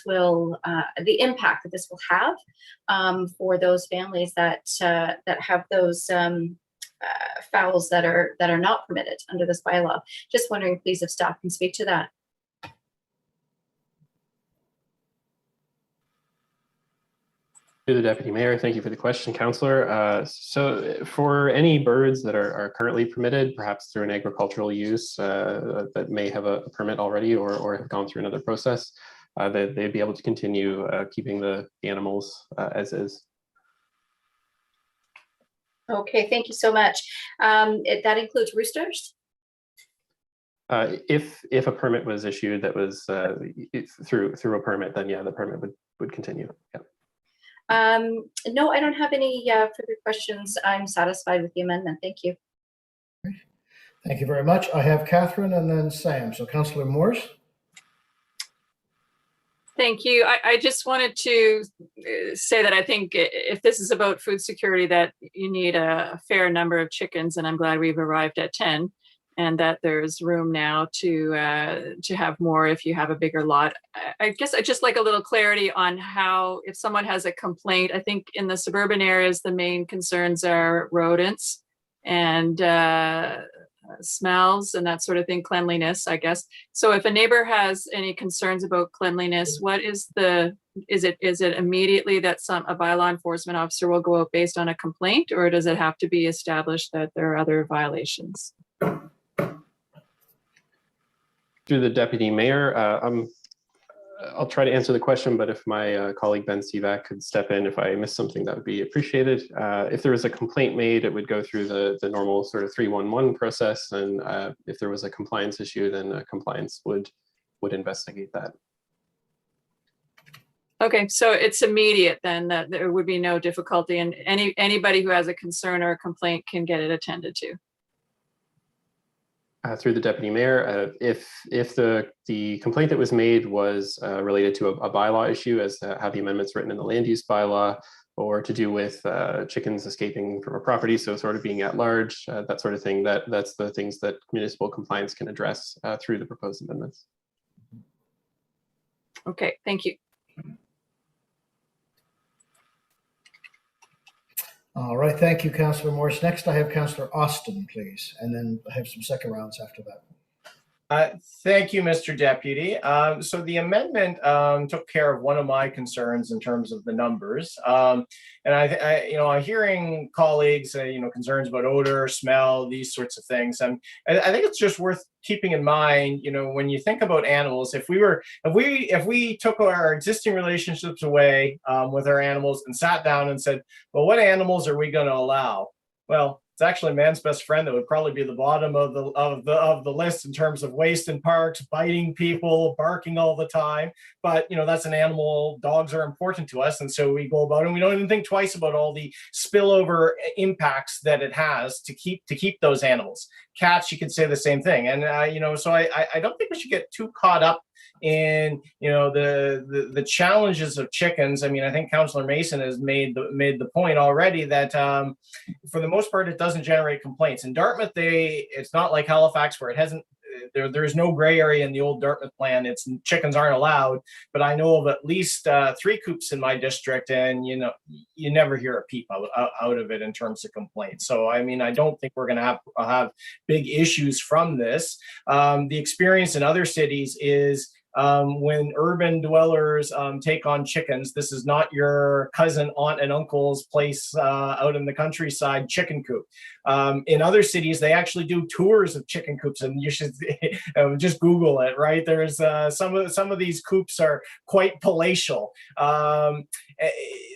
will, the impact that this will have for those families that have those fowls that are not permitted under this bylaw. Just wondering, please, if staff can speak to that. To the Deputy Mayor, thank you for the question, Councillor. So for any birds that are currently permitted, perhaps through an agricultural use that may have a permit already or have gone through another process, they'd be able to continue keeping the animals as is. Okay, thank you so much. That includes roosters? If a permit was issued that was through a permit, then yeah, the permit would continue. Yeah. No, I don't have any further questions. I'm satisfied with the amendment. Thank you. Thank you very much. I have Catherine and then Sam. So Councillor Morse. Thank you. I just wanted to say that I think if this is about food security, that you need a fair number of chickens, and I'm glad we've arrived at 10. and that there's room now to have more if you have a bigger lot. I guess I'd just like a little clarity on how, if someone has a complaint, I think in the suburban areas, the main concerns are rodents and smells and that sort of thing, cleanliness, I guess. So if a neighbor has any concerns about cleanliness, what is is it immediately that a bylaw enforcement officer will go out based on a complaint, or does it have to be established that there are other violations? Through the deputy mayor, I'll try to answer the question, but if my colleague Ben Sivak could step in if I missed something, that would be appreciated. If there was a complaint made, it would go through the normal sort of 311 process, and if there was a compliance issue, then compliance would investigate that. Okay, so it's immediate then, that there would be no difficulty, and anybody who has a concern or a complaint can get it attended to. Through the deputy mayor, if the complaint that was made was related to a bylaw issue, as to how the amendment's written in the land use bylaw, or to do with chickens escaping from a property, so sort of being at large, that sort of thing, that's the things that municipal compliance can address through the proposed amendments. Okay, thank you. All right, thank you, Councillor Morris. Next, I have Councillor Austin, please, and then I have some second rounds after that. Thank you, Mr. Deputy. So the amendment took care of one of my concerns in terms of the numbers. And I'm hearing colleagues, concerns about odor, smell, these sorts of things. And I think it's just worth keeping in mind, when you think about animals, if we took our existing relationships away with our animals and sat down and said, well, what animals are we going to allow? Well, it's actually man's best friend that would probably be the bottom of the list in terms of waste in parks, biting people, barking all the time. But that's an animal. Dogs are important to us, and so we go about it. And we don't even think twice about all the spillover impacts that it has to keep those animals. Cats, you could say the same thing. And so I don't think we should get too caught up in the challenges of chickens. I mean, I think Councillor Mason has made the point already that for the most part it doesn't generate complaints. In Dartmouth, it's not like Halifax where it hasn't. There's no gray area in the old Dartmouth plan. Chickens aren't allowed, but I know of at least 3 coops in my district, and you never hear a peep out of it in terms of complaints. So I mean, I don't think we're going to have big issues from this. The experience in other cities is when urban dwellers take on chickens, this is not your cousin, aunt, and uncle's place out in the countryside chicken coop. In other cities, they actually do tours of chicken coops, and you should just Google it. Right, there's some of these coops are quite palatial.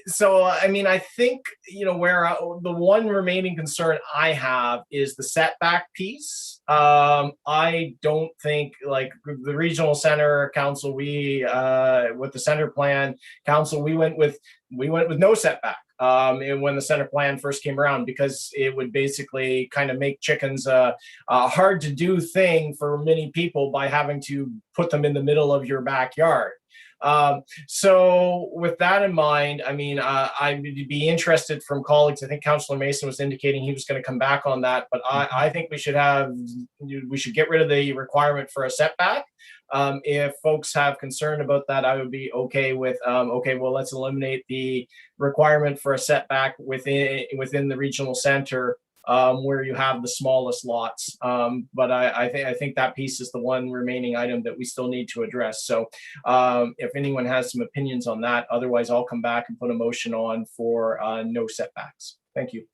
So I mean, I think where the one remaining concern I have is the setback piece. I don't think, like the regional center council, with the center plan council, we went with no setback. And when the center plan first came around, because it would basically kind of make chickens a hard to do thing for many people by having to put them in the middle of your backyard. So with that in mind, I mean, I'd be interested from colleagues. I think Councillor Mason was indicating he was going to come back on that, but I think we should get rid of the requirement for a setback. If folks have concern about that, I would be okay with, well, let's eliminate the requirement for a setback within the regional center, where you have the smallest lots. But I think that piece is the one remaining item that we still need to address. So if anyone has some opinions on that, otherwise I'll come back and put a motion on for no setbacks. Thank you.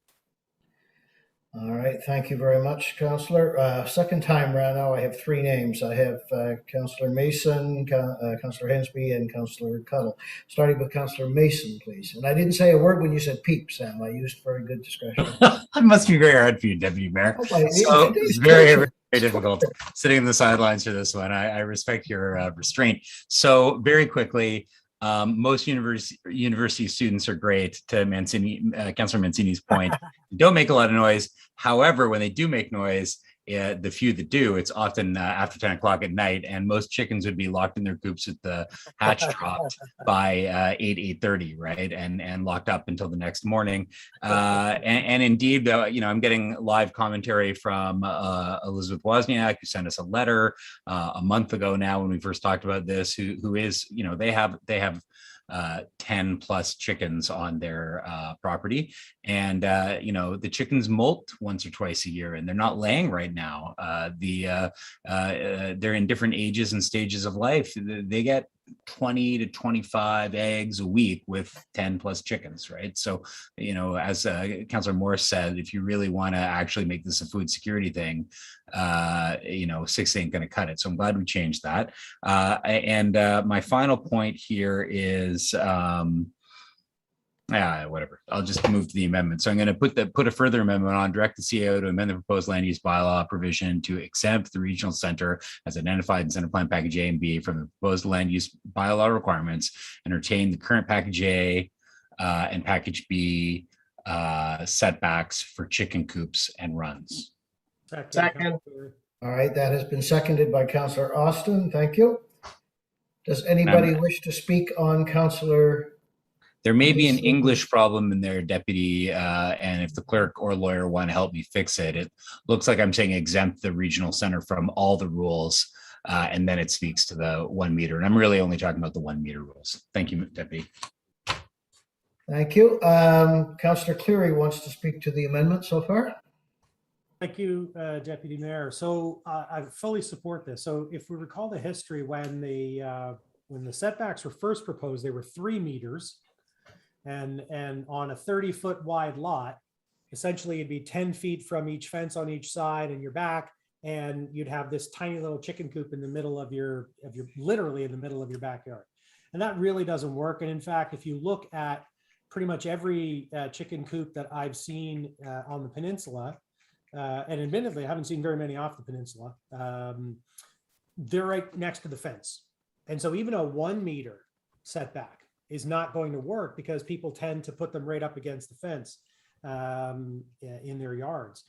All right, thank you very much, Councillor. Second time round now, I have 3 names. I have Councillor Mason, Councillor Hensby, and Councillor Cuddle. Starting with Councillor Mason, please. And I didn't say a word when you said peep, Sam. I used very good discretion. It must be very hard for you, Deputy Mayor. So it's very, very difficult sitting in the sidelines for this one. I respect your restraint. So very quickly, most university students are great, to Councillor Mancini's point. They don't make a lot of noise. However, when they do make noise, the few that do, it's often after 10 o'clock at night, and most chickens would be locked in their coops with the hatch dropped by 8:30, right, and locked up until the next morning. And indeed, I'm getting live commentary from Elizabeth Wozniak, who sent us a letter a month ago now when we first talked about this, who is, they have 10 plus chickens on their property, and the chickens molt once or twice a year, and they're not laying right now. They're in different ages and stages of life. They get 20 to 25 eggs a week with 10 plus chickens, right? So, as Councillor Morris said, if you really want to actually make this a food security thing, 6 ain't going to cut it. So I'm glad we changed that. My final point here is, whatever. I'll just move to the amendment. So I'm going to put a further amendment on, direct the CAO to amend the proposed land use bylaw provision to exempt the regional center as identified in Center Plan Package A and B from the proposed land use bylaw requirements, and retain the current Package A and Package B setbacks for chicken coops and runs. Second. All right, that has been seconded by Councillor Austin. Thank you. Does anybody wish to speak on Councillor? There may be an English problem in there, Deputy, and if the clerk or lawyer want to help me fix it, it looks like I'm saying exempt the regional center from all the rules, and then it speaks to the 1 meter. And I'm really only talking about the 1 meter rules. Thank you, Deputy. Thank you. Councillor Cleary wants to speak to the amendment so far. Thank you, Deputy Mayor. So I fully support this. So if we recall the history, when the setbacks were first proposed, they were 3 meters. And on a 30-foot wide lot, essentially it'd be 10 feet from each fence on each side and your back, and you'd have this tiny little chicken coop in the middle of your literally in the middle of your backyard. And that really doesn't work. And in fact, if you look at pretty much every chicken coop that I've seen on the peninsula, and admittedly, I haven't seen very many off the peninsula, they're right next to the fence. And so even a 1 meter setback is not going to work because people tend to put them right up against the fence in their yards.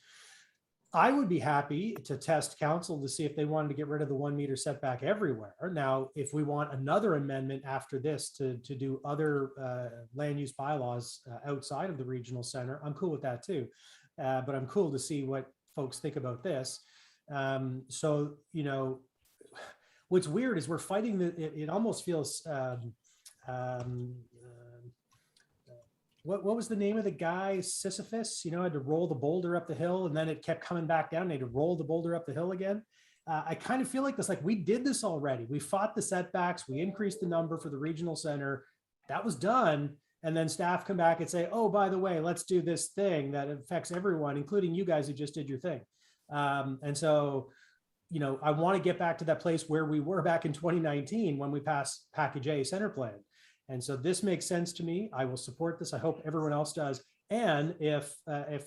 I would be happy to test council to see if they wanted to get rid of the 1 meter setback everywhere. Now, if we want another amendment after this to do other land use bylaws outside of the regional center, I'm cool with that too. But I'm cool to see what folks think about this. What's weird is we're fighting it almost feels, what was the name of the guy? Sisyphus, had to roll the boulder up the hill and then it kept coming back down. They had to roll the boulder up the hill again. I kind of feel like this, like we did this already. We fought the setbacks. We increased the number for the regional center. That was done. And then staff come back and say, oh, by the way, let's do this thing that affects everyone, including you guys who just did your thing. And so, I want to get back to that place where we were back in 2019 when we passed Package A Center Plan. And so this makes sense to me. I will support this. I hope everyone else does. And if a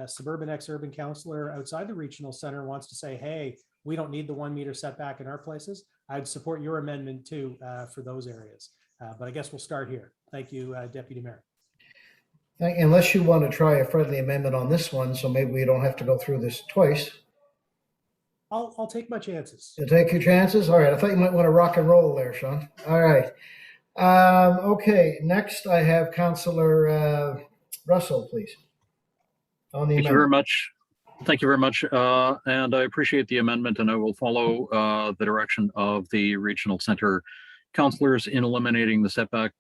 suburban ex-urban councillor outside the regional center wants to say, hey, we don't need the 1 meter setback in our places, I'd support your amendment too for those areas. But I guess we'll start here. Thank you, Deputy Mayor. Unless you want to try a friendly amendment on this one, so maybe we don't have to go through this twice. I'll take my chances. You'll take your chances? All right. I thought you might want to rock and roll there, Sean. All right. Okay. Next, I have Councillor Russell, please. Thank you very much. Thank you very much. And I appreciate the amendment, and I will follow the direction of the regional center councillors in eliminating the setback.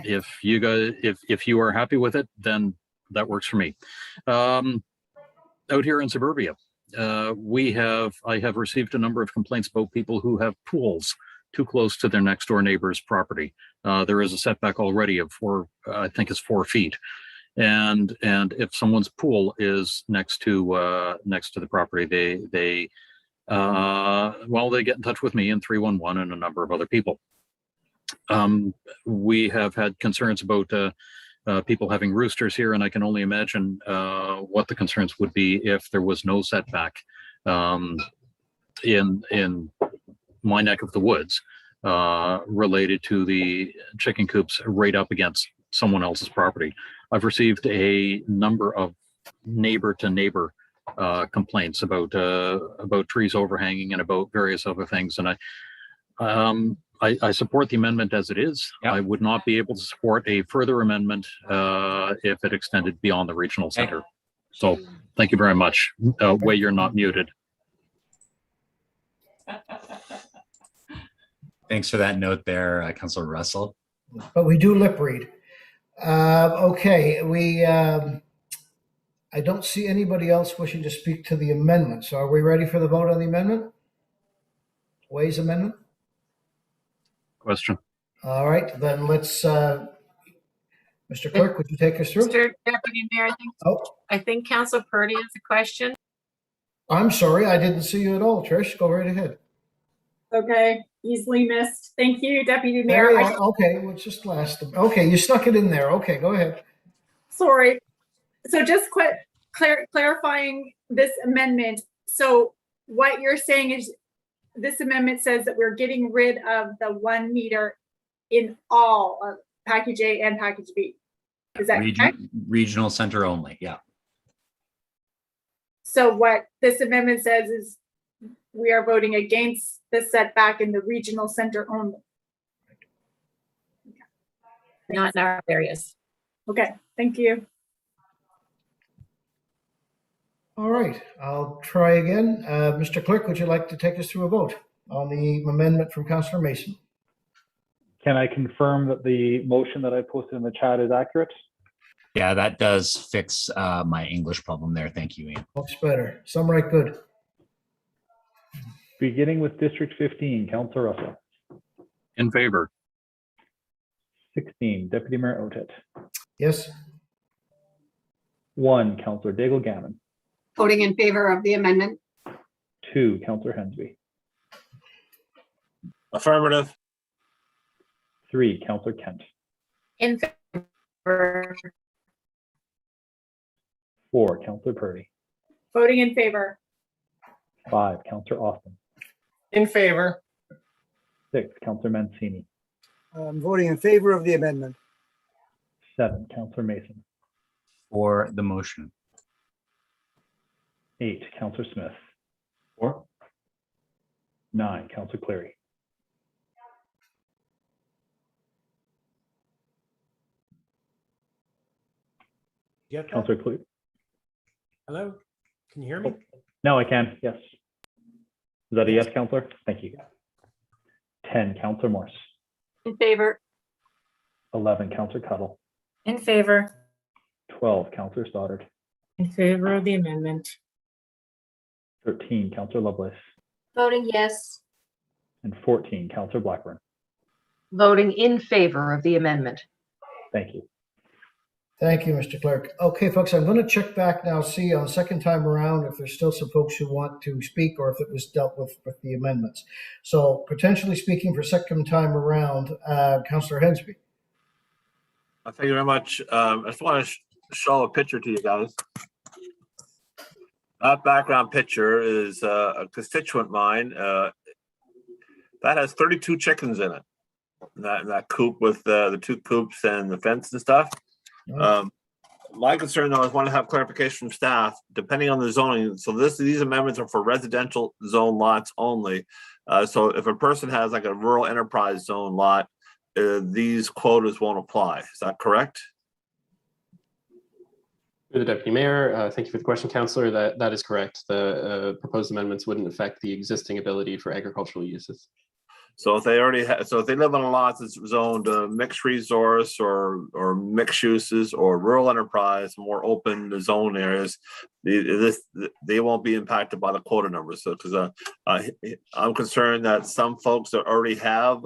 If you guys, if you are happy with it, then that works for me. Out here in suburbia, I have received a number of complaints about people who have pools too close to their next door neighbor's property. There is a setback already of I think it's 4 feet. And if someone's pool is next to the property, they get in touch with me and 311 and a number of other people. We have had concerns about people having roosters here, and I can only imagine what the concerns would be if there was no setback in my neck of the woods related to the chicken coops right up against someone else's property. I've received a number of neighbor to neighbor complaints about trees overhanging and about various other things. And I support the amendment as it is. Yep. I would not be able to support a further amendment if it extended beyond the regional center. So thank you very much. Wei, you're not muted. Thanks for that note there, Councillor Russell. But we do lip read. Okay, I don't see anybody else wishing to speak to the amendment. So are we ready for the vote on the amendment? Wei's amendment? Question. All right, then let's, Mr. Clerk, would you take us through? Mr. Deputy Mayor, I think Councillor Purdy has a question. I'm sorry, I didn't see you at all, Trish. Go right ahead. Okay, easily missed. Thank you, Deputy There Mayor. you are. Okay, let's just last. Okay, you snuck it in there. Okay, go ahead. Sorry. So just clarifying this amendment. So what you're saying is this amendment says that we're getting rid of the 1 meter in all of package A and package B. Is that correct? Regional center only, yeah. So what this amendment says is we are voting against the setback in the regional center only. Not in our areas. Okay, thank you. All right, I'll try again. Mr. Clerk, would you like to take us through a vote on the amendment from Councillor Mason? Can I confirm that the motion that I posted in the chat is accurate? Yeah, that does fix my English problem there. Thank you, Ian. Much better. Some right good. Beginning with District 15, Councillor Russell. In favor. 16, Deputy Mayor Otit. Yes. 1, Councillor Daigle-Gammon. Voting in favor of the amendment. 2, Councillor Hensby. Affirmative. 3, Councillor Kent. In favor. 4, Councillor Purdy. Voting in favor. 5, Councillor Austin. In favor. 6, Councillor Mancini. I'm voting in favor of the amendment. 7, Councillor Mason. For the motion. 8, Councillor Smith. 4. 9, Councillor Cleary. Get that? Councillor Cleary. Hello? Can you hear me? No, I can. Yes. Is that a yes, Councillor? Thank you. 10, Councillor Morse. In favor. 11, Councillor Cuttle. In favor. 12, Councillor Stoddard. In favor of the amendment. 13, Councillor Lovelace. Voting yes. And 14, Councillor Blackburn. Voting in favor of the amendment. Thank you. Thank you, Mr. Clerk. Okay, folks, I'm going to check back now, see on the second time around if there's still some folks who want to speak or if it was dealt with the amendments. So potentially speaking for second time around, Councillor Hensby. Thank you very much. I just want to show a picture to you guys. That background picture is a constituent of mine. That has 32 chickens in it. That coop with the 2 coops and the fence and stuff. My concern though is want to have clarification from staff, depending on the zoning. So these amendments are for residential zone lots only. So if a person has like a rural enterprise zone lot, these quotas won't apply. Is that correct? Through the Deputy Mayor, thank you for the question, Councillor. That is correct. The proposed amendments wouldn't affect the existing ability for agricultural uses. So if they already have, so if they live on a lot that's zoned mixed resource or mixed uses or rural enterprise, more open zone areas, they won't be impacted by the quota numbers. So because I'm concerned that some folks that already have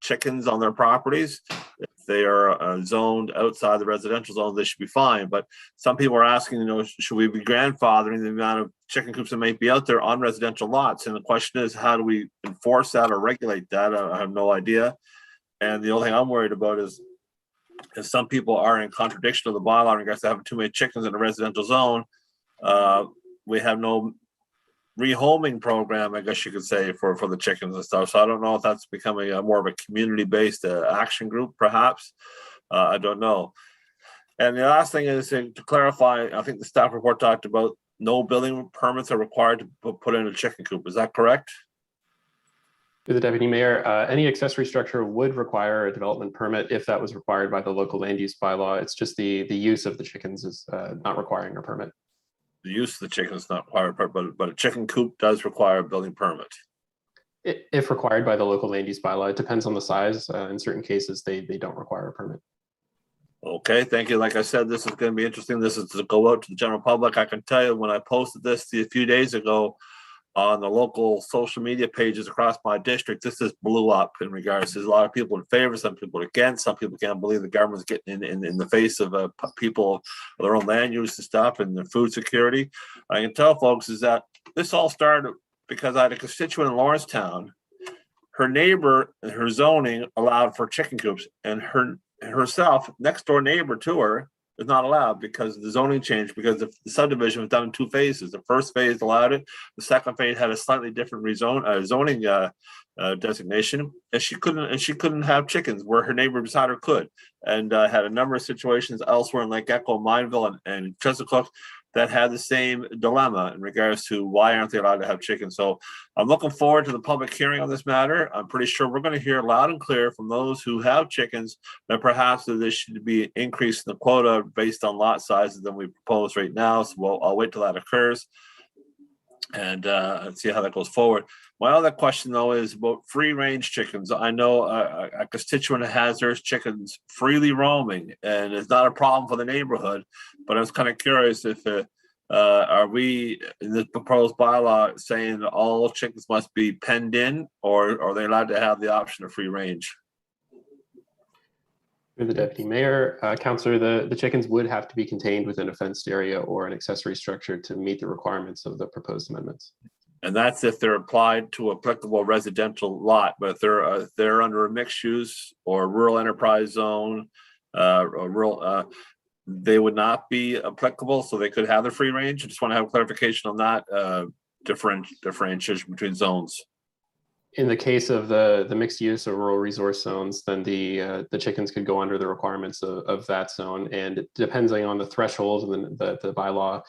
chickens on their properties, if they are zoned outside the residential zone, they should be fine. But some people are asking, should we be grandfathering the amount of chicken coops that might be out there on residential lots? And the question is, how do we enforce that or regulate that? I have no idea. And the only thing I'm worried about is if some people are in contradiction of the bylaw in regards to having too many chickens in a residential zone, we have no rehoming program, I guess you could say, for the chickens and stuff. So I don't know if that's becoming more of a community-based action group, perhaps. I don't know. And the last thing is to clarify, I think the staff report talked about no building permits are required to put in a chicken coop. Is that correct? To the Deputy Mayor, any accessory structure would require a development permit if that was required by the local land use bylaw. It's just the use of the chickens is not requiring a permit. The use of the chicken is not required, but a chicken coop does require a building permit. If required by the local land use bylaw, it depends on the size. In certain cases, they don't require a permit. Okay, thank you. Like I said, this is going to be interesting. This is to go out to the general public. I can tell you when I posted this a few days ago on the local social media pages across my district, this just blew up in regards. There's a lot of people in favor, some people against, some people can't believe the government's getting in the face of people, their own land use and stuff and their food security. I can tell folks is that this all started because I had a constituent in Lawrencetown. Her neighbor, her zoning allowed for chicken coops, and herself, next door neighbor to her, is not allowed because of the zoning change, because the subdivision was done in two phases. The first phase allowed it. The second phase had a slightly different zoning designation, and she couldn't have chickens where her neighbor beside her could, and had a number of situations elsewhere in Lake Echo, Mineville, and Chesapeake that had the same dilemma in regards to why aren't they allowed to have chickens. So I'm looking forward to the public hearing on this matter. I'm pretty sure we're going to hear loud and clear from those who have chickens that perhaps there should be an increase in the quota based on lot sizes than we propose right now. So I'll wait till that occurs and see how that goes forward. My other question, though, is about free-range chickens. I know a constituent has their chickens freely roaming, and it's not a problem for the neighborhood. But I was kind of curious if are we in this proposed bylaw saying that all chickens must be penned in, or are they allowed to have the option of free range? Through the Deputy Mayor, Councillor, the chickens would have to be contained within a fenced area or an accessory structure to meet the requirements of the proposed amendments. And that's if they're applied to applicable residential lot, but if they're under a mixed use or rural enterprise zone, or rural, they would not be applicable, so they could have the free range. I just want to have clarification on that differentiation between zones. In the case of the mixed use or rural resource zones, then the chickens could go under the requirements of that zone, and depending on the threshold and the bylaw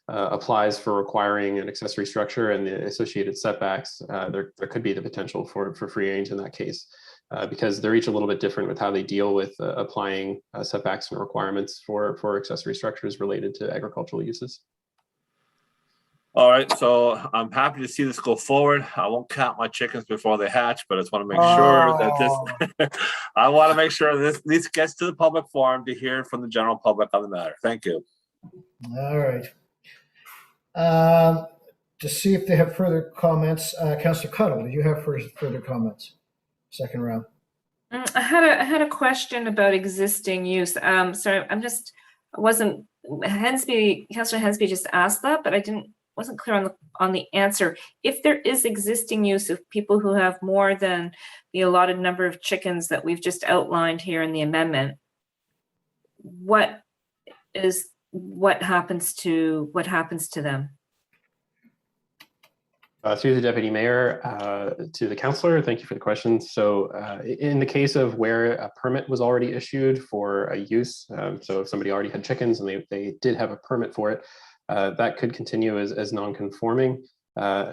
applies for requiring an accessory structure and the associated setbacks, there could be the potential for free range in that case, because they're each a little bit different with how they deal with applying setbacks and requirements for accessory structures related to agricultural uses. All right, so I'm happy to see this go forward. I won't count my chickens before they hatch, but I just want to make sure that this, I want to make sure this gets to the public forum to hear from the general public on the matter. Thank you. All right. To see if they have further comments, Councillor Cuttle, do you have further comments? Second round. I had a question about existing use. So Councillor Hensby just asked that, but wasn't clear on the answer. If there is existing use of people who have more than the allotted number of chickens that we've just outlined here in the amendment, what happens to them? Through the Deputy Mayor, to the Councillor, thank you for the question. So in the case of where a permit was already issued for a use, so if somebody already had chickens and they did have a permit for it, that could continue as non-conforming.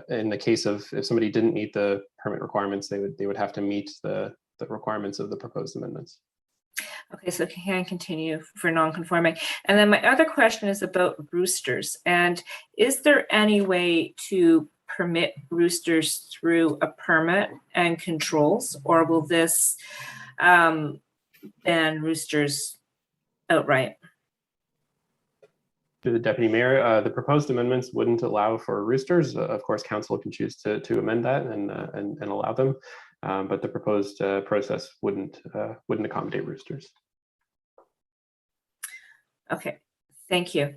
In the case of if somebody didn't meet the permit requirements, they would have to meet the requirements of the proposed amendments. Okay, so it can continue for non-conforming. And then my other question is about roosters. And is there any way to permit roosters through a permit and controls, or will this ban roosters outright? To the Deputy Mayor, the proposed amendments wouldn't allow for roosters. Of course, Council can choose to amend that and allow them, but the proposed process wouldn't accommodate roosters. Okay, thank you.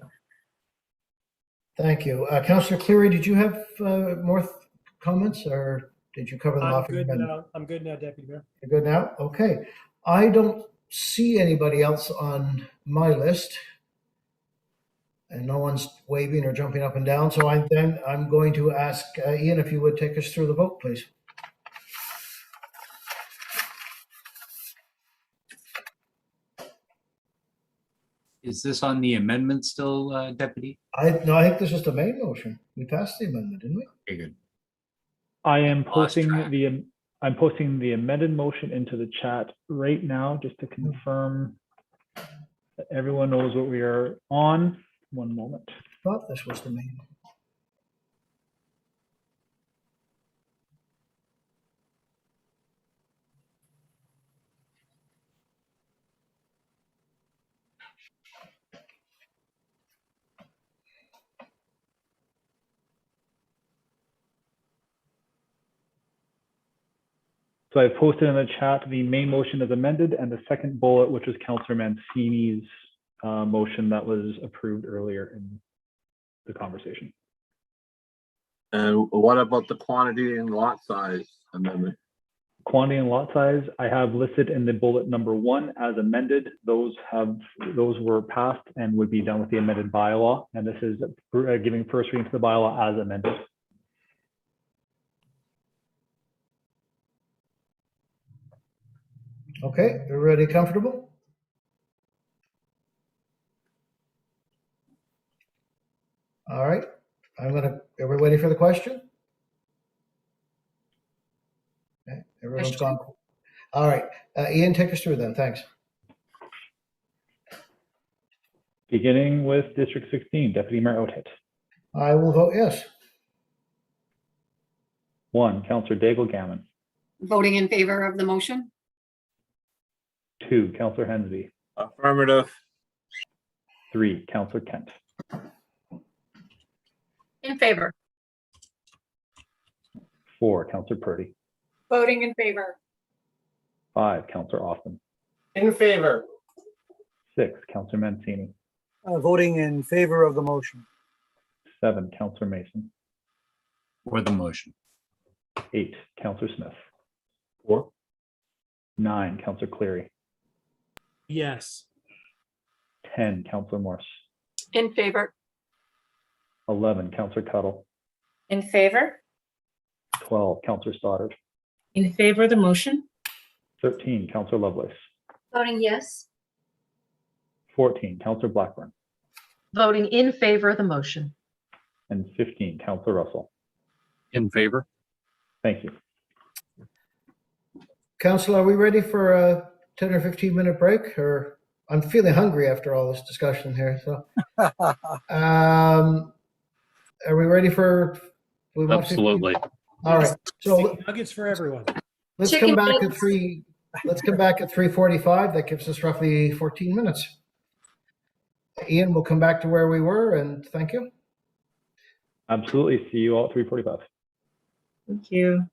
Thank you. Councillor Cleary, did you have more comments, or did you cover them off? I'm good now, Deputy Mayor. You're good now? Okay. I don't see anybody else on my list, and no one's waving or jumping up and down. So I'm going to ask Ian if you would take us through the vote, please. Is this on the amendment still, Deputy? No, I think this is the main motion. We passed the amendment, didn't we? Okay, good. I am Lost posting track. I'm posting the amended motion into the chat right now, just to confirm that everyone knows what we are on. One moment. Thought this was the main. So I posted in the chat the main motion is amended, and the second bullet, which was Councillor Mancini's motion that was approved earlier in the conversation. And what about the quantity and lot size amendment? Quantity and lot size, I have listed in the bullet number 1 as amended. Those were passed and would be done with the amended bylaw. And this is giving first reading to the bylaw as amended. Okay, everybody comfortable? All right, are we ready for the question? Okay, everyone's gone. All right, Ian, take us through then, thanks. Beginning with District 16, Deputy Mayor Oathit. I will vote yes. 1, Councillor Daigle Gammon. Voting in favor of the motion. 2, Councillor Hensby. Affirmative. 3, Councillor Kent. In favor. 4, Councillor Purdy. Voting in favor. 5, Councillor Austin. In favor. 6, Councillor Mancini. Voting in favor of the motion. 7, Councillor Mason. For the motion. 8, Councillor Smith. 4. 9, Councillor Cleary. Yes. 10, Councillor Morse. In favor. 11, Councillor Tuttle. In favor? 12, Councillor Stoddard. In favor of the motion? 13, Councillor Lovelace. Voting yes. 14, Councillor Blackburn. Voting in favor of the motion. And 15, Councillor Russell. In favor? Thank you. Council, are we ready for a 10 or 15-minute break? Or I'm feeling hungry after all this discussion here. So, are we ready for? Absolutely. All right. So Chicken nuggets for everyone. let's Chicken come back at nuggets. 3. Let's come back at 3:45. That gives us roughly 14 minutes. Ian, we'll come back to where we were, and thank you. Absolutely. See you all at 3:45. Thank you.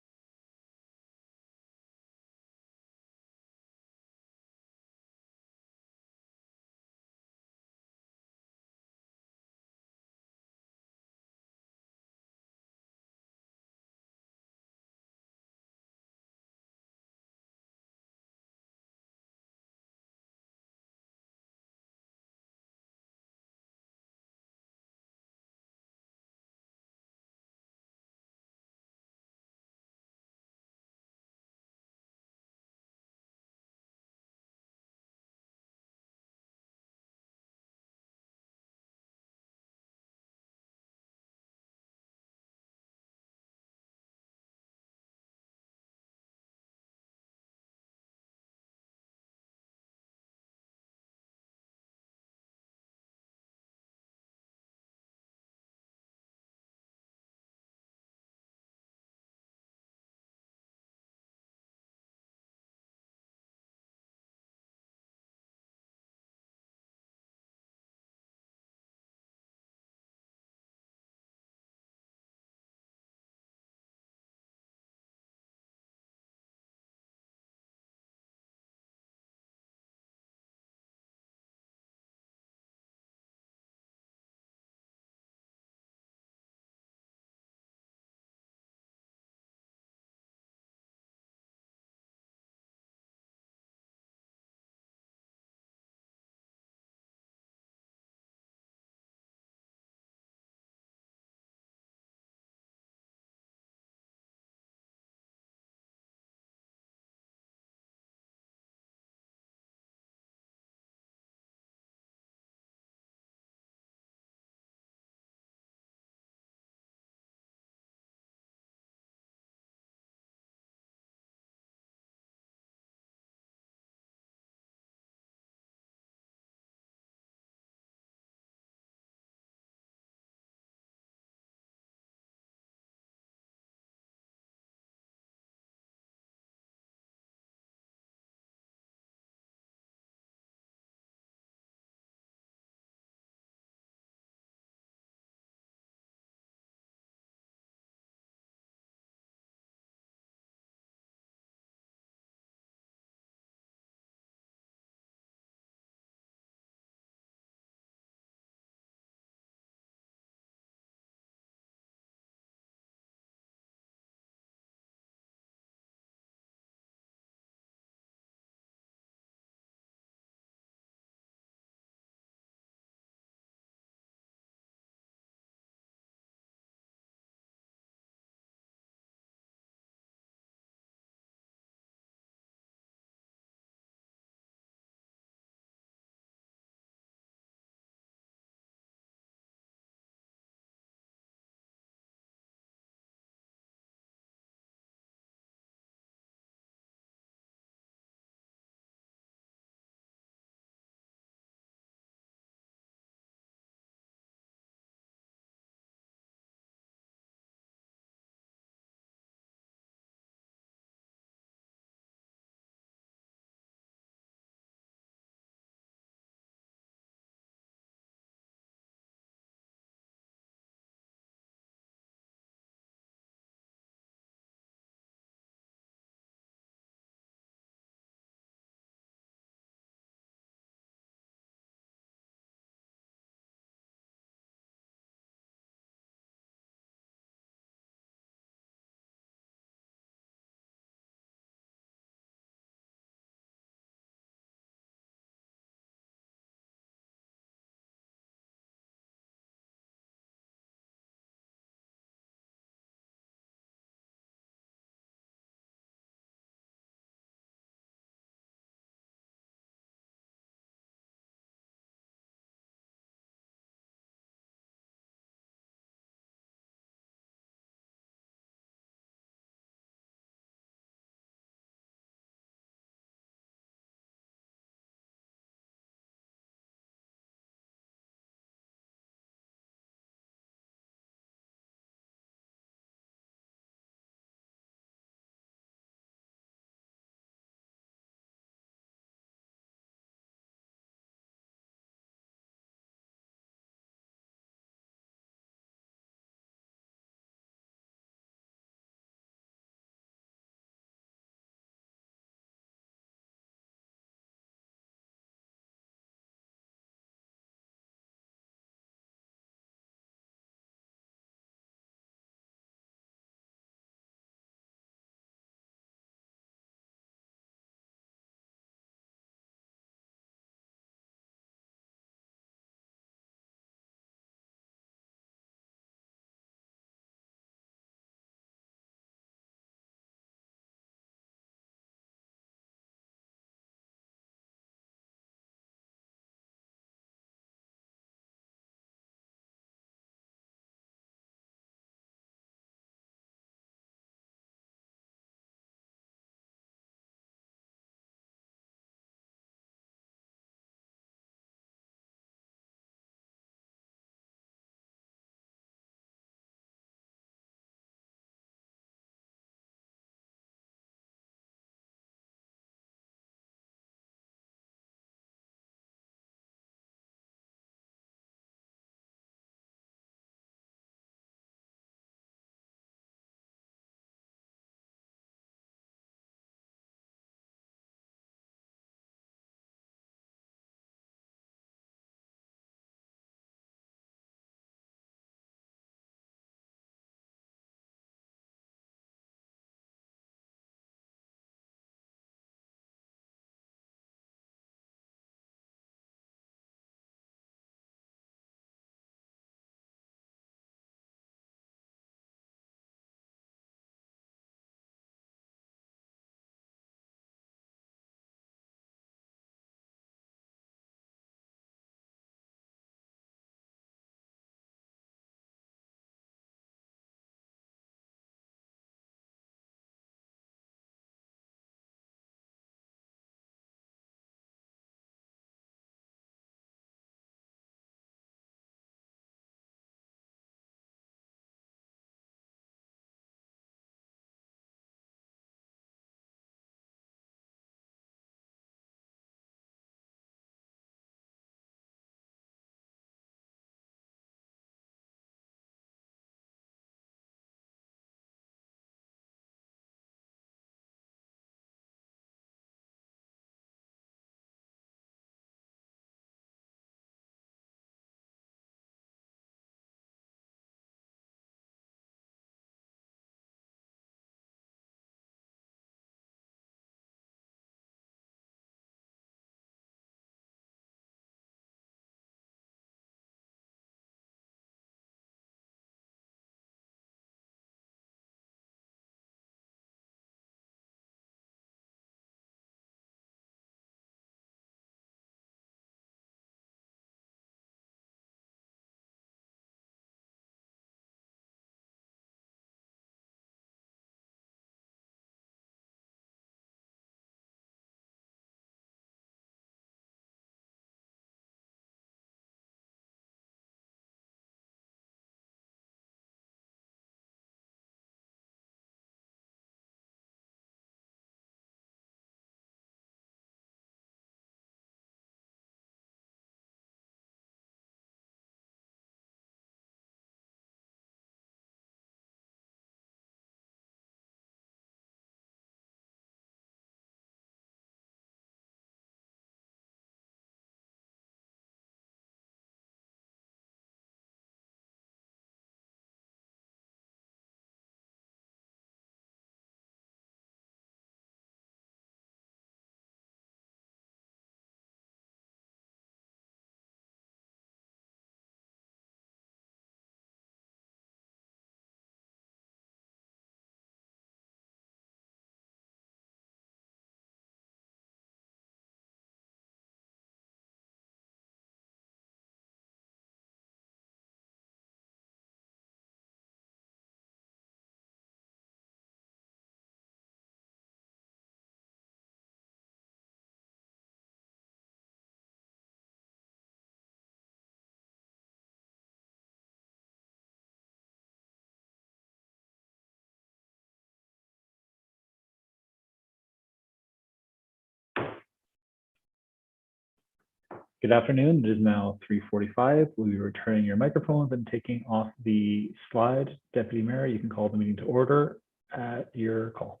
Good afternoon. It is now 3:45. We'll be returning your microphones and taking off the slide. Deputy Mayor, you can call the meeting to order at your call.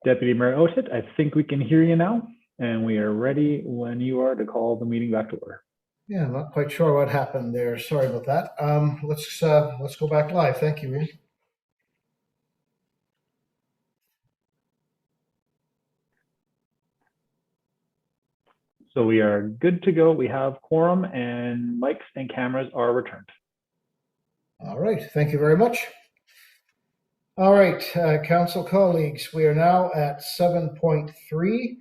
Deputy Mayor Otit, I think we can hear you now, and we are ready when you are to call the meeting back to order. Yeah, I'm not quite sure what happened there. Sorry about that. Let's go back live. Thank you, Ian. So we are good to go. We have quorum and mics and cameras are returned. All right, thank you very much. All right, council colleagues, we are now at 7.3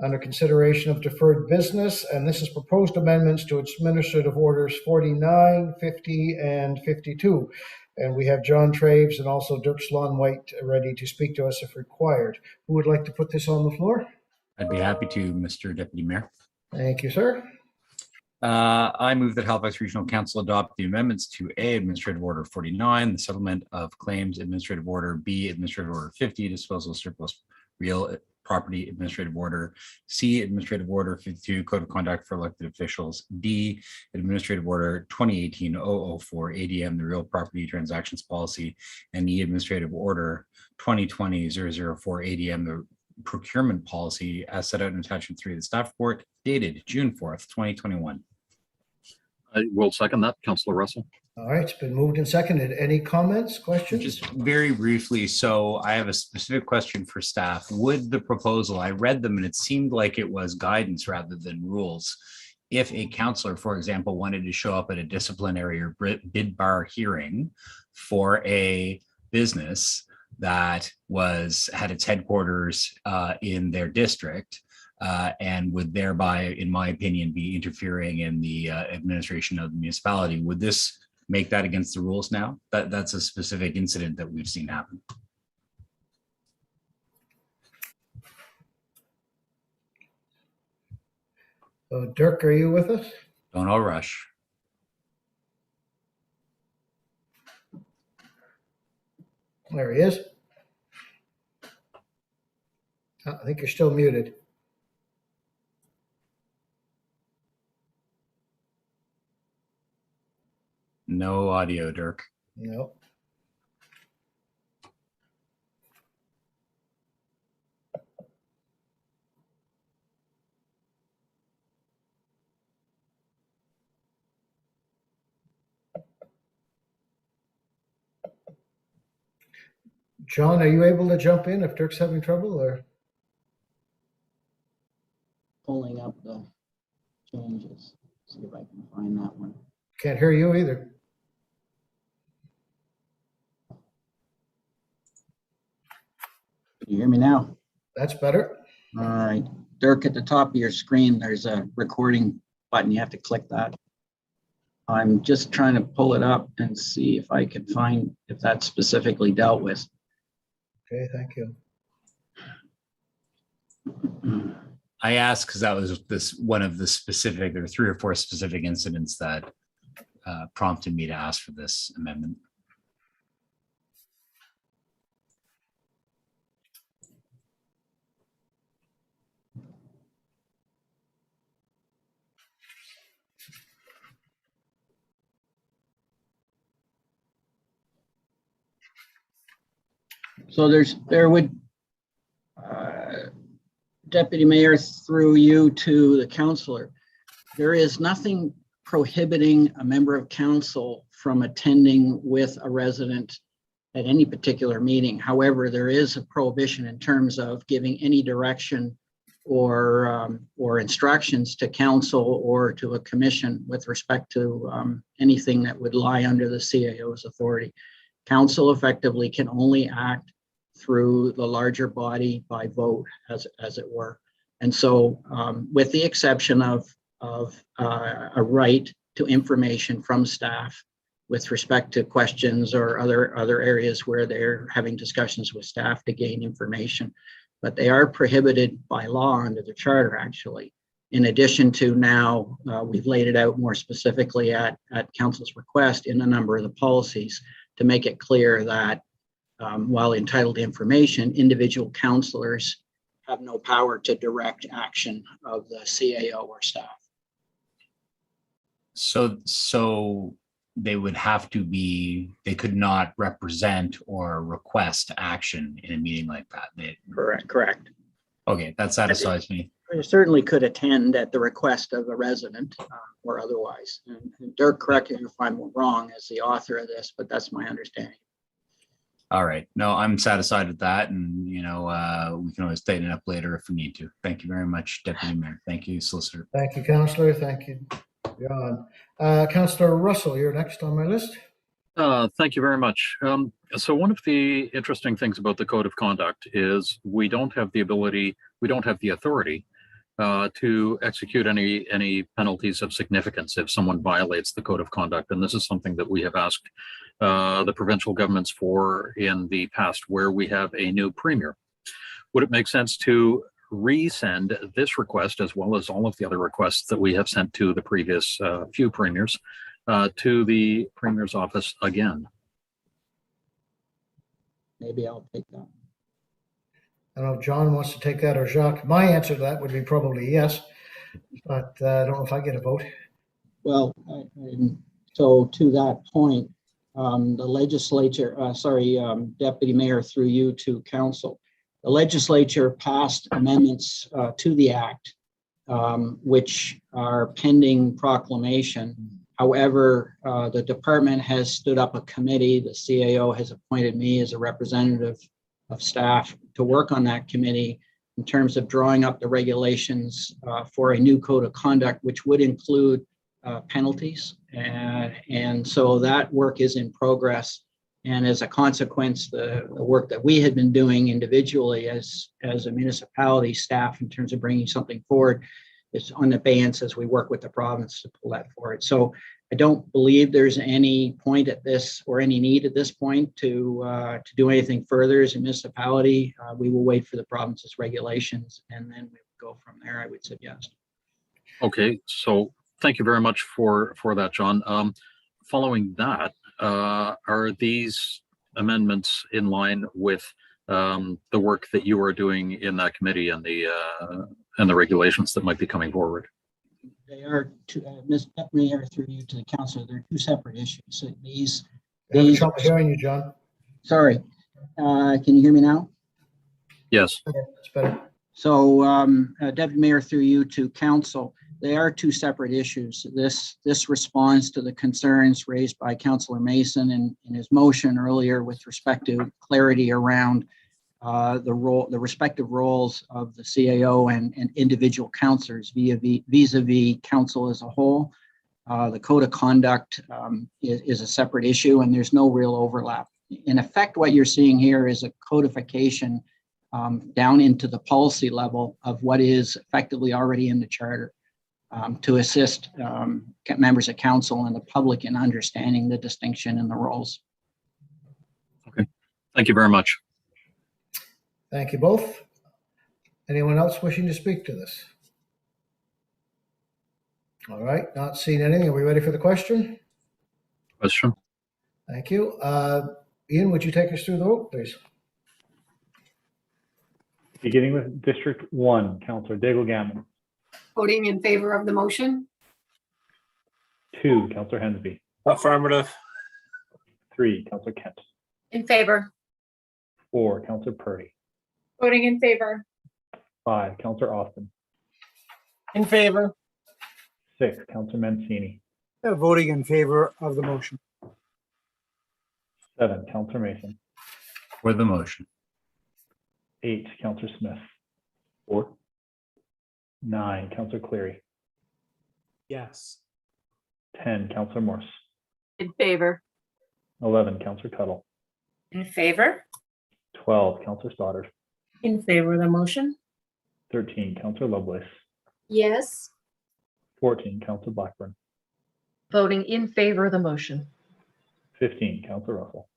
under consideration of deferred business, and this is proposed amendments to Administrative Orders 49, 50, and 52. And we have John Traves and also Dirk Slon-White ready to speak to us if required. Who would like to put this on the floor? I'd be happy to, Mr. Deputy Mayor. Thank you, sir. I move that Halifax Regional Council adopt the amendments to A, Administrative Order 49, the settlement of claims, Administrative Order B, Administrative Order 50, disposal of surplus real property, Administrative Order C, Administrative Order 52, Code of Conduct for Elected Officials, D, Administrative Order 2018-004, ADM, the Real Property Transactions Policy, and E, Administrative Order 2020-004, ADM, the Procurement Policy, as set out in Attachment 3 of the staff report, dated June 4th, 2021. I will second that, Councillor Russell. All right, it's been moved and seconded. Any comments, questions? Just very briefly, so I have a specific question for staff. Would the proposal, I read them and it seemed like it was guidance rather than rules. If a counselor, for example, wanted to show up at a disciplinary or bid bar hearing for a business that had its headquarters in their district, and would thereby, in my opinion, be interfering in the administration of the municipality, would this make that against the rules now? That's a specific incident that we've seen happen. Dirk, are you with us? Don't all rush. There he is. I think you're still muted. No audio, Dirk. No. John, are you able to jump in if Dirk's having trouble, or? Pulling up the changes. See if I can find that one. Can't hear you either. Can you hear me now? That's better. All right. Dirk, at the top of your screen, there's a recording button. You have to click that. I'm just trying to pull it up and see if I can find if that's specifically dealt with. Okay, thank you. I asked because that was one of the specific, there were 3 or 4 specific incidents that prompted me to ask for this amendment. So there would, Deputy Mayor, through you to the councillor, there is nothing prohibiting a member of council from attending with a resident at any particular meeting. However, there is a prohibition in terms of giving any direction or instructions to council or to a commission with respect to anything that would lie under the CAO's authority. Council effectively can only act through the larger body by vote, as it were. And so with the exception of a right to information from staff with respect to questions or other areas where they're having discussions with staff to gain information, but they are prohibited by law under the charter, actually. In addition to now, we've laid it out more specifically at council's request in a number of the policies to make it clear that while entitled to information, individual councillors have no power to direct action of the CAO or staff. So they would have to be, they could not represent or request action in a meeting like that. Correct. Okay, that satisfies me. They certainly could attend at the request of a resident or otherwise. And Dirk, correct me if I'm wrong as the author of this, but that's my understanding. All right. No, I'm satisfied with that. And, we can always tighten it up later if we need to. Thank you very much, Deputy Mayor. Thank you, Solicitor. Thank you, Councillor. Thank you, John. Councillor Russell, you're next on my list. Thank you very much. So one of the interesting things about the Code of Conduct is we don't have the authority to execute any penalties of significance if someone violates the Code of Conduct. And this is something that we have asked the provincial governments for in the past, where we have a new premier. Would it make sense to resend this request, as well as all of the other requests that we have sent to the previous few premiers, to the premier's office again? Maybe I'll take that. I don't know if John wants to take that or Jacques. My answer to that would be probably yes, but I don't know if I get a vote. Well, so to that point, the legislature, Deputy Mayor, through you to council, the legislature passed amendments to the act, which are pending proclamation. However, the department has stood up a committee. The CAO has appointed me as a representative of staff to work on that committee in terms of drawing up the regulations for a new code of conduct, which would include penalties. And so that work is in progress. And as a consequence, the work that we had been doing individually as a municipality staff in terms of bringing something forward is on abeyance as we work with the province to pull that forward. So I don't believe there's any point at this or any need at this point to do anything further as a municipality. We will wait for the province's regulations and then we will go from there, I would suggest. Okay, so thank you very much for that, John. Following that, are these amendments in line with the work that you are doing in that committee and the regulations that might be coming forward? They are, Ms. Mayor, through you to the council, they're two separate issues. So these trouble hearing you, John. Sorry, can you hear me now? Yes. It's better. So, Deputy Mayor, through you to council, they are two separate issues. This responds to the concerns raised by Councillor Mason in his motion earlier with respect to clarity around the respective roles of the CAO and individual councillors vis-a-vis council as a whole. The code of conduct is a separate issue and there's no real overlap. In effect, what you're seeing here is a codification down into the policy level of what is effectively already in the charter to assist members of council and the public in understanding the distinction in the roles. Okay, thank you very much. Thank you both. Anyone else wishing to speak to this? All right, not seeing anything. Are we ready for the question? Question. Thank you. Ian, would you take us through the vote, please? Beginning with District 1, Councillor Daigle-Gammon. Voting in favor of the motion. 2, Councillor Hensby. Affirmative. 3, Councillor Kent. In favor. 4, Counselor Purdy. Voting in favor. 5, Counselor Austin. In favor. 6, Counselor Mancini. Voting in favor of the motion. 7, Counselor Mason. For the motion. 8, Counselor Smith. 4. 9, Counselor Cleary. Yes. 10, Counselor Morse. In favor. 11, Counselor Tuttle. In favor? 12, Counselor Stoddard. In favor of the motion? 13, Counselor Lovelace. Yes. 14, Counselor Blackburn. Voting in favor of the motion. 15, Counselor Russell.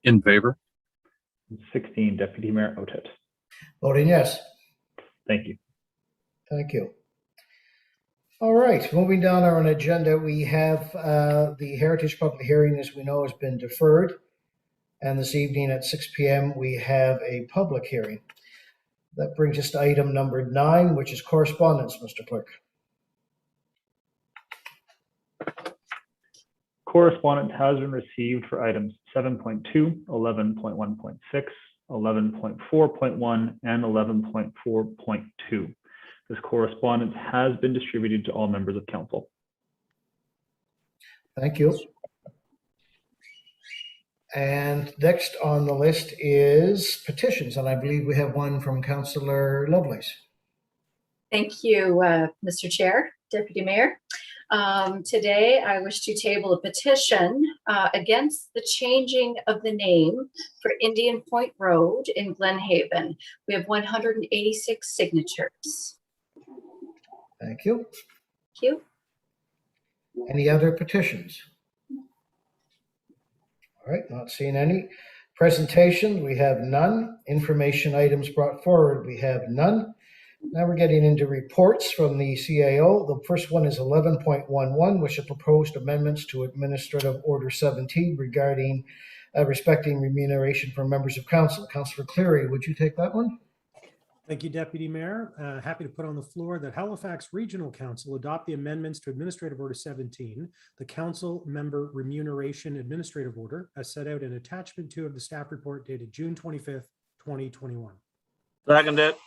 In favor? 16, Deputy Mayor Otet. Voting yes. Thank you. Thank you. All right, moving down our agenda, we have the Heritage Public Hearing, as we know, has been deferred. And this evening at 6 p.m., we have a public hearing. That brings us to item number 9, which is correspondence, Mr. Clerk. Correspondence has been received for items 7.2, 11.1.6, 11.4.1, and 11.4.2. This correspondence has been distributed to all members of council. Thank you. And next on the list is petitions, and I believe we have one from Councillor Lovelace. Thank you, Mr. Chair, Deputy Mayor. Today, I wish to table a petition against the changing of the name for Indian Point Road in Glenhaven. We have 186 signatures. Thank you. Thank you. Any other petitions? All right, not seeing any. Presentations, we have none. Information items brought forward, we have none. Now we're getting into reports from the CAO. The first one is 11.11, which are proposed amendments to Administrative Order 17 regarding respecting remuneration for members of council. Councillor Cleary, would you take that one? Thank you, Deputy Mayor. Happy to put on the floor that Halifax Regional Council adopt the amendments to Administrative Order 17, the Council Member Remuneration Administrative Order, as set out in Attachment 2 of the staff report dated June 25th, 2021. Second it.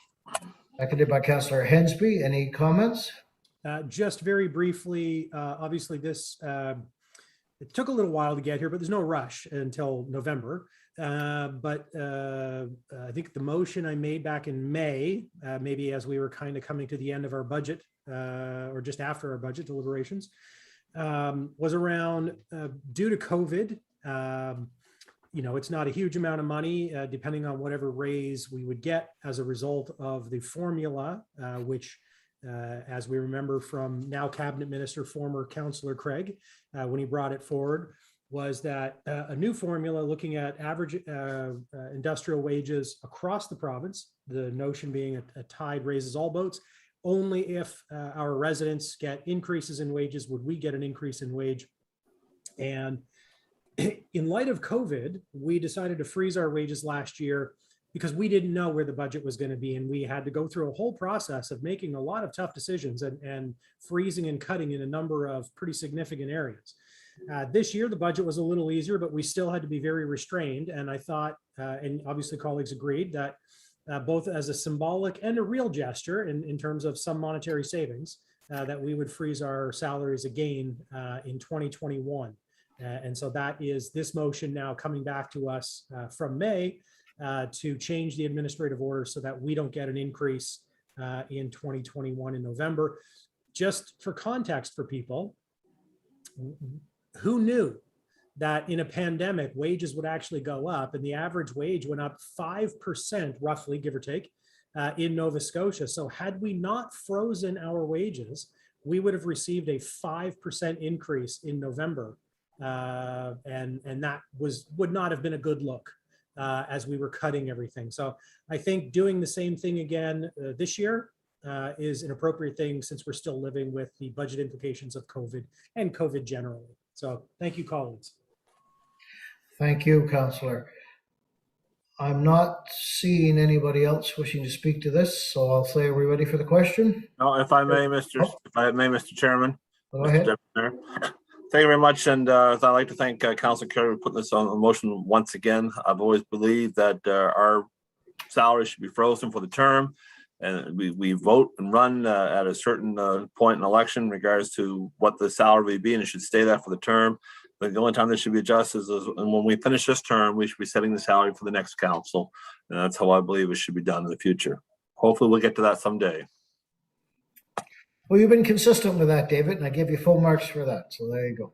Seconded by Councillor Hensby. Any comments? Just very briefly, obviously this, it took a little while to get here, but there's no rush until November. I think the motion I made back in May, maybe as we were kind of coming to the end of our budget or just after our budget deliberations, was around due to COVID. You know, it's not a huge amount of money, depending on whatever raise we would get as a result of the formula, which, as we remember from now Cabinet Minister, former Councillor Craig, when he brought it forward, was that a new formula looking at average industrial wages across the province, the notion being a tide raises all boats. Only if our residents get increases in wages would we get an increase in wage. And in light of COVID, we decided to freeze our wages last year because we didn't know where the budget was going to be. And we had to go through a whole process of making a lot of tough decisions and freezing and cutting in a number of pretty significant areas. This year, the budget was a little easier, but we still had to be very restrained. And I thought, and obviously colleagues agreed, that both as a symbolic and a real gesture in terms of some monetary savings, that we would freeze our salaries again in 2021. And so that is this motion now coming back to us from May to change the administrative order so that we don't get an increase in 2021 in November. Just for context for people, who knew that in a pandemic, wages would actually go up, and the average wage went up 5%, roughly, give or take, in Nova Scotia. So had we not frozen our wages, we would have received a 5% increase in November. And that would not have been a good look as we were cutting everything. So I think doing the same thing again this year is an appropriate thing since we're still living with the budget implications of COVID and COVID generally. So thank you, colleagues. Thank you, Councillor. I'm not seeing anybody else wishing to speak to this, so I'll say, are we ready for the question? No, if I may, Mr. Chairman. Go ahead. Thank you very much. And I'd like to thank Councilor Kerry for putting this on motion once again. I've always believed that our salary should be frozen for the term. And we vote and run at a certain point in election in regards to what the salary will be, and it should stay there for the term. But the only time this should be adjusted is when we finish this term, we should be setting the salary for the next council. And that's how I believe it should be done in the future. Hopefully we'll get to that someday. Well, you've been consistent with that, David, and I give you full marks for that. So there you go.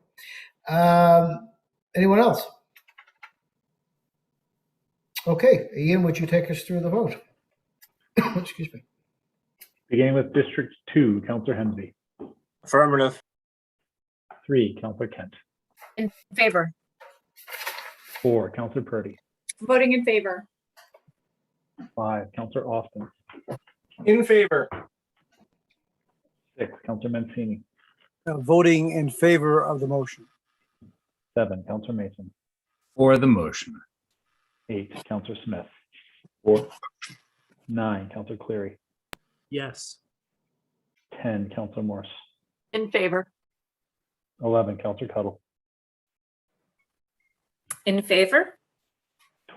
Anyone else? Okay, Ian, would you take us through the vote? Excuse me. Beginning with District 2, Councillor Hensby. Affirmative. 3, Councillor Kent. In favor. 4, Councillor Purdy. Voting in favor. 5, Councillor Austin. In favor. 6, Councillor Mancini. Voting in favor of the motion. 7, Councillor Mason. For the motion. 8, Councillor Smith. 4. 9, Councillor Cleary. Yes. 10, Councillor Morse. In favor. 11, Councillor Tuttle. In favor?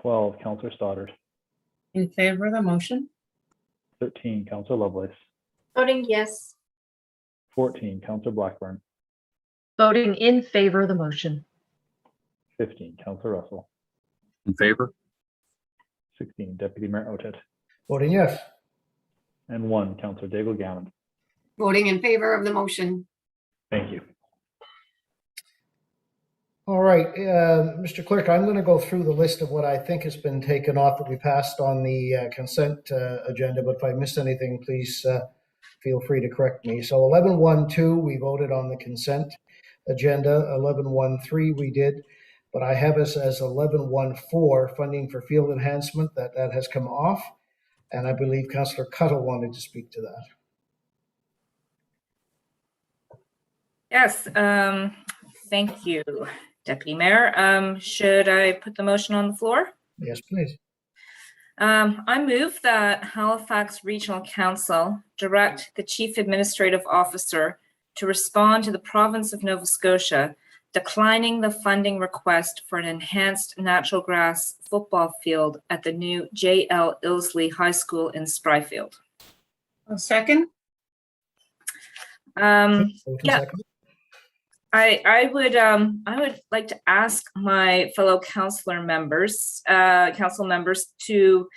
12, Councillor Stoddard. In favor of the motion? 13, Councillor Lovelace. Voting yes. 14, Councillor Blackburn. Voting in favor of the motion. 15, Councillor Russell. In favor? 16, Deputy Mayor Otet. Voting yes. And 1, Councillor Daigle Gammon. Voting in favor of the motion. Thank you. All right, Mr. Clerk, I'm going to go through the list of what I think has been taken off that we passed on the consent agenda, but if I missed anything, please feel free to correct me. So 11.1.2, we voted on the consent agenda. 11.1.3, we did, but I have us as 11.1.4, funding for field enhancement, that has come off. And I believe Councillor Cuttle wanted to speak to that. Yes, thank you, Deputy Mayor. Should I put the motion on the floor? Yes, please. I move that Halifax Regional Council direct the Chief Administrative Officer to respond to the Province of Nova Scotia declining the funding request for an enhanced natural grass football field at the new J.L. Ilsley High School in Spryfield. A second? Yeah. I would like to ask my fellow council members to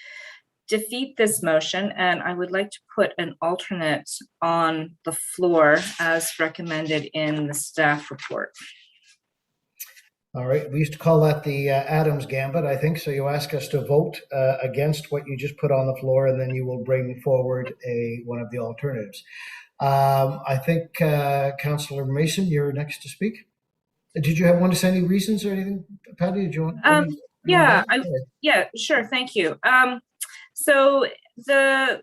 defeat this motion, and I would like to put an alternate on the floor as recommended in the staff report. All right, we used to call that the Adams Gambit, I think. So you ask us to vote against what you just put on the floor, and then you will bring forward one of the alternatives. I think Councillor Mason, you're next to speak. Did you want to say any reasons or anything, Patty? Did you want? Yeah, sure. Thank you. So the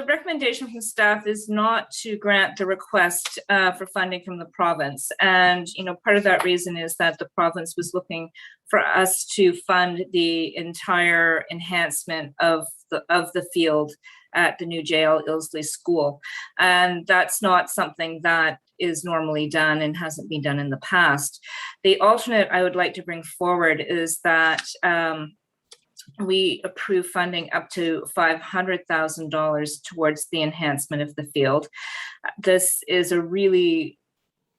recommendation from staff is not to grant the request for funding from the province, and part of that reason is that the province was looking for us to fund the entire enhancement of the field at the new J.L. Ilsley School, and that's not something that is normally done and hasn't been done in the past. The alternate I would like to bring forward is that we approve funding up to $500,000 towards the enhancement of the field. This is a really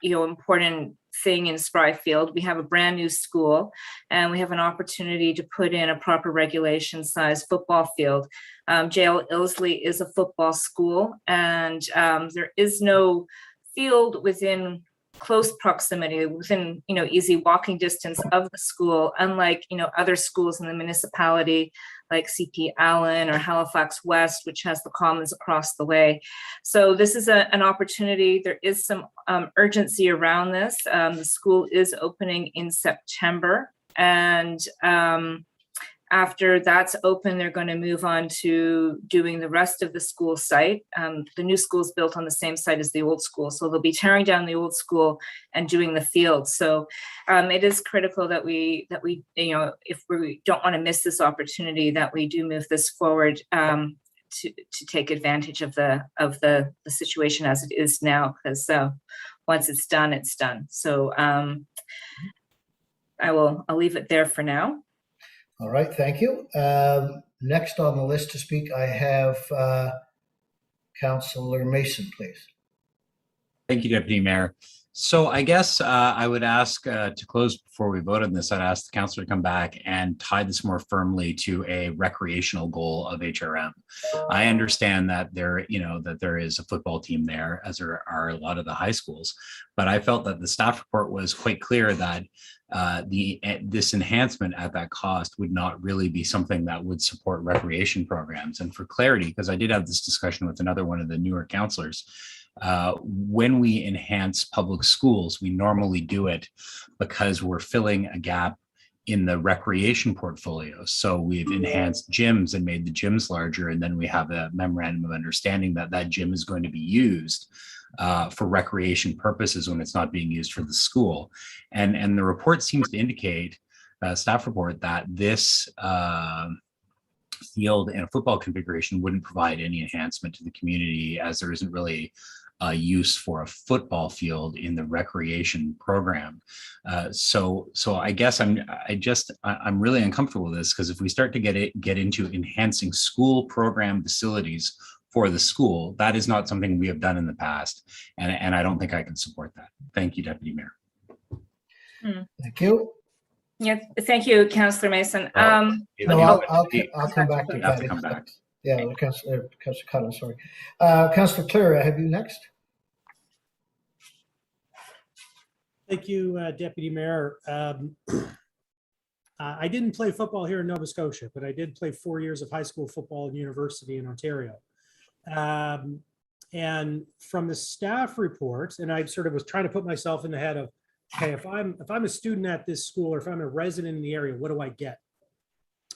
important thing in Spryfield. We have a brand new school, and we have an opportunity to put in a proper regulation size football field. J.L. Ilsley is a football school, and there is no field within close proximity, within easy walking distance of the school, unlike other schools in the municipality like CP Allen or Halifax West, which has the commons across the way. So this is an opportunity. There is some urgency around this. The school is opening in September, and after that's open, they're going to move on to doing the rest of the school site. The new school is built on the same site as the old school, so they'll be tearing down the old school and doing the field. So it is critical that we if we don't want to miss this opportunity, that we do move this forward to take advantage of the situation as it is now, because once it's done, it's done. So I'll leave it there for now. All right, thank you. Next on the list to speak, I have Councillor Mason, please. Thank you, Deputy Mayor. So I guess I would ask to close before we vote on this, I'd ask the councillor to come back and tie this more firmly to a recreational goal of HRM. I understand that there is a football team there, as there are a lot of the high schools, but I felt that the staff report was quite clear that this enhancement at that cost would not really be something that would support recreation programs. And for clarity, because I did have this discussion with another one of the newer councillors, when we enhance public schools, we normally do it because we're filling a gap in the recreation portfolio. So we've enhanced gyms and made the gyms larger, and then we have a memorandum of understanding that that gym is going to be used for recreation purposes when it's not being used for the school. And the report seems to indicate, staff report, that this field and a football configuration wouldn't provide any enhancement to the community, as there isn't really a use for a football field in the recreation program. So I guess I'm really uncomfortable with this, because if we start to get into enhancing school program facilities for the school, that is not something we have done in the past, and I don't think I can support that. Thank you, Deputy Mayor. Thank you. Yeah, thank you, Councillor Mason. No, I'll come back to You have to Patty. come back. Yeah, Councillor Cottle, sorry. Councillor Cleary, I have you next. Thank you, Deputy Mayor. I didn't play football here in Nova Scotia, but I did play 4 years of high school football and university in Ontario. And from the staff reports, and I sort of was trying to put myself in the head of, okay, if I'm a student at this school, or if I'm a resident in the area, what do I get?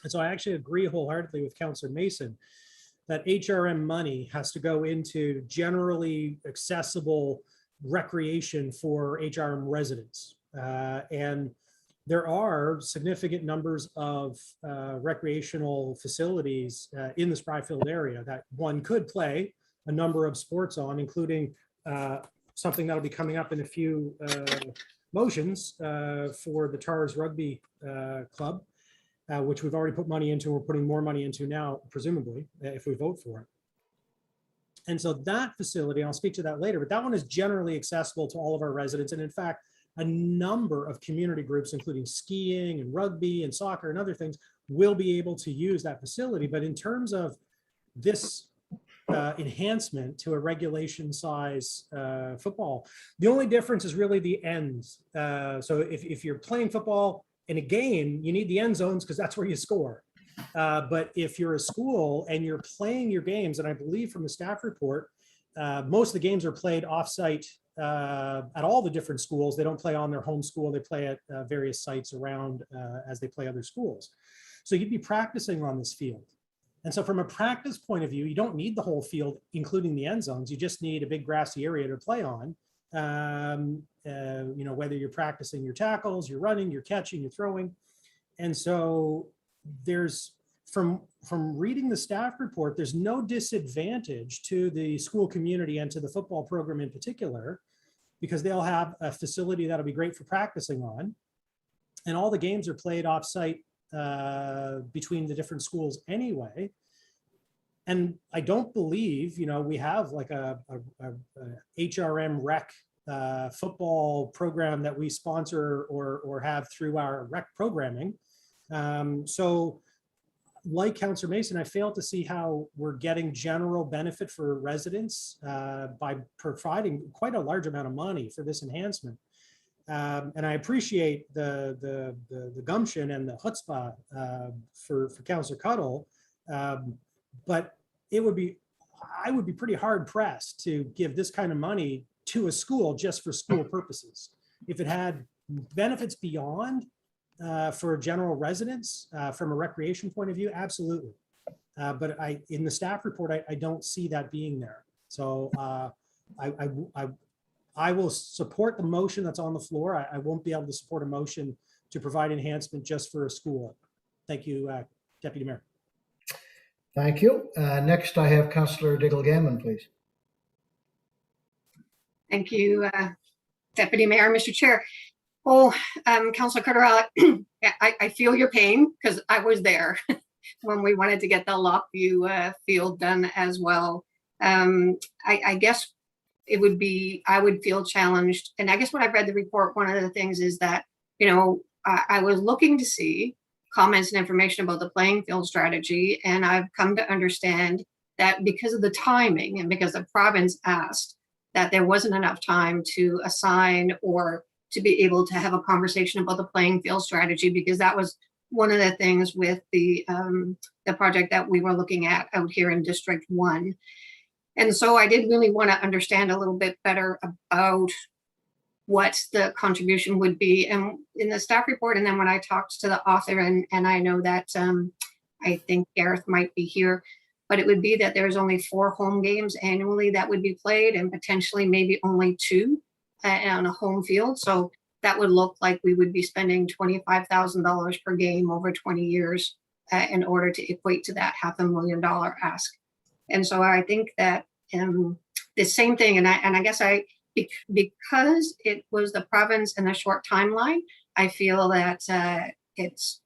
And so I actually agree wholeheartedly with Councillor Mason that HRM money has to go into generally accessible recreation for HRM residents. And there are significant numbers of recreational facilities in the Spryfield area that one could play a number of sports on, including something that'll be coming up in a few motions for the TARS Rugby Club, which we've already put money into. We're putting more money into now, presumably, if we vote for it. And so that facility, and I'll speak to that later, but that one is generally accessible to all of our residents. And in fact, a number of community groups, including skiing and rugby and soccer and other things, will be able to use that facility. But in terms of this enhancement to a regulation size football, the only difference is really the ends. So if you're playing football in a game, you need the end zones because that's where you score. But if you're a school and you're playing your games, and I believe from the staff report, most of the games are played offsite at all the different schools. They don't play on their home school. They play at various sites around as they play other schools. So you'd be practicing on this field. And so from a practice point of view, you don't need the whole field, including the end zones. You just need a big grassy area to play on. You know, whether you're practicing your tackles, you're running, you're catching, you're throwing. And so there's, from reading the staff report, there's no disadvantage to the school community and to the football program in particular, because they'll have a facility that'll be great for practicing on. And all the games are played off-site between the different schools anyway. And I don't believe, you know, we have like a HRM rec football program that we sponsor or have through our rec programming. So like Councillor Mason, I fail to see how we're getting general benefit for residents by providing quite a large amount of money for this enhancement. And I appreciate the gumption and the chutzpah for Councillor Cuttle, but I would be pretty hard pressed to give this kind of money to a school just for school purposes. If it had benefits beyond for general residents from a recreation point of view, absolutely. But in the staff report, I don't see that being there. So I will support the motion that's on the floor. I won't be able to support a motion to provide enhancement just for a school. Thank you, Deputy Mayor. Thank you. Next, I have Councillor Diggle-Gammon, please. Thank you, Deputy Mayor, Mr. Chair. Oh, Councillor Carterella, I feel your pain because I was there when we wanted to get the Lockview field done as well. I guess it would be, I would feel challenged. And I guess when I read the report, one of the things is that, you know, I was looking to see comments and information about the playing field strategy. And I've come to understand that because of the timing and because the province asked that there wasn't enough time to assign or to be able to have a conversation about the playing field strategy, because that was one of the things with the project that we were looking at out here in District 1. And so I did really want to understand a little bit better about what the contribution would be. And in the staff report, and then when I talked to the author, and I know that I think Gareth might be here, but it would be that there's only 4 home games annually that would be played and potentially maybe only 2 on a home field. So that would look like we would be spending $25,000 per game over 20 years in order to equate to that $500,000 ask. And so I think that the same thing, and I guess because it was the province and the short timeline, I feel that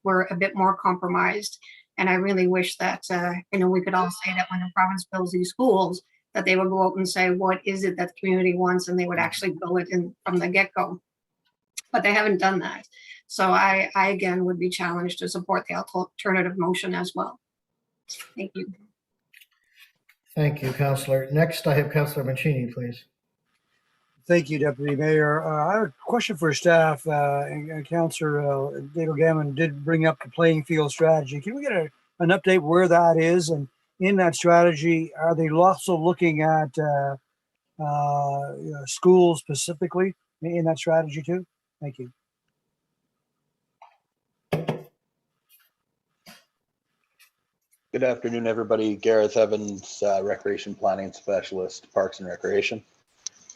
we're a bit more compromised. And I really wish that, you know, we could all say that when the province builds these schools, that they would go out and say, what is it that the community wants? And they would actually build it in from the get-go. But they haven't done that. So I again would be challenged to support the alternative motion as well. Thank you. Thank you, Councillor. Next, I have Councillor Mancini, please. Thank you, Deputy Mayor. I have a question for staff. Councillor David Gammon did bring up the playing field strategy. Can we get an update where that is? And in that strategy, are they also looking at you know, schools specifically in that strategy too? Thank you. Good afternoon, everybody. Gareth Evans, Recreation Planning Specialist, Parks and Recreation.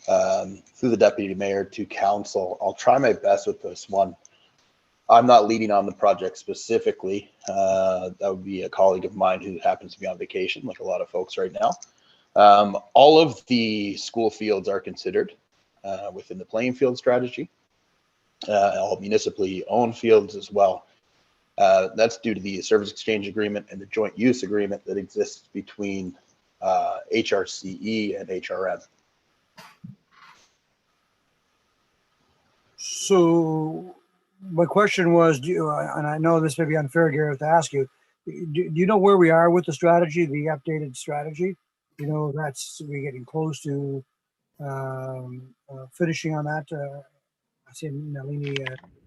Through the Deputy Mayor to Council, I'll try my best with this one. I'm not leading on the project specifically. That would be a colleague of mine who happens to be on vacation, like a lot of folks right now. All of the school fields are considered within the playing field strategy. All municipally owned fields as well. That's due to the service exchange agreement and the joint use agreement that exists between HRCE and HRM. So my question was, and I know this may be unfair, Gareth, to ask you, do you know where we are with the strategy, the updated strategy? You know, we're getting close to finishing on that. I see Nalini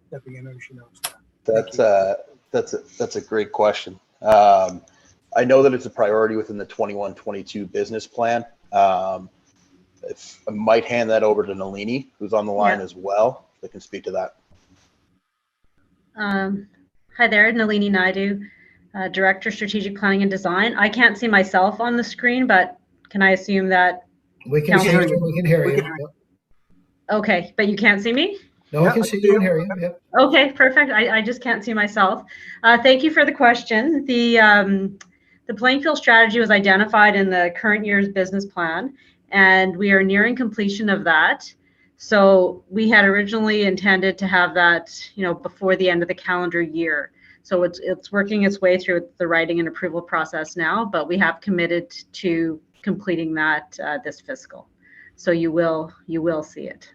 stepping in, maybe she knows that. That's a great question. I know that it's a priority within the 21-22 business plan. If I might hand that over to Nalini, who's on the line as well, that can speak to that. Hi there, Nalini Naidu, Director, Strategic Planning and Design. I can't see myself on the screen, but can I assume that we can hear you? Okay, but you can't see me? No, I can see you and hear you. Yep. Okay, perfect. I just can't see myself. Thank you for the question. The playing field strategy was identified in the current year's business plan, and we are nearing completion of that. So we had originally intended to have that, you know, before the end of the calendar year. So it's working its way through the writing and approval process now, but we have committed to completing that this fiscal. So you will see it.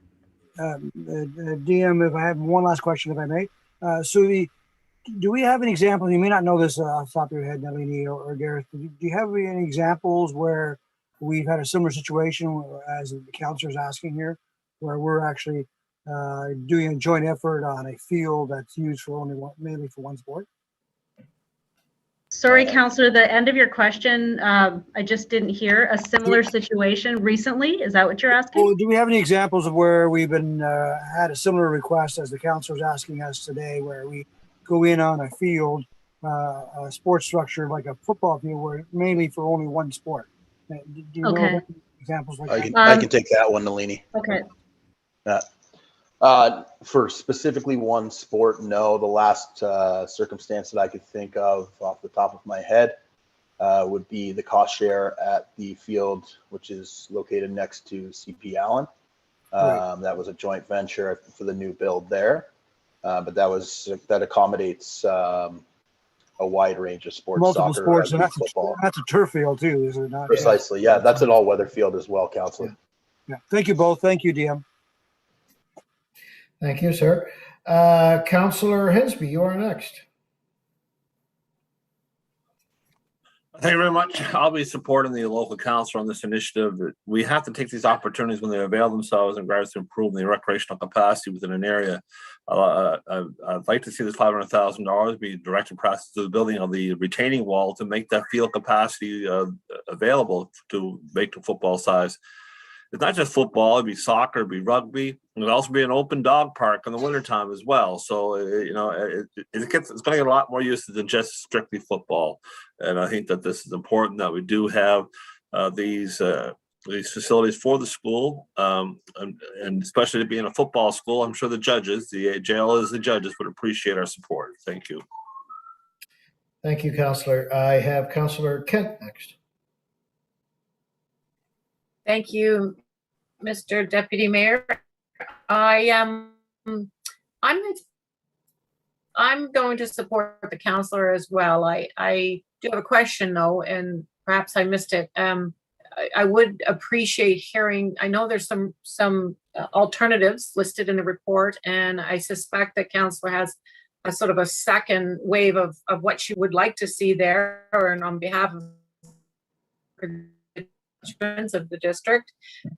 DM, if I have one last question, if I may. Do we have an example? You may not know this off the top of your head, Nalini or Gareth. Do you have any examples where we've had a similar situation, as the councillor is asking here, where we're actually doing a joint effort on a field that's used for mainly for one sport? Sorry, Councillor, the end of your question, I just didn't hear. A similar situation recently? Is that what you're asking? Well, do we have any examples of where we've been had a similar request as the councillor is asking us today, where we go in on a field, a sports structure like a football field, where mainly for only one sport? Do you know of any examples like that? I can take that one, Nalini. Okay. For specifically one sport, no. The last circumstance that I could think of off the top of my head would be the cost share at the field, which is located next to CP Allen. That was a joint venture for the new build there. But that accommodates a wide range of sports, Multiple soccer, sports, and rugby, football. that's a turf field too, is it not? Precisely, yeah. That's an all-weather field as well, Councillor. Yeah. Thank you both. Thank you, DM. Thank you, sir. Councillor Hensby, you are next. Thank you very much. I'll be supporting the local council on this initiative. We have to take these opportunities when they avail themselves in regards to improving the recreational capacity within an area. I'd like to see this $500,000 be directed perhaps to the building of the retaining wall to make that field capacity available to make the football size. It's not just football, it'd be soccer, it'd be rugby. It'd also be an open dog park in the wintertime as well. So, it's going to get a lot more used than just strictly football. And I think that this is important that we do have these facilities for the school, and especially being a football school. I'm sure the judges, the JLs, the judges would appreciate our support. Thank you. Thank you, Councillor. I have Councillor Kent next. Thank you, Mr. Deputy Mayor. I'm going to support the councillor as well. I do have a question though, and perhaps I missed it. I would appreciate hearing. I know there's some alternatives listed in the report, and I suspect that councillor has a sort of a second wave of what she would like to see there, and on behalf of the district.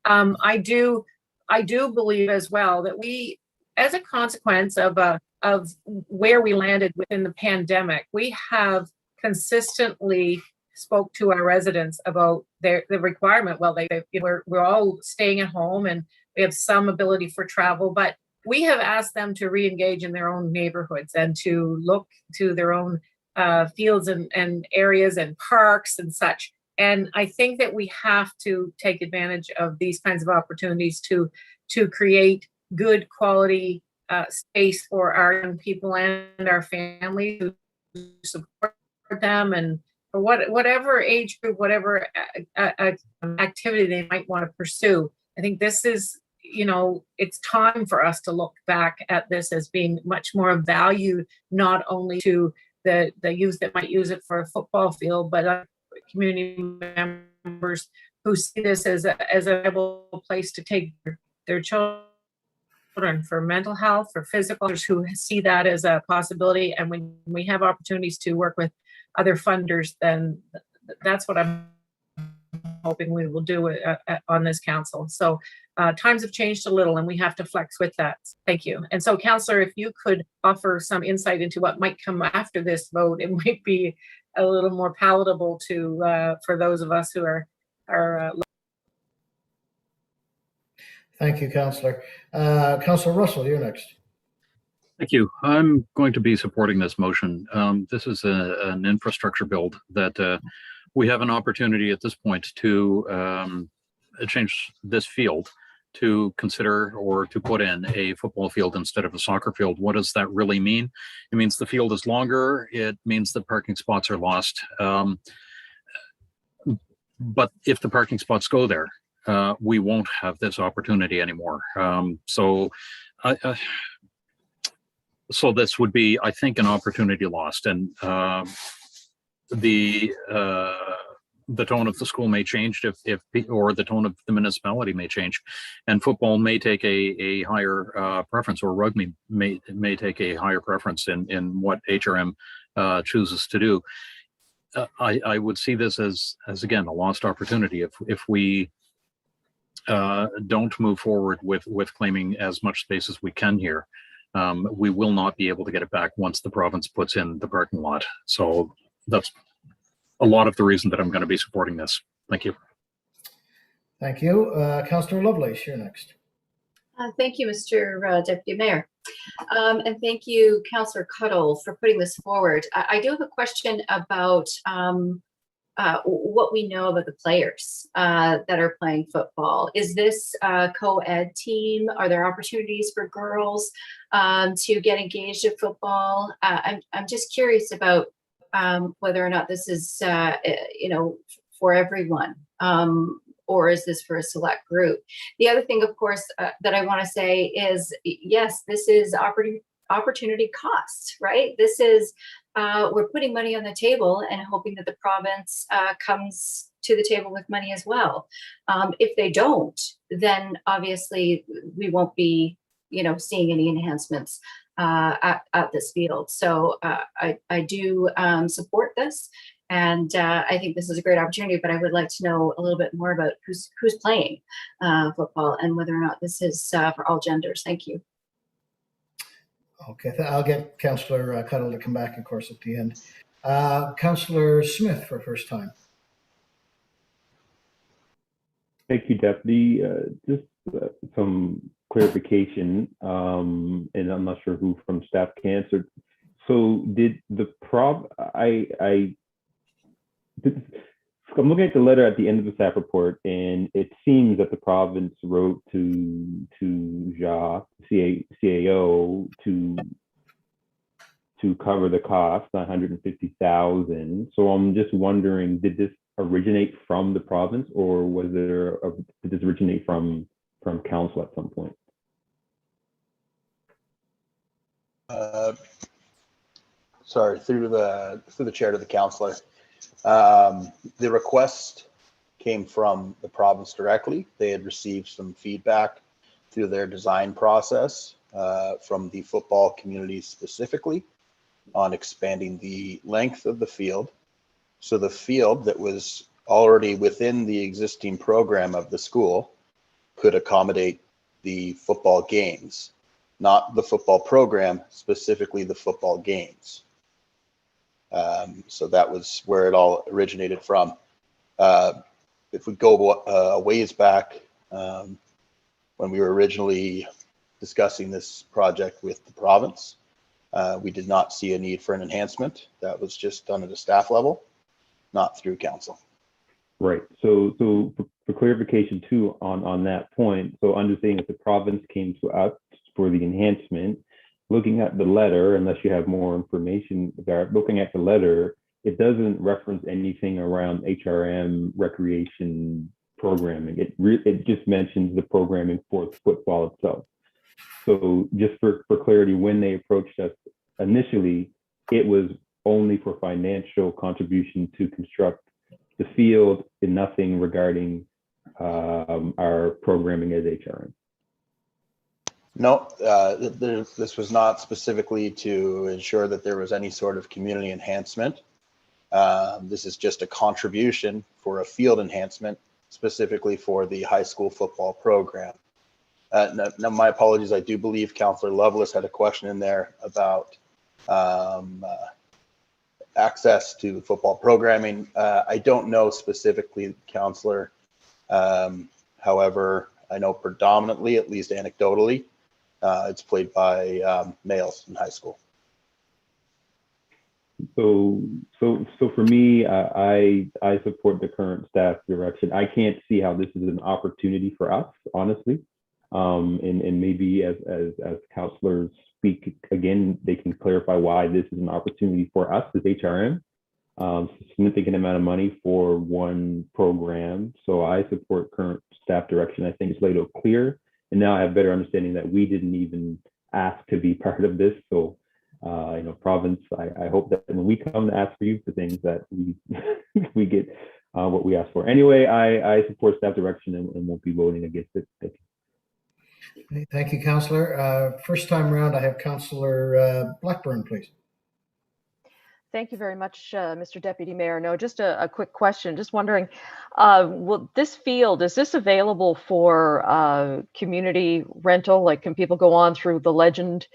I do believe as well that we, as a consequence of where we landed within the pandemic, we have consistently spoke to our residents about the requirement. Well, we're all staying at home and we have some ability for travel, but we have asked them to re-engage in their own neighborhoods and to look to their own fields and areas and parks and such. And I think that we have to take advantage of these kinds of opportunities to create good quality space for our young people and our families, to support them, and for whatever age group, whatever activity they might want to pursue. I think this is, it's time for us to look back at this as being much more of value, not only to the youth that might use it for a football field, but community members who see this as a viable place to take their children for mental health, for physical, who see that as a possibility. And when we have opportunities to work with other funders, then that's what I'm hoping we will do on this council. So times have changed a little and we have to flex with that. Thank you. And so, Councillor, if you could offer some insight into what might come after this vote, it might be a little more palatable to for those of us who are Thank you, Councillor. Councillor Russell, you're next. Thank you. I'm going to be supporting this motion. This is an infrastructure build that we have an opportunity at this point to change this field, to consider or to put in a football field instead of a soccer field. What does that really mean? It means the field is longer. It means the parking spots are lost. But if the parking spots go there, we won't have this opportunity anymore. So this would be, I think, an opportunity lost. And the tone of the school may change or the tone of the municipality may change, and football may take a higher preference, or rugby may take a higher preference in what HRM chooses to do. I would see this as again a lost opportunity if we don't move forward with claiming as much space as we can here. We will not be able to get it back once the province puts in the parking lot. So that's a lot of the reason that I'm going to be supporting this. Thank you. Thank you. Councillor Lovelace, you're next. Thank you, Mr. Deputy Mayor. And thank you, Councillor Cuddle, for putting this forward. I do have a question about what we know about the players that are playing football. Is this a co-ed team? Are there opportunities for girls to get engaged in football? I'm just curious about whether or not this is, for everyone, or is this for a select group? The other thing, of course, that I want to say is, yes, this is opportunity costs, right? This is, we're putting money on the table and hoping that the province comes to the table with money as well. If they don't, then obviously we won't be, seeing any enhancements at this field. So I do support this, and I think this is a great opportunity. But I would like to know a little bit more about who's playing football and whether or not this is for all genders. Thank you. Okay, I'll get Councillor Cuddle to come back, of course, at the end. Councillor Smith for first time. Thank you, Deputy. Just some clarification, and I'm not sure who from staff can answer. So did the I'm looking at the letter at the end of the staff report, and it seems that the province wrote to Jacques, CAO, to cover the cost, $150,000. So I'm just wondering, did this originate from the province, or did this originate from council at some point? Sorry, through the chair to the councillor. The request came from the province directly. They had received some feedback through their design process from the football community specifically on expanding the length of the field. So the field that was already within the existing program of the school could accommodate the football games, not the football program, specifically the football games. So that was where it all originated from. If we go a ways back, when we were originally discussing this project with the province, we did not see a need for an enhancement. That was just done at a staff level, not through council. Right. So for clarification too on that point, so understanding that the province came to us for the enhancement, looking at the letter, unless you have more information, looking at the letter, it doesn't reference anything around HRM recreation programming. It just mentions the programming for football itself. So just for clarity, when they approached us initially, it was only for financial contribution to construct the field and nothing regarding our programming as HRM. No, this was not specifically to ensure that there was any sort of community enhancement. This is just a contribution for a field enhancement, specifically for the high school football program. Now, my apologies, I do believe Councillor Lovelace had a question in there about access to football programming. I don't know specifically, Councillor. However, I know predominantly, at least anecdotally, it's played by males in high school. So for me, I support the current staff direction. I can't see how this is an opportunity for us, honestly. And maybe as councillors speak again, they can clarify why this is an opportunity for us as HRM. Significant amount of money for one program. So I support current staff direction. I think it's laid out clear. And now I have better understanding that we didn't even ask to be part of this. So, province, I hope that when we come to ask for you for things that we get what we ask for. Anyway, I support staff direction and won't be voting against it. Thank you. Thank you, Councillor. First time around, I have Councillor Blackburn, please. Thank you very much, Mr. Deputy Mayor. No, just a quick question. Just wondering, this field, is this available for community rental? Like, can people go on through the Legend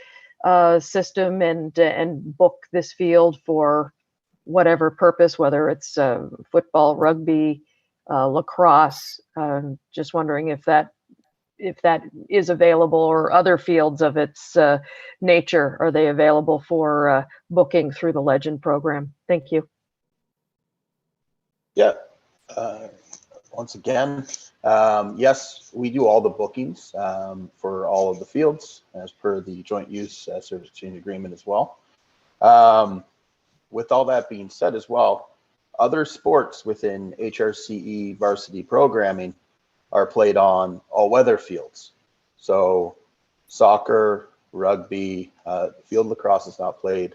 system and book this field for whatever purpose, whether it's football, rugby, lacrosse? Just wondering if that is available, or other fields of its nature, are they available for booking through the Legend program? Thank you. Yeah, once again, yes, we do all the bookings for all of the fields as per the joint use service exchange agreement as well. With all that being said as well, other sports within HRCE varsity programming are played on all-weather fields. So soccer, rugby, field lacrosse is not played,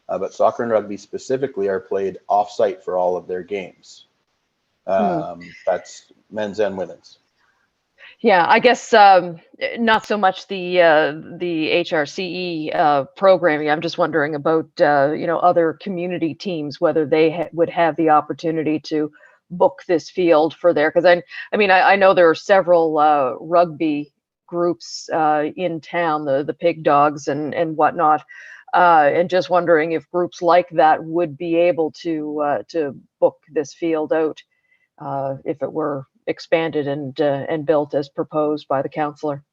but soccer and rugby specifically are played off-site for all of their games. That's men's and women's. Yeah, I guess not so much the HRCE programming. I'm just wondering about other community teams, whether they would have the opportunity to book this field for their, because I know there are several rugby groups in town, the Pig Dogs and whatnot, and just wondering if groups like that would be able to book this field out if it were expanded and built as proposed by the councillor.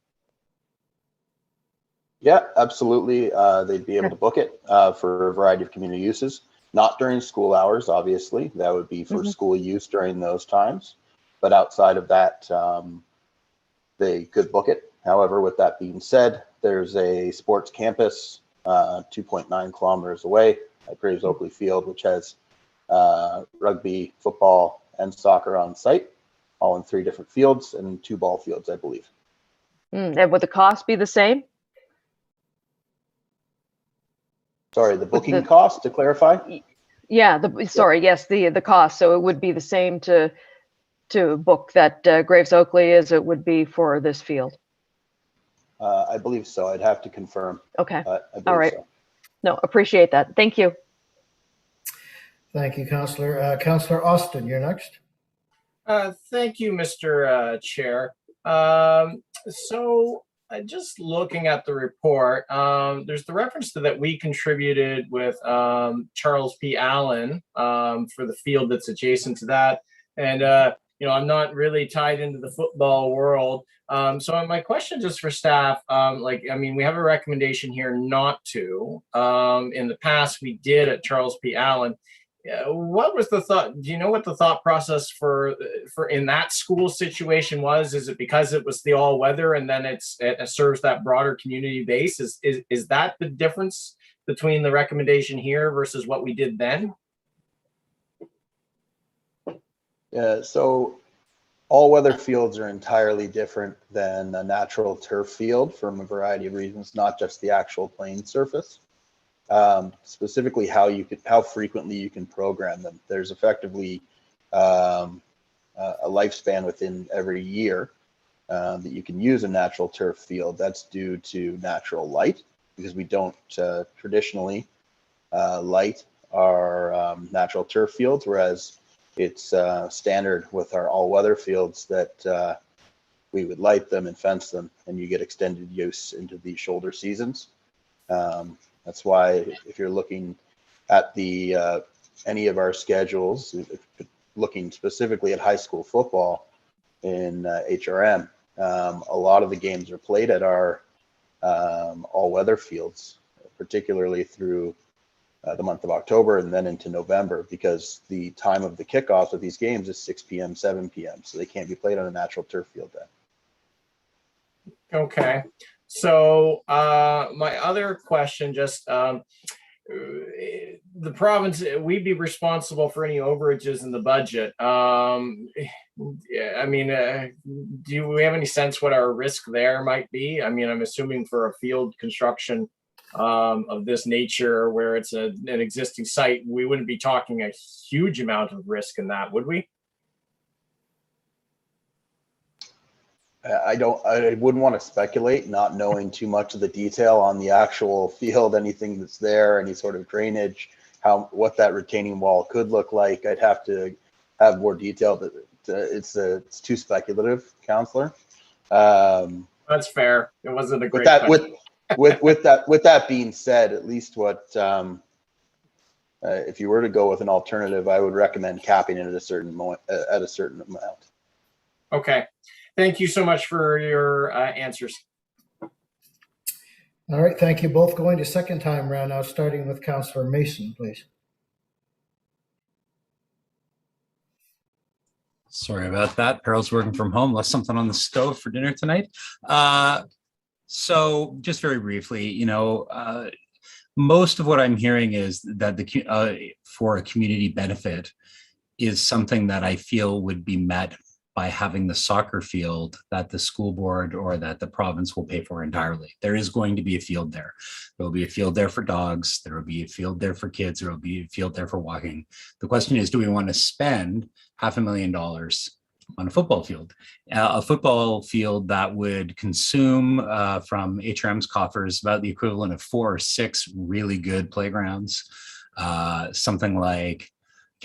Yeah, absolutely. They'd be able to book it for a variety of community uses. Not during school hours, obviously. That would be for school use during those times. But outside of that, they could book it. However, with that being said, there's a sports campus 2.9 kilometers away at Graves Oakley Field, which has rugby, football, and soccer on site, all in 3 different fields and 2 ball fields, I believe. And would the cost be the same? Sorry, the booking cost, to clarify? Yeah, yes, the cost. So it would be the same to book that Graves Oakley as it would be for this field. I believe so. I'd have to confirm. Okay. All right. So. No, appreciate that. Thank you. Thank you, Councillor. Councillor Austin, you're next. Thank you, Mr. Chair. So just looking at the report, there's the reference to that we contributed with Charles P. Allen for the field that's adjacent to that. And, I'm not really tied into the football world. So my question just for staff, we have a recommendation here not to. In the past, we did at Charles P. Allen. What was the thought? Do you know what the thought process for in that school situation was? Is it because it was the all weather and then it serves that broader community base? Is that the difference between the recommendation here versus what we did then? Yeah, so all weather fields are entirely different than a natural turf field from a variety of reasons, not just the actual playing surface. Specifically how frequently you can program them. There's effectively a lifespan within every year that you can use a natural turf field. That's due to natural light, because we don't traditionally light our natural turf fields, whereas it's standard with our all-weather fields that we would light them and fence them, and you get extended use into the shoulder seasons. That's why if you're looking at the any of our schedules, looking specifically at high school football in HRM, a lot of the games are played at our all-weather fields, particularly through the month of October and then into November, because the time of the kickoff of these games is 6 p.m., 7 p.m. So they can't be played on a natural turf field then. Okay. So my other question, just the province, we'd be responsible for any overages in the budget. Do we have any sense what our risk there might be? I'm assuming for a field construction of this nature where it's an existing site, we wouldn't be talking a huge amount of risk in that, would we? I wouldn't want to speculate, not knowing too much of the detail on the actual field, anything that's there, any sort of drainage, what that retaining wall could look like. I'd have to have more detail, but it's too speculative, Councillor. That's fair. It wasn't a great with that being said, at least if you were to go with an alternative, I would recommend capping it at a certain amount. Okay. Thank you so much for your answers. All right, thank you both. Going to second time round now, starting with Councillor Mason, please. Sorry about that. Pearl's working from home, left something on the stove for dinner tonight. So just very briefly, most of what I'm hearing is that for a community benefit is something that I feel would be met by having the soccer field that the school board or that the province will pay for entirely. There is going to be a field there. There will be a field there for dogs. There will be a field there for kids. There will be a field there for walking. The question is, do we want to spend $500,000 on a football field? A football field that would consume from HRM's coffers about the equivalent of 4 or 6 really good playgrounds. Something like,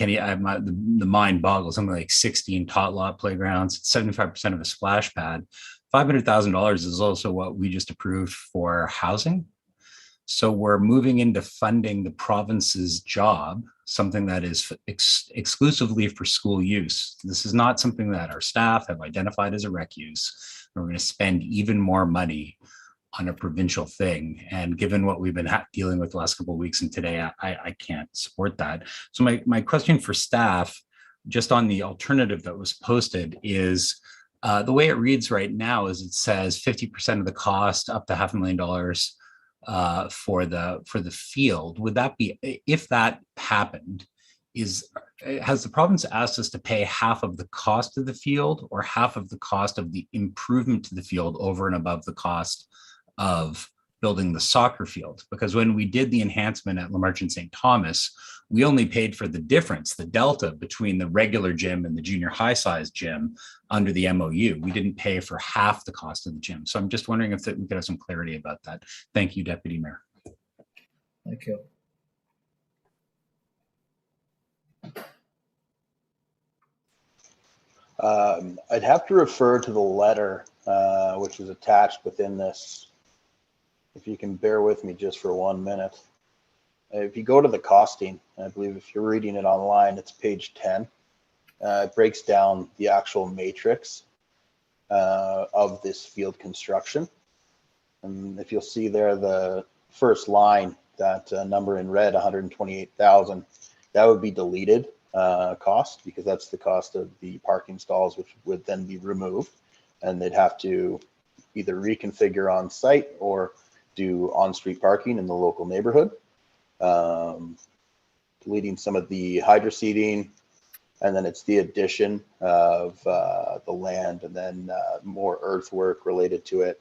the mind boggles, something like 16 tot lot playgrounds, 75% of a splash pad. $500,000 is also what we just approved for housing. So we're moving into funding the province's job, something that is exclusively for school use. This is not something that our staff have identified as a rec use. We're going to spend even more money on a provincial thing. And given what we've been dealing with the last couple of weeks and today, I can't support that. So my question for staff, just on the alternative that was posted, is the way it reads right now is it says 50% of the cost up to $500,000 for the field. Would that be, if that happened, has the province asked us to pay half of the cost of the field or half of the cost of the improvement to the field over and above the cost of building the soccer field? Because when we did the enhancement at Lamarche St. Thomas, we only paid for the difference, the delta between the regular gym and the junior high size gym under the MOU. We didn't pay for half the cost of the gym. So I'm just wondering if we could have some clarity about that. Thank you, Deputy Mayor. Thank you. I'd have to refer to the letter which was attached within this. If you can bear with me just for 1 minute. If you go to the costing, I believe if you're reading it online, it's page 10. It breaks down the actual matrix of this field construction. And if you'll see there, the first line, that number in red, 128,000, that would be deleted cost, because that's the cost of the parking stalls, which would then be removed. And they'd have to either reconfigure on site or do on-street parking in the local neighborhood, deleting some of the hydro seeding, and then it's the addition of the land and then more earthwork related to it.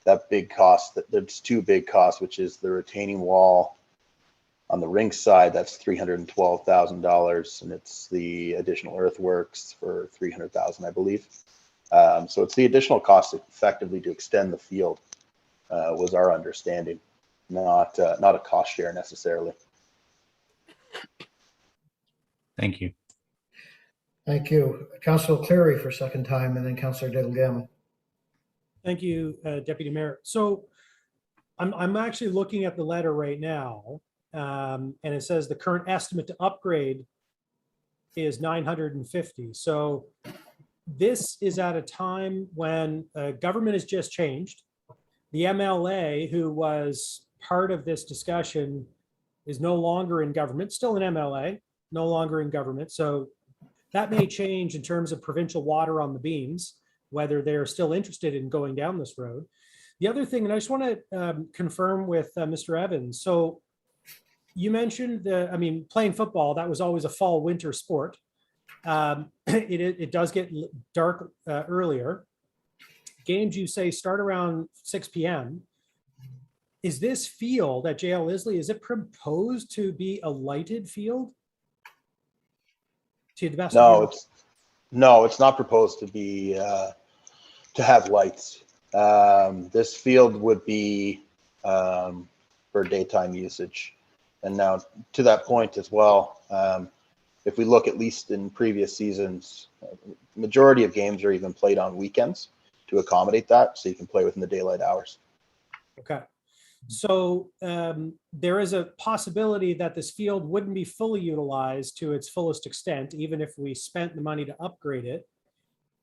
That big cost, there's 2 big costs, which is the retaining wall on the rink side, that's $312,000, and it's the additional earthworks for $300,000, I believe. So it's the additional cost effectively to extend the field. Was our understanding, not a cost share necessarily. Thank you. Thank you. Councillor Cleary for second time, and then Councillor Delgaman. Thank you, Deputy Mayor. So I'm actually looking at the letter right now, and it says the current estimate to upgrade is $950. So this is at a time when government has just changed. The MLA, who was part of this discussion, is no longer in government, still an MLA, no longer in government. So that may change in terms of provincial water on the beams, whether they're still interested in going down this road. The other thing, and I just want to confirm with Mr. Evans. So you mentioned playing football, that was always a fall winter sport. It does get dark earlier. Games, you say, start around 6 p.m. Is this field at JL Isley, is it proposed to be a lighted field? To the best No, it's not proposed to be to have lights. This field would be for daytime usage. And now to that point as well, if we look at least in previous seasons, majority of games are even played on weekends to accommodate that, so you can play within the daylight hours. Okay. So there is a possibility that this field wouldn't be fully utilized to its fullest extent, even if we spent the money to upgrade it.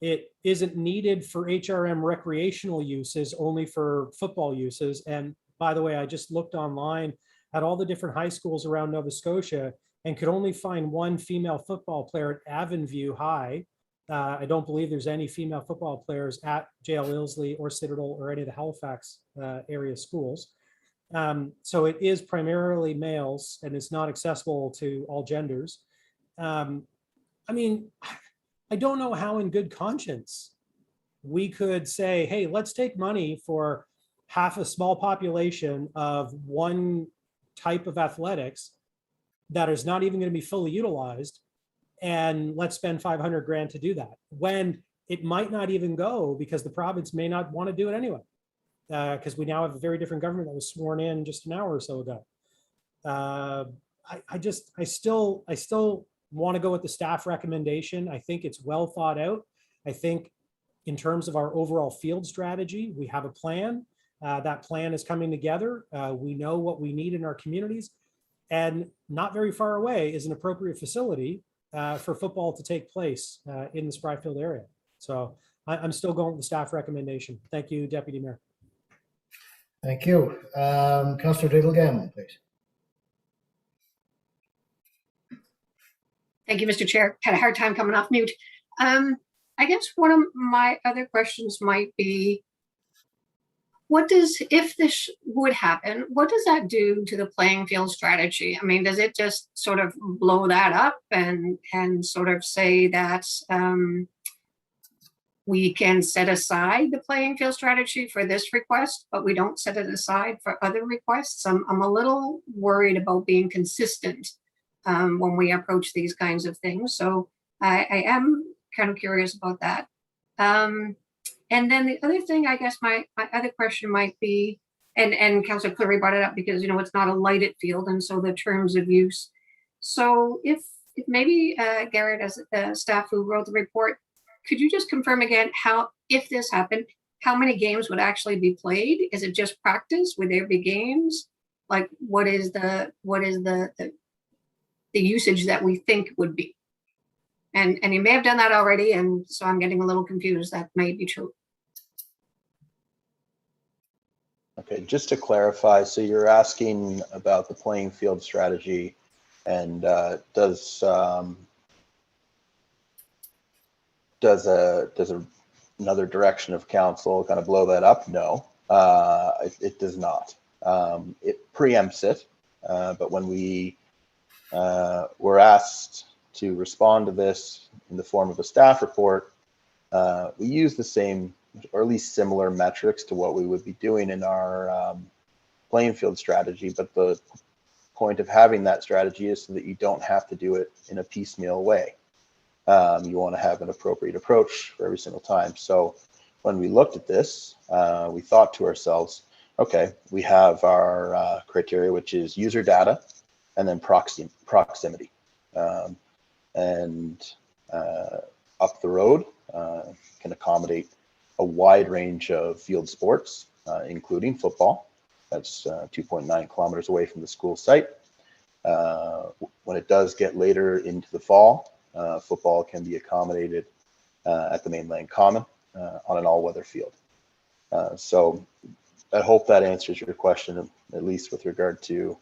It isn't needed for HRM recreational uses, only for football uses. And by the way, I just looked online at all the different high schools around Nova Scotia and could only find 1 female football player at Avonview High. I don't believe there's any female football players at JL Ilsley or Citadel or any of the Halifax area schools. So it is primarily males and it's not accessible to all genders. I mean, I don't know how in good conscience we could say, hey, let's take money for half a small population of one type of athletics that is not even going to be fully utilized, and let's spend 500 grand to do that, when it might not even go because the province may not want to do it anyway, because we now have a very different government that was sworn in just an hour or so ago. I still want to go with the staff recommendation. I think it's well thought out. I think in terms of our overall field strategy, we have a plan. That plan is coming together. We know what we need in our communities, and not very far away is an appropriate facility for football to take place in the Spryfield area. So I'm still going with the staff recommendation. Thank you, Deputy Mayor. Thank you. Councillor Daigle-Gammon, please. Thank you, Mr. Chair. Had a hard time coming off mute. I guess one of my other questions might be, if this would happen, what does that do to the playing field strategy? I mean, does it just sort of blow that up and sort of say that we can set aside the playing field strategy for this request, but we don't set it aside for other requests? I'm a little worried about being consistent when we approach these kinds of things. So I am kind of curious about that. And then the other thing, I guess my other question might be, and Councillor Cleary brought it up because, it's not a lighted field, and so the terms of use. So if maybe Garrett, as staff who wrote the report, could you just confirm again how, if this happened, how many games would actually be played? Is it just practice? Would there be games? Like, what is the usage that we think would be? And you may have done that already, and so I'm getting a little confused. That may be true. Okay, just to clarify, so you're asking about the playing field strategy, and does another direction of council kind of blow that up? No, it does not. It preempts it, but when we were asked to respond to this in the form of a staff report, we use the same, or at least similar metrics to what we would be doing in our playing field strategy. But the point of having that strategy is so that you don't have to do it in a piecemeal way. You want to have an appropriate approach for every single time. So when we looked at this, we thought to ourselves, okay, we have our criteria, which is user data and then proximity. And up the road can accommodate a wide range of field sports, including football. That's 2.9 kilometers away from the school site. When it does get later into the fall, football can be accommodated at the mainland common on an all-weather field. So I hope that answers your question, at least with regard to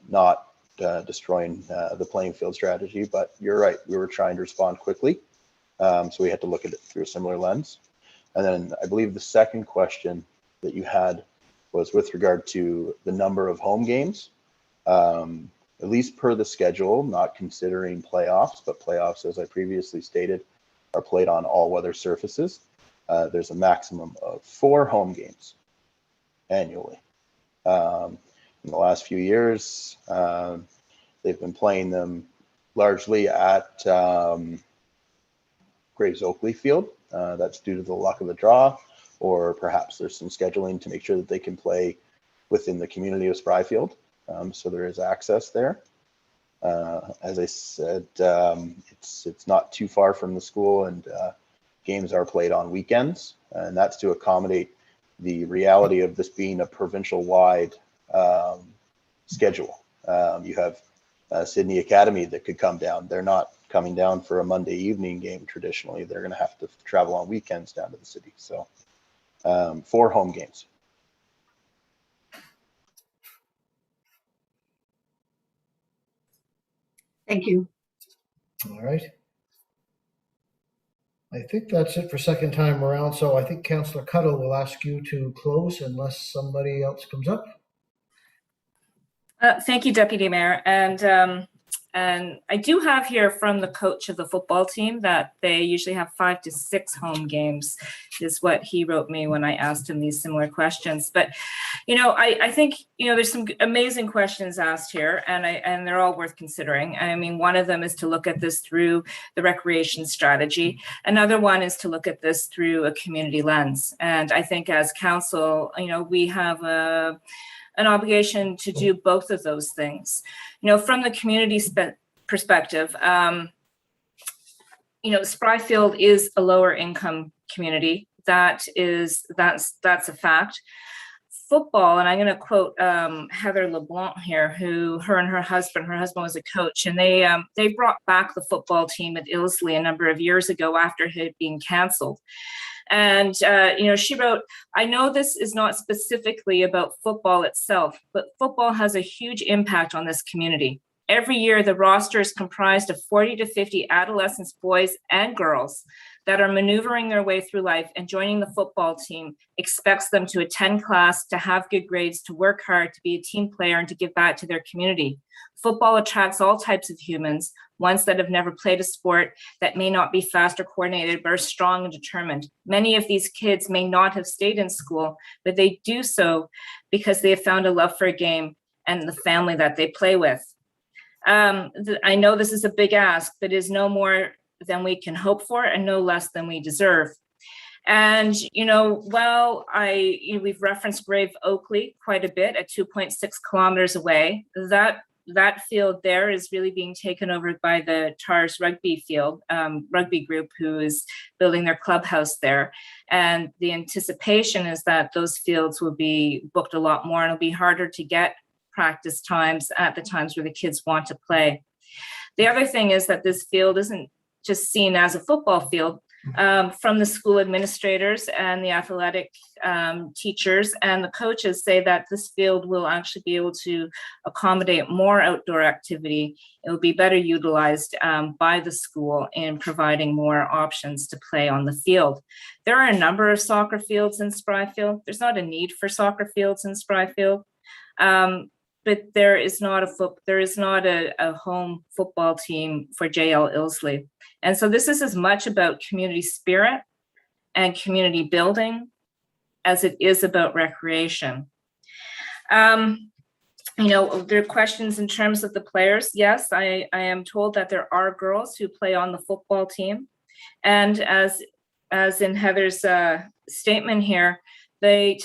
not destroying the playing field strategy. But you're right, we were trying to respond quickly, so we had to look at it through a similar lens. And then I believe the second question that you had was with regard to the number of home games. At least per the schedule, not considering playoffs, but playoffs, as I previously stated, are played on all-weather surfaces. There's a maximum of 4 home games annually. In the last few years, they've been playing them largely at Graves Oakley Field. That's due to the luck of the draw, or perhaps there's some scheduling to make sure that they can play within the community of Spryfield. So there is access there. As I said, it's not too far from the school, and games are played on weekends, and that's to accommodate the reality of this being a provincial-wide schedule. You have Sydney Academy that could come down. They're not coming down for a Monday evening game traditionally. They're going to have to travel on weekends down to the city. So 4 home games. Thank you. All right. I think that's it for second time around. So I think Councillor Cuttle will ask you to close unless somebody else comes up. Thank you, Deputy Mayor. And And I do have here from the coach of the football team that they usually have 5 to 6 home games, is what he wrote me when I asked him these similar questions. But, I think, there's some amazing questions asked here, and they're all worth considering. I mean, one of them is to look at this through the recreation strategy. Another one is to look at this through a community lens. And I think as council, we have an obligation to do both of those things. From the community perspective, Spryfield is a lower income community. That's a fact. Football, and I'm going to quote Heather LeBlanc here, her husband was a coach, and they brought back the football team at Ilsley a number of years ago after it had been canceled. And, she wrote, I know this is not specifically about football itself, but football has a huge impact on this community. Every year, the roster is comprised of 40 to 50 adolescents, boys and girls that are maneuvering their way through life, and joining the football team expects them to attend class, to have good grades, to work hard, to be a team player, and to give back to their community. Football attracts all types of humans, ones that have never played a sport, that may not be fast or coordinated, but are strong and determined. Many of these kids may not have stayed in school, but they do so because they have found a love for a game and the family that they play with. I know this is a big ask, but is no more than we can hope for and no less than we deserve. And, we've referenced Brave Oakley quite a bit at 2.6 kilometers away. That field there is really being taken over by the TARS rugby group, who is building their clubhouse there. And the anticipation is that those fields will be booked a lot more, and it'll be harder to get practice times at the times where the kids want to play. The other thing is that this field isn't just seen as a football field. From the school administrators and the athletic teachers and the coaches say that this field will actually be able to accommodate more outdoor activity. It will be better utilized by the school in providing more options to play on the field. There are a number of soccer fields in Spryfield. There's not a need for soccer fields in Spryfield. But there is not a home football team for JL Ilsley. And so this is as much about community spirit and community building as it is about recreation. There are questions in terms of the players. Yes, I am told that there are girls who play on the football team. And as in Heather's statement here, the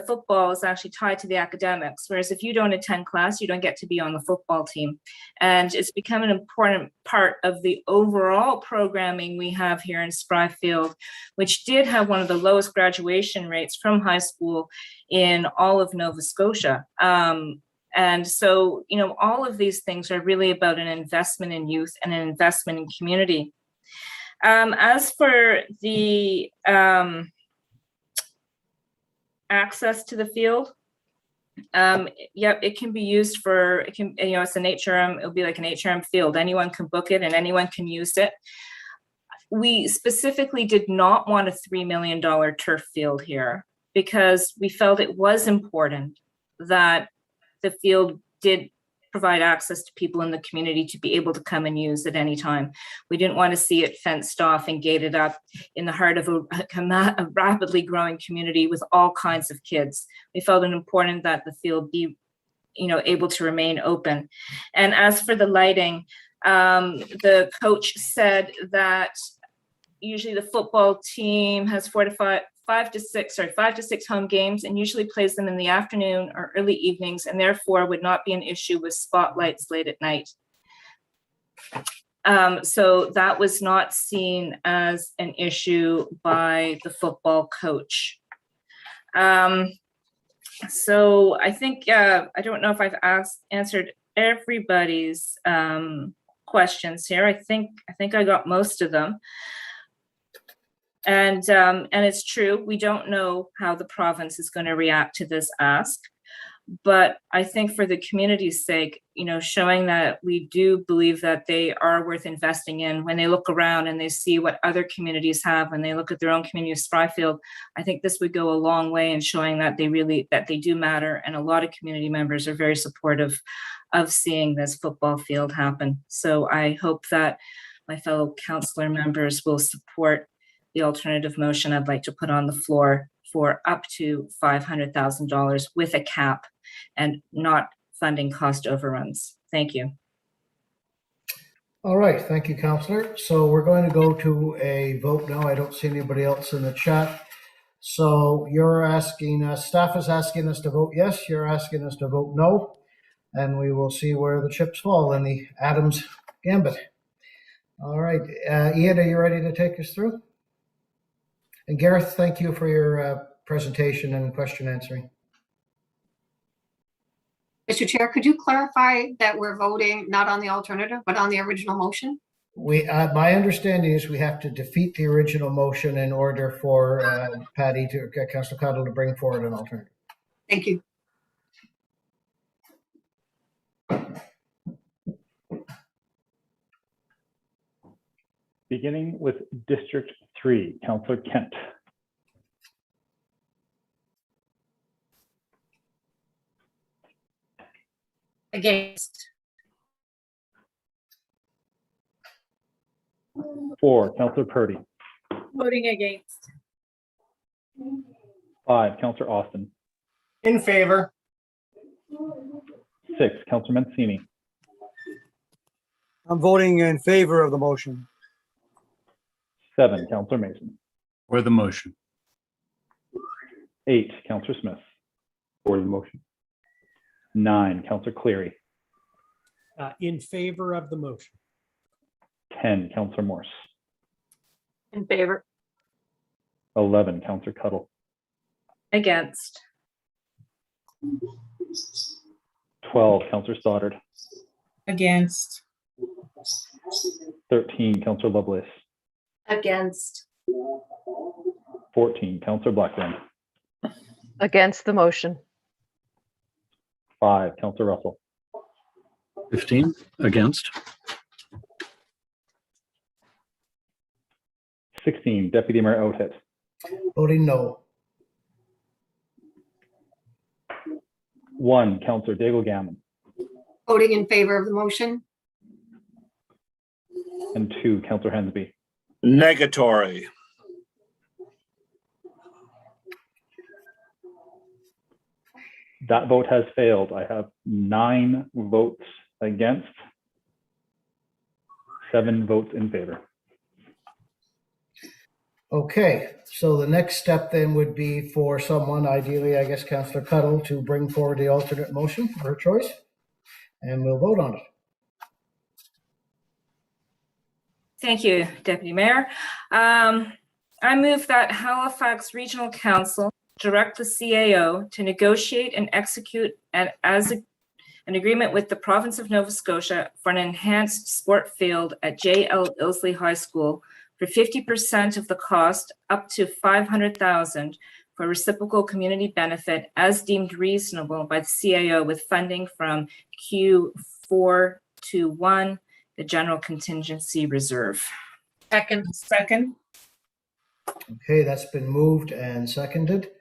football is actually tied to the academics, whereas if you don't attend class, you don't get to be on the football team. And it's become an important part of the overall programming we have here in Spryfield, which did have one of the lowest graduation rates from high school in all of Nova Scotia. And so, all of these things are really about an investment in youth and an investment in community. As for the access to the field, it can be used for, it's an HRM, it'll be like an HRM field. Anyone can book it and anyone can use it. We specifically did not want a $3 million turf field here because we felt it was important that the field did provide access to people in the community to be able to come and use at any time. We didn't want to see it fenced off and gated up in the heart of a rapidly growing community with all kinds of kids. We felt it important that the field be, able to remain open. And as for the lighting, the coach said that usually the football team has 5 to 6 home games and usually plays them in the afternoon or early evenings, and therefore would not be an issue with spotlights late at night. So that was not seen as an issue by the football coach. So I think, I don't know if I've answered everybody's questions here. I think I got most of them. And it's true, we don't know how the province is going to react to this ask. But I think for the community's sake, showing that we do believe that they are worth investing in, when they look around and they see what other communities have, when they look at their own community of Spryfield, I think this would go a long way in showing that they do matter. And a lot of community members are very supportive of seeing this football field happen. So I hope that my fellow councillor members will support the alternative motion I'd like to put on the floor for up to $500,000 with a cap and not funding cost overruns. Thank you. All right, thank you, Councillor. So we're going to go to a vote now. I don't see anybody else in the chat. So you're asking us, staff is asking us to vote yes, you're asking us to vote no, and we will see where the chips fall in the Adams gambit. All right, Ian, are you ready to take us through? And Gareth, thank you for your presentation and question answering. Mr. Chair, could you clarify that we're voting not on the alternative, but on the original motion? My understanding is we have to defeat the original motion in order for Councillor Cottle to bring forward an alternative. Thank you. Beginning with District 3, Councillor Kent. Against. 4, Councillor Purdy. Voting against. 5, Councillor Austin. In favor. 6, Councillor Mancini. I'm voting in favor of the motion. 7, Councillor Mason. For the motion. 8, Councillor Smith. For the motion. 9, Councillor Cleary. In favor of the motion. 10, Councillor Morse. In favor. 11, Councillor Cuttle. Against. 12, Councillor Stoddard. Against. 13, Councillor Lovelace. Against. 14, Councillor Blackburn. Against the motion. 5, Councillor Russell. 15 against. 16, Deputy Mayor Oathit. Voting no. 1, Councillor Daigle Gammon. Voting in favor of the motion. And 2, Councillor Hensby. Negatory. That vote has failed. I have 9 votes against, 7 votes in favor. Okay, so the next step then would be for someone, ideally, I guess, Councillor Cuttle, to bring forward the alternate motion for her choice, and we'll vote on it. Thank you, Deputy Mayor. I move that Halifax Regional Council direct the CAO to negotiate and execute an agreement with the province of Nova Scotia for an enhanced sport field at J.L. Ilsley High School for 50% of the cost, up to $500,000 for reciprocal community benefit as deemed reasonable by the CAO, with funding from Q421, the General Contingency Reserve. Second. Okay, that's been moved and seconded.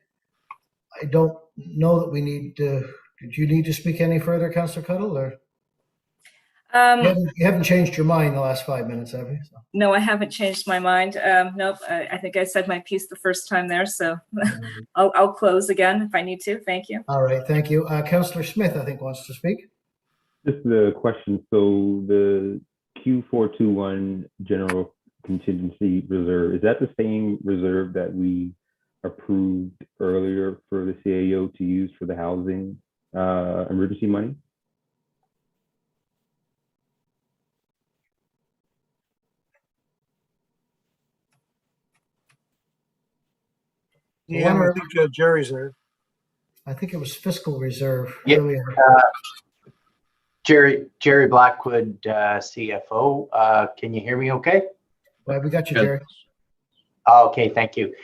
I don't know that we need to, did you need to speak any further, Councillor Cuttle, or? You haven't changed your mind in the last 5 minutes, have you? So. No, I haven't changed my mind. Nope, I think I said my piece the first time there, so I'll close again if I need to. Thank you. All right, thank you. Councillor Smith, I think, wants to speak. Just the question. So the Q421 General Contingency Reserve, is that the same reserve that we approved earlier for the CAO to use for the housing emergency money? Yeah, I think Jerry's there. I think it was fiscal reserve earlier. Jerry Blackwood, CFO. Can you hear me okay? Well, we got you, Jerry. Okay, thank you.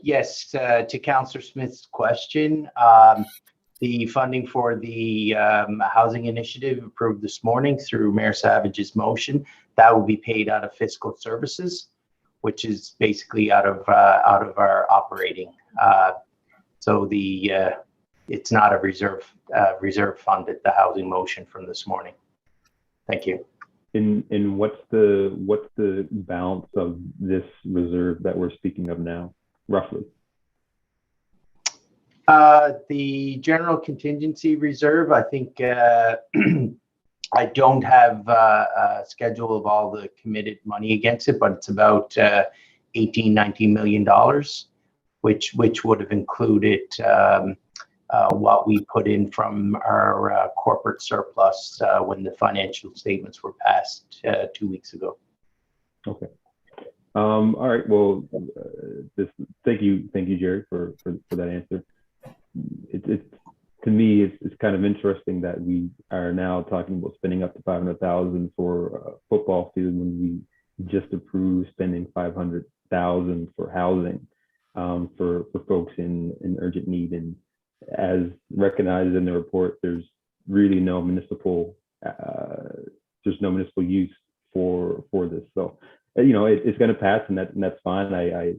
Yes, to Councillor Smith's question, The funding for the housing initiative approved this morning through Mayor Savage's motion, that will be paid out of fiscal services, which is basically out of our operating. So it's not a reserve fund at the housing motion from this morning. Thank you. And what's the balance of this reserve that we're speaking of now, roughly? The general contingency reserve, I think I don't have a schedule of all the committed money against it, but it's about $18-19 million, which would have included what we put in from our corporate surplus when the financial statements were passed 2 weeks ago. Okay. All right. Well, thank you, Jerry, for that answer. To me, it's kind of interesting that we are now talking about spending up to $500,000 for a football field when we just approved spending $500,000 for housing for folks in urgent need. And as recognized in the report, there's really no municipal use for this. So it's going to pass, and that's fine.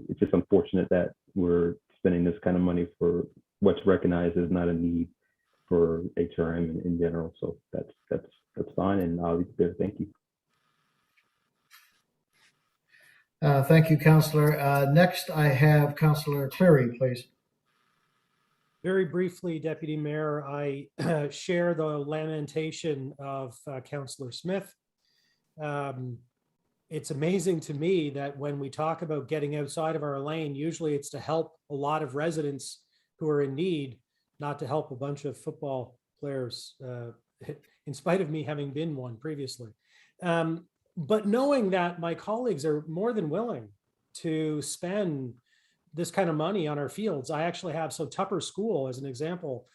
It's just unfortunate that we're spending this kind of money for what's recognized as not a need for HRM in general. So that's fine, and I'll leave it there. Thank you. Thank you, Councillor. Next, I have Councillor Cleary, please. Very briefly, Deputy Mayor, I share the lamentation of Councillor Smith. It's amazing to me that when we talk about getting outside of our lane, usually it's to help a lot of residents who are in need, not to help a bunch of football players, in spite of me having been one previously. But knowing that my colleagues are more than willing to spend this kind of money on our fields, I actually have, so Tupper School, as an example,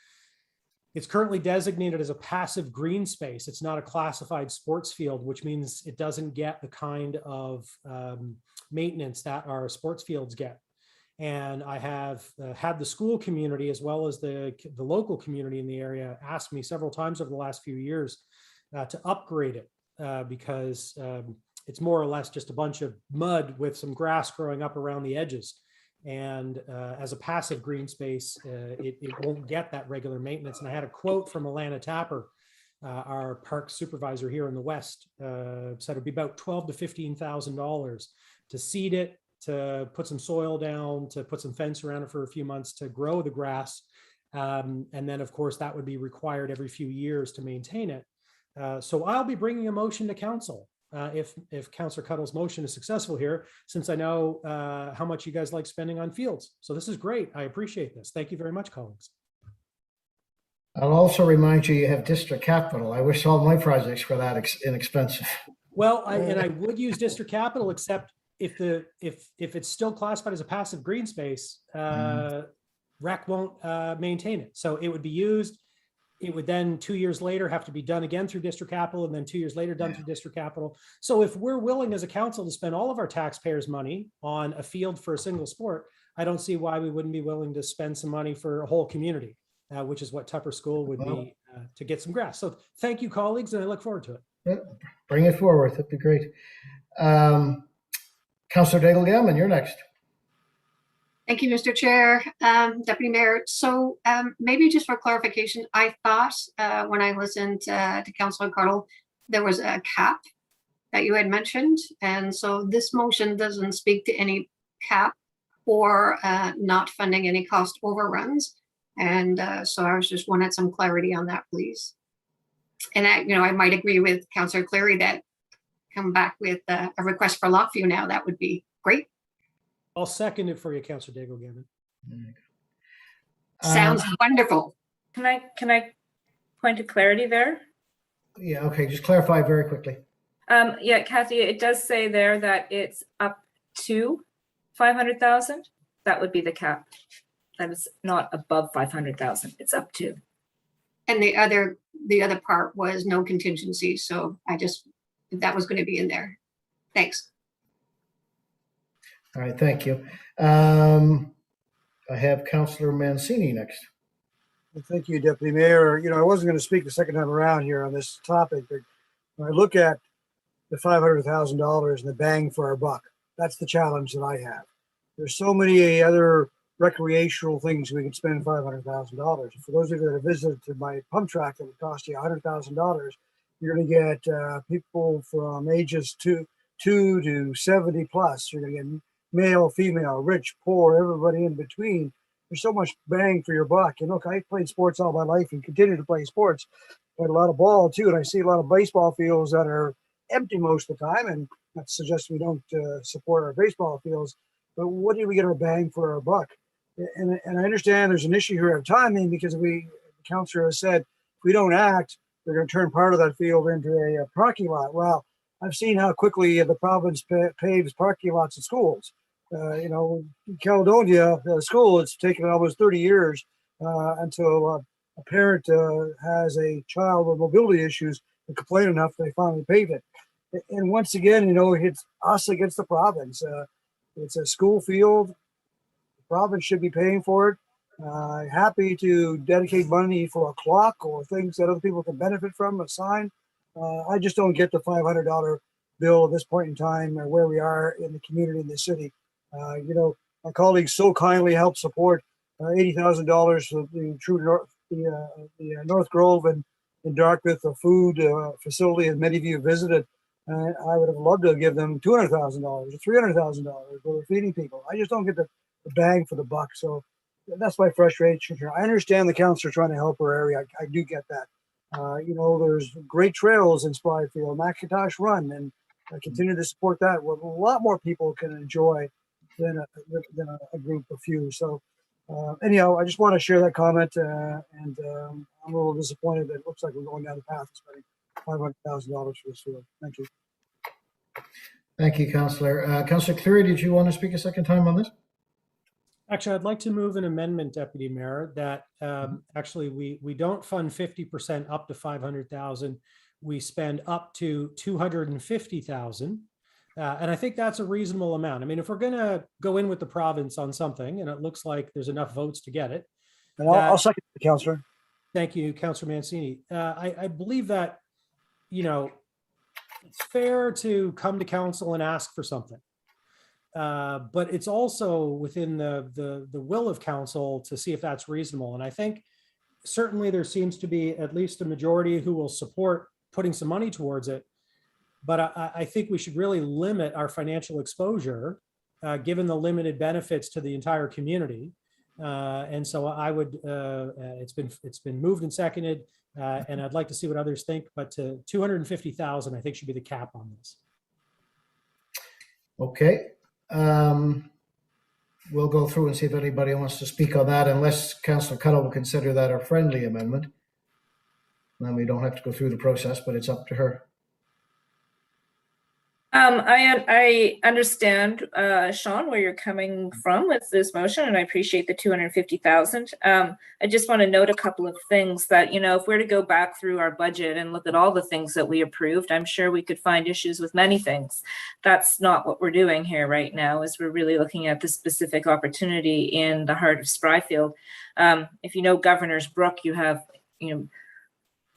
it's currently designated as a passive green space. It's not a classified sports field, which means it doesn't get the kind of maintenance that our sports fields get. And I have had the school community as well as the local community in the area ask me several times over the last few years to upgrade it because it's more or less just a bunch of mud with some grass growing up around the edges. And as a passive green space, it won't get that regular maintenance. And I had a quote from Alana Tapper, our park supervisor here in the West, said it'd be about $12,000 to $15,000 to seed it, to put some soil down, to put some fence around it for a few months, to grow the grass. And then, of course, that would be required every few years to maintain it. So I'll be bringing a motion to council if Councillor Cuddle's motion is successful here, since I know how much you guys like spending on fields. So this is great. I appreciate this. Thank you very much, colleagues. I'll also remind you, you have district capital. I wish all my projects were that inexpensive. Well, I would use district capital, except if it's still classified as a passive green space, REC won't maintain it. So it would be used. It would then 2 years later have to be done again through district capital, and then 2 years later done through district capital. So if we're willing as a council to spend all of our taxpayers' money on a field for a single sport, I don't see why we wouldn't be willing to spend some money for a whole community, which is what Tupper School would be to get some grass. So thank you, colleagues, and I look forward to it. Bring it forward. That'd be great. Councillor Daigle-Gammon, you're next. Thank you, Mr. Chair, Deputy Mayor. So maybe just for clarification, I thought when I listened to Councillor Cuddle, there was a cap that you had mentioned. And so this motion doesn't speak to any cap or not funding any cost overruns. And so I was just wanted some clarity on that, please. And I might agree with Councillor Cleary that come back with a request for Lockview now, that would be great. I'll second it for you, Councillor Daigle-Gammon. Sounds wonderful. Can I point to clarity there? Yeah, okay, just clarify very quickly. Yeah, Kathy, it does say there that it's up to 500,000. That would be the cap. That is not above 500,000. It's up to. And the other part was no contingency. So that was going to be in there. Thanks. All right, thank you. I have Councillor Mancini next. Thank you, Deputy Mayor. You know, I wasn't going to speak the second time around here on this topic, but when I look at the $500,000 and the bang for our buck, that's the challenge that I have. There's so many other recreational things we could spend $500,000. For those of you that have visited my pump track that would cost you $100,000, you're going to get people from ages 2 to 70 plus. You're going to get male, female, rich, poor, everybody in between. There's so much bang for your buck. And look, I played sports all my life and continue to play sports. Played a lot of ball too, and I see a lot of baseball fields that are empty most of the time. And that suggests we don't support our baseball fields. But what do we get our bang for our buck? And I understand there's an issue here of timing because the councillor has said if we don't act, they're going to turn part of that field into a parking lot. Well, I've seen how quickly the province paves parking lots at schools. You know, Caledonia school, it's taken almost 30 years until a parent has a child with mobility issues and complain enough they finally pave it. And once again, you know, it's us against the province. It's a school field. The province should be paying for it. Happy to dedicate money for a clock or things that other people can benefit from, a sign. I just don't get the $500 bill at this point in time where we are in the community, in the city. You know, my colleagues so kindly helped support $80,000 for the True North, the North Grove and in Dartmouth, a food facility, as many of you visited. I would have loved to give them $200,000 or $300,000 for feeding people. I just don't get the bang for the buck. So that's my frustration here. I understand the councilor trying to help her area. I do get that. You know, there's great trails in Spryfield, Macintosh Run, and I continue to support that. What a lot more people can enjoy than a group of few. So anyhow, I just want to share that comment, and I'm a little disappointed that it looks like we're going down the path of spending $500,000 for this field. Thank you. Thank you, Councillor. Councillor Cleary, did you want to speak a second time on this? Actually, I'd like to move an amendment, Deputy Mayor, that actually we don't fund 50% up to 500,000. We spend up to 250,000. And I think that's a reasonable amount. I mean, if we're going to go in with the province on something, and it looks like there's enough votes to get it. And I'll second the councillor. Thank you, Councillor Mancini. I believe that, you know, it's fair to come to council and ask for something. But it's also within the will of council to see if that's reasonable. And I think certainly there seems to be at least a majority who will support putting some money towards it. But I think we should really limit our financial exposure, given the limited benefits to the entire community. And so I would, it's been moved and seconded, and I'd like to see what others think. But to 250,000, I think should be the cap on this. Okay. We'll go through and see if anybody wants to speak on that, unless Councillor Cuttle will consider that a friendly amendment. Then we don't have to go through the process, but it's up to her. I understand, Sean, where you're coming from with this motion, and I appreciate the 250,000. I just want to note a couple of things that, you know, if we're to go back through our budget and look at all the things that we approved, I'm sure we could find issues with many things. That's not what we're doing here right now, is we're really looking at the specific opportunity in the heart of Spryfield. If you know Governor's Brook, you have, you know,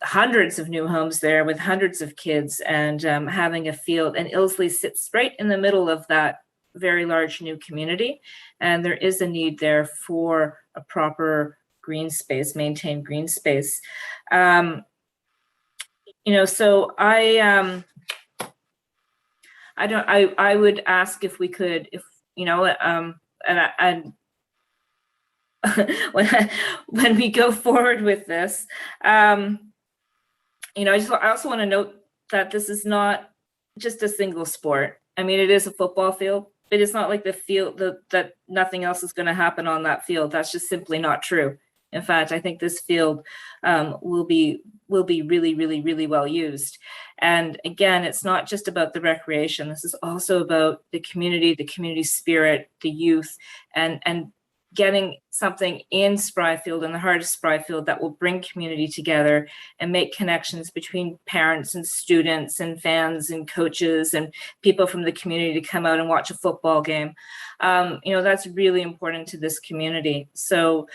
hundreds of new homes there with hundreds of kids, and having a field, and Ilsley sits right in the middle of that very large new community, and there is a need there for a proper green space, maintained green space. You know, so I would ask if we could, if, you know, and when we go forward with this, you know, I also want to note that this is not just a single sport. I mean, it is a football field, but it's not like the field that nothing else is going to happen on that field. That's just simply not true. In fact, I think this field will be really, really, really well used. And again, it's not just about the recreation. This is also about the community spirit, the youth, and getting something in Spryfield, in the heart of Spryfield, that will bring community together and make connections between parents and students and fans and coaches and people from the community to come out and watch a football game. You know, that's really important to this community. So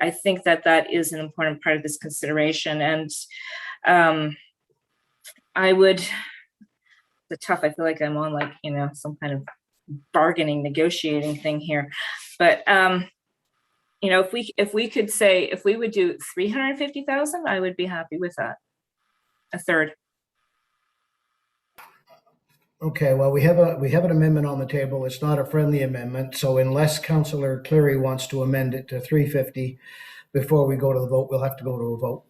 I think that that is an important part of this consideration. And I would, it's tough, I feel like I'm on like, you know, some kind of bargaining, negotiating thing here. But, you know, if we could say, if we would do 350,000, I would be happy with that. A third. Okay, well, we have an amendment on the table. It's not a friendly amendment. So unless Councillor Cleary wants to amend it to 350 before we go to the vote, we'll have to go to a vote.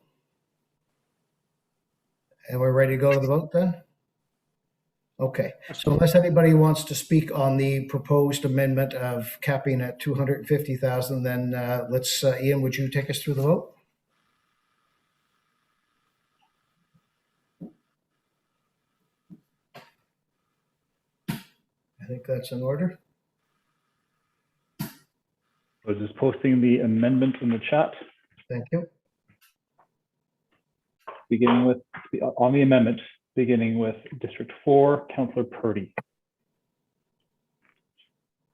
And we're ready to go to the vote then? Okay, so unless anybody wants to speak on the proposed amendment of capping at 250,000, then let's, Ian, would you take us through the vote? I think that's in order. I was just posting the amendment in the chat. Thank you. Beginning with, on the amendment, beginning with District 4, Councillor Purdy.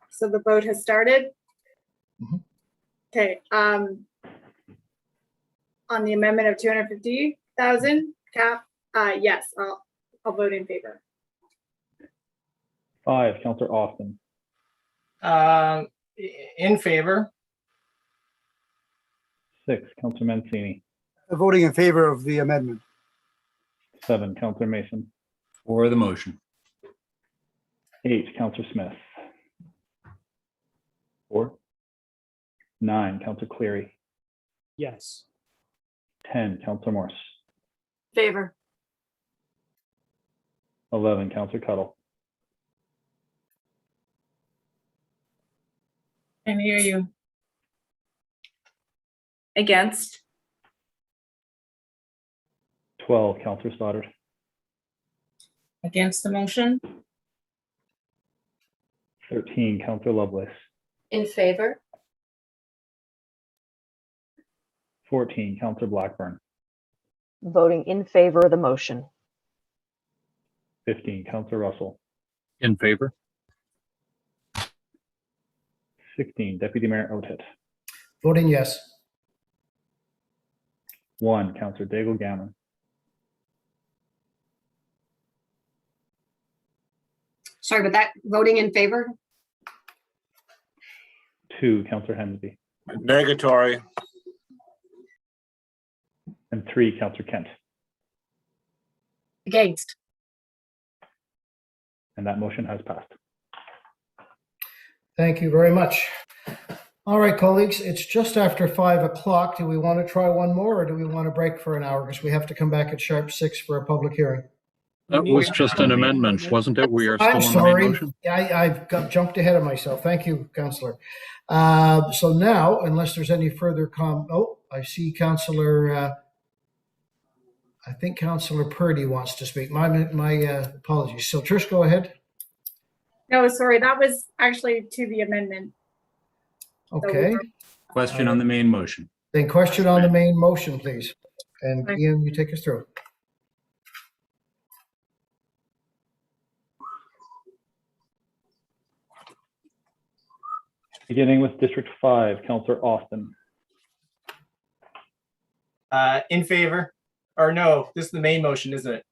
So the vote has started. Mhm. Okay, on the amendment of 250,000 cap, yes, I'll vote in favor. 5, Councillor Austin. In favor. 6, Councillor Mancini. Voting in favor of the amendment. 7, Councillor Mason. For the motion. 8, Councillor Smith. 4. 9, Councillor Cleary. Yes. 10, Councillor Morse. Favor. 11, Councillor Cuttle. Can hear you. Against. 12, Councillor Stoddard. Against the motion. 13, Councillor Lovelace. In favor? 14, Councillor Blackburn. Voting in favor of the motion. 15, Councillor Russell. In favor. 16, Deputy Mayor Oatit. Voting yes. 1, Councillor Daigle Gammon. Sorry, but that voting in favor? 2, Councillor Hensby. Negatory. And 3, Councillor Kent. Against. And that motion has passed. Thank you very much. All right, colleagues, it's just after 5 o'clock. Do we want to try one more or do we want to break for an hour? Because we have to come back at sharp 6 for a public hearing. That was just an amendment, wasn't it? We are still I'm on the main sorry. motion. I've jumped ahead of myself. Thank you, Councillor. So now, unless there's any further I see Councillor, I think Councillor Purdy wants to speak. My apologies. So Trish, go ahead. No, sorry, that was actually to the amendment. Okay. Question on the main motion. Then question on the main motion, please. And Ian, you take us through. Beginning with District 5, Councillor Austin. In favor. Or no, this is the main motion, isn't it?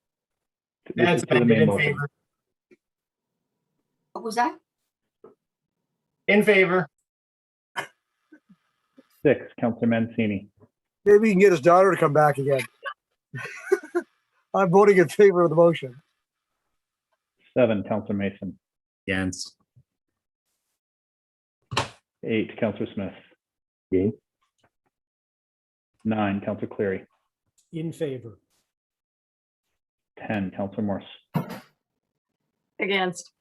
This That's is to the amended main in motion. favor. What was that? In favor. 6, Councillor Mancini. Maybe he can get his daughter to come back again. I'm voting in favor of the motion. 7, Councillor Mason. Against. 8, Councillor Smith. Against. 9, Councillor Cleary. In favor. 10, Councillor Morse. Against.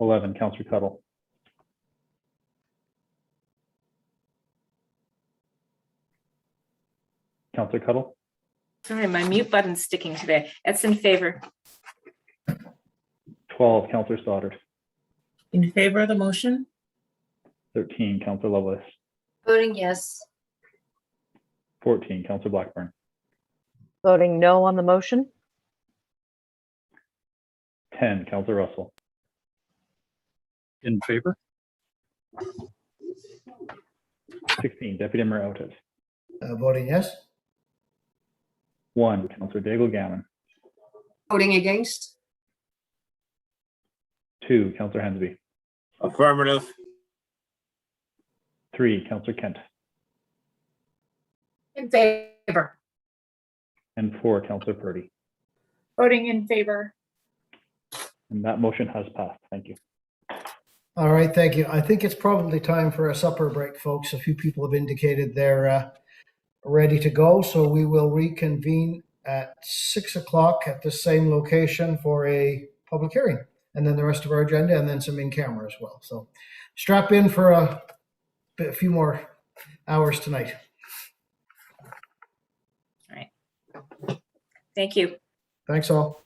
11, Councillor Cuttle. Councillor Cuttle. Sorry, my mute button's sticking today. That's in favor. 12, Councillor Stoddard. In favor of the motion. 13, Councillor Lovelace. Voting yes. 14, Councillor Blackburn. Voting no on the motion. 10, Councillor Russell. In favor. 16, Deputy Mayor Otis. Voting yes. 1, Councillor Daigle Gammon. Voting against. 2, Councillor Hensby. Affirmative. 3, Councillor Kent. In favor. And 4, Councillor Purdy. Voting in favor. And that motion has passed. Thank you. All right, thank you. I think it's probably time for a supper break, folks. A few people have indicated they're ready to go, so we will reconvene at 6 o'clock at the same location for a public hearing, and then the rest of our agenda, and then some in camera as well. So strap in for a few more hours tonight. All right. Thank you. Thanks all.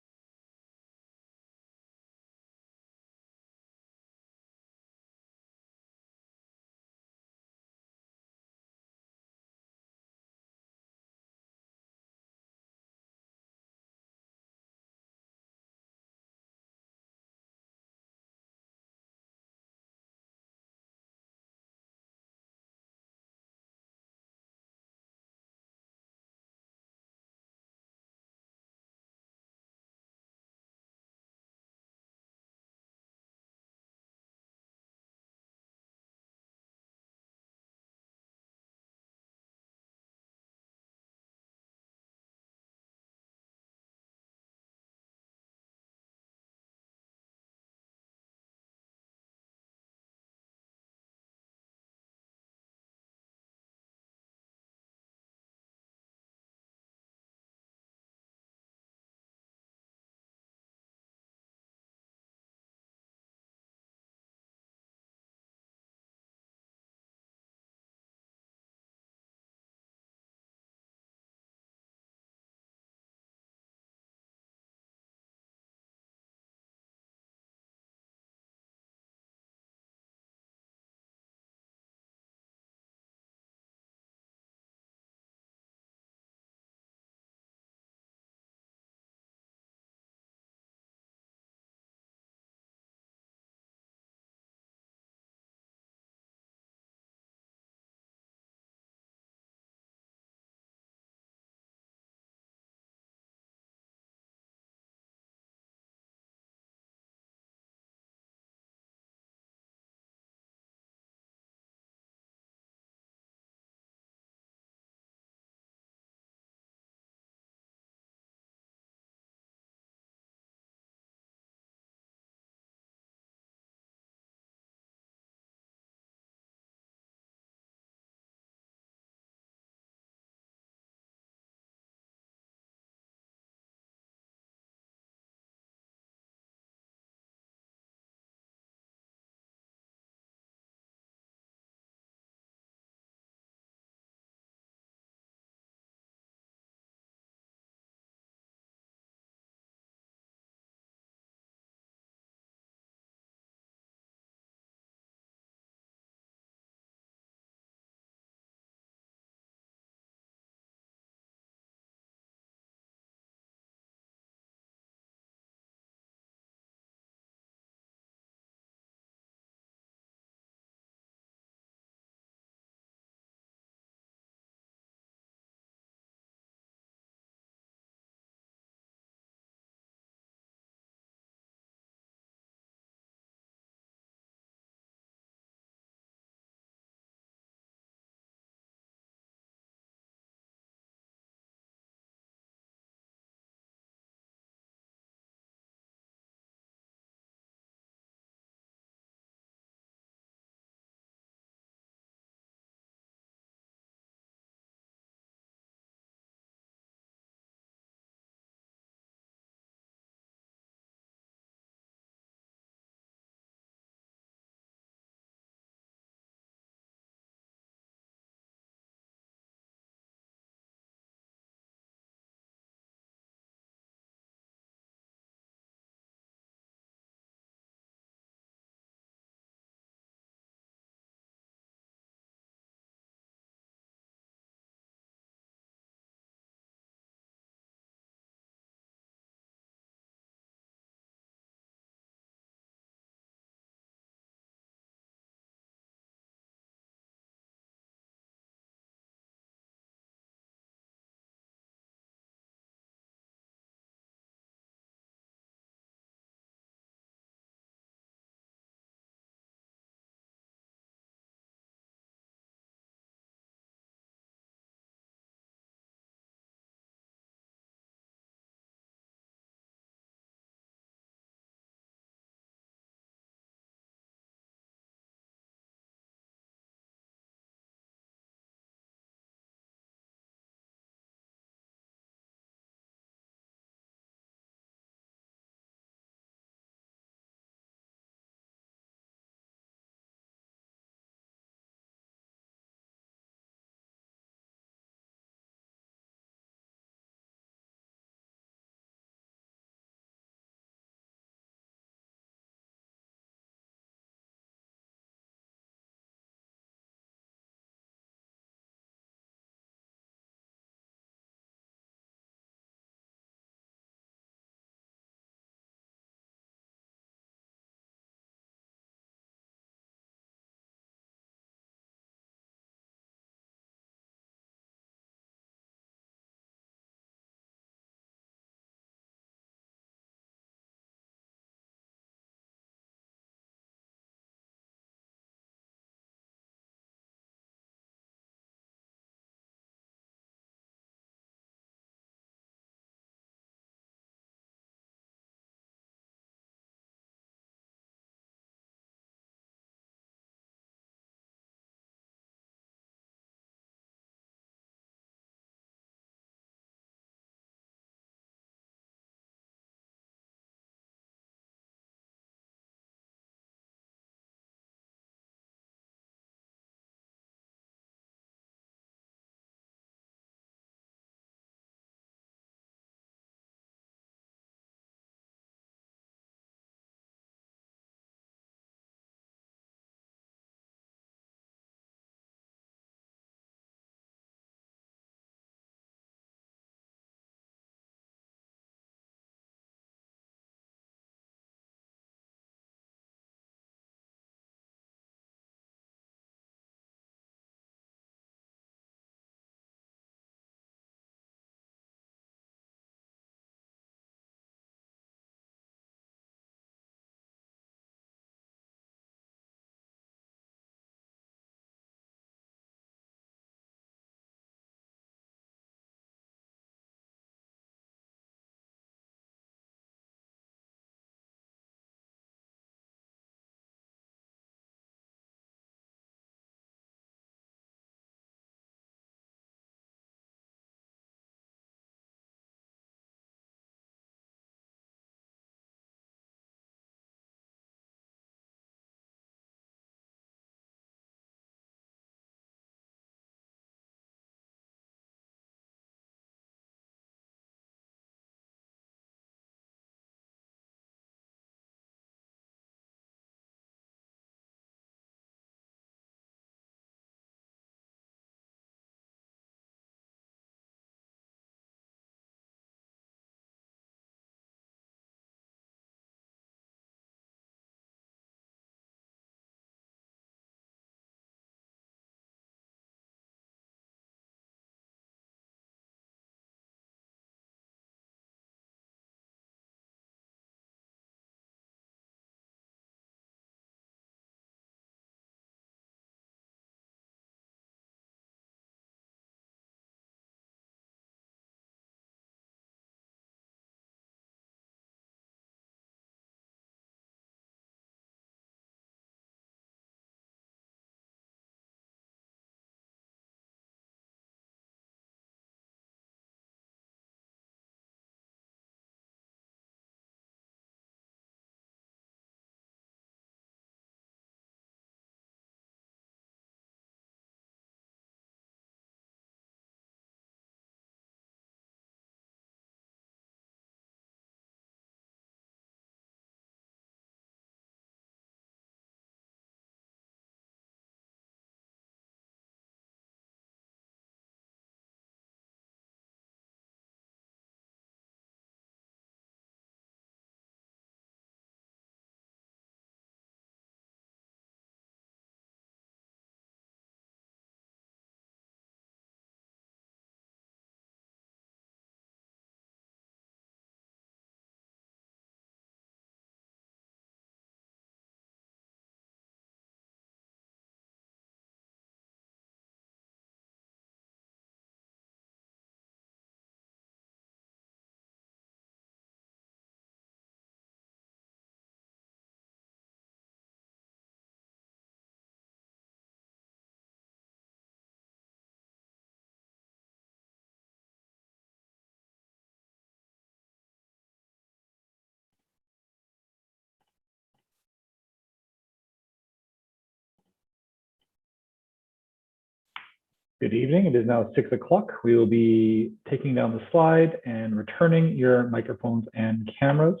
Good evening. It is now 6 o'clock. We will be taking down the slide and returning your microphones and cameras.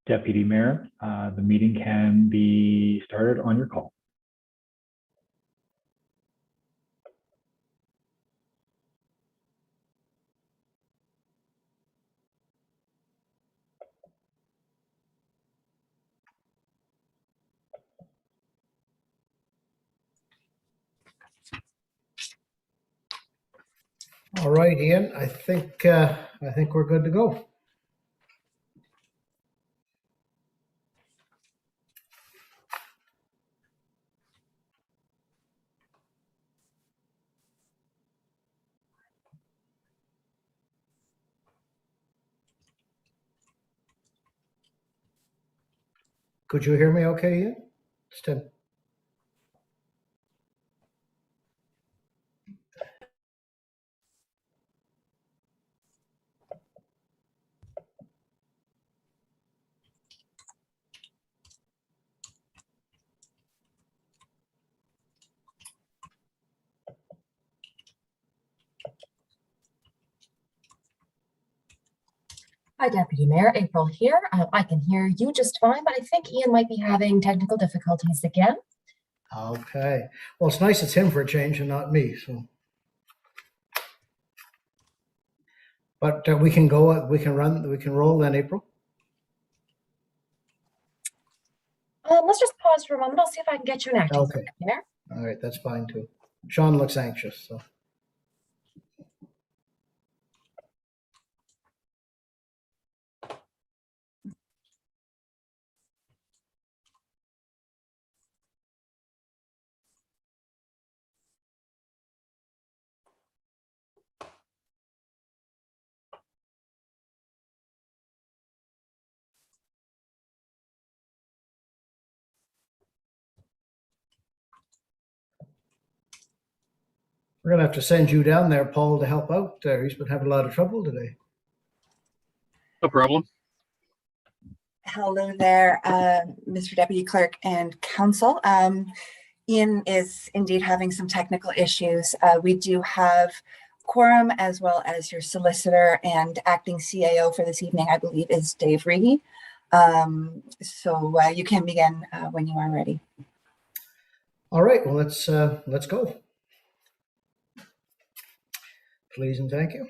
Deputy Mayor, the meeting can be started on your call. All right, Ian, I think we're good to go. Could you hear me okay, Ian? It's Tim. Hi, Deputy Mayor. April here. I can hear you just fine, but I think Ian might be having technical difficulties again. Okay. Well, it's nice it's him for a change and not me. So, but we can go. We can roll then, April. Let's just pause for a moment. I'll see if I can get you an acting Okay. Mayor. All right, that's fine too. Sean looks anxious, so. We're gonna have to send you down there, Paul, to help out. He's been having a lot of trouble today. No problem. Hello there, Mr. Deputy Clerk and Council. Ian is indeed having some technical issues. We do have quorum as well as your solicitor and acting CAO for this evening, I believe, is Dave Reedy. So you can begin when you are ready. All right, well, let's go. Please and thank you.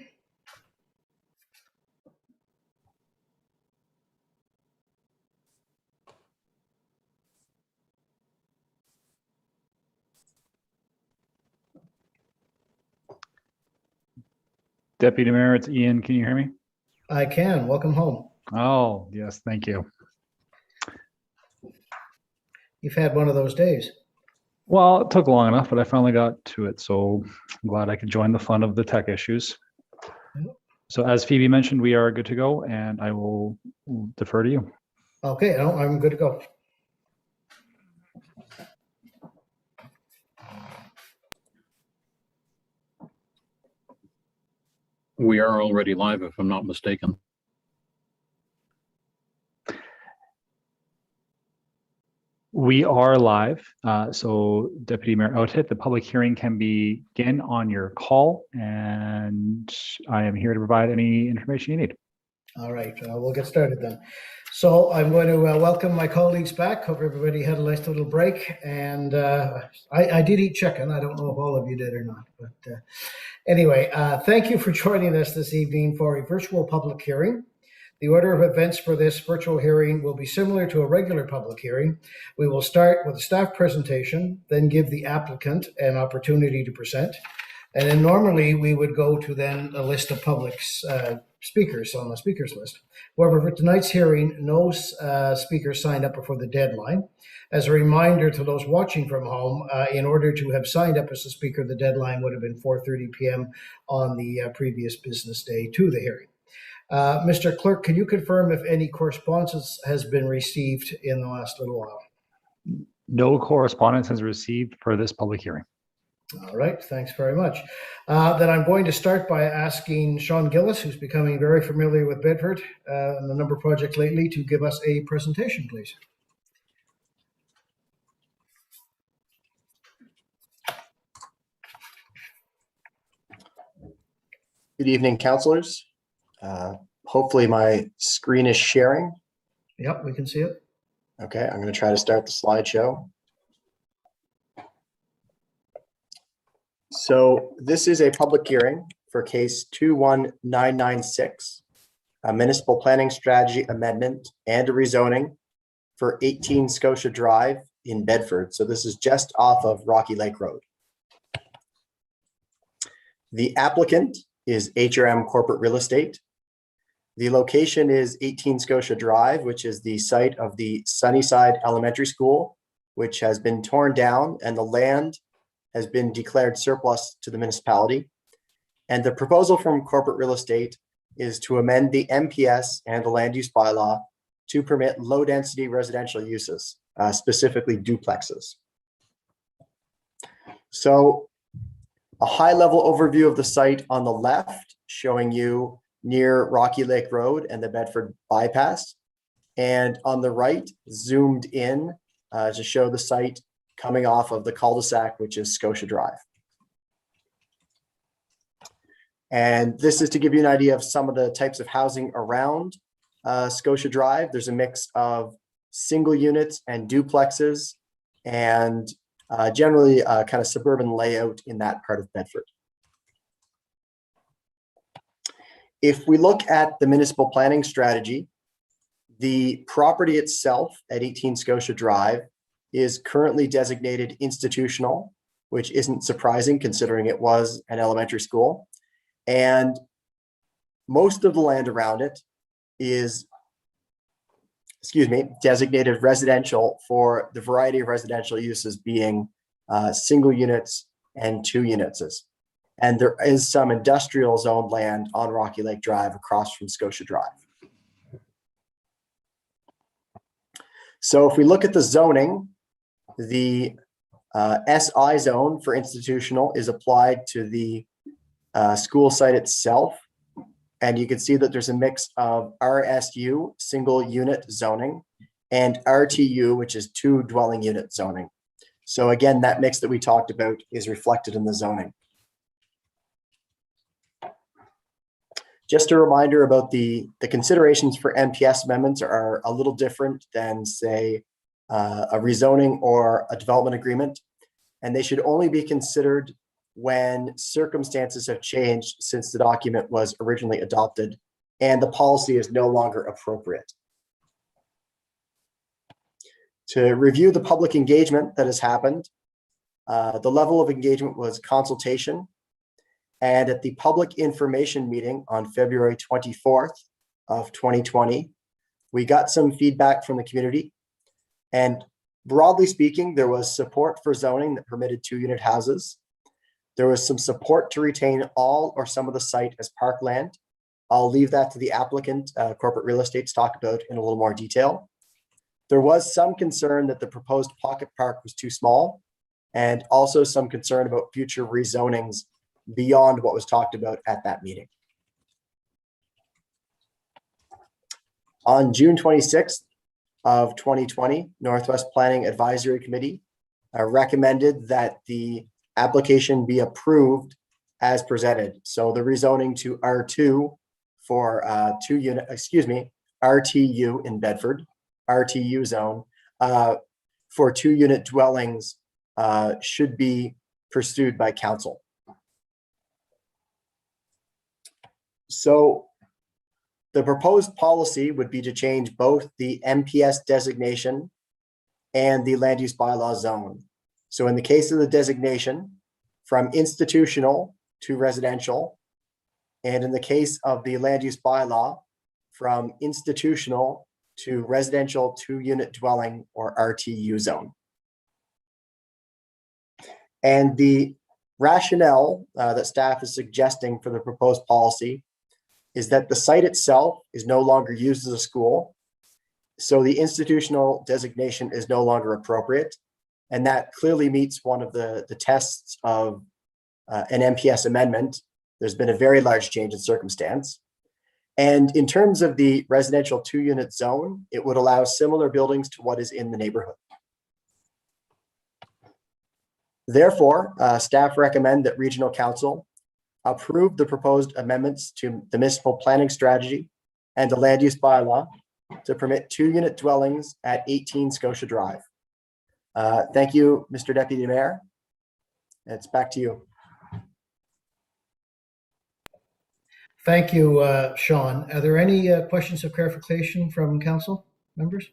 Deputy Mayor, it's Ian. Can you hear me? I can. Welcome home. Oh, yes, thank you. You've had one of those days. Well, it took long enough, but I finally got to it. So I'm glad I could join the fun of the tech issues. So as Phoebe mentioned, we are good to go, and I will defer to you. Okay, no, I'm good to go. We are already live, if I'm not mistaken. We are live. So Deputy Mayor Otit, the public hearing can begin on your call, and I am here to provide any information you need. All right, we'll get started then. So I'm going to welcome my colleagues back. Hope everybody had a nice little break. And I did eat chicken. I don't know if all of you did or not. But anyway, thank you for joining us this evening for a virtual public hearing. The order of events for this virtual hearing will be similar to a regular public hearing. We will start with a staff presentation, then give the applicant an opportunity to present. And then normally we would go to then a list of public speakers on the speakers list. However, for tonight's hearing, no speakers signed up before the deadline. As a reminder to those watching from home, in order to have signed up as a speaker, the deadline would have been 4:30 p.m. on the previous business day to the hearing. Mr. Clerk, can you confirm if any correspondence has been received in the last little while? No correspondence has received for this public hearing. All right, thanks very much. Then I'm going to start by asking Sean Gillis, who's becoming very familiar with Bedford and the number project lately, to give us a presentation, please. Good evening, councilors. Hopefully my screen is sharing. Yep, we can see it. Okay, I'm going to try to start the slideshow. So this is a public hearing for case 21996, a municipal planning strategy amendment and a rezoning for 18 Scotia Drive in Bedford. So this is just off of Rocky Lake Road. The applicant is HRM Corporate Real Estate. The location is 18 Scotia Drive, which is the site of the Sunnyside Elementary School, which has been torn down, and the land has been declared surplus to the municipality. And the proposal from Corporate Real Estate is to amend the MPS and the land use bylaw to permit low density residential uses, specifically duplexes. So a high level overview of the site on the left, showing you near Rocky Lake Road and the Bedford bypass. And on the right, zoomed in to show the site coming off of the cul-de-sac, which is Scotia Drive. And this is to give you an idea of some of the types of housing around Scotia Drive. There's a mix of single units and duplexes, and generally kind of suburban layout in that part of Bedford. If we look at the municipal planning strategy, the property itself at 18 Scotia Drive is currently designated institutional, which isn't surprising considering it was an elementary school. And most of the land around it is, designated residential for the variety of residential uses being single units and 2 units. And there is some industrial zoned land on Rocky Lake Drive across from Scotia Drive. So if we look at the zoning, the SI zone for institutional is applied to the school site itself. And you can see that there's a mix of RSU, single unit zoning, and RTU, which is 2 dwelling unit zoning. So again, that mix that we talked about is reflected in the zoning. Just a reminder about the considerations for MPS amendments are a little different than, say, a rezoning or a development agreement, and they should only be considered when circumstances have changed since the document was originally adopted and the policy is no longer appropriate. To review the public engagement that has happened, the level of engagement was consultation. And at the public information meeting on February 24th of 2020, we got some feedback from the community. And broadly speaking, there was support for zoning that permitted 2-unit houses. There was some support to retain all or some of the site as parkland. I'll leave that to the applicant, Corporate Real Estate, to talk about in a little more detail. There was some concern that the proposed pocket park was too small, and also some concern about future rezonings beyond what was talked about at that meeting. On June 26th of 2020, Northwest Planning Advisory Committee recommended that the application be approved as presented. So the rezoning to R2 for RTU in Bedford, RTU zone for 2-unit dwellings should be pursued by council. So the proposed policy would be to change both the MPS designation and the land use bylaw zone. So in the case of the designation, from institutional to residential, and in the case of the land use bylaw, from institutional to residential 2-unit dwelling or RTU zone. And the rationale that staff is suggesting for the proposed policy is that the site itself is no longer used as a school. So the institutional designation is no longer appropriate. And that clearly meets one of the tests of an MPS amendment. There's been a very large change in circumstance. And in terms of the residential 2-unit zone, it would allow similar buildings to what is in the neighborhood. Therefore, staff recommend that Regional Council approve the proposed amendments to the municipal planning strategy and the land use bylaw to permit 2-unit dwellings at 18 Scotia Drive. Thank you, Mr. Deputy Mayor. It's back to you. Thank you, Sean. Are there any questions of clarification from council members?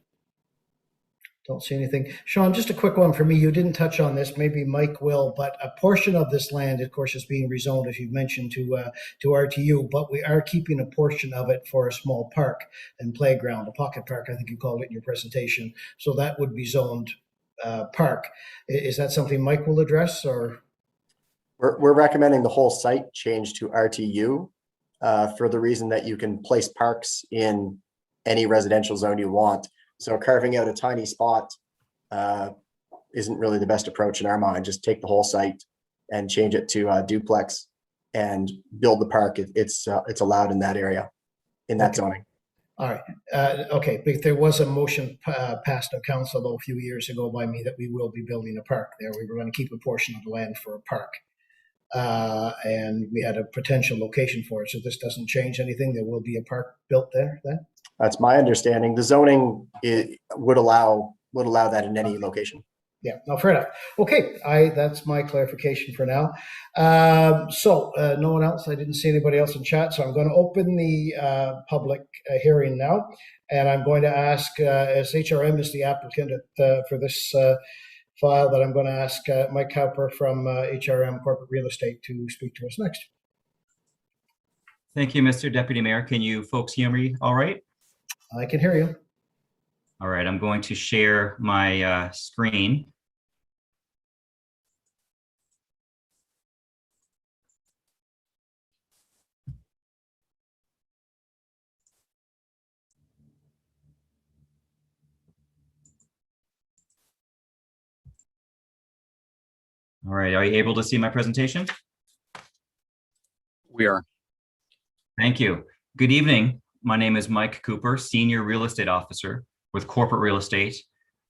Don't see anything. Sean, just a quick one for me. You didn't touch on this, maybe Mike will, but a portion of this land, of course, is being rezoned, as you've mentioned, to RTU, but we are keeping a portion of it for a small park and playground, a pocket park, I think you called it in your presentation. So that would be zoned park. Is that something Mike will address, or? We're recommending the whole site change to RTU for the reason that you can place parks in any residential zone you want. So carving out a tiny spot isn't really the best approach in our mind. Just take the whole site and change it to duplex and build the park. It's allowed in that area, in that zoning. All right. Okay. But there was a motion passed on council though a few years ago by me that we will be building a park there. We were going to keep a portion of the land for a park. And we had a potential location for it. So this doesn't change anything. There will be a park built there then? That's my understanding. The zoning would allow that in any location. Yeah, no, fair enough. Okay, that's my clarification for now. No one else, I didn't see anybody else in chat, so I'm going to open the public hearing now. And I'm going to ask, as HRM is the applicant for this file, that I'm going to ask Mike Cowper from HRM Corporate Real Estate to speak to us next. Thank you, Mr. Deputy Mayor. Can you folks hear me all right? I can hear you. All right, I'm going to share my screen. All right, are you able to see my presentation? We are. Thank you. Good evening. My name is Mike Cooper, Senior Real Estate Officer with Corporate Real Estate,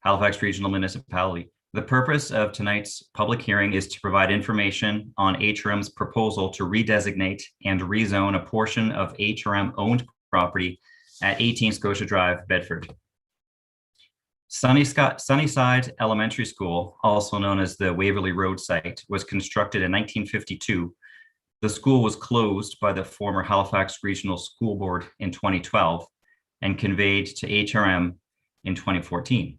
Halifax Regional Municipality. The purpose of tonight's public hearing is to provide information on HRM's proposal to redesignate and rezone a portion of HRM-owned property at 18 Scotia Drive, Bedford. Sunnyside Elementary School, also known as the Waverley Road site, was constructed in 1952. The school was closed by the former Halifax Regional School Board in 2012 and conveyed to HRM in 2014.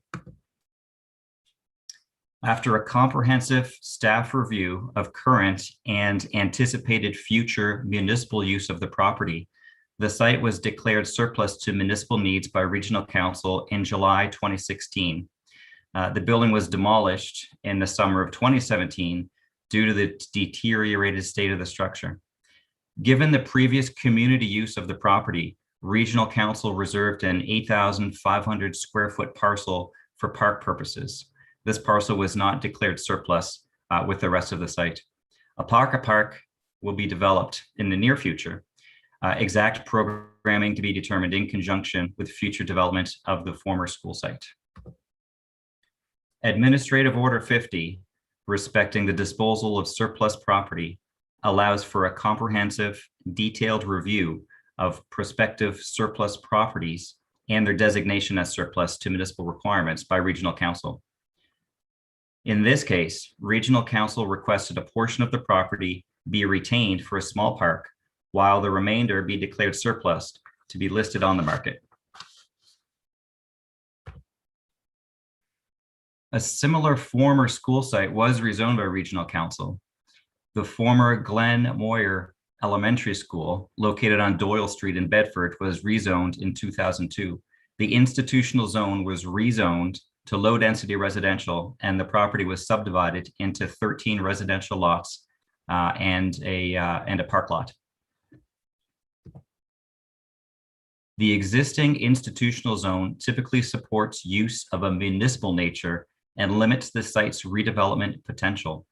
After a comprehensive staff review of current and anticipated future municipal use of the property, the site was declared surplus to municipal needs by Regional Council in July 2016. The building was demolished in the summer of 2017 due to the deteriorated state of the structure. Given the previous community use of the property, Regional Council reserved an 8,500 square foot parcel for park purposes. This parcel was not declared surplus with the rest of the site. A park will be developed in the near future. Exact programming to be determined in conjunction with future development of the former school site. Administrative Order 50, respecting the disposal of surplus property, allows for a comprehensive, detailed review of prospective surplus properties and their designation as surplus to municipal requirements by Regional Council. In this case, Regional Council requested a portion of the property be retained for a small park, while the remainder be declared surplus to be listed on the market. A similar former school site was rezoned by Regional Council. The former Glen Moyer Elementary School, located on Doyle Street in Bedford, was rezoned in 2002. The institutional zone was rezoned to low-density residential, and the property was subdivided into 13 residential lots and a park lot. The existing institutional zone typically supports use of a municipal nature and limits the site's redevelopment potential.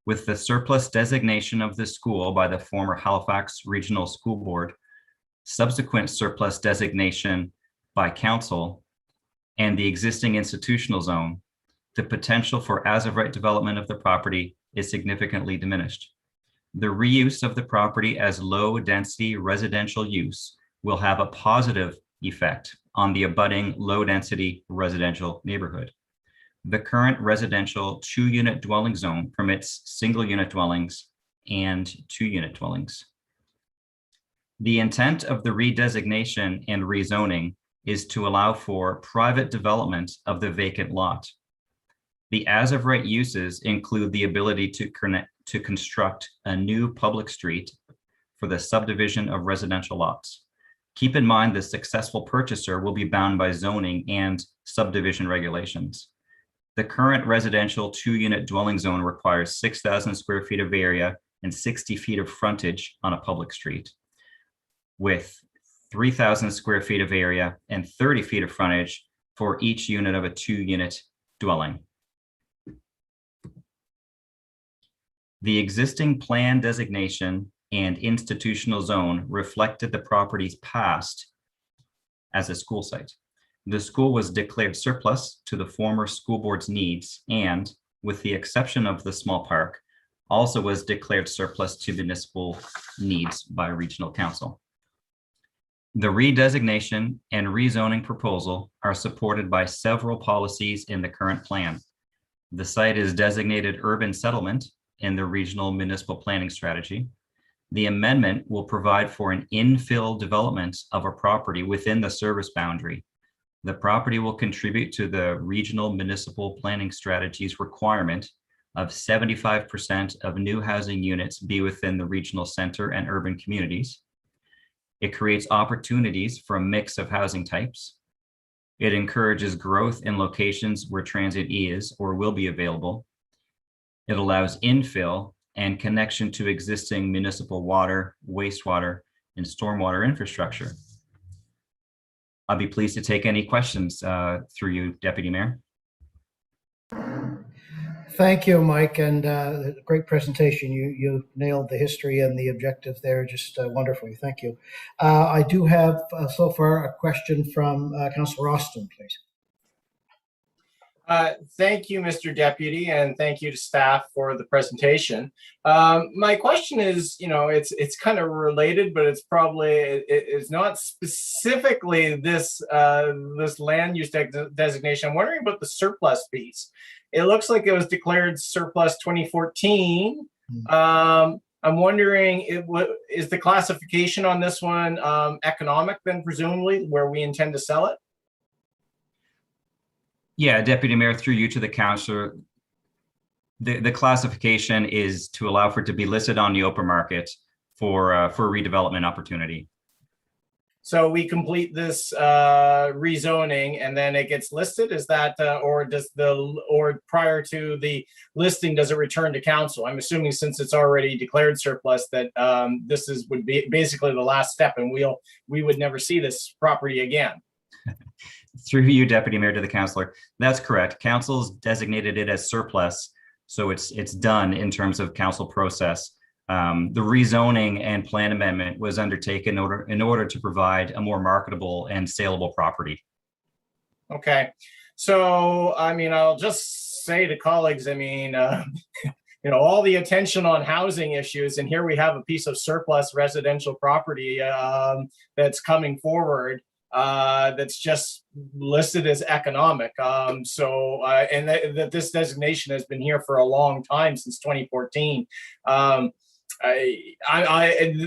With the surplus designation of the school by the former Halifax Regional School Board, subsequent surplus designation by council, and the existing institutional zone, the potential for as-of-right development of the property is significantly diminished. The reuse of the property as low-density residential use will have a positive effect on the abutting low-density residential neighborhood. The current residential 2-unit dwelling zone permits single-unit dwellings and 2-unit dwellings. The intent of the redesignation and rezoning is to allow for private development of the vacant lot. The as-of-right uses include the ability to construct a new public street for the subdivision of residential lots. Keep in mind the successful purchaser will be bound by zoning and subdivision regulations. The current residential 2-unit dwelling zone requires 6,000 square feet of area and 60 feet of frontage on a public street, with 3,000 square feet of area and 30 feet of frontage for each unit of a 2-unit dwelling. The existing plan designation and institutional zone reflected the property's past as a school site. The school was declared surplus to the former school board's needs and, with the exception of the small park, also was declared surplus to municipal needs by regional council. The redesignation and rezoning proposal are supported by several policies in the current plan. The site is designated urban settlement in the regional municipal planning strategy. The amendment will provide for an infill development of a property within the service boundary. The property will contribute to the regional municipal planning strategy's requirement of 75% of new housing units be within the regional center and urban communities. It creates opportunities for a mix of housing types. It encourages growth in locations where transit is or will be available. It allows infill and connection to existing municipal water, wastewater, and stormwater infrastructure. I'll be pleased to take any questions through you, Deputy Mayor. Thank you, Mike, and great presentation. You nailed the history and the objectives there just wonderfully. Thank you. I do have so far a question from Councillor Austin, please. Thank you, Mr. Deputy, and thank you to staff for the presentation. My question is, it's kind of related, but it's probably it's not specifically this this land use designation. I'm wondering about the surplus piece. It looks like it was declared surplus 2014. I'm wondering, is the classification on this one economic then, presumably, where we intend to sell it? Yeah, Deputy Mayor, through you to the councillor, the classification is to allow for it to be listed on the open market for redevelopment opportunity. So we complete this rezoning and then it gets listed. Is that or prior to the listing, does it return to council? I'm assuming since it's already declared surplus that this would be basically the last step, and we would never see this property again. Through you, Deputy Mayor, to the councillor. That's correct. Council's designated it as surplus, so it's done in terms of council process. The rezoning and plan amendment was undertaken in order to provide a more marketable and saleable property. Okay, so I mean, I'll just say to colleagues, I mean, all the attention on housing issues, and here we have a piece of surplus residential property that's coming forward. That's just listed as economic. And that this designation has been here for a long time, since 2014.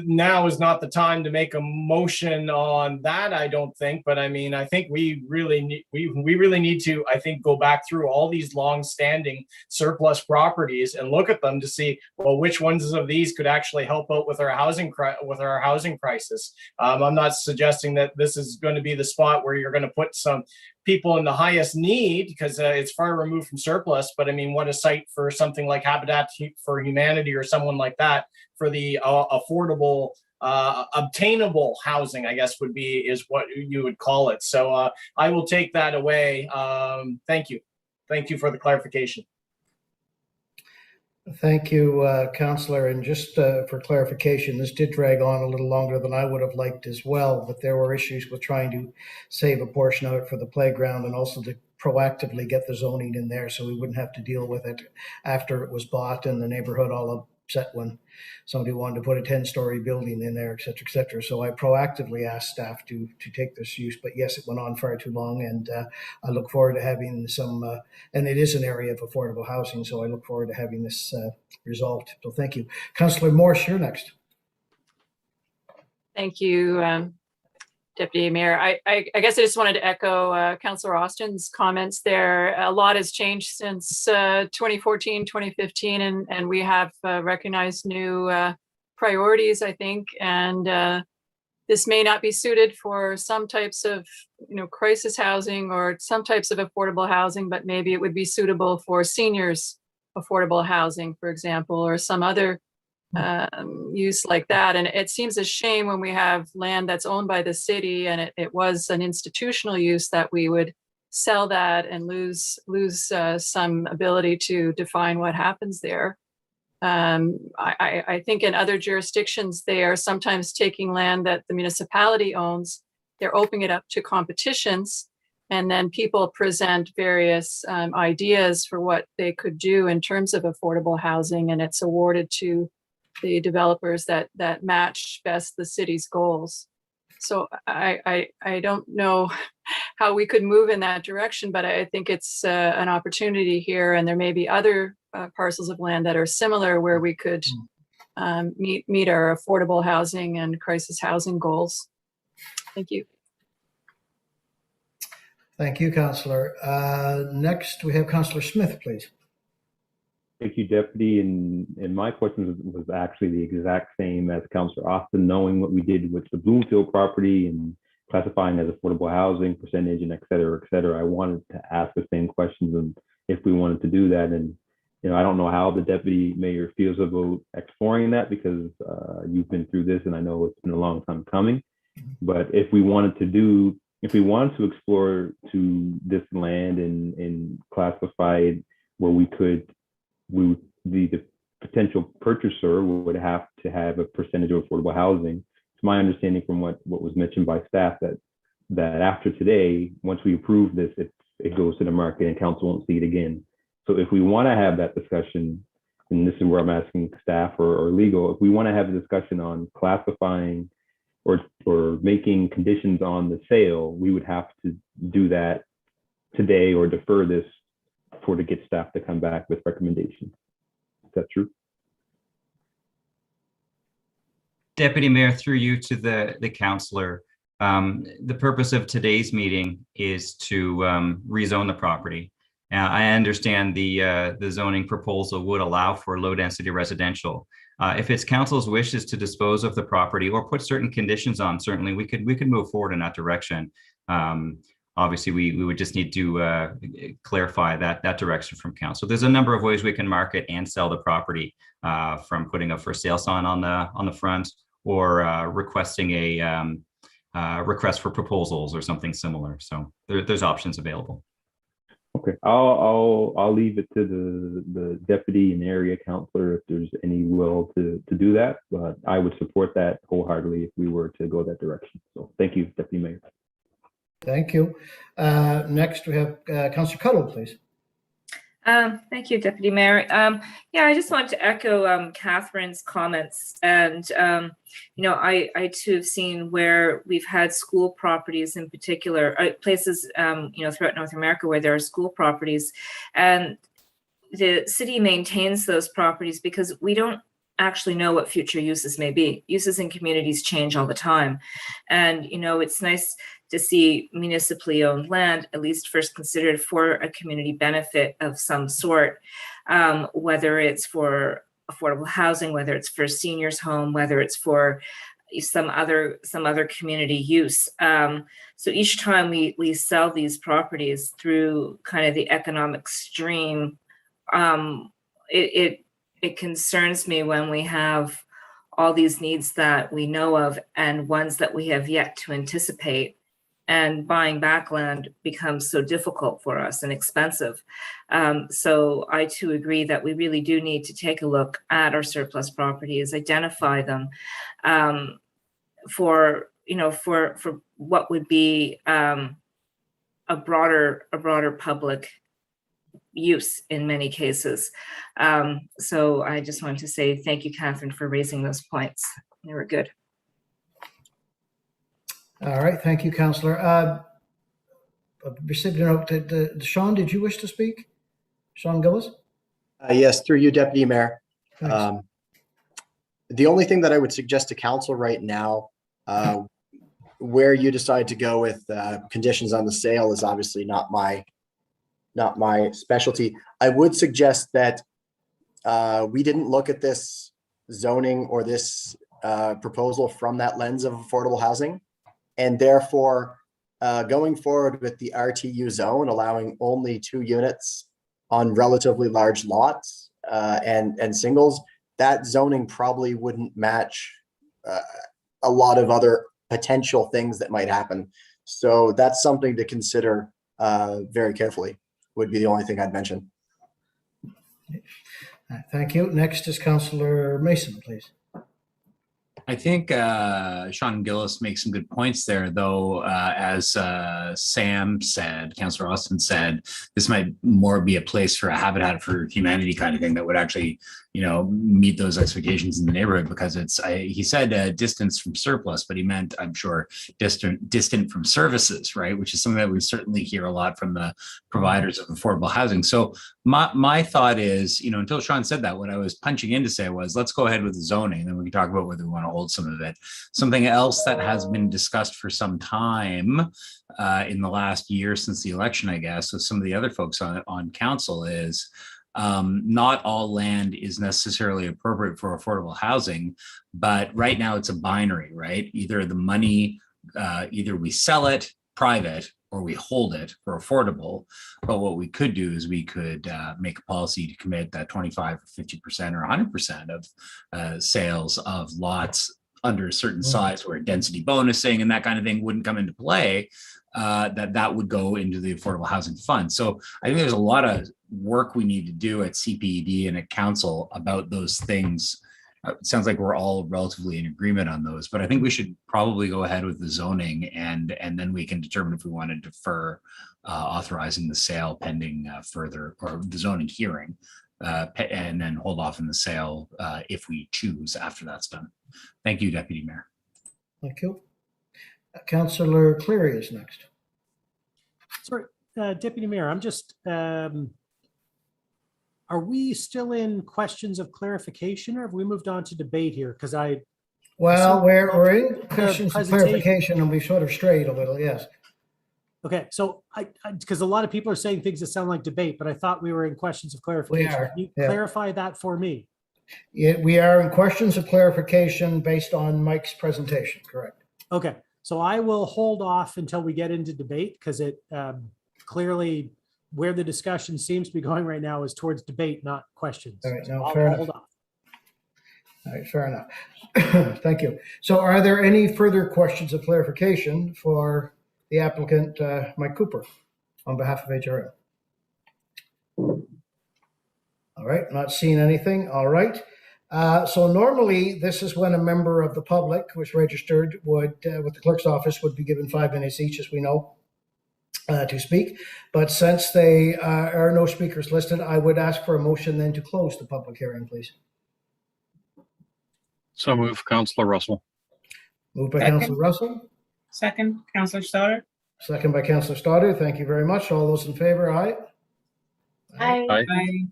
Now is not the time to make a motion on that, I don't think. But I mean, I think we really need to, I think, go back through all these long-standing surplus properties and look at them to see, well, which ones of these could actually help out with our housing crisis. I'm not suggesting that this is going to be the spot where you're going to put some people in the highest need, because it's far removed from surplus. But I mean, what a site for something like Habitat for Humanity or someone like that for the affordable, obtainable housing, I guess is what you would call it. So I will take that away. Thank you. Thank you for the clarification. Thank you, Councillor. And just for clarification, this did drag on a little longer than I would have liked as well, but there were issues with trying to save a portion of it for the playground and also to proactively get the zoning in there so we wouldn't have to deal with it after it was bought and the neighborhood all upset when somebody wanted to put a 10-story building in there, et cetera, et cetera. So I proactively asked staff to take this use, but yes, it went on far too long. And I look forward to having some, and it is an area of affordable housing. So I look forward to having this resolved. So thank you. Councillor Morse, you're next. Thank you, Deputy Mayor. I guess I just wanted to echo Councillor Austin's comments there. A lot has changed since 2014, 2015, and we have recognized new priorities, I think, and this may not be suited for some types of, crisis housing or some types of affordable housing, but maybe it would be suitable for seniors affordable housing, for example, or some other use like that. And it seems a shame when we have land that's owned by the city and it was an institutional use that we would sell that and lose some ability to define what happens there. I think in other jurisdictions, they are sometimes taking land that the municipality owns, they're opening it up to competitions, and then people present various ideas for what they could do in terms of affordable housing, and it's awarded to the developers that match best the city's goals. So I don't know how we could move in that direction, but I think it's an opportunity here, and there may be other parcels of land that are similar where we could meet our affordable housing and crisis housing goals. Thank you. Thank you, Councillor. Next, we have Councillor Smith, please. Thank you, Deputy. And my question was actually the exact same as Councillor Austin, knowing what we did with the Bloomfield property and classifying as affordable housing percentage and et cetera, et cetera. I wanted to ask the same questions and if we wanted to do that. And, I don't know how the Deputy Mayor feels about exploring that because you've been through this and I know it's been a long time coming. But if we wanted to explore to this land and classify it where the potential purchaser would have to have a percentage of affordable housing. It's my understanding from what was mentioned by staff that after today, once we approve this, it goes to the market and council won't see it again. So if we want to have that discussion, and this is where I'm asking staff or legal, if we want to have a discussion on classifying or making conditions on the sale, we would have to do that today or defer this to get staff to come back with recommendations. Is that true? Deputy Mayor, through you to the councillor, the purpose of today's meeting is to rezone the property. I understand the zoning proposal would allow for low density residential. If it's council's wishes to dispose of the property or put certain conditions on, certainly we could move forward in that direction. Obviously, we would just need to clarify that direction from council. There's a number of ways we can market and sell the property, from putting a for sale sign on the front or requesting a request for proposals or something similar. So there's options available. Okay, I'll leave it to the deputy and area councillor if there's any will to do that. But I would support that wholeheartedly if we were to go that direction. So thank you, Deputy Mayor. Thank you. Next, we have Councillor Cuttle, please. Thank you, Deputy Mayor. I just wanted to echo Catherine's comments. And, I too have seen where we've had school properties in particular, places, throughout North America where there are school properties. And the city maintains those properties because we don't actually know what future uses may be. Uses in communities change all the time. And, it's nice to see municipally owned land, at least first considered for a community benefit of some sort, whether it's for affordable housing, whether it's for seniors home, whether it's for some other community use. So each time we sell these properties through kind of the economic stream, it concerns me when we have all these needs that we know of and ones that we have yet to anticipate. And buying back land becomes so difficult for us and expensive. So I too agree that we really do need to take a look at our surplus properties, identify them for what would be a broader public use in many cases. So I just wanted to say thank you, Catherine, for raising those points. They were good. All right, thank you, Councillor. Received a note. Sean, did you wish to speak? Sean Gillis? Yes, through you, Deputy Mayor. Thanks. The only thing that I would suggest to council right now, where you decide to go with conditions on the sale is obviously not my specialty. I would suggest that we didn't look at this zoning or this proposal from that lens of affordable housing, and therefore going forward with the RTU zone, allowing only 2 units on relatively large lots and singles, that zoning probably wouldn't match a lot of other potential things that might happen. So that's something to consider very carefully, would be the only thing I'd mention. Thank you. Next is Councillor Mason, please. I think Sean Gillis makes some good points there, though, as Sam said, Councillor Austin said, this might more be a place for a Habitat for Humanity kind of thing that would actually, meet those expectations in the neighborhood, because he said distance from surplus, but he meant, I'm sure, distant from services, right? Which is something that we certainly hear a lot from the providers of affordable housing. So my thought is, until Sean said that, what I was punching in to say was, let's go ahead with the zoning, and then we can talk about whether we want to hold some of it. Something else that has been discussed for some time in the last year since the election, I guess, with some of the other folks on council is not all land is necessarily appropriate for affordable housing, but right now it's a binary, right? Either the money, either we sell it private or we hold it for affordable. But what we could do is we could make a policy to commit that 25 or 50% or 100% of sales of lots under a certain size where density bonusing and that kind of thing wouldn't come into play, that would go into the affordable housing fund. So I think there's a lot of work we need to do at CPED and at council about those things. It sounds like we're all relatively in agreement on those, but I think we should probably go ahead with the zoning and then we can determine if we want to defer authorizing the sale pending further, or the zoning hearing, and then hold off in the sale if we choose after that's done. Thank you, Deputy Mayor. Thank you. Councillor Cleary is next. Sorry, Deputy Mayor, I'm just, are we still in questions of clarification, or have we moved on to debate here? Because Well, we're in questions of clarification and we sort of strayed a little, yes. Okay, so because a lot of people are saying things that sound like debate, but I thought we were in questions of clarification. We are, Can you yeah. clarify that for me? Yeah, we are in questions of clarification based on Mike's presentation, correct? Okay, so I will hold off until we get into debate, because it clearly where the discussion seems to be going right now is towards debate, not questions. All right, So no, I'll fair hold enough. off. All right, fair enough. Thank you. So are there any further questions of clarification for the applicant, Mike Cooper, on behalf of HRM? All right, not seeing anything. All right. So normally this is when a member of the public who is registered would, with the clerk's office, would be given 5 minutes each, as we know, to speak. But since there are no speakers listed, I would ask for a motion then to close the public hearing, please. So move, Councillor Russell. Moved by Second. Councillor Russell, Second, Councillor Stoddart. second by Councillor Stoddart. Thank you very much. All those in favor, aye? Aye. Aye.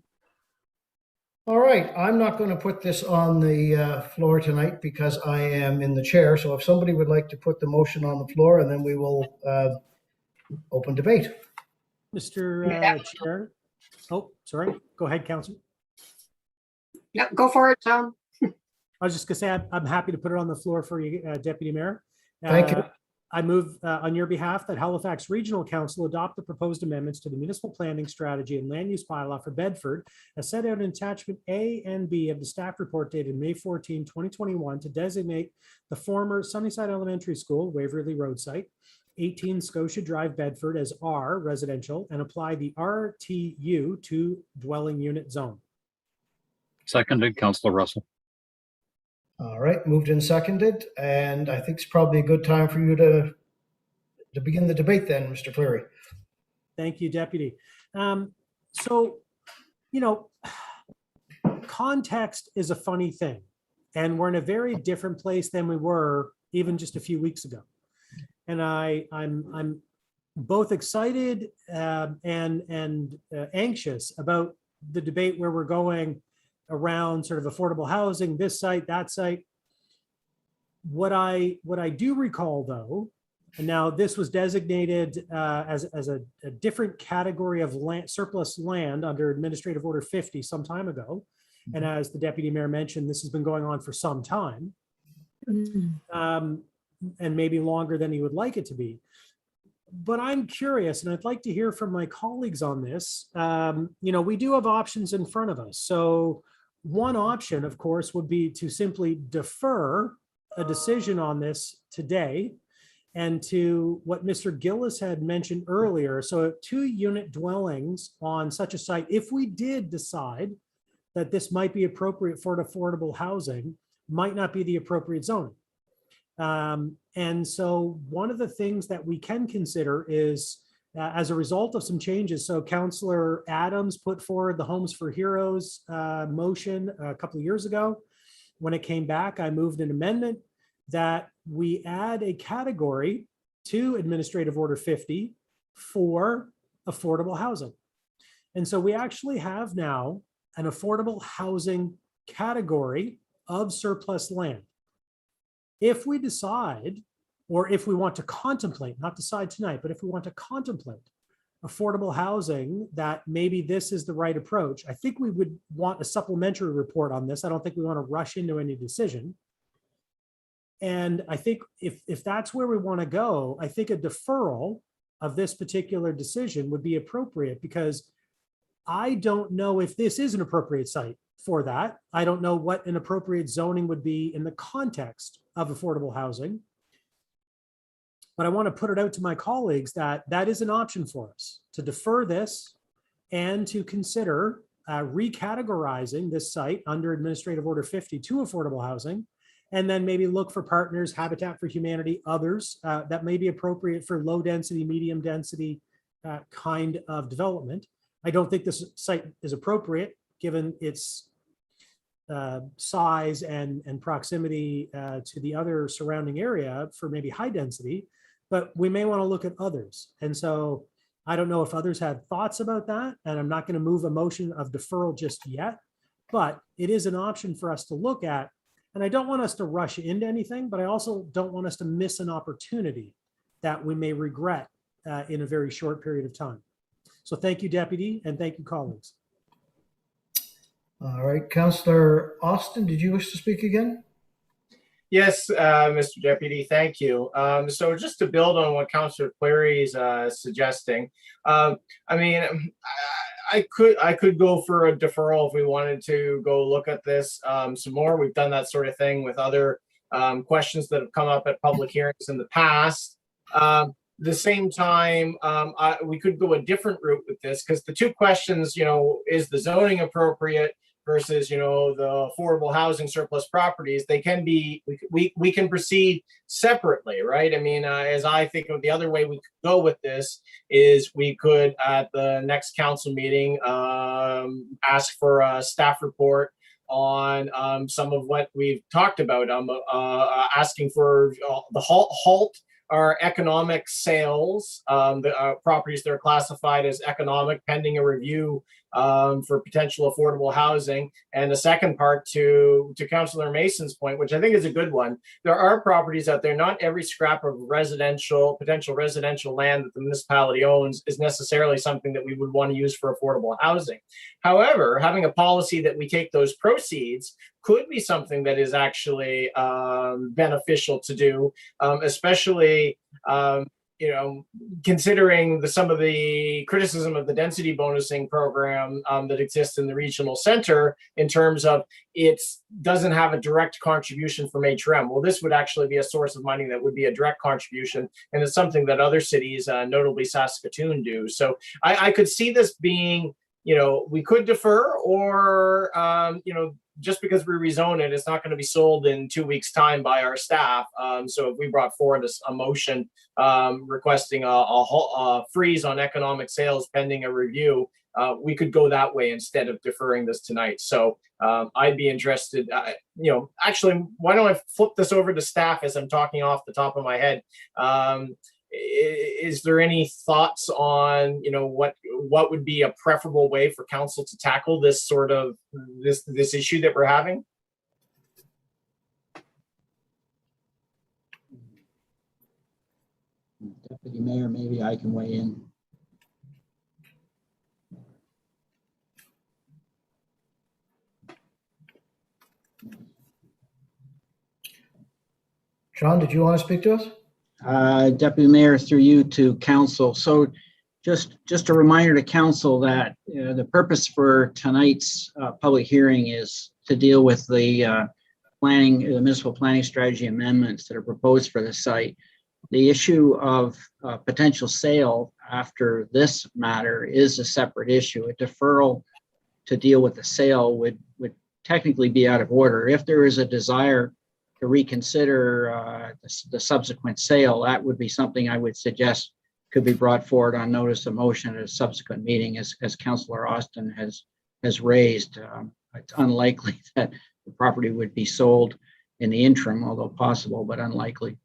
All right, I'm not going to put this on the floor tonight because I am in the chair. So if somebody would like to put the motion on the floor, and then we will open debate. Mr. Chair. Oh, sorry. Go ahead, Councillor. Yeah, go for it, Tom. I was just going to say, I'm happy to put it on the floor for you, Deputy Mayor. Thank you. I move on your behalf that Halifax Regional Council adopt the proposed amendments to the municipal planning strategy and land use bylaw for Bedford as set out in attachment A and B of the staff report dated May 14, 2021 to designate the former Sunnyside Elementary School, Waverly Road site, 18 Scotia Drive, Bedford as R residential, and apply the RTU to dwelling unit zone. Seconded, Councillor Russell. All right, moved and seconded, and I think it's probably a good time for you to begin the debate then, Mr. Cleary. Thank you, Deputy. So, you know, context is a funny thing, and we're in a very different place than we were even just a few weeks ago. And I'm both excited and anxious about the debate where we're going around sort of affordable housing, this site, that site. What I do recall, though, and now this was designated as a different category of land, surplus land under Administrative Order 50 some time ago. And as the Deputy Mayor mentioned, this has been going on for some time, and maybe longer than he would like it to be. But I'm curious, and I'd like to hear from my colleagues on this. You know, we do have options in front of us. So one option, of course, would be to simply defer a decision on this today, and to what Mr. Gillis had mentioned earlier. So 2-unit dwellings on such a site, if we did decide that this might be appropriate for affordable housing, might not be the appropriate zoning. And so one of the things that we can consider is as a result of some changes. So Councillor Adams put forward the Homes for Heroes motion a couple of years ago. When it came back, I moved an amendment that we add a category to Administrative Order 50 for affordable housing. And so we actually have now an affordable housing category of surplus land. If we decide, or if we want to contemplate, not decide tonight, but if we want to contemplate affordable housing, that maybe this is the right approach, I think we would want a supplementary report on this. I don't think we want to rush into any decision. And I think if that's where we want to go, I think a deferral of this particular decision would be appropriate, because I don't know if this is an appropriate site for that. I don't know what an appropriate zoning would be in the context of affordable housing. But I want to put it out to my colleagues that that is an option for us, to defer this and to consider recategorizing this site under Administrative Order 50 to affordable housing, and then maybe look for partners, Habitat for Humanity, others that may be appropriate for low density, medium density kind of development. I don't think this site is appropriate given its size and proximity to the other surrounding area for maybe high density, but we may want to look at others. And so I don't know if others had thoughts about that, and I'm not going to move a motion of deferral just yet, but it is an option for us to look at. And I don't want us to rush into anything, but I also don't want us to miss an opportunity that we may regret in a very short period of time. So thank you, Deputy, and thank you, colleagues. All right, Councillor Austin, did you wish to speak again? Yes, Mr. Deputy, thank you. So just to build on what Councillor Clary is suggesting, I mean, I could go for a deferral if we wanted to go look at this some more. We've done that sort of thing with other questions that have come up at public hearings in the past. The same time, we could go a different route with this, because the two questions, you know, is the zoning appropriate versus, you know, the affordable housing surplus properties, they can be, we can proceed separately, right? I mean, as I think of the other way we could go with this is we could, at the next council meeting, ask for a staff report on some of what we've talked about, asking for the halt our economic sales, the properties that are classified as economic pending a review for potential affordable housing. And the second part to Councillor Mason's point, which I think is a good one, there are properties out there, not every scrap of potential residential land that the municipality owns is necessarily something that we would want to use for affordable housing. However, having a policy that we take those proceeds could be something that is actually beneficial to do, especially you know, considering some of the criticism of the density bonusing program that exists in the regional center in terms of it doesn't have a direct contribution from HRM. Well, this would actually be a source of money that would be a direct contribution, and it's something that other cities, notably Saskatoon, do. So I could see this being, you know, we could defer, or you know, just because we rezone it, it's not going to be sold in 2 weeks' time by our staff. So if we brought forward a motion requesting a freeze on economic sales pending a review, we could go that way instead of deferring this tonight. So I'd be interested, actually, why don't I flip this over to staff as I'm talking off the top of my head? Is there any thoughts on, what would be a preferable way for council to tackle this sort of this issue that we're having? Deputy Mayor, maybe I can weigh in. John, did you want to speak to us? Deputy Mayor, through you to council. So just a reminder to council that the purpose for tonight's public hearing is to deal with the municipal planning strategy amendments that are proposed for the site. The issue of potential sale after this matter is a separate issue. A deferral to deal with the sale would technically be out of order. If there is a desire to reconsider the subsequent sale, that would be something I would suggest could be brought forward on notice of motion at a subsequent meeting, as Councillor Austin has raised. It's unlikely that the property would be sold in the interim, although possible, but unlikely.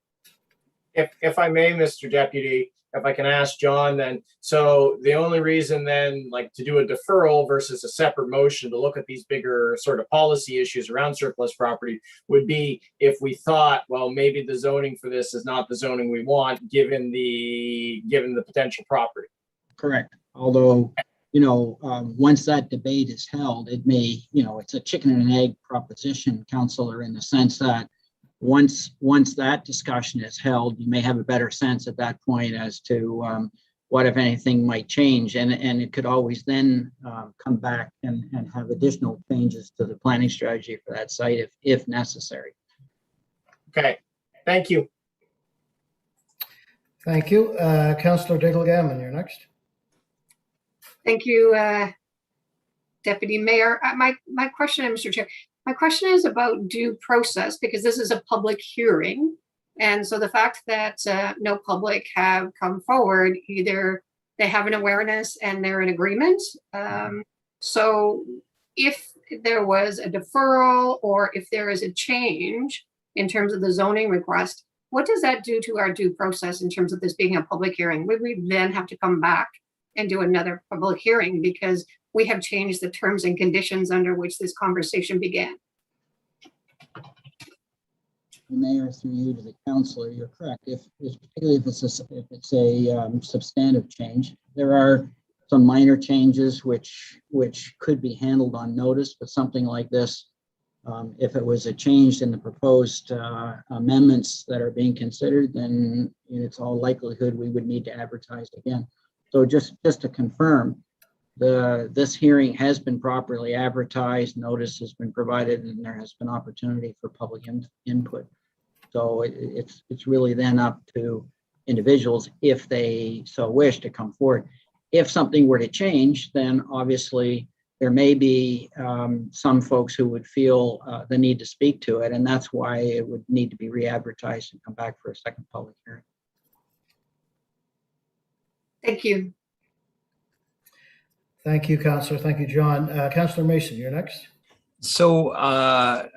If I may, Mr. Deputy, if I can ask John then, so the only reason then, like, to do a deferral versus a separate motion to look at these bigger sort of policy issues around surplus property would be if we thought, well, maybe the zoning for this is not the zoning we want, given the potential property. Correct. Although, once that debate is held, it may, it's a chicken and egg proposition, Councillor, in the sense that once that discussion is held, you may have a better sense at that point as to what, if anything, might change. And it could always then come back and have additional changes to the planning strategy for that site if necessary. Okay, thank you. Thank you. Councillor Diggle-Gammon, you're next. Thank you, Deputy Mayor. My question, Mr. Chair, my question is about due process, because this is a public hearing. And so the fact that no public have come forward, either they have an awareness and they're in agreement. So if there was a deferral or if there is a change in terms of the zoning request, what does that do to our due process in terms of this being a public hearing? Would we then have to come back and do another public hearing because we have changed the terms and conditions under which this conversation began? Mayor, through you to the councillor, you're correct. Particularly if it's a substantive change, there are some minor changes which could be handled on notice, but something like this, if it was a change in the proposed amendments that are being considered, then it's all likelihood we would need to advertise again. So just to confirm, this hearing has been properly advertised, notice has been provided, and there has been opportunity for public input. So it's really then up to individuals, if they so wish, to come forward. If something were to change, then obviously there may be some folks who would feel the need to speak to it, and that's why it would need to be re-advertised and come back for a second public hearing. Thank you. Thank you, Councillor. Thank you, John. Councillor Mason, you're next. So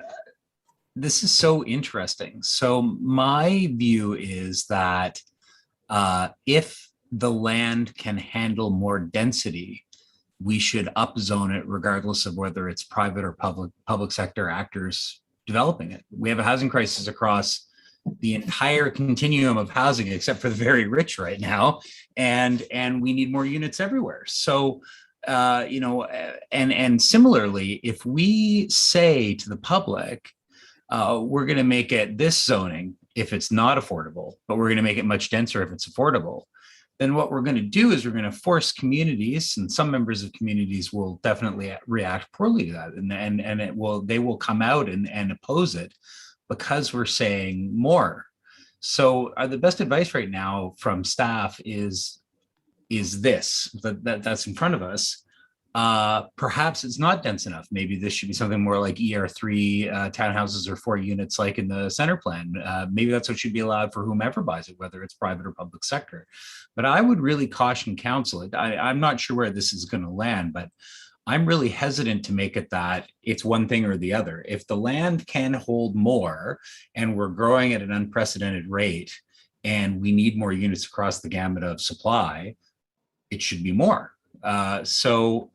this is so interesting. So my view is that if the land can handle more density, we should upzone it regardless of whether it's private or public sector actors developing it. We have a housing crisis across the entire continuum of housing except for the very rich right now, and we need more units everywhere. So and similarly, if we say to the public, we're going to make it this zoning if it's not affordable, but we're going to make it much denser if it's affordable, then what we're going to do is we're going to force communities, and some members of communities will definitely react poorly to that, and they will come out and oppose it because we're saying more. So the best advice right now from staff is this, that's in front of us. perhaps it's not dense enough. Maybe this should be something more like ER3 townhouses or 4 units like in the center plan. Maybe that's what should be allowed for whomever buys it, whether it's private or public sector. But I would really caution council. I'm not sure where this is going to land, but I'm really hesitant to make it that it's one thing or the other. If the land can hold more and we're growing at an unprecedented rate and we need more units across the gamut of supply, it should be more. So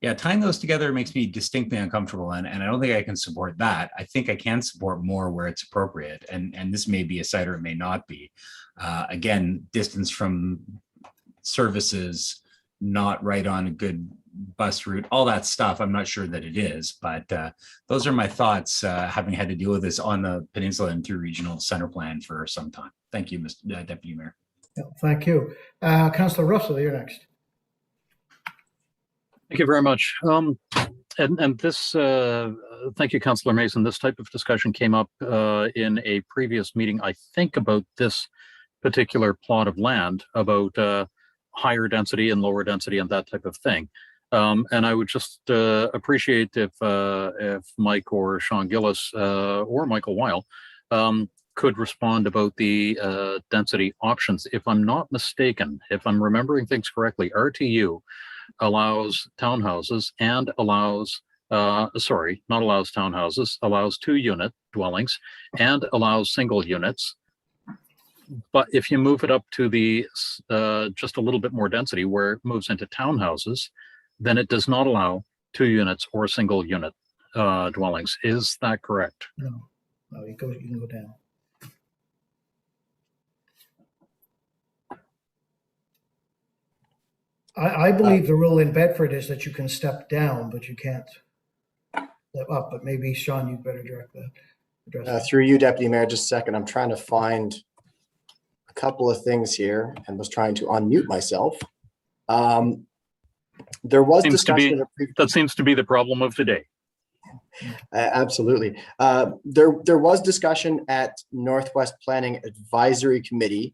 yeah, tying those together makes me distinctly uncomfortable, and I don't think I can support that. I think I can support more where it's appropriate, and this may be a site or it may not be. Again, distance from services, not right on a good bus route, all that stuff, I'm not sure that it is, but those are my thoughts, having had to deal with this on the peninsula and through regional center plan for some time. Thank you, Mr. Deputy Mayor. Yeah, thank you. Councillor Russell, you're next. Thank you very much. And this, thank you, Councillor Mason. This type of discussion came up in a previous meeting, I think, about this particular plot of land, about higher density and lower density and that type of thing. And I would just appreciate if Mike or Sean Gillis or Michael Weil could respond about the density options. If I'm not mistaken, if I'm remembering things correctly, RTU allows townhouses and allows, sorry, not allows townhouses, allows 2-unit dwellings and allows single units. But if you move it up to the just a little bit more density where it moves into townhouses, then it does not allow 2 units or single unit dwellings. Is that correct? No, you can go down. I believe the rule in Bedford is that you can step down, but you can't step up. But maybe Sean, you better direct that. Address that. Through you, Deputy Mayor, just a second. I'm trying to find a couple of things here and was trying to unmute myself. There was discussion. That seems to be the problem of today. Absolutely. There was discussion at Northwest Planning Advisory Committee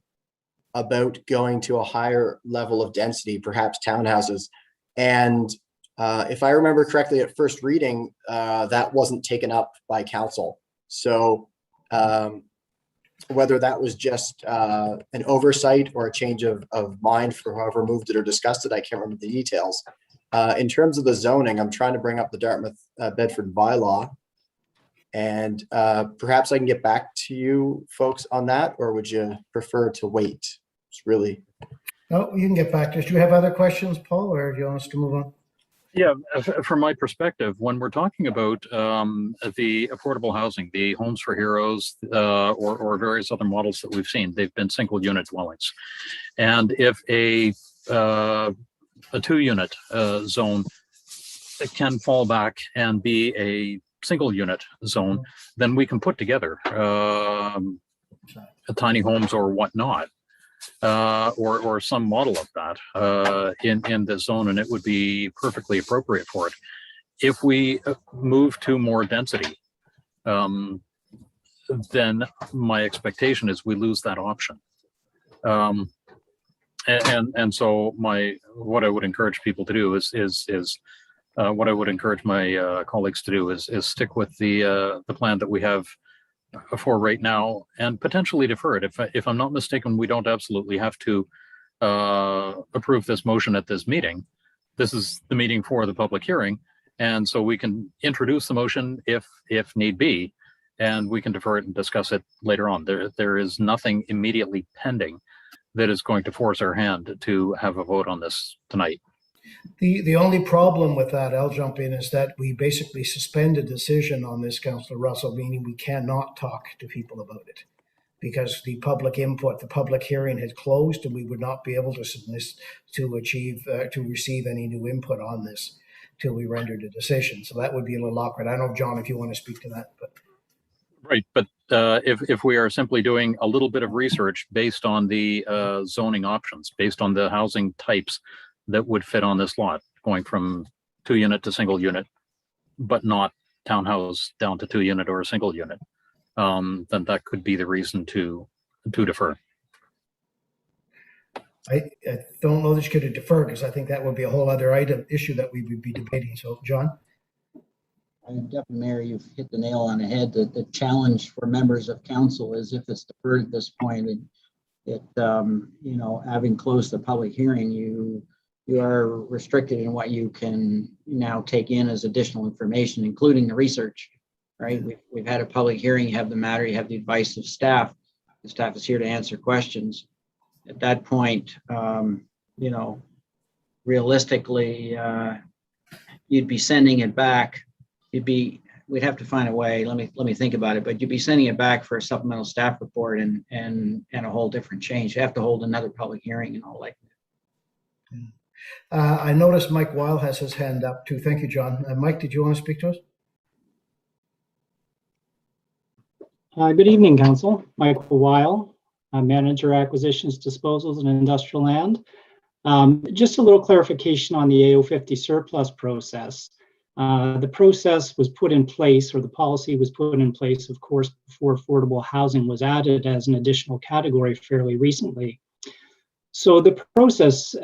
about going to a higher level of density, perhaps townhouses. And if I remember correctly, at first reading, that wasn't taken up by council. So whether that was just an oversight or a change of mind for whoever moved it or discussed it, I can't remember the details. In terms of the zoning, I'm trying to bring up the Dartmouth Bedford bylaw. And perhaps I can get back to you folks on that, or would you prefer to wait? It's really. No, you can get back to us. Do you have other questions, Paul, or do you want us to move on? Yeah, from my perspective, when we're talking about the affordable housing, the Homes for Heroes or various other models that we've seen, they've been single unit dwellings. And if a 2-unit zone can fall back and be a single unit zone, then we can put together tiny homes or whatnot, or some model of that in this zone, and it would be perfectly appropriate for it. If we move to more density, then my expectation is we lose that option. And so what I would encourage people to do is what I would encourage my colleagues to do is stick with the plan that we have for right now and potentially defer it. If I'm not mistaken, we don't absolutely have to approve this motion at this meeting. This is the meeting for the public hearing. And so we can introduce the motion if need be, and we can defer it and discuss it later on. There is nothing immediately pending that is going to force our hand to have a vote on this tonight. The only problem with that, I'll jump in, is that we basically suspend a decision on this, Councillor Russell, meaning we cannot talk to people about it because the public input, the public hearing had closed, and we would not be able to submit to receive any new input on this till we rendered a decision. So that would be a little awkward. I don't know, John, if you want to speak to that, but. Right, but if we are simply doing a little bit of research based on the zoning options, based on the housing types that would fit on this lot, going from 2-unit to single unit, but not townhouse down to 2-unit or a single unit, then that could be the reason to defer. I don't know that you could defer because I think that would be a whole other issue that we would be debating. So, John? Deputy Mayor, you've hit the nail on the head. The challenge for members of council is if it's deferred at this point, having closed the public hearing, you are restricted in what you can now take in as additional information, including the research, right? We've had a public hearing, you have the matter, you have the advice of staff. The staff is here to answer questions. At that point, realistically, you'd be sending it back. We'd have to find a way. Let me think about it. But you'd be sending it back for a supplemental staff report and a whole different change. You have to hold another public hearing and all like that. I noticed Mike Weil has his hand up too. Thank you, John. Mike, did you want to speak to us? Good evening, Council. Michael Weil, Manager Acquisitions, Disposals, and Industrial Land. Just a little clarification on the AO50 surplus process. The process was put in place, or the policy was put in place, of course, before affordable housing was added as an additional category fairly recently. So the process,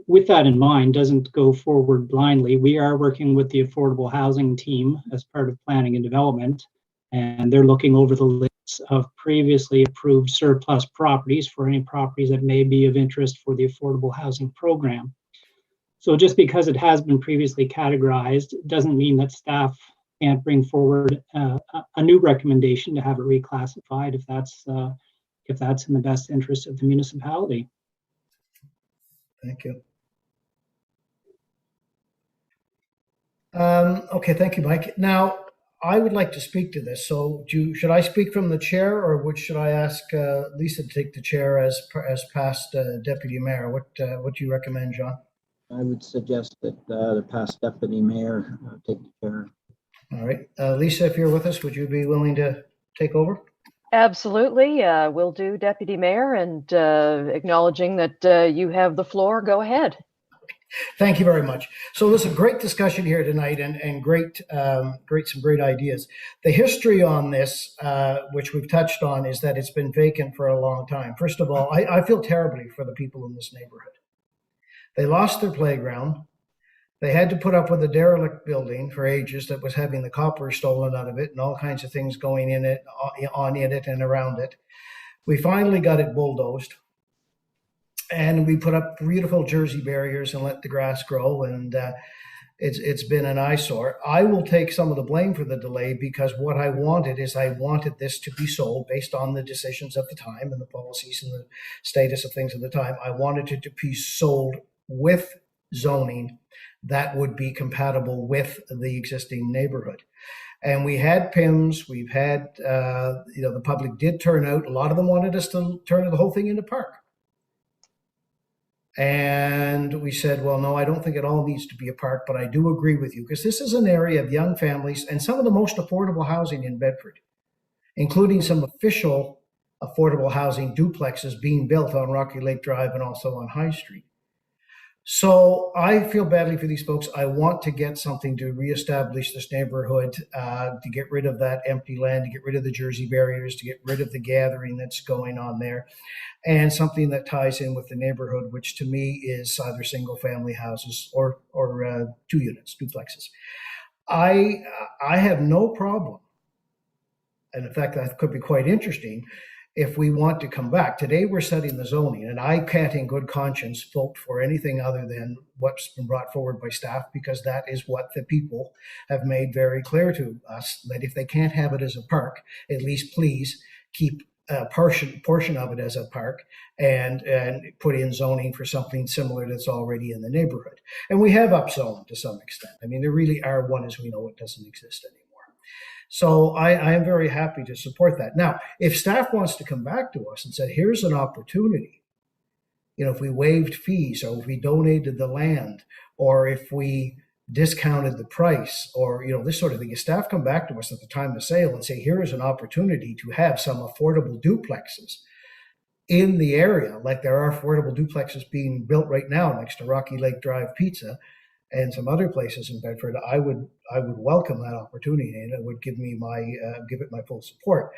with that in mind, doesn't go forward blindly. We are working with the affordable housing team as part of planning and development, and they're looking over the lists of previously approved surplus properties for any properties that may be of interest for the affordable housing program. So just because it has been previously categorized doesn't mean that staff can't bring forward a new recommendation to have it reclassified if that's in the best interest of the municipality. Thank you. Okay, thank you, Mike. Now, I would like to speak to this. So should I speak from the chair, or should I ask Lisa to take the chair as past deputy mayor? What do you recommend, John? I would suggest that the past deputy mayor take the chair. All right. Lisa, if you're with us, would you be willing to take over? Absolutely. Will do, Deputy Mayor, and acknowledging that you have the floor, go ahead. Thank you very much. So there's a great discussion here tonight and some great ideas. The history on this, which we've touched on, is that it's been vacant for a long time. First of all, I feel terribly for the people in this neighborhood. They lost their playground. They had to put up with a derelict building for ages that was having the copper stolen out of it and all kinds of things going in it, on it and around it. We finally got it bulldozed. And we put up beautiful Jersey barriers and let the grass grow, and it's been an eyesore. I will take some of the blame for the delay because what I wanted this to be sold based on the decisions of the time and the policies and the status of things at the time. I wanted it to be sold with zoning that would be compatible with the existing neighborhood. And we had PIMs, we've had, the public did turn out. A lot of them wanted us to turn the whole thing into park. And we said, well, no, I don't think it all needs to be a park, but I do agree with you because this is an area of young families and some of the most affordable housing in Bedford, including some official affordable housing duplexes being built on Rocky Lake Drive and also on High Street. So I feel badly for these folks. I want to get something to reestablish this neighborhood, to get rid of that empty land, to get rid of the Jersey barriers, to get rid of the gathering that's going on there, and something that ties in with the neighborhood, which to me is either single family houses or 2 units, duplexes. I have no problem, and in fact, that could be quite interesting, if we want to come back. Today we're setting the zoning, and I can't in good conscience vote for anything other than what's been brought forward by staff, because that is what the people have made very clear to us, that if they can't have it as a park, at least please keep a portion of it as a park and put in zoning for something similar that's already in the neighborhood. And we have upzoned to some extent. I mean, there really are one, as we know, it doesn't exist anymore. So I am very happy to support that. Now, if staff wants to come back to us and say, here's an opportunity, if we waived fees or if we donated the land or if we discounted the price or, this sort of thing, if staff come back to us at the time of sale and say, here is an opportunity to have some affordable duplexes in the area, like there are affordable duplexes being built right now next to Rocky Lake Drive Pizza and some other places in Bedford, I would welcome that opportunity, and it would give it my full support.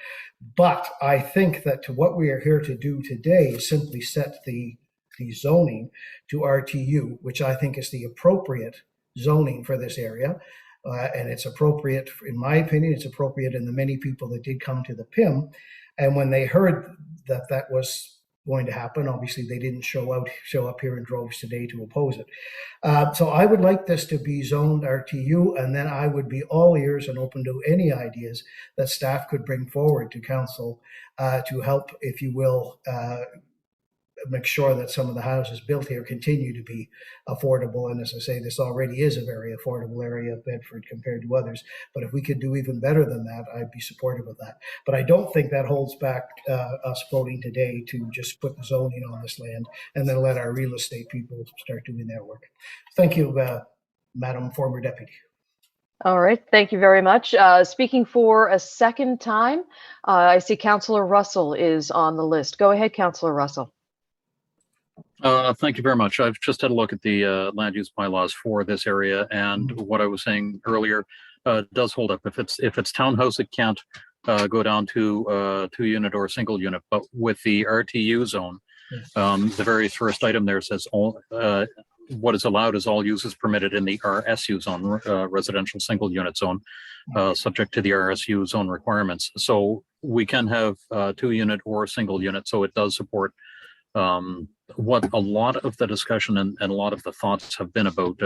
But I think that to what we are here to do today is simply set the the zoning to RTU, which I think is the appropriate zoning for this area. And it's appropriate, in my opinion, it's appropriate in the many people that did come to the PIM. And when they heard that that was going to happen, obviously they didn't show up here in droves today to oppose it. So I would like this to be zoned RTU, and then I would be all ears and open to any ideas that staff could bring forward to council to help, if you will, make sure that some of the houses built here continue to be affordable. And as I say, this already is a very affordable area of Bedford compared to others. But if we could do even better than that, I'd be supportive of that. But I don't think that holds back us voting today to just put the zoning on this land and then let our real estate people start doing their work. Thank you, Madam Former Deputy. All right, thank you very much. Speaking for a second time, I see Councillor Russell is on the list. Go ahead, Councillor Russell. Thank you very much. I've just had a look at the land use bylaws for this area, and what I was saying earlier does hold up. If it's townhouse, it can't go down to 2-unit or single unit. But with the RTU zone, the very first item there says all what is allowed is all uses permitted in the RSU zone, residential single unit zone, subject to the RSU zone requirements. So we can have 2-unit or single unit. So it does support what a lot of the discussion and a lot of the thoughts have been about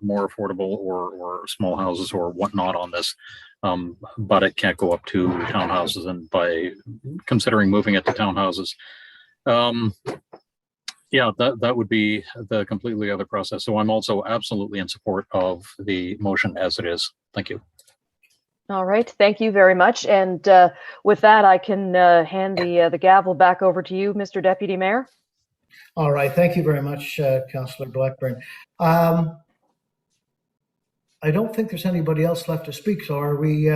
more affordable or small houses or whatnot on this, but it can't go up to townhouses, and by considering moving it to townhouses, yeah, that would be the completely other process. So I'm also absolutely in support of the motion as it is. Thank you. All right, thank you very much. And with that, I can hand the gavel back over to you, Mr. Deputy Mayor. All right, thank you very much, Councillor Blackburn. I don't think there's anybody else left to speak. So are we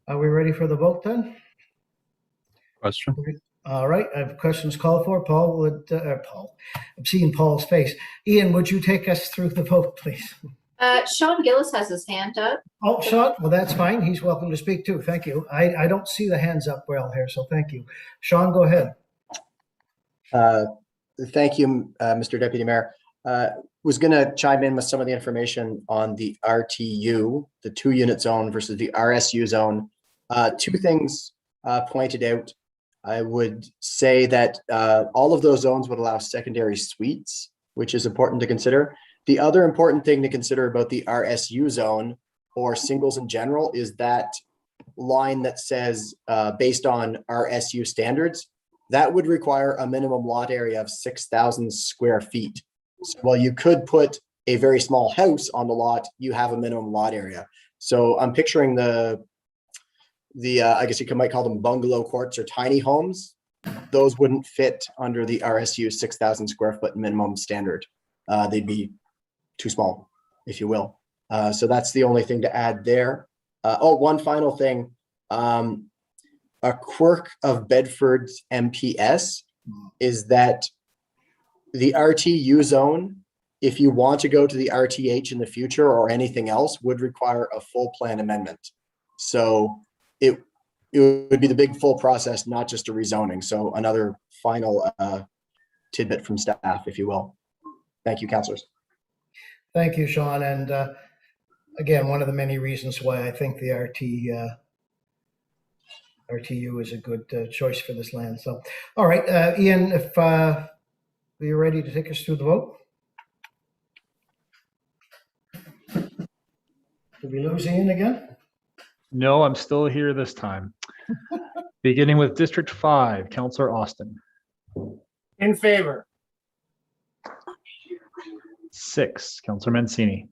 ready for the vote then? Question. All right, I have questions called for. Paul, I'm seeing Paul's face. Ian, would you take us through the vote, please? Sean Gillis has his hand up. Oh, Sean, well, that's fine. He's welcome to speak too. Thank you. I don't see the hands up well here, so thank you. Sean, go ahead. Thank you, Mr. Deputy Mayor. Was going to chime in with some of the information on the RTU, the 2-unit zone versus the RSU zone. Two things pointed out. I would say that all of those zones would allow secondary suites, which is important to consider. The other important thing to consider about the RSU zone or singles in general is that line that says based on RSU standards, that would require a minimum lot area of 6,000 square feet. So while you could put a very small house on the lot, you have a minimum lot area. So I'm picturing the I guess you might call them bungalow courts or tiny homes. Those wouldn't fit under the RSU 6,000 square foot minimum standard. They'd be too small, if you will. So that's the only thing to add there. Oh, one final thing. A quirk of Bedford's MPS is that the RTU zone, if you want to go to the RTH in the future or anything else, would require a full plan amendment. So it would be the big full process, not just a rezoning. So another final tidbit from staff, if you will. Thank you, councillors. Thank you, Sean. And again, one of the many reasons why I think the RTU is a good choice for this land. So, all right, Ian, if you're ready to take us through the vote. Did we lose Ian again? No, I'm still here this time. Beginning with District 5, Councillor Austin. In favor. 6, Councillor Mancini.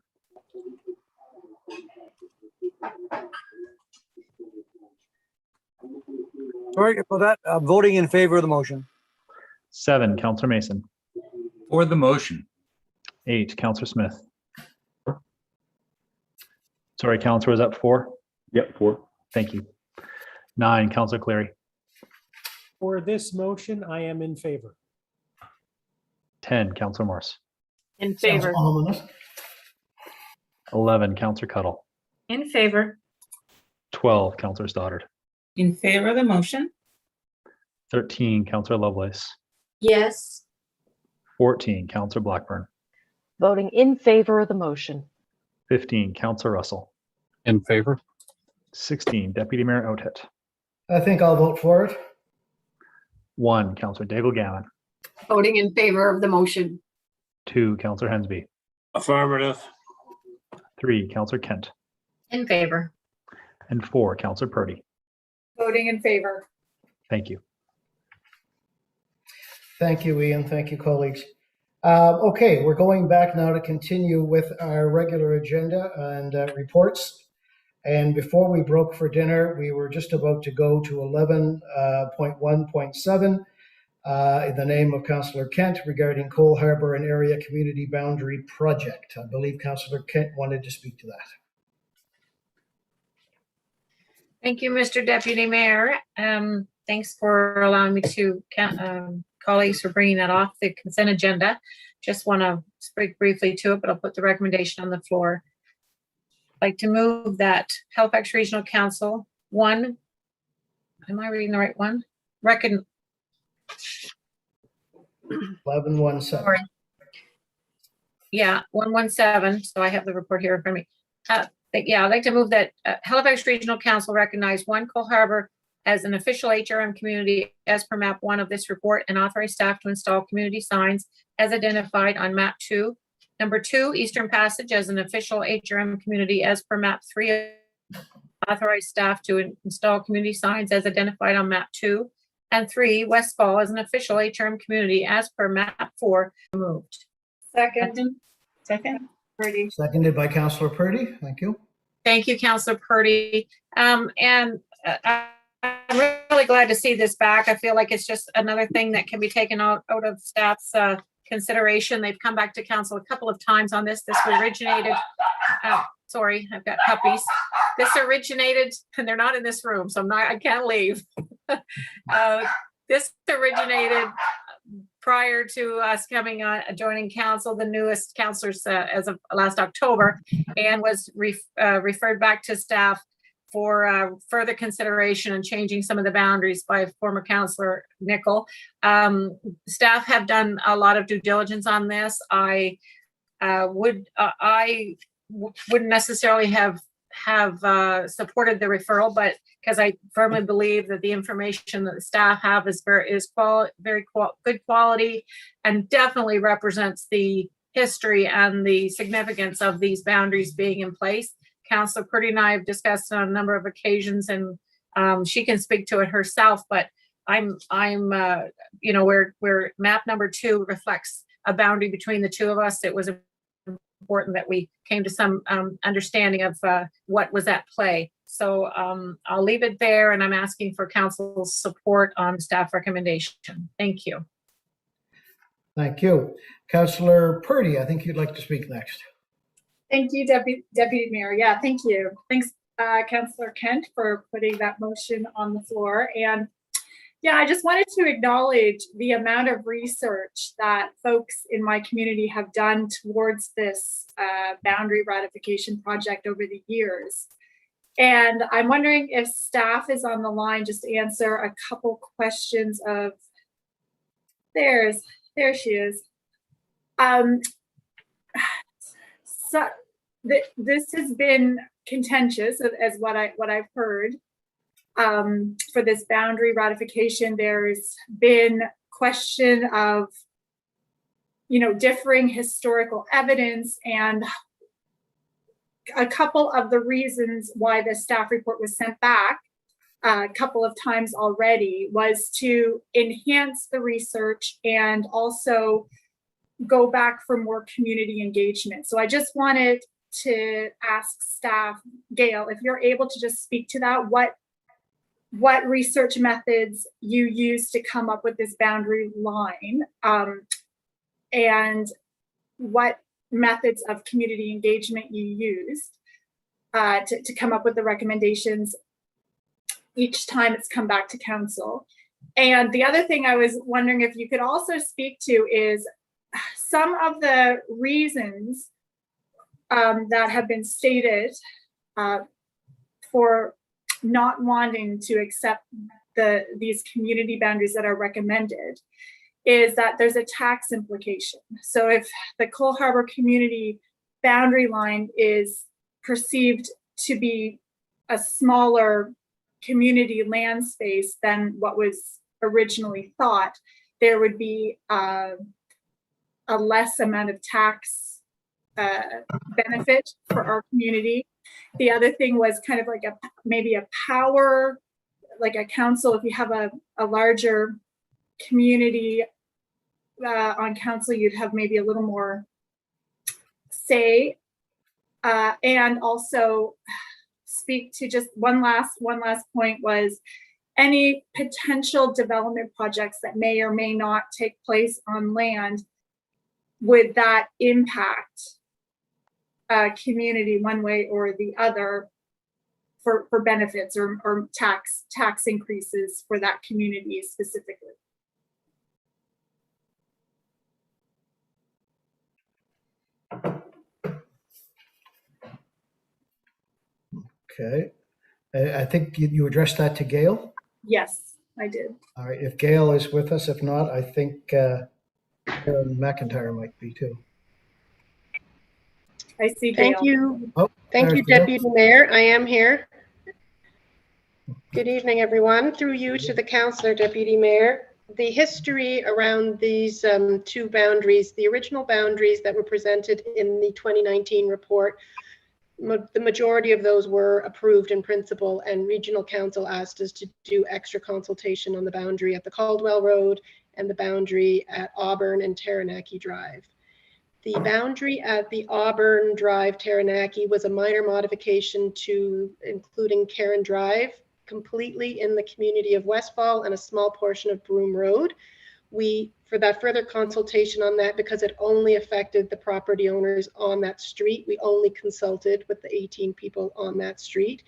Sorry for that. Voting in favor of the motion. 7, Councillor Mason. For the motion. 8, Councillor Smith. Sorry, Councillor, was that 4? Yep, 4. Thank you. 9, Councillor Cleary. For this motion, I am in favor. 10, Councillor Morse. In favor. 11, Councillor Cuddle. In favor. 12, Councillor Stoddard. In favor of the motion. 13, Councillor Lovelace. Yes. 14, Councillor Blackburn. Voting in favor of the motion. 15, Councillor Russell. In favor. 16, Deputy Mayor Outhet. I think I'll vote for it. 1, Councillor Daigle-Gammon. Voting in favor of the motion. 2, Councillor Hensby. Affirmative. 3, Councillor Kent. In favor. And 4, Councillor Purdy. Voting in favor. Thank you. Thank you, Ian. Thank you, colleagues. Okay, we're going back now to continue with our regular agenda and reports. And before we broke for dinner, we were just about to go to 11.1.7 in the name of Councillor Kent regarding Cole Harbour and Area Community Boundary Project. I believe Councillor Kent wanted to speak to that. Thank you, Mr. Deputy Mayor. Thanks for allowing me to, colleagues, for bringing that off the consent agenda. Just want to speak briefly to it, but I'll put the recommendation on the floor. I'd like to move that Halifax Regional Council, am I reading the right one? 11.1.7. Yeah, 117. So I have the report here in front of me. Yeah, I'd like to move that Halifax Regional Council recognize Cole Harbour as an official HRM community as per map 1 of this report and authorize staff to install community signs as identified on map 2. Number 2, Eastern Passage as an official HRM community as per map 3. Authorize staff to install community signs as identified on map 2. And 3, Westfall as an official HRM community as per map 4. Moved. Second. Purdy. Seconded by Councillor Purdy. Thank you. Thank you, Councillor Purdy. I'm really glad to see this back. I feel like it's just another thing that can be taken out of staff's consideration. They've come back to council a couple of times on this. This originated, sorry, I've got puppies. This originated, and they're not in this room, so I can't leave. This originated prior to us coming on, joining council, the newest councillors as of last October, and was referred back to staff for further consideration and changing some of the boundaries by former councillor Nickel. Staff have done a lot of due diligence on this. I wouldn't necessarily have supported the referral, but because I firmly believe that the information that the staff have is very good quality and definitely represents the history and the significance of these boundaries being in place. Councillor Purdy and I have discussed on a number of occasions, and she can speak to it herself. But I'm where map number 2 reflects a boundary between the two of us. It was important that we came to some understanding of what was at play. So I'll leave it there, and I'm asking for council's support on staff recommendation. Thank you. Thank you. Councillor Purdy, I think you'd like to speak next. Thank you, Deputy Mayor. Yeah, thank you. Thanks, Councillor Kent, for putting that motion on the floor. And yeah, I just wanted to acknowledge the amount of research that folks in my community have done towards this boundary ratification project over the years. And I'm wondering if staff is on the line just to answer a couple questions of, there she is. So this has been contentious as what I've heard. For this boundary ratification, there's been question of, differing historical evidence, and a couple of the reasons why the staff report was sent back a couple of times already was to enhance the research and also go back for more community engagement. So I just wanted to ask staff, Gail, if you're able to just speak to that, what research methods you used to come up with this boundary line, and what methods of community engagement you used to come up with the recommendations each time it's come back to council. And the other thing I was wondering if you could also speak to is some of the reasons that have been stated for not wanting to accept these community boundaries that are recommended is that there's a tax implication. So if the Cole Harbour community boundary line is perceived to be a smaller community land space than what was originally thought, there would be a less amount of tax benefit for our community. The other thing was kind of like maybe a power, like a council, if you have a larger community on council, you'd have maybe a little more say. And also speak to just one last point was any potential development projects that may or may not take place on land, would that impact community one way or the other for benefits or tax increases for that community specifically? Okay. I think you addressed that to Gail. Yes, I did. All right. If Gail is with us, if not, I think Aaron McIntyre might be too. I see. Thank Gail. you. Oh, Thank you, Gail. Deputy Mayor. I am here. Good evening, everyone. Through you to the Councillor, Deputy Mayor. The history around these two boundaries, the original boundaries that were presented in the 2019 report, the majority of those were approved in principle, and Regional Council asked us to do extra consultation on the boundary at the Caldwell Road and the boundary at Auburn and Taranaki Drive. The boundary at the Auburn Drive Taranaki was a minor modification to including Karen Drive completely in the community of Westfall and a small portion of Broome Road. For that further consultation on that, because it only affected the property owners on that street, we only consulted with the 18 people on that street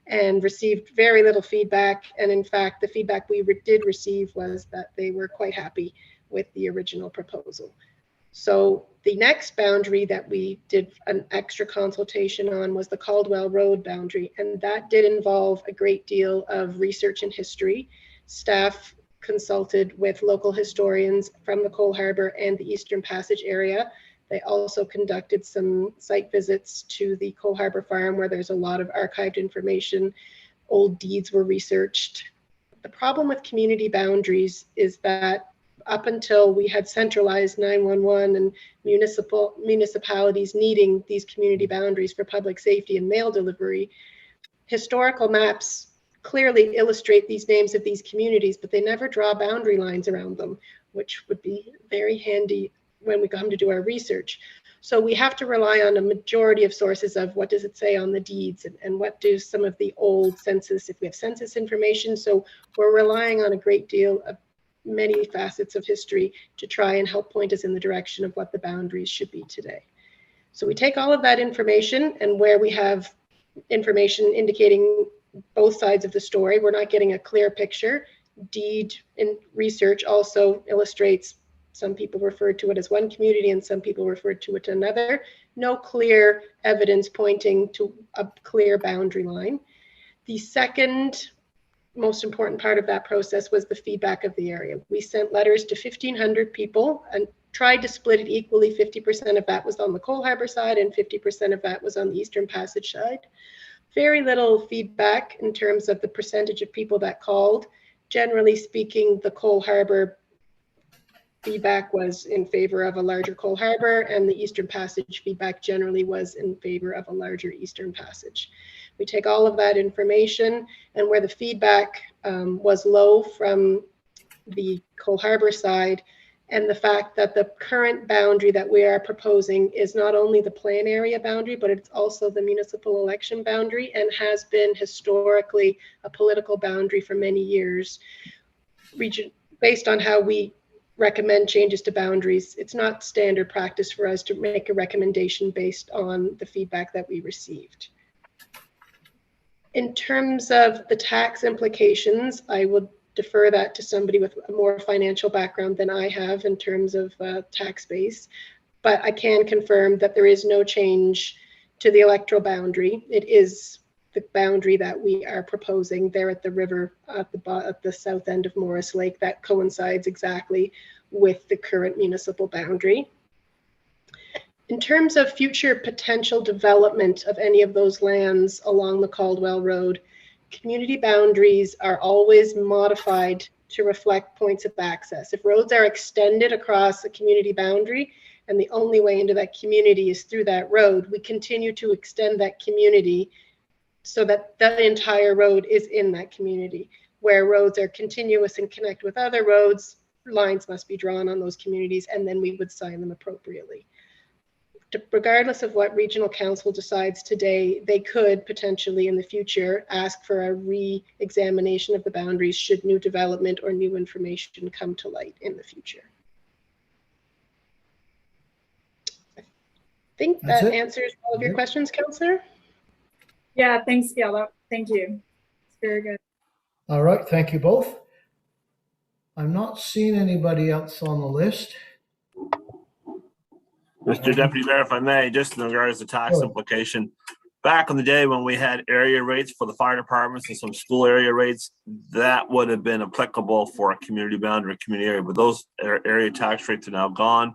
and received very little feedback. And in fact, the feedback we did receive was that they were quite happy with the original proposal. So the next boundary that we did an extra consultation on was the Caldwell Road boundary, and that did involve a great deal of research and history. Staff consulted with local historians from the Cole Harbour and the Eastern Passage area. They also conducted some site visits to the Cole Harbour Farm, where there's a lot of archived information. Old deeds were researched. The problem with community boundaries is that up until we had centralized 911 and municipalities needing these community boundaries for public safety and mail delivery, historical maps clearly illustrate these names of these communities, but they never draw boundary lines around them, which would be very handy when we come to do our research. So we have to rely on a majority of sources of what does it say on the deeds and what do some of the old census, if we have census information. So we're relying on a great deal of many facets of history to try and help point us in the direction of what the boundaries should be today. So we take all of that information, and where we have information indicating both sides of the story, we're not getting a clear picture. Deed in research also illustrates some people refer to it as one community and some people refer to it to another. No clear evidence pointing to a clear boundary line. The second most important part of that process was the feedback of the area. We sent letters to 1,500 people and tried to split it equally. 50% of that was on the Cole Harbour side and 50% of that was on the Eastern Passage side. Very little feedback in terms of the percentage of people that called. Generally speaking, the Cole Harbour feedback was in favor of a larger Cole Harbour, and the Eastern Passage feedback generally was in favor of a larger Eastern Passage. We take all of that information, and where the feedback was low from the Cole Harbour side, and the fact that the current boundary that we are proposing is not only the plan area boundary, but it's also the municipal election boundary and has been historically a political boundary for many years. Based on how we recommend changes to boundaries, it's not standard practice for us to make a recommendation based on the feedback that we received. In terms of the tax implications, I would defer that to somebody with a more financial background than I have in terms of tax base, but I can confirm that there is no change to the electoral boundary. It is the boundary that we are proposing there at the river at the south end of Morris Lake. That coincides exactly with the current municipal boundary. In terms of future potential development of any of those lands along the Caldwell Road, community boundaries are always modified to reflect points of access. If roads are extended across a community boundary and the only way into that community is through that road, we continue to extend that community so that that entire road is in that community. Where roads are continuous and connect with other roads, lines must be drawn on those communities, and then we would sign them appropriately. Regardless of what regional council decides today, they could potentially in the future ask for a re-examination of the boundaries should new development or new information come to light in the future. I think that answers all of your questions, Councillor. Yeah, thanks, Gail. Thank you. It's very good. All right, thank you both. I'm not seeing anybody else on the list. Mr. Deputy Mayor, if I may, just in regards to tax implication, back in the day when we had area rates for the fire departments and some school area rates, that would have been applicable for a community boundary, community area, but those area tax rates are now gone.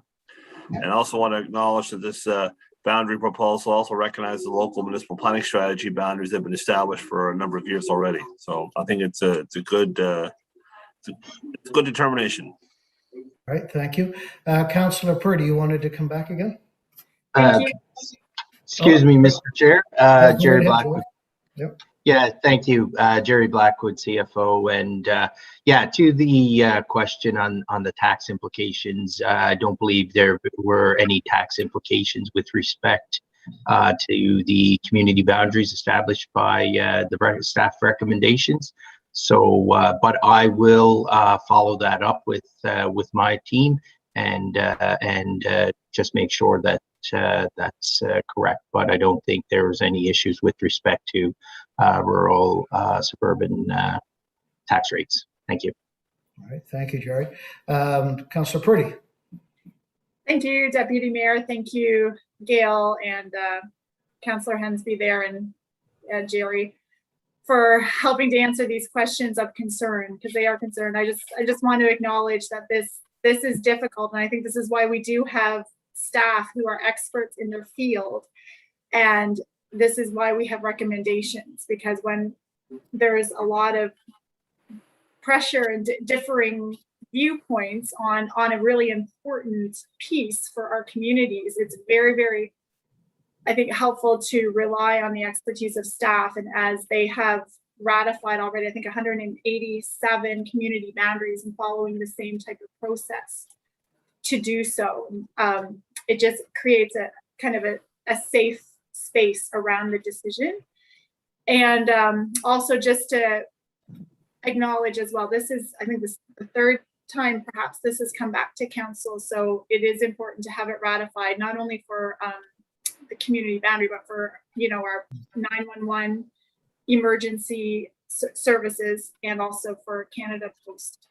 And I also want to acknowledge that this boundary proposal also recognizes the local municipal planning strategy boundaries that have been established for a number of years already. So I think it's a good determination. All right, thank you. Councillor Purdy, you wanted to come back again? Excuse me, Mr. Chair. Jerry Blackwood. Yep. Yeah, thank you, Jerry Blackwood, CFO. And yeah, to the question on the tax implications, I don't believe there were any tax implications with respect to the community boundaries established by the staff recommendations. So, but I will follow that up with my team and just make sure that that's correct. But I don't think there's any issues with respect to rural suburban tax rates. Thank you. All right, thank you, Jerry. Councillor Purdy. Thank you, Deputy Mayor. Thank you, Gail and Councillor Hensby there and Jerry, for helping to answer these questions of concern, because they are concerned. I just want to acknowledge that this is difficult, and I think this is why we do have staff who are experts in their field, and this is why we have recommendations, because when there is a lot of pressure and differing viewpoints on a really important piece for our communities, it's very, very, I think, helpful to rely on the expertise of staff. And as they have ratified already, I think 187 community boundaries and following the same type of process to do so, it just creates a kind of a safe space around the decision. And also just to acknowledge as well, this is, I think this is the third time perhaps this has come back to council. So it is important to have it ratified, not only for the community boundary, but for, you know, our 911 emergency services, and also for Canada Post.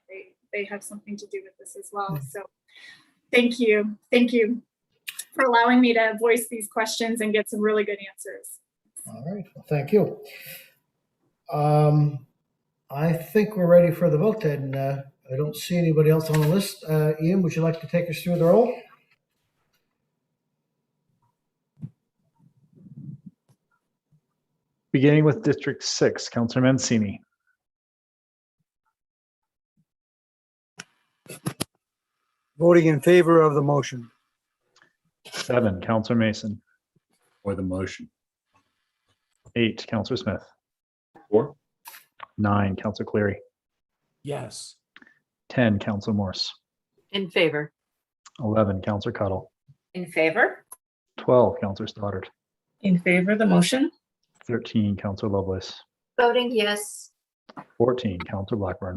They have something to do with this as well. So thank you for allowing me to voice these questions and get some really good answers. All right, well, thank you. I think we're ready for the vote, and I don't see anybody else on the list. Ian, would you like to take us through the roll? Beginning with District 6, Councillor Mancini. Voting in favor of the motion. 7, Councillor Mason. For the motion. 8, Councillor Smith. 4. 9, Councillor Cleary. Yes. 10, Councillor Morse. In favor. 11, Councillor Cuttle. In favor? 12, Councillor Stoddard. In favor of the motion? 13, Councillor Lovelace. Voting yes. 14, Councillor Blackburn.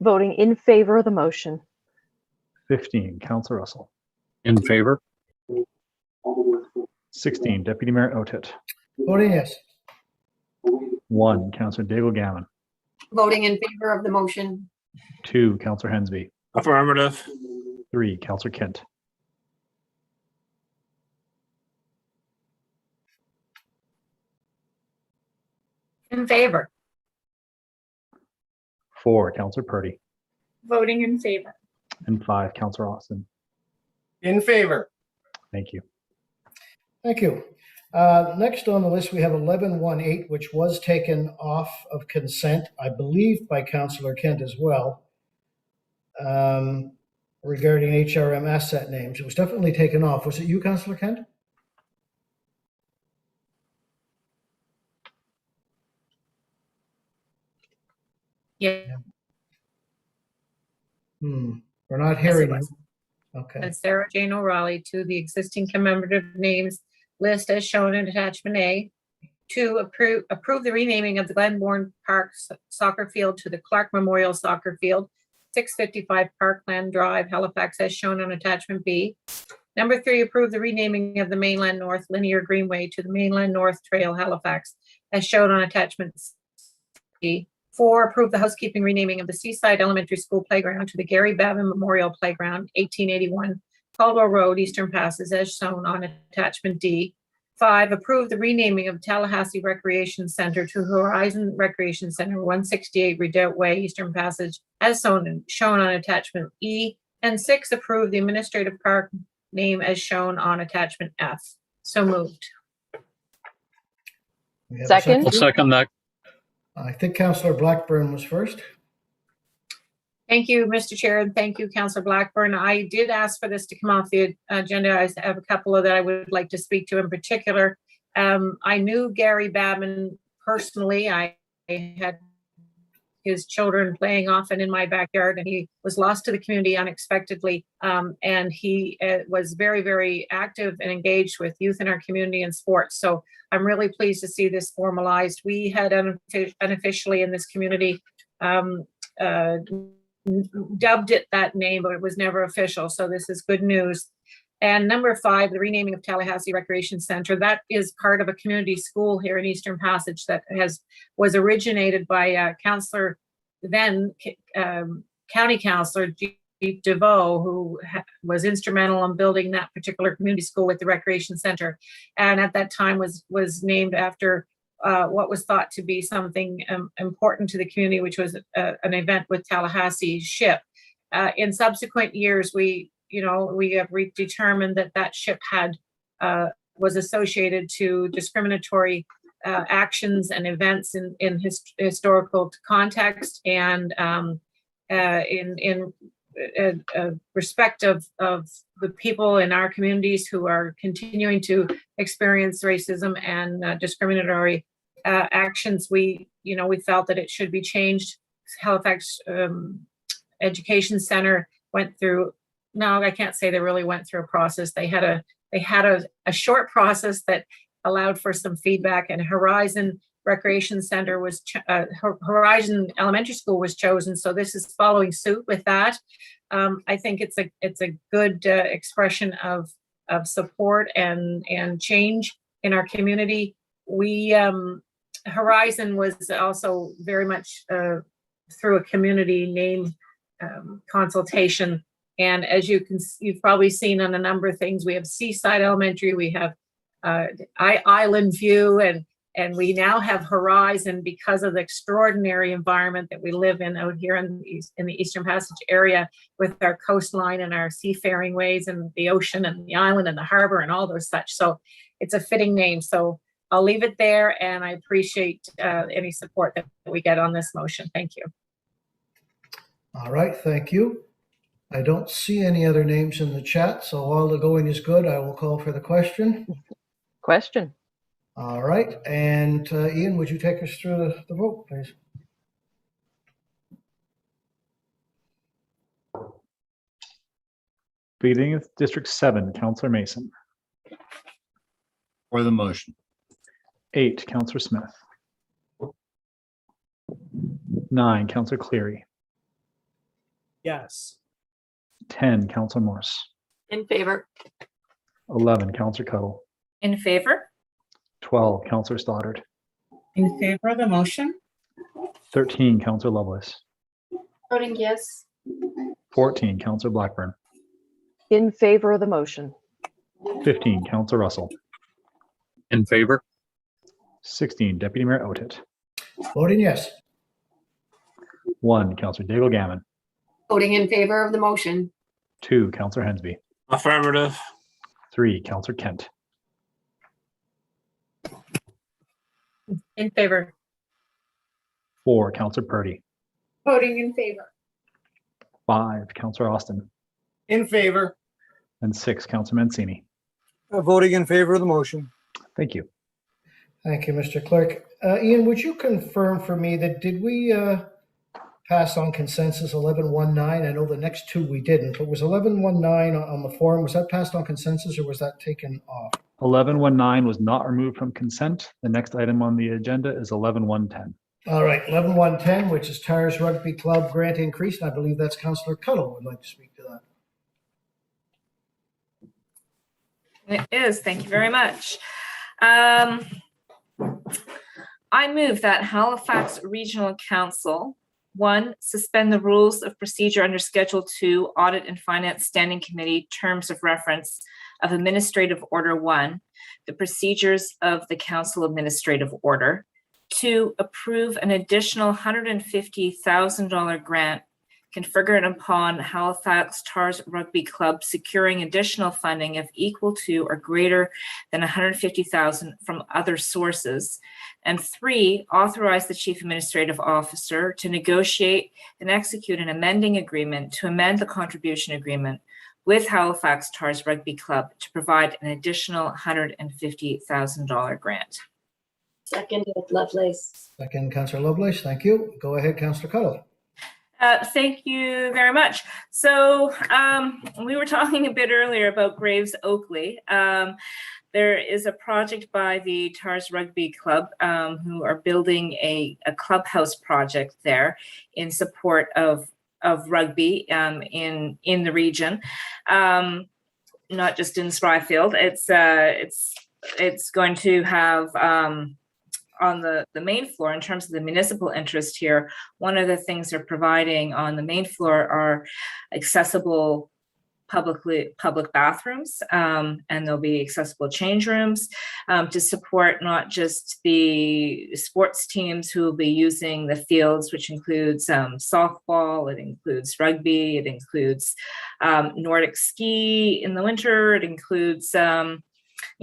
Voting in favor of the motion. 15, Councillor Russell. In favor? 16, Deputy Mayor Otit. Voting yes. 1, Councillor Daigle Gammon. Voting in favor of the motion. 2, Councillor Hensby. Affirmative. 3, Councillor Kent. In favor? 4, Councillor Purdy. Voting in favor. And 5, Councillor Austin. In favor. Thank you. Thank you. Next on the list, we have 1118, which was taken off of consent, I believe by Councillor Kent as well, regarding HRM asset names. It was definitely taken off. Was it you, Councillor Kent? Yeah. We're not Yes, hearing it you. was. Okay. And Sarah Jane O'Reilly to the existing commemorative names list as shown in attachment A. 2, approve the renaming of the Glenbourne Park soccer field to the Clark Memorial Soccer Field, 655 Parkland Drive, Halifax, as shown on attachment B. Number 3, approve the renaming of the Mainland North Linear Greenway to the Mainland North Trail, Halifax, as shown on attachment C. 4, approve the housekeeping renaming of the Seaside Elementary School Playground to the Gary Babin Memorial Playground, 1881 Caldwell Road, Eastern Passes, as shown on attachment D. 5, approve the renaming of Tallahassee Recreation Center to Horizon Recreation Center, 168 Redoubt Way, Eastern Passage, as shown on attachment E. And 6, approve the administrative park name as shown on attachment F. So moved. We have a Second. I'll second that. I think Councillor Blackburn was first. Thank you, Mr. Chair, and thank you, Councillor Blackburn. I did ask for this to come off the agenda. I have a couple of that I would like to speak to in particular. I knew Gary Babin personally. I had his children playing often in my backyard, and he was lost to the community unexpectedly. And he was very, very active and engaged with youth in our community and sports. So I'm really pleased to see this formalized. We had unofficially in this community dubbed it that name, but it was never official. So this is good news. And number 5, the renaming of Tallahassee Recreation Center. That is part of a community school here in Eastern Passage that was originated by Councillor, then County Councillor G. DeVoe, who was instrumental in building that particular community school with the recreation center. And at that time was named after what was thought to be something important to the community, which was an event with Tallahassee ship. In subsequent years, we have determined that ship was associated to discriminatory actions and events in historical context, and in respect of the people in our communities who are continuing to experience racism and discriminatory actions. We felt that it should be changed. Halifax Education Center went through, no, I can't say they really went through a process. They had a short process that allowed for some feedback, and Horizon Recreation Center Horizon Elementary School was chosen. So this is following suit with that. I think it's a good expression of support and change in our community. Horizon was also very much through a community name consultation. And as you've probably seen on a number of things, we have Seaside Elementary, we have Island View, and we now have Horizon because of the extraordinary environment that we live in out here in the Eastern Passage area, with our coastline and our seafaring ways and the ocean and the island and the harbor and all those such. So it's a fitting name. So I'll leave it there, and I appreciate any support that we get on this motion. Thank you. All right, thank you. I don't see any other names in the chat, so while the going is good, I will call for the question. Question. All right, and Ian, would you take us through the vote, please? Beginning with District 7, Councillor Mason. For the motion. 8, Councillor Smith. 9, Councillor Cleary. Yes. 10, Councillor Morse. In favor. 11, Councillor Cuttle. In favor? 12, Councillor Stoddard. In favor of the motion? 13, Councillor Lovelace. Voting yes. 14, Councillor Blackburn. In favor of the motion. 15, Councillor Russell. In favor? 16, Deputy Mayor Otit. Voting yes. 1, Councillor Daigle Gammon. Voting in favor of the motion. 2, Counselor Hensby. Affirmative. 3, Counselor Kent. In favor. 4, Counselor Purdy. Voting in favor. 5, Counselor Austin. In favor. And 6, Counselor Mancini. Voting in favor of the motion. Thank you. Thank you, Mr. Clerk. Ian, would you confirm for me that did we pass on consensus 1119? I know the next two we didn't, but was 1119 on the forum, was that passed on consensus or was that taken off? 1119 was not removed from consent. The next item on the agenda is 11110. All right, 11110, which is Tars Rugby Club grant increase, and I believe that's Councillor Cuttle would like to speak to that. It is. Thank you very much. I move that Halifax Regional Council, 1, suspend the rules of procedure under Schedule 2, Audit and Finance Standing Committee Terms of Reference of Administrative Order 1, the procedures of the Council Administrative Order. 2, approve an additional $150,000 grant conferred upon Halifax Tars Rugby Club, securing additional funding of equal to or greater than $150,000 from other sources. And 3, authorize the Chief Administrative Officer to negotiate and execute an amending agreement to amend the contribution agreement with Halifax Tars Rugby Club to provide an additional $150,000 grant. Seconded, Lovelace. Second, Councillor Lovelace, thank you. Go ahead, Councillor Cuttle. Thank you very much. So we were talking a bit earlier about Graves Oakley. There is a project by the Tars Rugby Club who are building a clubhouse project there in support of rugby in the region, not just in Spryfield. It's going to have on the main floor, in terms of the municipal interest here, one of the things they're providing on the main floor are accessible public bathrooms, and there'll be accessible change rooms to support not just the sports teams who will be using the fields, which includes softball, it includes rugby, it includes Nordic ski in the winter, it includes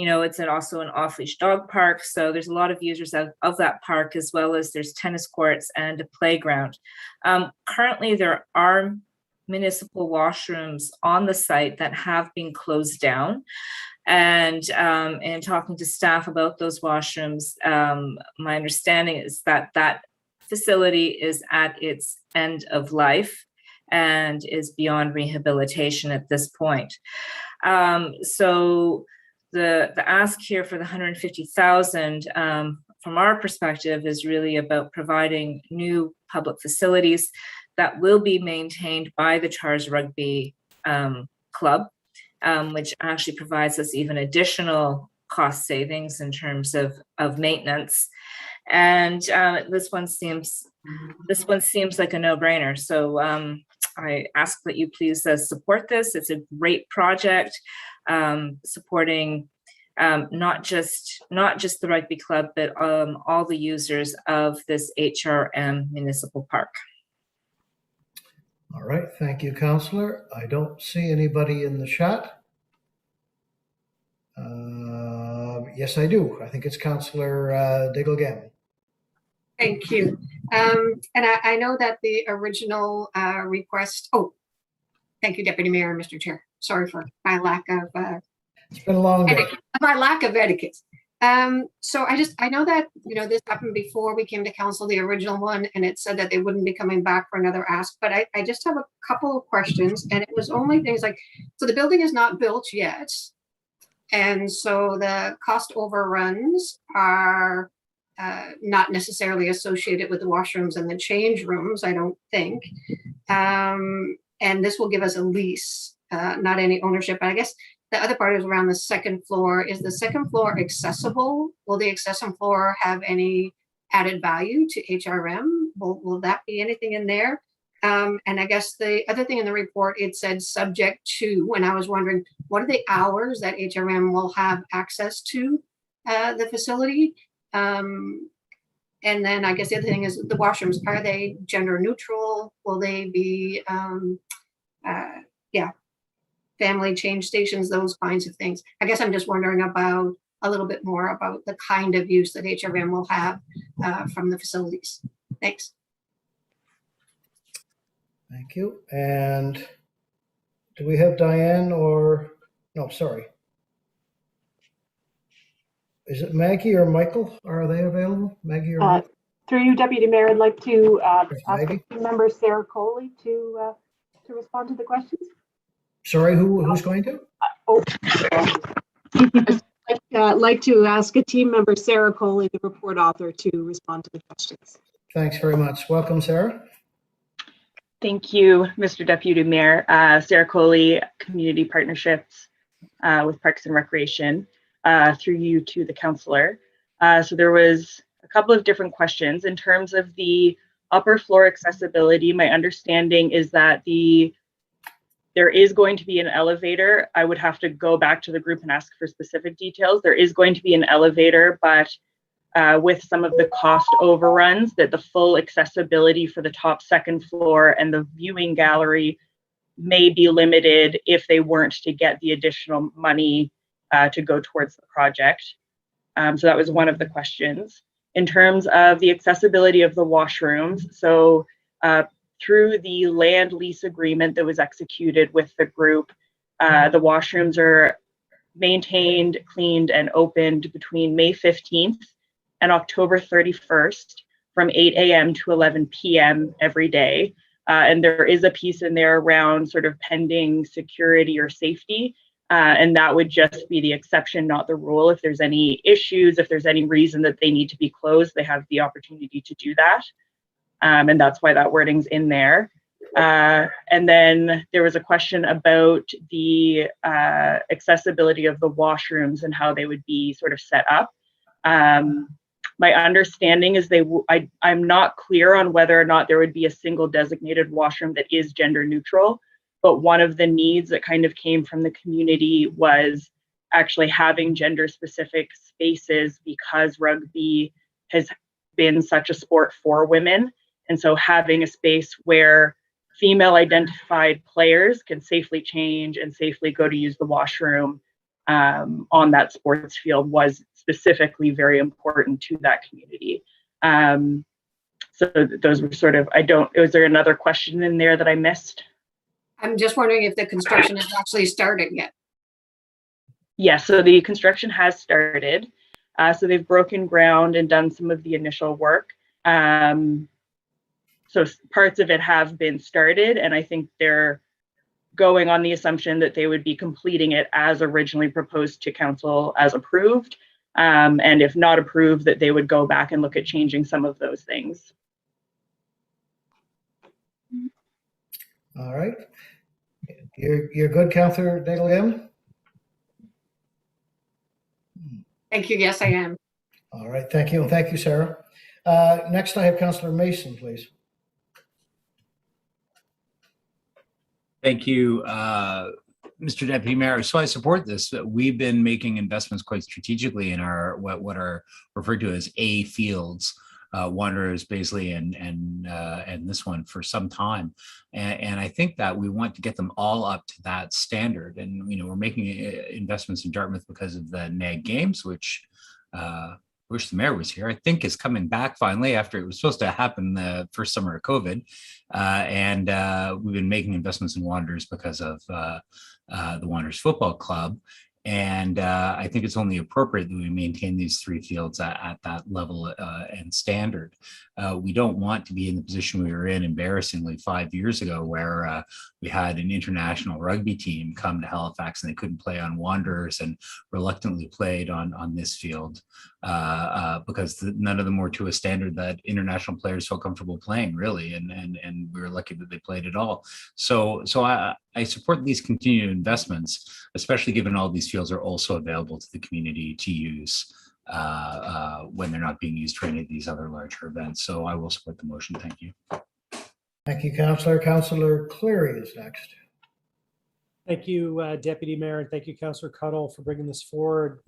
it's also an off-leash dog park. So there's a lot of users of that park, as well as there's tennis courts and a playground. Currently, there are municipal washrooms on the site that have been closed down. And talking to staff about those washrooms, my understanding is that that facility is at its end of life and is beyond rehabilitation at this point. So the ask here for the $150,000 from our perspective is really about providing new public facilities that will be maintained by the Tars Rugby Club, which actually provides us even additional cost savings in terms of maintenance. And this one seems like a no-brainer. So I ask that you please support this. It's a great project, supporting not just the rugby club, but all the users of this HRM municipal park. All right, thank you, Councillor. I don't see anybody in the chat. Yes, I do. I think it's Councillor Diggle-Gammon. Thank you. And I know that the original request, thank you, Deputy Mayor and Mr. Chair. Sorry for my lack of it's been a long day. My lack of etiquette. So I know that, this happened before we came to council, the original one, and it said that they wouldn't be coming back for another ask, but I just have a couple of questions, and it was only things like, so the building is not built yet. And so the cost overruns are not necessarily associated with the washrooms and the change rooms, I don't think. And this will give us a lease, not any ownership. And I guess the other part is around the second floor. Is the second floor accessible? Will the accession floor have any added value to HRM? Will that be anything in there? And I guess the other thing in the report, it said subject to, and I was wondering, what are the hours that HRM will have access to the facility? And then I guess the other thing is the washrooms, are they gender neutral? Will they be, yeah, family change stations, those kinds of things? I guess I'm just wondering about a little bit more about the kind of use that HRM will have from the facilities. Thanks. Thank you. And do we have Diane or, no, sorry. Is it Maggie or Michael? Are they available? Maggie or Michael? Through you, Deputy Mayor, I'd like to ask Maggie? Member Sarah Coley to respond to the questions. Sorry, who's going to? I'd like to ask a team member, Sarah Coley, the report author, to respond to the questions. Thanks very much. Welcome, Sarah. Thank you, Mr. Deputy Mayor. Sarah Coley, Community Partnerships with Parks and Recreation, through you to the councillor. So there was a couple of different questions. In terms of the upper floor accessibility, my understanding is that there is going to be an elevator. I would have to go back to the group and ask for specific details. There is going to be an elevator, but with some of the cost overruns, that the full accessibility for the top second floor and the viewing gallery may be limited if they weren't to get the additional money to go towards the project. So that was one of the questions. In terms of the accessibility of the washrooms, so through the land lease agreement that was executed with the group, the washrooms are maintained, cleaned, and opened between May 15th and October 31st from 8 a.m. to 11 p.m. every day. And there is a piece in there around sort of pending security or safety. And that would just be the exception, not the rule. If there's any issues, if there's any reason that they need to be closed, they have the opportunity to do that. And that's why that wording's in there. And then there was a question about the accessibility of the washrooms and how they would be sort of set up. My understanding is I'm not clear on whether or not there would be a single designated washroom that is gender neutral, but one of the needs that kind of came from the community was actually having gender specific spaces because rugby has been such a sport for women. And so having a space where female identified players can safely change and safely go to use the washroom on that sports field was specifically very important to that community. So those were sort of, was there another question in there that I missed? I'm just wondering if the construction has actually started yet. Yes, so the construction has started. So they've broken ground and done some of the initial work. So parts of it have been started, and I think they're going on the assumption that they would be completing it as originally proposed to council as approved. And if not approved, that they would go back and look at changing some of those things. All right. You're good, Councillor Daigle-Lim? Thank you. Yes, I am. All right. Thank you. Thank you, Sarah. Next, I have Councillor Mason, please. Thank you, Mr. Deputy Mayor. So I support this. We've been making investments quite strategically in our what are referred to as A fields, Wanderers, Baisley, and this one for some time. And I think that we want to get them all up to that standard. And we're making investments in Dartmouth because of the NAG games, which wish the mayor was here, I think is coming back finally after it was supposed to happen the first summer of COVID. And we've been making investments in Wanderers because of the Wanderers Football Club. And I think it's only appropriate that we maintain these three fields at that level and standard. We don't want to be in the position we were in embarrassingly 5 years ago, where we had an international rugby team come to Halifax and they couldn't play on Wanderers and reluctantly played on this field because none of them were to a standard that international players felt comfortable playing, really. And we were lucky that they played at all. So I support these continued investments, especially given all these fields are also available to the community to use when they're not being used for any of these other larger events. So I will support the motion. Thank you. Thank you, Councillor. Councillor Cleary is next. Thank you, Deputy Mayor, and thank you, Councillor Cuddle, for bringing this forward.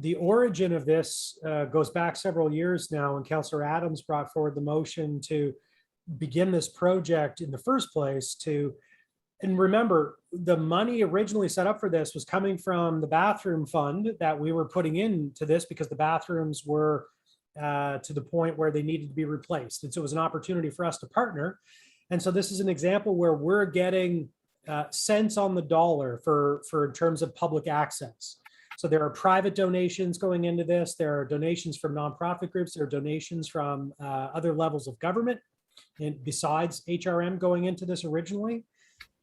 The origin of this goes back several years now, when Councillor Adams brought forward the motion to begin this project in the first place. And remember, the money originally set up for this was coming from the bathroom fund that we were putting into this because the bathrooms were to the point where they needed to be replaced. And so it was an opportunity for us to partner. And so this is an example where we're getting cents on the dollar for in terms of public access. So there are private donations going into this. There are donations from nonprofit groups. There are donations from other levels of government, and besides HRM going into this originally.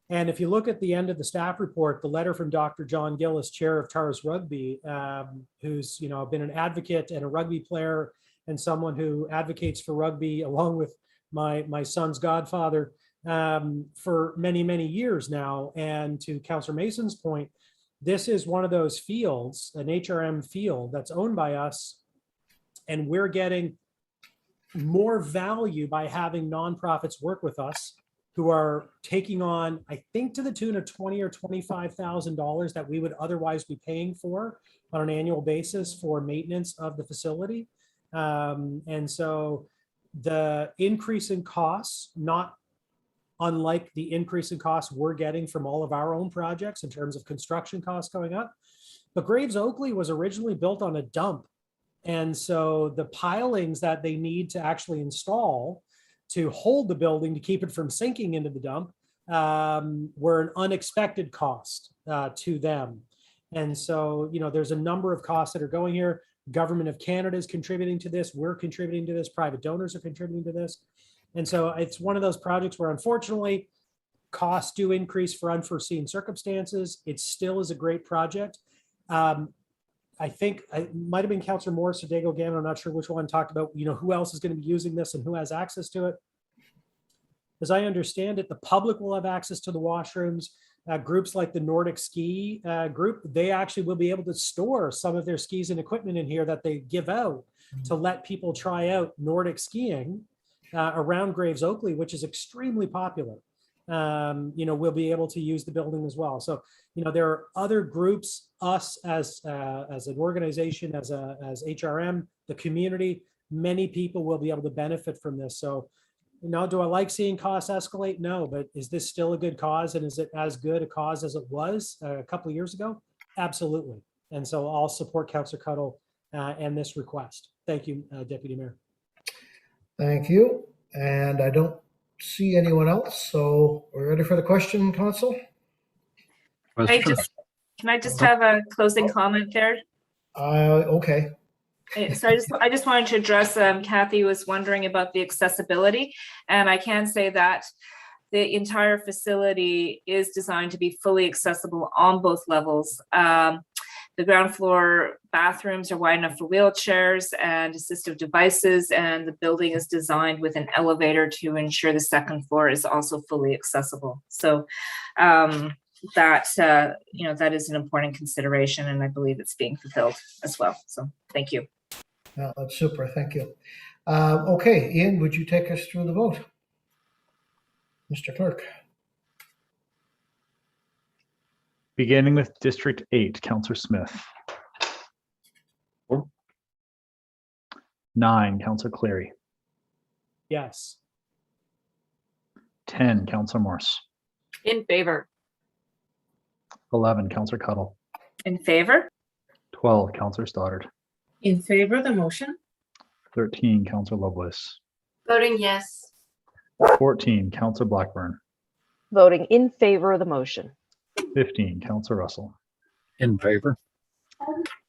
And if you look at the end of the staff report, the letter from Dr. John Gillis, chair of TARS Rugby, who's been an advocate and a rugby player and someone who advocates for rugby along with my son's godfather for many, many years now. And to Councillor Mason's point, this is one of those fields, an HRM field that's owned by us, and we're getting more value by having nonprofits work with us who are taking on, I think, to the tune of $20,000 or $25,000 that we would otherwise be paying for on an annual basis for maintenance of the facility. And so the increase in costs, not unlike the increase in costs we're getting from all of our own projects in terms of construction costs going up. But Graves Oakley was originally built on a dump. And so the pilings that they need to actually install to hold the building to keep it from sinking into the dump were an unexpected cost to them. And so, there's a number of costs that are going here. Government of Canada is contributing to this. We're contributing to this. Private donors are contributing to this. And so it's one of those projects where, unfortunately, costs do increase for unforeseen circumstances. It still is a great project. I think it might have been Councillor Morris or Dago Gammon, I'm not sure which one, talked about, who else is going to be using this and who has access to it. As I understand it, the public will have access to the washrooms. Groups like the Nordic Ski group, they actually will be able to store some of their skis and equipment in here that they give out to let people try out Nordic skiing around Graves Oakley, which is extremely popular. We'll be able to use the building as well. So, there are other groups, us as an organization, as HRM, the community, many people will be able to benefit from this. So, do I like seeing costs escalate? No, but is this still a good cause? And is it as good a cause as it was a couple of years ago? Absolutely. And so I'll support Councillor Cuddle and this request. Thank you, Deputy Mayor. Thank you. And I don't see anyone else. So we're ready for the question, Council? Can I just have a closing comment there? Okay. So I just wanted to address, Kathy was wondering about the accessibility, and I can say that the entire facility is designed to be fully accessible on both levels. The ground floor bathrooms are wide enough for wheelchairs and assistive devices, and the building is designed with an elevator to ensure the second floor is also fully accessible. So that is an important consideration, and I believe it's being fulfilled as well. So thank you. No, that's super. Thank you. Okay, Ian, would you take us through the vote? Mr. Clerk. Beginning with District 8, Councillor Smith. 9, Councillor Cleary. Yes. 10, Councillor Morse. In favor. 11, Councillor Cuddle. In favor. 12, Councillor Stoddard. In favor of the motion? 13, Councillor Lovelace. Voting yes. 14, Councillor Blackburn. Voting in favor of the motion. 15, Councillor Russell. In favor.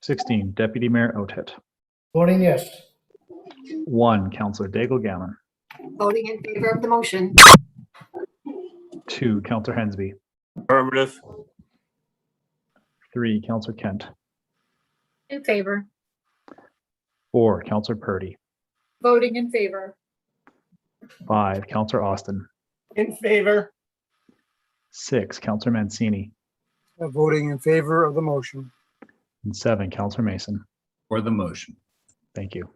16, Deputy Mayor Outhet. Voting yes. 1, Councillor Daigle Gammon. Voting in favor of the motion. 2, Councillor Hensby. Affirmative. 3, Councillor Kent. In favor. 4, Councillor Purdy. Voting in favor. 5, Councillor Austin. In favor. 6, Councillor Mancini. Voting in favor of the motion. And 7, Councillor Mason. For the motion. Thank you.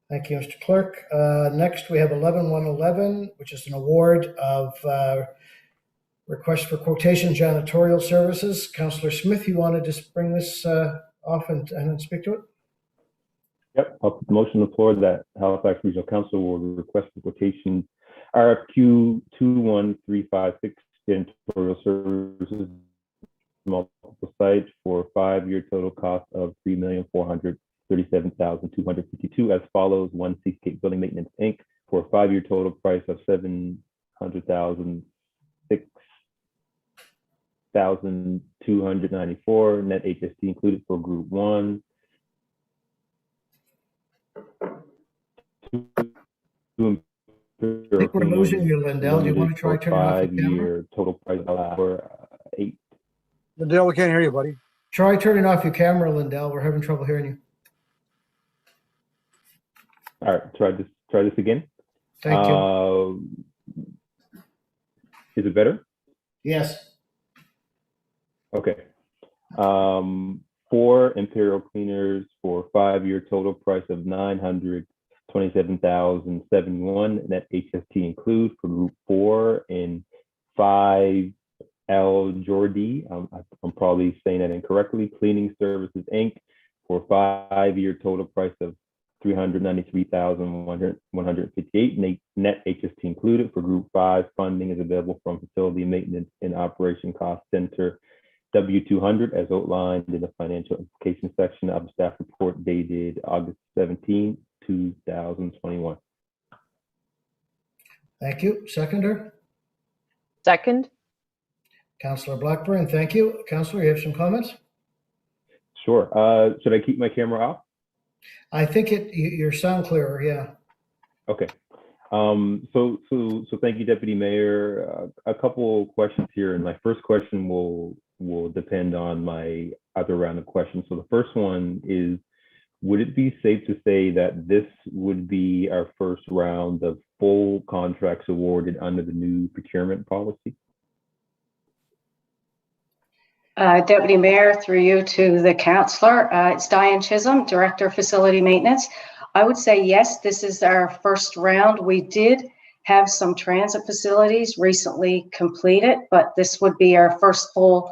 Thank you, Mr. Clerk. Next, we have 11-111, which is an award of request for quotation janitorial services. Councillor Smith, you want to just bring this off and speak to it? Yep, I'll put the motion on the floor that Halifax Regional Council will request the quotation RFQ 21356 janitorial services multiple sites for 5-year total cost of $3,437,252 as follows. One Seascape Building Maintenance Inc. for a 5-year total price of $700,000, $6,294 net HST included for Group 1. I think we're losing you, Lindell. Do you want to try turning off your camera? 5-year total price for 8. Lindell, we can't hear you, buddy. Try turning off your camera, Lindell. We're having trouble hearing you. All right, try this again. Thank you. Is it better? Yes. Okay. 4 Imperial Cleaners for 5-year total price of $927,071 net HST include for Group 4 in 5 L Jordi. I'm probably saying that incorrectly. Cleaning Services Inc. for 5-year total price of $393,158 net HST included for Group 5. Funding is available from Facility Maintenance and Operation Cost Center W200 as outlined in the financial implications section of the staff report dated August 17, 2021. Thank you. Seconder? Second. Councillor Blackburn, thank you. Councillor, you have some comments? Sure. Should I keep my camera off? I think your sound clearer, yeah. Okay. So thank you, Deputy Mayor. A couple questions here, and my first question will depend on my other round of questions. So the first one is, would it be safe to say that this would be our first round of full contracts awarded under the new procurement policy? Deputy Mayor, through you to the councillor, it's Diane Chisholm, Director of Facility Maintenance. I would say yes, this is our first round. We did have some transit facilities recently completed, but this would be our first full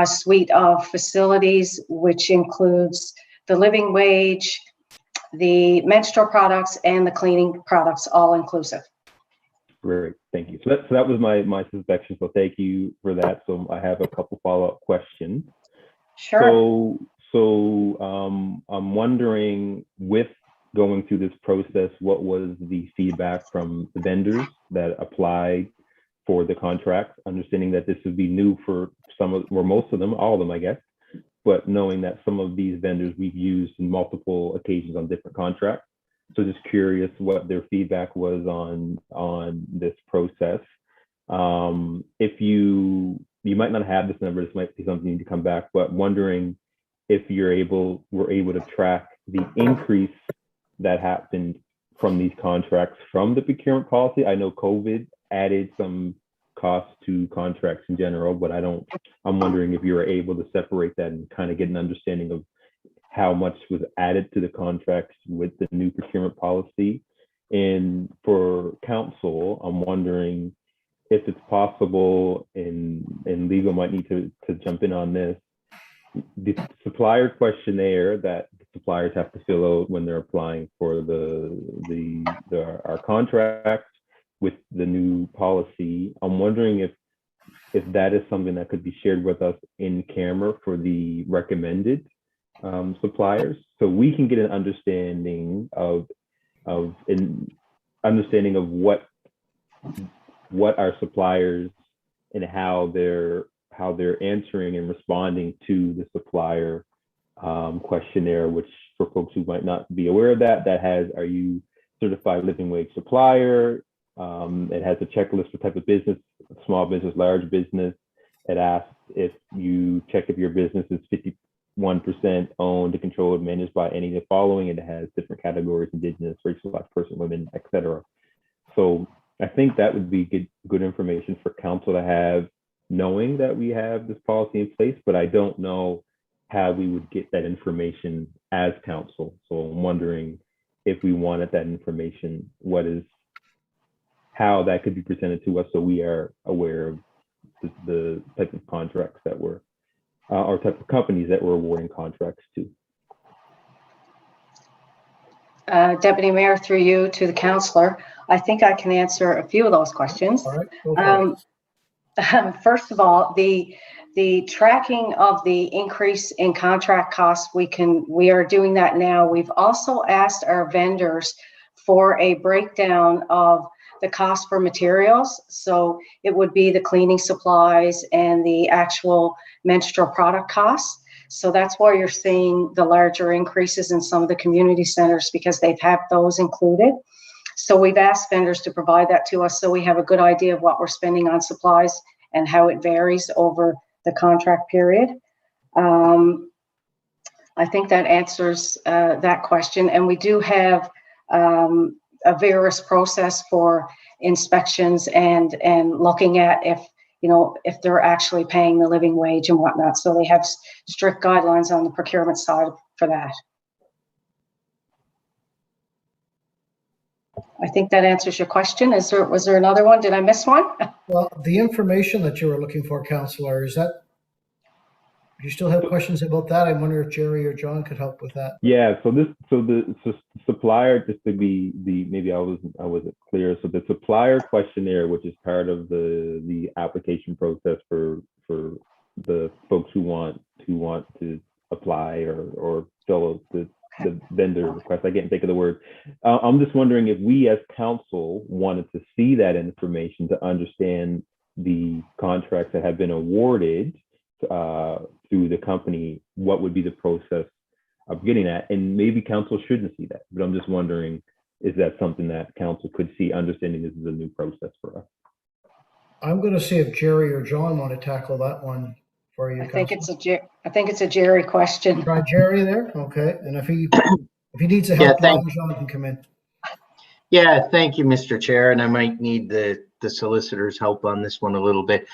suite of facilities, which includes the living wage, the menstrual products, and the cleaning products, all inclusive. Great, thank you. So that was my suspicion. So thank you for that. So I have a couple follow-up questions. Sure. So I'm wondering, with going through this process, what was the feedback from the vendors that applied for the contract? Understanding that this would be new for some of, or most of them, all of them, I guess. But knowing that some of these vendors we've used in multiple occasions on different contracts. So just curious what their feedback was on this process. If you might not have this number, this might be something you need to come back, but wondering if we're able to track the increase that happened from these contracts from the procurement policy. I know COVID added some costs to contracts in general, but I'm wondering if you were able to separate that and kind of get an understanding of how much was added to the contracts with the new procurement policy. And for council, I'm wondering if it's possible, and legal might need to jump in on this, the supplier questionnaire that the suppliers have to fill out when they're applying for our contracts with the new policy. I'm wondering if that is something that could be shared with us in camera for the recommended suppliers, so we can get an understanding of what our suppliers and how they're answering and responding to the supplier questionnaire, which for folks who might not be aware of that has, are you certified living wage supplier? It has a checklist for type of business, small business, large business. It asks if you check if your business is 51% owned, controlled, managed by any of the following, and it has different categories: Indigenous, racialized person, women, etc. So I think that would be good information for council to have, knowing that we have this policy in place, but I don't know how we would get that information as council. So I'm wondering if we wanted that information, how that could be presented to us so we are aware of the type of contracts that we're or type of companies that we're awarding contracts to. Deputy Mayor, through you to the councillor, I think I can answer a few of those questions. All right, go for it. First of all, the tracking of the increase in contract costs, we are doing that now. We've also asked our vendors for a breakdown of the cost for materials. So it would be the cleaning supplies and the actual menstrual product costs. So that's why you're seeing the larger increases in some of the community centers, because they've had those included. So we've asked vendors to provide that to us, so we have a good idea of what we're spending on supplies and how it varies over the contract period. I think that answers that question. And we do have a various process for inspections and looking at if they're actually paying the living wage and whatnot. So they have strict guidelines on the procurement side for that. I think that answers your question. Was there another one? Did I miss one? Well, the information that you were looking for, Councillor, do you still have questions about that? I wonder if Jerry or John could help with that. Yeah, so the supplier, just to be maybe I wasn't clear. So the supplier questionnaire, which is part of the application process for the folks who want to apply or fill out the vendor request. I can't think of the word. I'm just wondering if we as council wanted to see that information to understand the contracts that have been awarded through the company, what would be the process of getting that? And maybe council shouldn't see that, but I'm just wondering, is that something that council could see, understanding this is a new process for us? I'm going to see if Jerry or John want to tackle that one for you. I think it's a Jerry question. Try Jerry there, okay. And if he needs a help, John can come in. Yeah, thank you, Mr. Chair, and I might need the solicitor's help on this one a little bit.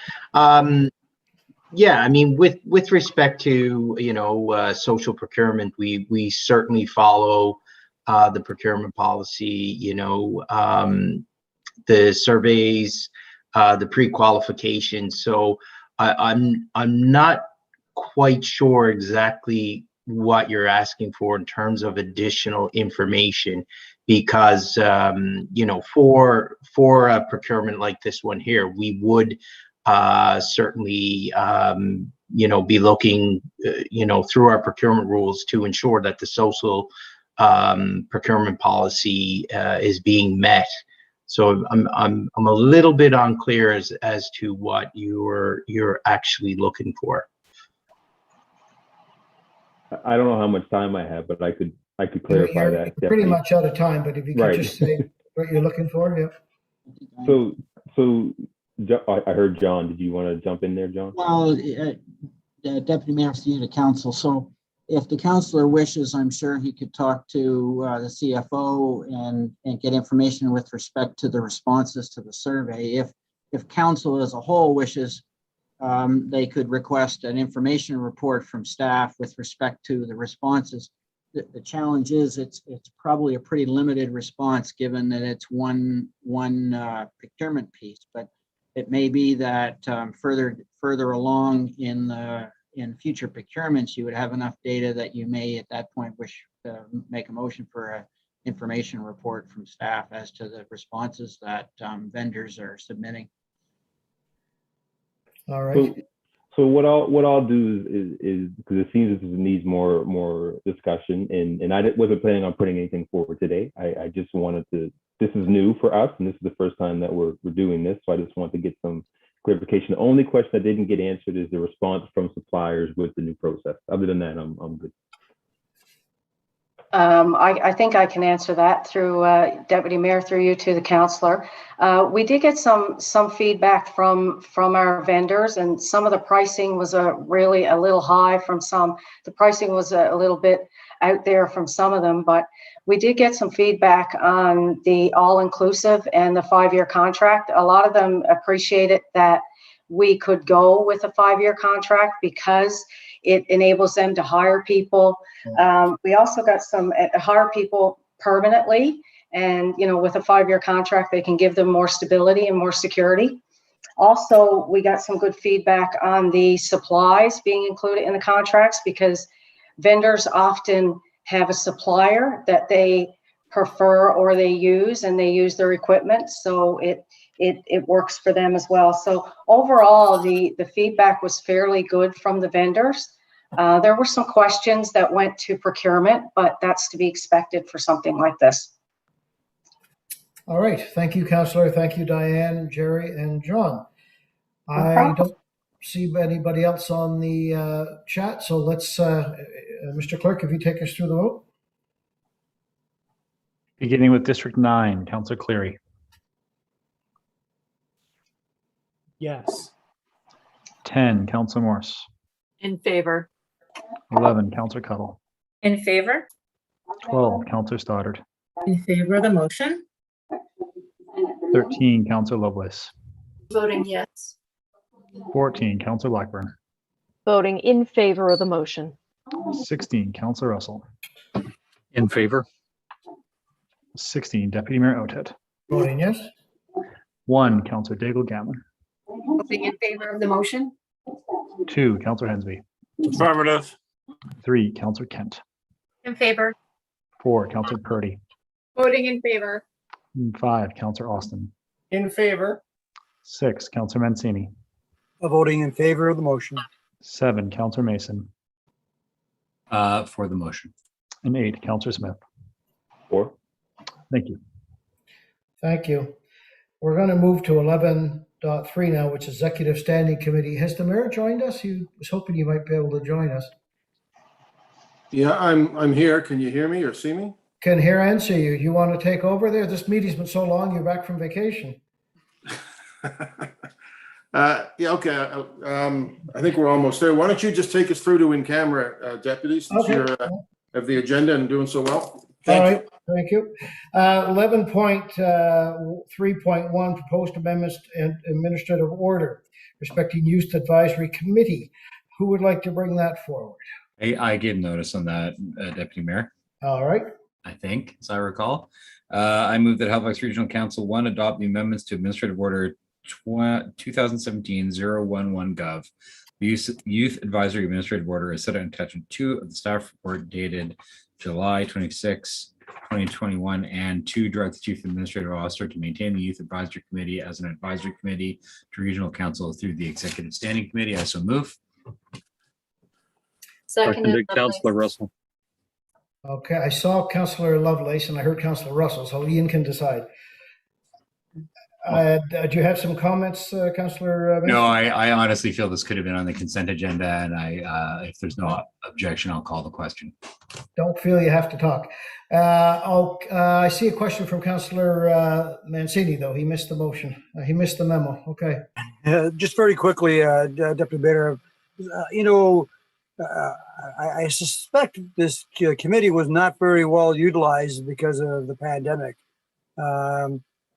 Yeah, I mean, with respect to social procurement, we certainly follow the procurement policy. The surveys, the pre-qualification. So I'm not quite sure exactly what you're asking for in terms of additional information, because for a procurement like this one here, we would certainly be looking through our procurement rules to ensure that the social procurement policy is being met. So I'm a little bit unclear as to what you're actually looking for. I don't know how much time I have, but I could clarify that. You're pretty much out of time, but if you could just say what you're looking for, yeah. So I heard John. Did you want to jump in there, John? Well, Deputy Mayor, through the council. So if the councillor wishes, I'm sure he could talk to the CFO and get information with respect to the responses to the survey. If council as a whole wishes, they could request an information report from staff with respect to the responses. The challenge is it's probably a pretty limited response, given that it's one procurement piece, but it may be that further along in future procurements, you would have enough data that you may at that point wish to make a motion for an information report from staff as to the responses that vendors are submitting. All right. So what I'll do is because it seems this needs more discussion, and I wasn't planning on putting anything forward today. I just wanted to. This is new for us, and this is the first time that we're doing this. So I just want to get some clarification. The only question that didn't get answered is the response from suppliers with the new process. Other than that, I'm good. I think I can answer that through Deputy Mayor, through you to the councillor. We did get some feedback from our vendors, and some of the pricing was really a little high from some. The pricing was a little bit out there from some of them, but we did get some feedback on the all-inclusive and the 5-year contract. A lot of them appreciated that we could go with a 5-year contract because it enables them to hire people. We also got some hire people permanently, and with a 5-year contract, they can give them more stability and more security. Also, we got some good feedback on the supplies being included in the contracts, because vendors often have a supplier that they prefer or they use, and they use their equipment, so it works for them as well. So overall, the feedback was fairly good from the vendors. There were some questions that went to procurement, but that's to be expected for something like this. All right. Thank you, Councillor. Thank you, Diane, Jerry, and John. I don't see anybody else on the chat, so let's, Mr. Clerk, if you take us through the vote. Beginning with District 9, Councillor Cleary. Yes. 10, Councillor Morse. In favor. 11, Councillor Cuttle. In favor? 12, Councillor Stoddard. In favor of the motion? 13, Councillor Lovelace. Voting yes. 14, Councillor Blackburn. Voting in favor of the motion. 16, Councillor Russell. In favor? 16, Deputy Mayor Outhead. Voting yes. 1, Councillor Daigle-Gammon. Voting in favor of the motion. 2, Councillor Hensby. Affirmative. 3, Councillor Kent. In favor. 4, Councillor Purdy. Voting in favor. 5, Councillor Austin. In favor. 6, Councillor Mancini. Voting in favor of the motion. 7, Councillor Mason. For the motion. And 8, Councillor Smith. 4. Thank you. Thank you. We're going to move to 11.3 now, which is Executive Standing Committee. Has the mayor joined us? He was hoping you might be able to join us. Yeah, I'm here. Can you hear me or see me? Can hear and see you. You want to take over there? This meeting's been so long, you're back from vacation. Yeah, okay. I think we're almost there. Why don't you just take us through to in-camera, deputy, since Okay. you're of the agenda and doing so well. All right, thank you. 11.3.1, proposed amendments and administrative order respecting Youth Advisory Committee. Who would like to bring that forward? I gave notice on that, Deputy Mayor. All right. I think, as I recall. I move that Halifax Regional Council 1 adopt the amendments to Administrative Order 2017-011 Gov. The Youth Advisory Administrative Order is set out in attachment 2 of the staff report dated July 26, 2021, and to direct the Chief Administrative Officer to maintain the Youth Advisory Committee as an advisory committee to Regional Council through the Executive Standing Committee. I so move. Seconded, Councillor Russell. Okay, I saw Councillor Lovelace and I heard Councillor Russell, so Ian can decide. Do you have some comments, Councillor? No, I honestly feel this could have been on the consent agenda, and if there's no objection, I'll call the question. Don't feel you have to talk. I see a question from Councillor Mancini, though. He missed the motion. He missed the memo. Okay. Just very quickly, Deputy Mayor, I suspect this committee was not very well utilized because of the pandemic.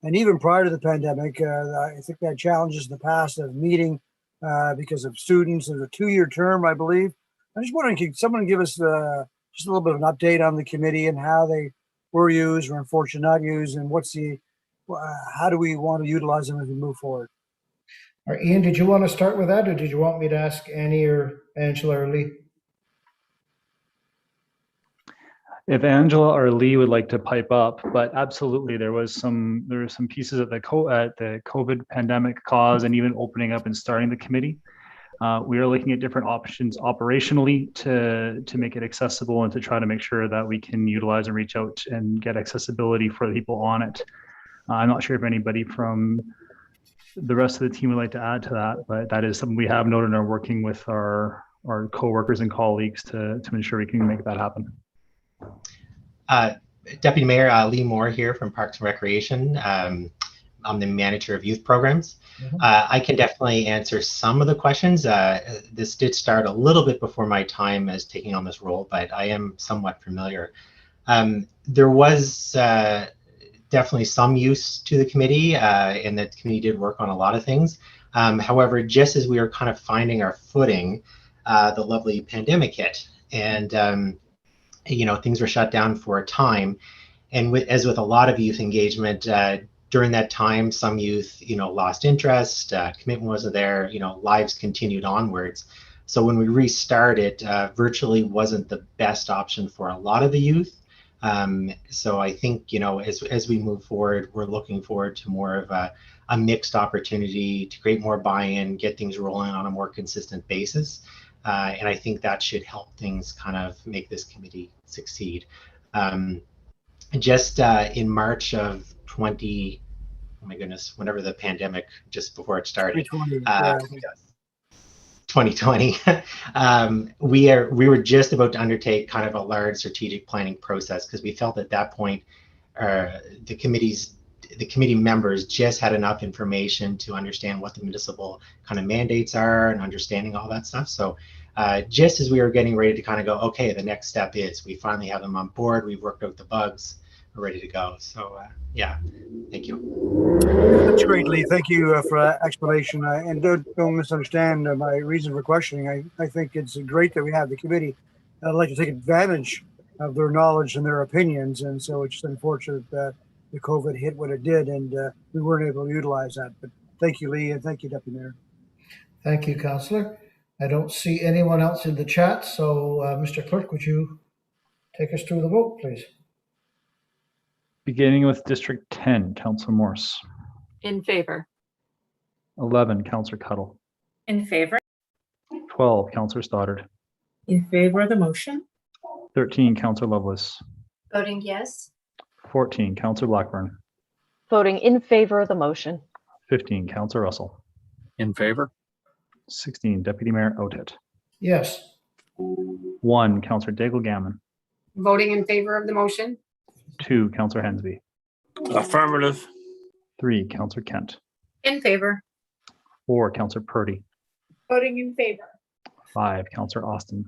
And even prior to the pandemic, I think they had challenges in the past of meeting because of students. It was a 2-year term, I believe. I'm just wondering, can someone give us just a little bit of an update on the committee and how they were used or unfortunately not used, and how do we want to utilize them as we move forward? All right, Ian, did you want to start with that, or did you want me to ask Annie or Angela or Lee? If Angela or Lee would like to pipe up, but absolutely, there were some pieces that the COVID pandemic caused, and even opening up and starting the committee. We are looking at different options operationally to make it accessible and to try to make sure that we can utilize and reach out and get accessibility for the people on it. I'm not sure if anybody from the rest of the team would like to add to that, but that is something we have noted and are working with our co-workers and colleagues to ensure we can make that happen. Deputy Mayor Lee Moore here from Parks and Recreation. I'm the manager of youth programs. I can definitely answer some of the questions. This did start a little bit before my time as taking on this role, but I am somewhat familiar. There was definitely some use to the committee, and the committee did work on a lot of things. However, just as we were kind of finding our footing, the lovely pandemic hit, and things were shut down for a time. And as with a lot of youth engagement, During that time, some youth, lost interest, commitment wasn't there, lives continued onwards. So when we restarted, virtually wasn't the best option for a lot of the youth. So I think, as we move forward, we're looking forward to more of a mixed opportunity to create more buy-in, get things rolling on a more consistent basis. And I think that should help things kind of make this committee succeed. Just in March of whenever the pandemic, just before it started, 2020, we were just about to undertake kind of a large strategic planning process, because we felt at that point the committee members just had enough information to understand what the municipal kind of mandates are and understanding all that stuff. So just as we were getting ready to kind of go, okay, the next step is we finally have them on board, we've worked out the bugs, we're ready to go. So yeah, thank you. That's great, Lee. Thank you for that explanation. And don't misunderstand my reason for questioning. I think it's great that we have the committee. I'd like to take advantage of their knowledge and their opinions. And so it's just unfortunate that the COVID hit what it did, and we weren't able to utilize that. But thank you, Lee, and thank you, Deputy Mayor. Thank you, Councillor. I don't see anyone else in the chat. So, Mr. Clerk, would you take us through the vote, please? Beginning with District 10, Councillor Morse. In favor. 11, Councillor Cuttle. In favor. 12, Councillor Stoddard. In favor of the motion? 13, Councillor Lovelace. Voting yes. 14, Councillor Blackburn. Voting in favor of the motion. 15, Councillor Russell. In favor. 16, Deputy Mayor Otit. Yes. 1, Councillor Daigle Gammon. Voting in favor of the motion. 2, Councillor Hensby. Affirmative. 3, Councillor Kent. In favor. 4, Councillor Purdy. Voting in favor. 5, Councillor Austin.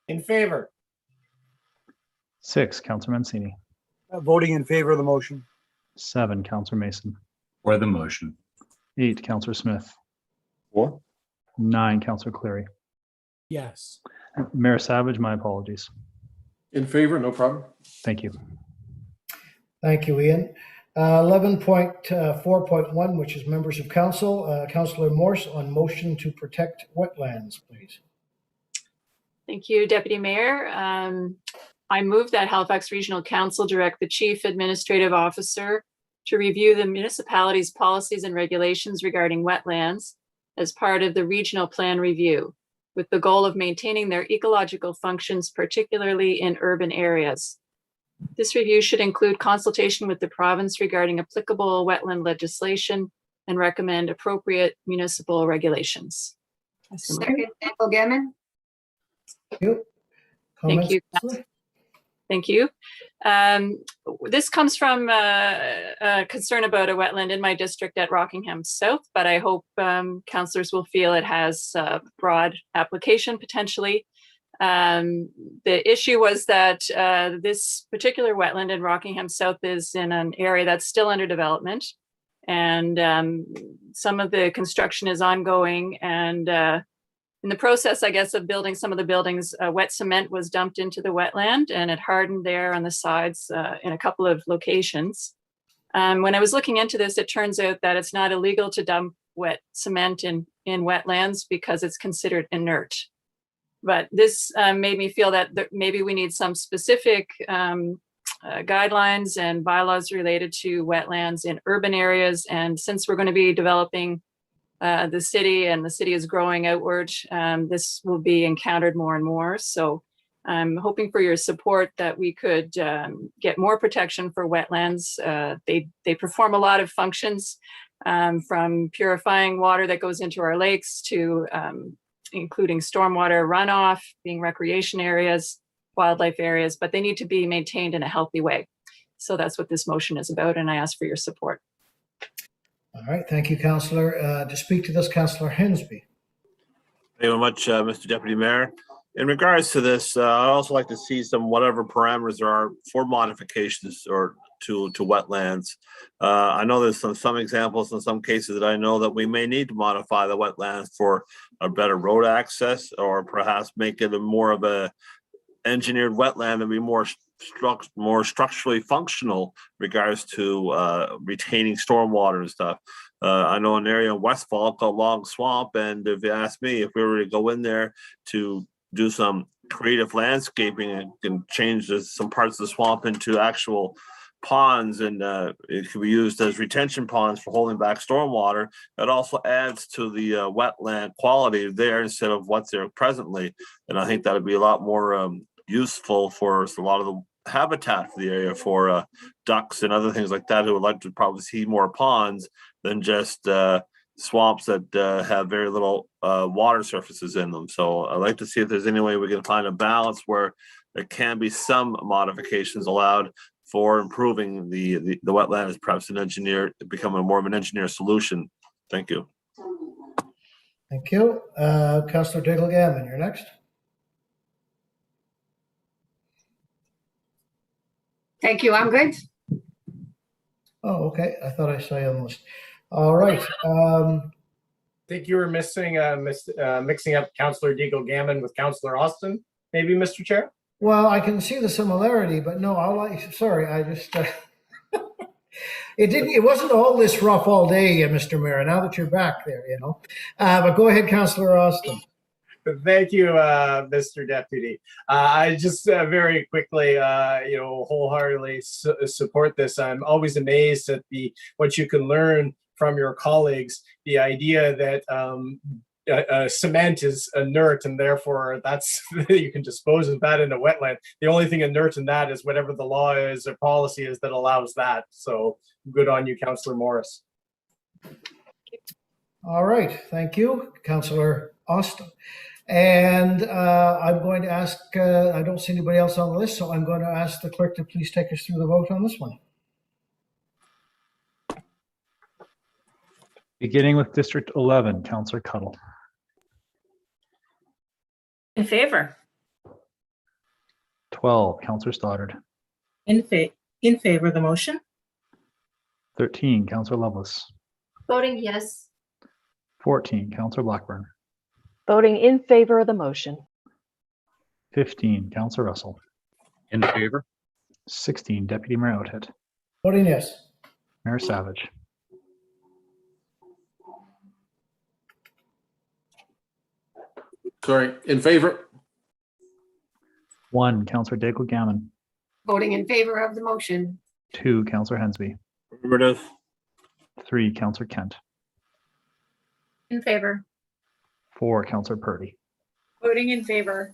In favor. 6, Councillor Mancini. Voting in favor of the motion. 7, Councillor Mason. For the motion. 8, Councillor Smith. For. 9, Councillor Cleary. Yes. Mayor Savage, my apologies. In favor, no problem. Thank you. Thank you, Ian. 11.4.1, which is members of council. Councillor Morse on motion to protect wetlands, please. Thank you, Deputy Mayor. I move that Halifax Regional Council direct the Chief Administrative Officer to review the municipality's policies and regulations regarding wetlands as part of the regional plan review, with the goal of maintaining their ecological functions, particularly in urban areas. This review should include consultation with the province regarding applicable wetland legislation and recommend appropriate municipal regulations. Second, Daigle Gammon. Thank you. Thank you. This comes from a concern about a wetland in my district at Rockingham South, but I hope councillors will feel it has broad application potentially. The issue was that this particular wetland in Rockingham South is in an area that's still under development, and some of the construction is ongoing, and in the process, I guess, of building some of the buildings, wet cement was dumped into the wetland, and it hardened there on the sides in a couple of locations. When I was looking into this, it turns out that it's not illegal to dump wet cement in wetlands because it's considered inert. But this made me feel that maybe we need some specific guidelines and bylaws related to wetlands in urban areas. And since we're going to be developing the city, and the city is growing outward, this will be encountered more and more. So I'm hoping for your support that we could get more protection for wetlands. They perform a lot of functions, from purifying water that goes into our lakes to including stormwater runoff, being recreation areas, wildlife areas, but they need to be maintained in a healthy way. So that's what this motion is about, and I ask for your support. All right, thank you, Councillor. To speak to this, Councillor Hensby. Thank you very much, Mr. Deputy Mayor. In regards to this, I'd also like to see whatever parameters there are for modifications or to wetlands. I know there's some examples in some cases that I know that we may need to modify the wetlands for a better road access, or perhaps make it more of engineered wetland that be more structurally functional in regards to retaining stormwater and stuff. I know an area in West Falk, a long swamp, and if you ask me, if we were to go in there to do some creative landscaping and change some parts of the swamp into actual ponds, and it could be used as retention ponds for holding back stormwater. It also adds to the wetland quality there instead of what's there presently. And I think that would be a lot more useful for a lot of the habitat for the area for ducks and other things like that who would like to probably see more ponds than just swamps that have very little water surfaces in them. So I'd like to see if there's any way we can find a balance where there can be some modifications allowed for improving the wetland as perhaps an engineer, becoming more of an engineer solution. Thank you. Thank you. Councillor Daigle Gammon, you're next. Thank you. I'm good. Oh, okay. I thought I saw you on the list. All right. I think you were mixing up Councillor Daigle Gammon with Councillor Austin, maybe, Mr. Chair? Well, I can see the similarity, but no, sorry, I just, it wasn't all this rough all day, Mr. Mayor, now that you're back there, but go ahead, Councillor Austin. Thank you, Mr. Deputy. I just very quickly, wholeheartedly support this. I'm always amazed at what you can learn from your colleagues. The idea that cement is inert and therefore that's you can dispose of that in a wetland. The only thing inert in that is whatever the law is or policy is that allows that. So good on you, Councillor Morris. All right, thank you, Councillor Austin. And I'm going to ask, I don't see anybody else on the list, so I'm going to ask the clerk to please take us through the vote on this one. Beginning with District 11, Councillor Cuttle. In favor. 12, Councillor Stoddard. In favor of the motion. 13, Councillor Lovelace. Voting yes. 14, Councillor Blackburn. Voting in favor of the motion. 15, Councillor Russell. In favor. 16, Deputy Mayor Outhead. Voting yes. Mayor Savage. Sorry, in favor. 1, Councillor Daigle Gammon. Voting in favor of the motion. 2, Councillor Hensby. Affirmative. 3, Councillor Kent. In favor. 4, Councillor Purdy. Voting in favor.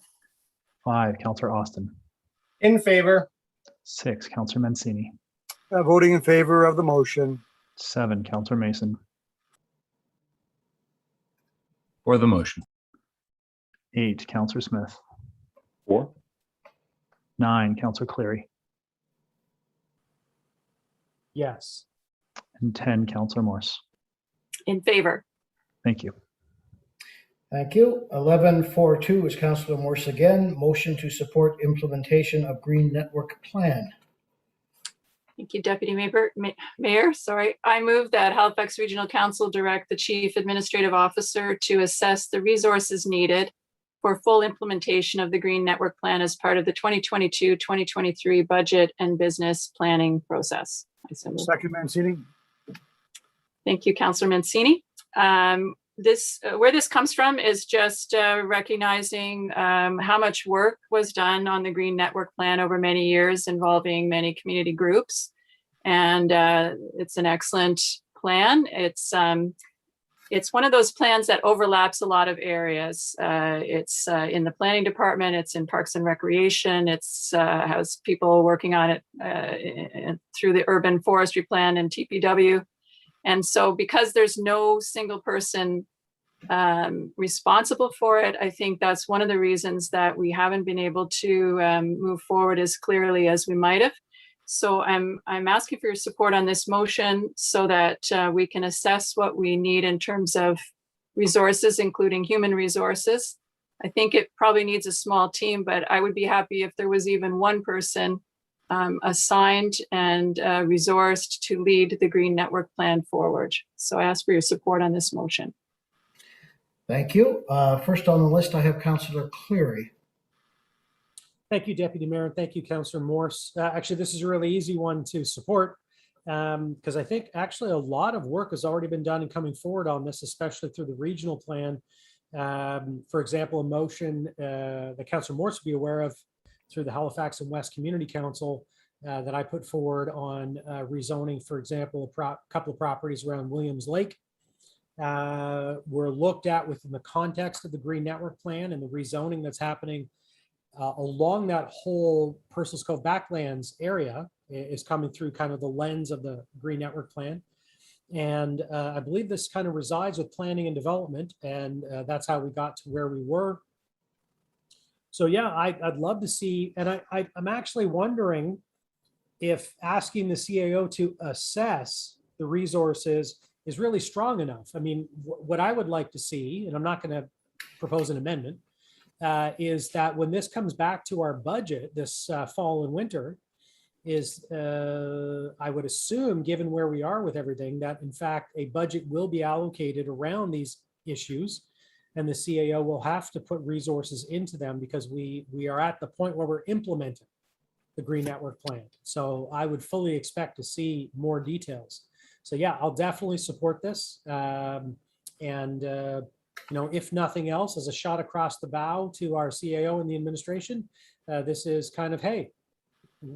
5, Councillor Austin. In favor. 6, Councillor Mancini. Voting in favor of the motion. 7, Councillor Mason. For the motion. 8, Councillor Smith. 4. 9, Councillor Cleary. Yes. And 10, Councillor Morse. In favor. Thank you. Thank you. 11.4.2 is Councillor Morse again. Motion to support implementation of Green Network Plan. Thank you, Deputy Mayor. Sorry. I move that Halifax Regional Council direct the Chief Administrative Officer to assess the resources needed for full implementation of the Green Network Plan as part of the 2022-2023 budget and business planning process. Second, Mancini. Thank you, Councillor Mancini. Where this comes from is just recognizing how much work was done on the Green Network Plan over many years involving many community groups. And it's an excellent plan. It's one of those plans that overlaps a lot of areas. It's in the planning department, it's in Parks and Recreation, it's has people working on it through the urban forestry plan and TPW. And so because there's no single person responsible for it, I think that's one of the reasons that we haven't been able to move forward as clearly as we might have. So I'm asking for your support on this motion so that we can assess what we need in terms of resources, including human resources. I think it probably needs a small team, but I would be happy if there was even one person assigned and resourced to lead the Green Network Plan forward. So I ask for your support on this motion. Thank you. First on the list, I have Councillor Cleary. Thank you, Deputy Mayor, and thank you, Councillor Morse. Actually, this is a really easy one to support because I think actually a lot of work has already been done in coming forward on this, especially through the regional plan. For example, a motion that Councillor Morse will be aware of through the Halifax and West Community Council that I put forward on rezoning, for example, a couple of properties around Williams Lake. Were looked at within the context of the Green Network Plan and the rezoning that's happening along that whole Purcell's Cove Backlands area is coming through kind of the lens of the Green Network Plan. And I believe this kind of resides with planning and development, and that's how we got to where we were. So yeah, I'd love to see, and I'm actually wondering if asking the CAO to assess the resources is really strong enough. I mean, what I would like to see, and I'm not going to propose an amendment, is that when this comes back to our budget this fall and winter, is I would assume, given where we are with everything, that in fact a budget will be allocated around these issues, and the CAO will have to put resources into them because we are at the point where we're implementing the Green Network Plan. So I would fully expect to see more details. So yeah, I'll definitely support this. You know, if nothing else, as a shot across the bow to our CAO and the administration, this is kind of, hey,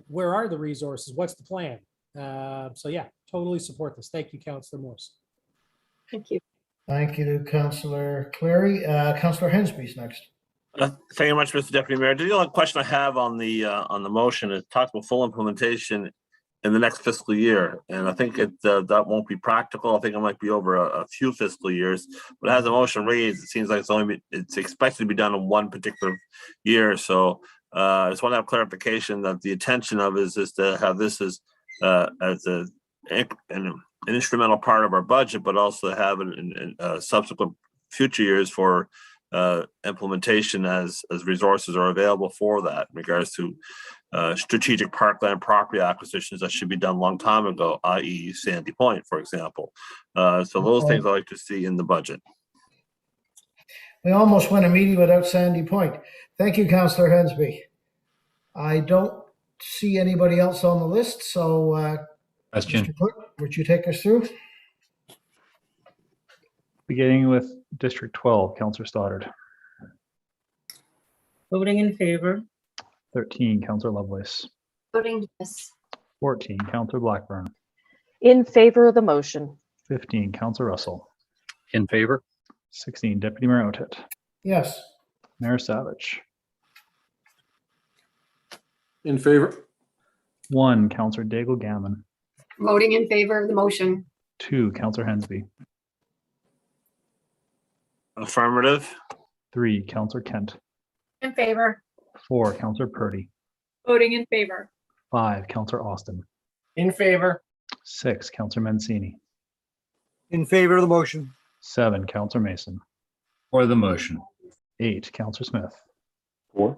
where are the resources? What's the plan? So yeah, totally support this. Thank you, Councillor Morse. Thank you. Thank you, Councillor Cleary. Councillor Hensby's next. Thank you very much, Mr. Deputy Mayor. The only question I have on the motion is talks about full implementation in the next fiscal year, and I think that won't be practical. I think it might be over a few fiscal years. But as the motion reads, it seems like it's expected to be done in one particular year. So I just want to have clarification that the intention of is to have this as an instrumental part of our budget, but also have it in subsequent future years for implementation as resources are available for that in regards to strategic parkland property acquisitions that should be done a long time ago, i.e. Sandy Point, for example. So those things I like to see in the budget. We almost went a meeting without Sandy Point. Thank you, Councillor Hensby. I don't see anybody else on the list, so Mr. Clerk, would you take us through? Beginning with District 12, Councillor Stoddard. Voting in favor. 13, Councillor Lovelace. Voting yes. 14, Councillor Blackburn. In favor of the motion. 15, Councillor Russell. In favor. 16, Deputy Mayor Outett. Yes. Mayor Savage. In favor. 1, Councillor Daigle Gammon. Voting in favor of the motion. 2, Councillor Hensby. Affirmative. 3, Councillor Kent. In favor. 4, Councillor Purdy. Voting in favor. 5, Councillor Austin. In favor. 6, Councillor Mancini. In favor of the motion. 7, Councillor Mason. For the motion. 8, Councillor Smith. 4.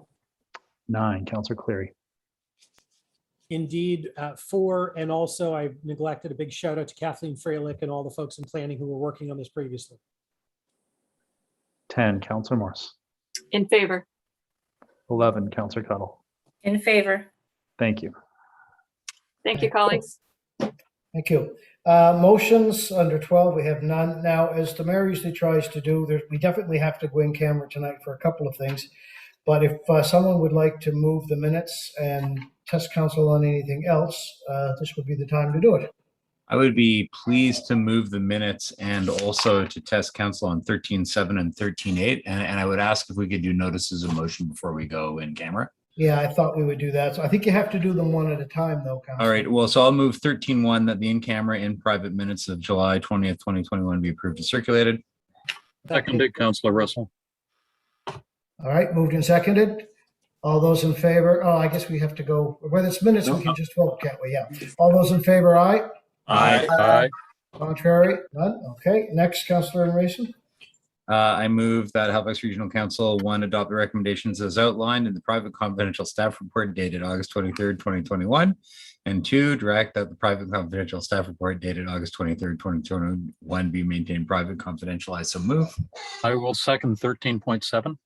9, Councillor Cleary. Indeed, 4, and also I neglected a big shout out to Kathleen Freilich and all the folks in planning who were working on this previously. 10, Councillor Morse. In favor. 11, Councillor Cuttle. In favor. Thank you. Thank you, colleagues. Thank you. Motions under 12, we have none. Now, as the mayor usually tries to do, we definitely have to go in camera tonight for a couple of things. But if someone would like to move the minutes and test council on anything else, this would be the time to do it. I would be pleased to move the minutes and also to test council on 13.7 and 13.8. And I would ask if we could do notices of motion before we go in camera. Yeah, I thought we would do that. So I think you have to do them one at a time though, Council. All right. Well, so I'll move 13.1 that the in-camera in private minutes of July 20th, 2021 be approved and circulated. Seconded, Councillor Russell. All right, moved and seconded. All those in favor? Oh, I guess we have to go, whether it's minutes, we can just vote, can't we? Yeah. All those in favor, aye? Aye. Aye. Contrary? None? Okay. Next, Councillor Mason. I move that Halifax Regional Council 1 adopt the recommendations as outlined in the private confidential staff report dated August 23rd, 2021, and 2, direct that the private confidential staff report dated August 23rd, 2021 be maintained private confidential. I so move. I will second 13.7.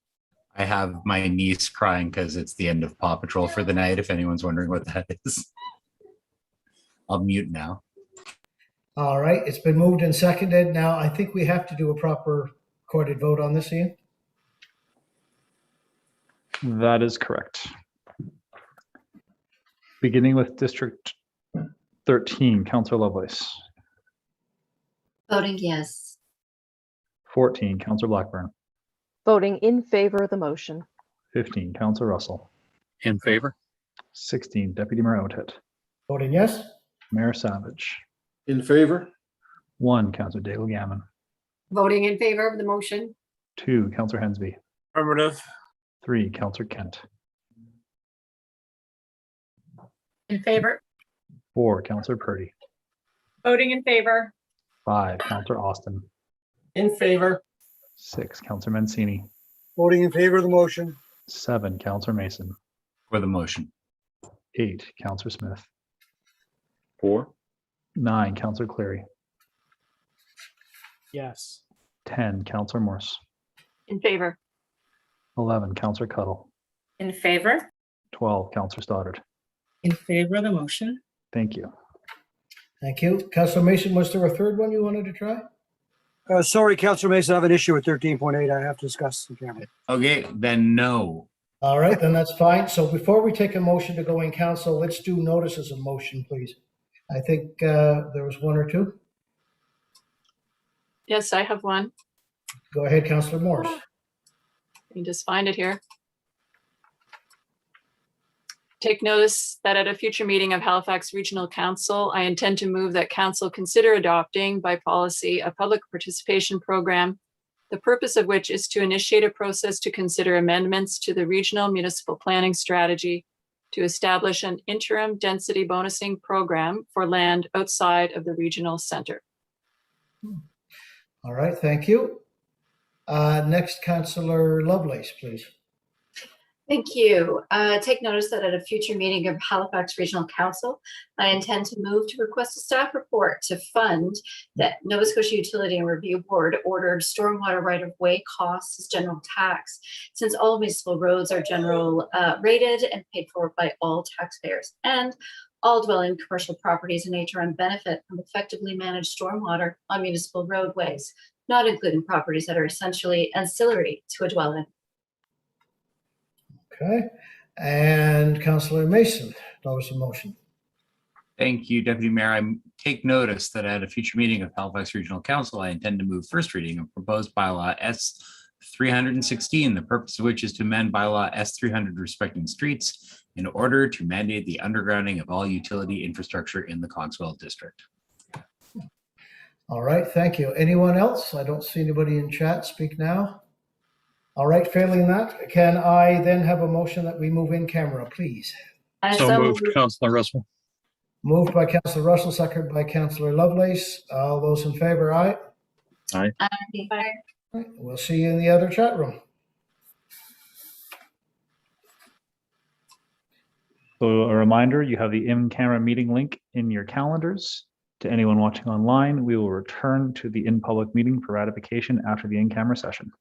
I have my niece crying because it's the end of Paw Patrol for the night, if anyone's wondering what that is. I'll mute now. All right, it's been moved and seconded. Now, I think we have to do a proper recorded vote on this, Ian. That is correct. Beginning with District 13, Councillor Lovelace. Voting yes. 14, Councillor Blackburn. Voting in favor of the motion. 15, Councillor Russell. In favor. 16, Deputy Mayor Outett. Voting yes. Mayor Savage. In favor. 1, Councillor Daigle Gammon. Voting in favor of the motion. 2, Councillor Hensby. Affirmative. 3, Councillor Kent. In favor. 4, Councillor Purdy. Voting in favor. 5, Councillor Austin. In favor. 6, Councillor Mancini. Voting in favor of the motion. 7, Councillor Mason. For the motion. 8, Councillor Smith. 4. 9, Councillor Cleary. Yes. 10, Councillor Morse. In favor. 11, Councillor Cuddle. In favor? 12, Councillor Stoddard. In favor of the motion? Thank you. Thank you. Councillor Mason, was there a third one you wanted to try? Sorry, Councillor Mason, I have an issue with 13.8. I have to discuss the camera. Okay, then no. All right, then that's fine. So before we take a motion to go in council, let's do notices of motion, please. I think there was one or two. Yes, I have one. Go ahead, Councillor Morse. Let me just find it here. Take notice that at a future meeting of Halifax Regional Council, I intend to move that council consider adopting by policy a public participation program, the purpose of which is to initiate a process to consider amendments to the regional municipal planning strategy to establish an interim density bonusing program for land outside of the regional center. All right, thank you. Next, Councillor Lovelace, please. Thank you. Take notice that at a future meeting of Halifax Regional Council, I intend to move to request a staff report to fund that Nova Scotia Utility and Review Board ordered stormwater right-of-way costs as general tax, since all municipal roads are general rated and paid for by all taxpayers, and all dwelling commercial properties in HRM benefit from effectively managed stormwater on municipal roadways, not including properties that are essentially ancillary to a dwelling. Okay, and Councillor Mason, notice of motion. Thank you, Deputy Mayor. I take notice that at a future meeting of Halifax Regional Council, I intend to move first reading of proposed bylaw S 316, the purpose of which is to amend bylaw S 300 respecting streets in order to mandate the undergrounding of all utility infrastructure in the Cogswell district. All right, thank you. Anyone else? I don't see anybody in chat. Speak now. All right, failing that, can I then have a motion that we move in camera, please? So moved, Councillor Russell. Moved by Councillor Russell, seconded by Councillor Lovelace. All those in favor, aye. Aye. Right, we'll see you in the other chat room. So a reminder, you have the in-camera meeting link in your calendars. To anyone watching online, we will return to the in-public meeting for ratification after the in-camera session.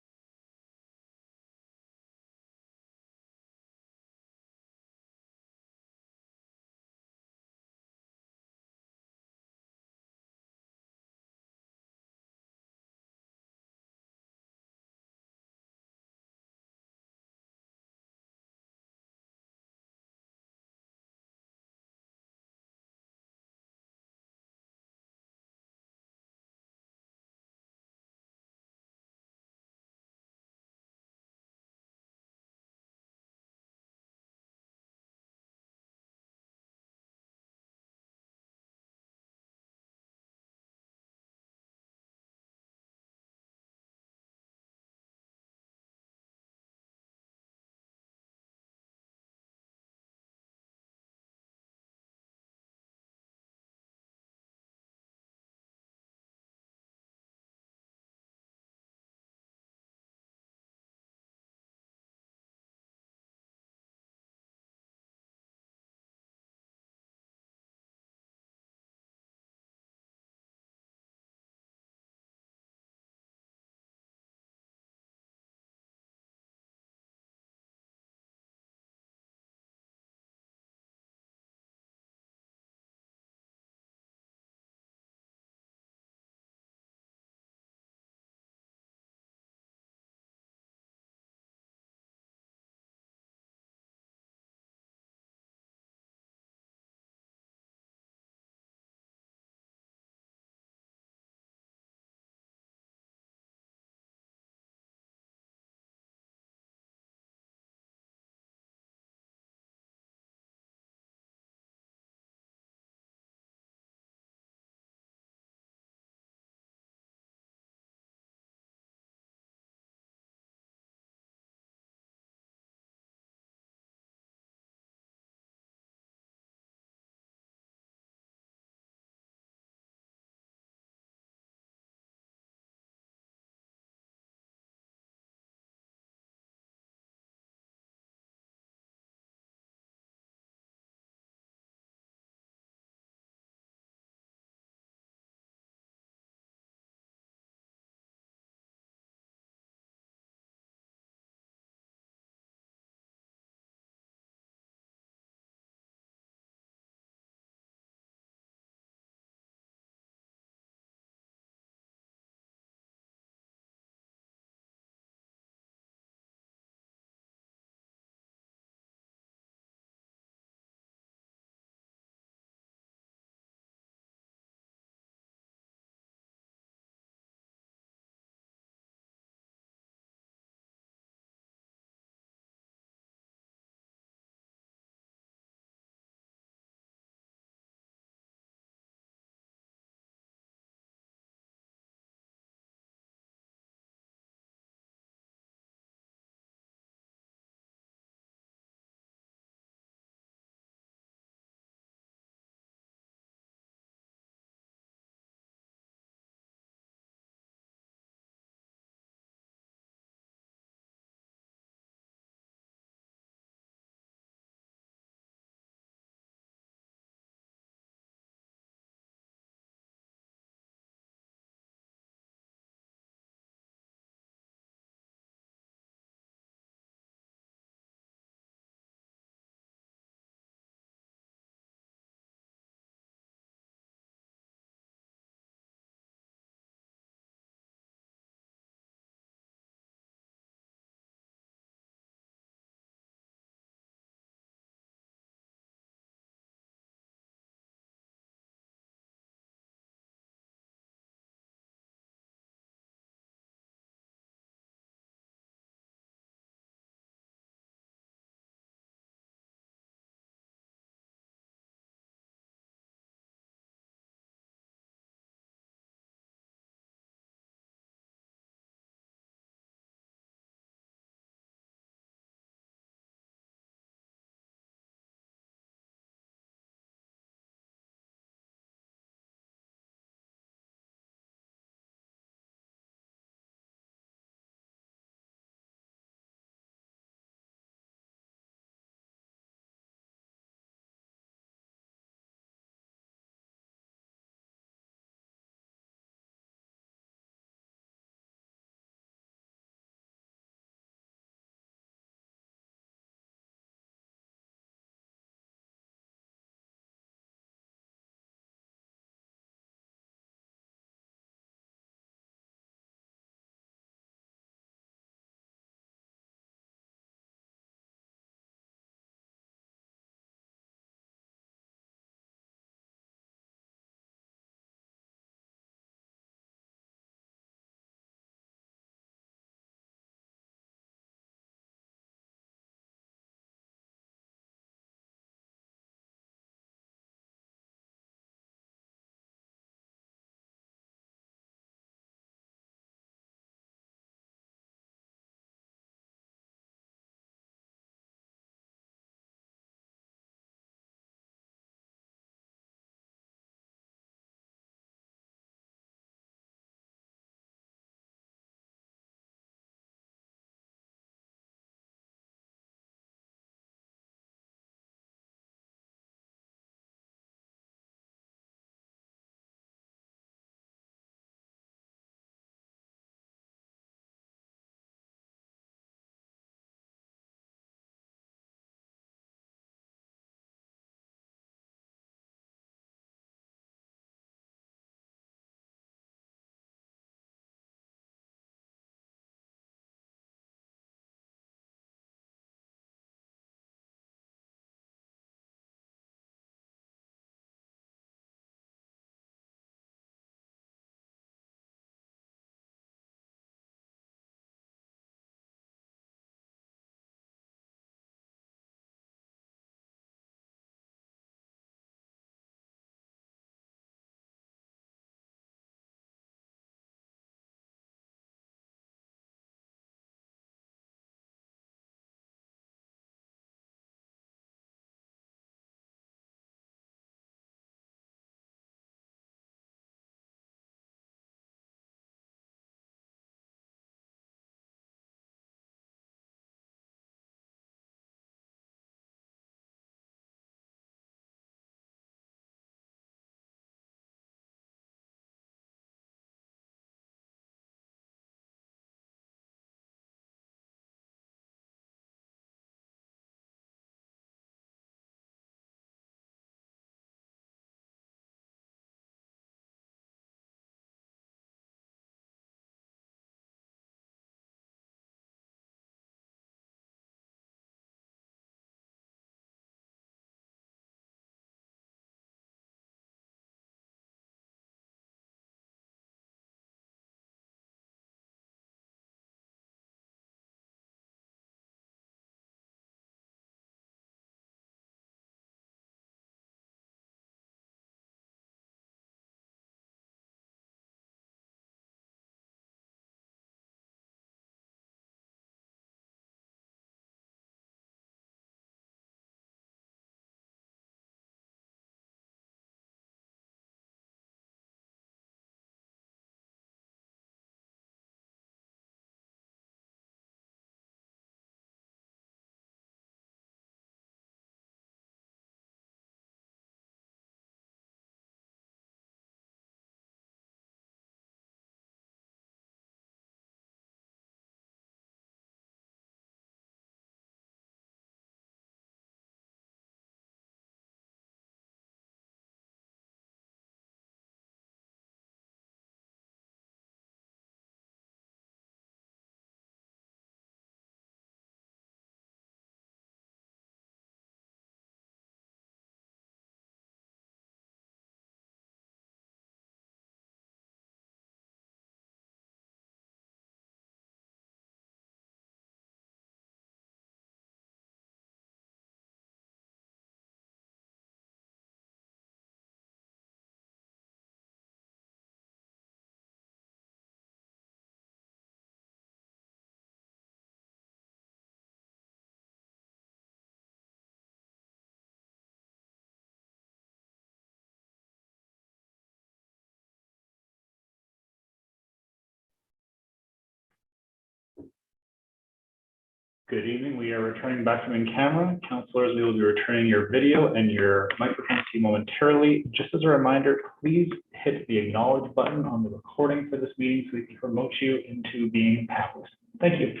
Good evening. We are returning back from in camera. Councillors, we will be returning your video and your microphone to you momentarily. Just as a reminder, please hit the acknowledge button on the recording for this meeting so we can promote you into being panelists. Thank you.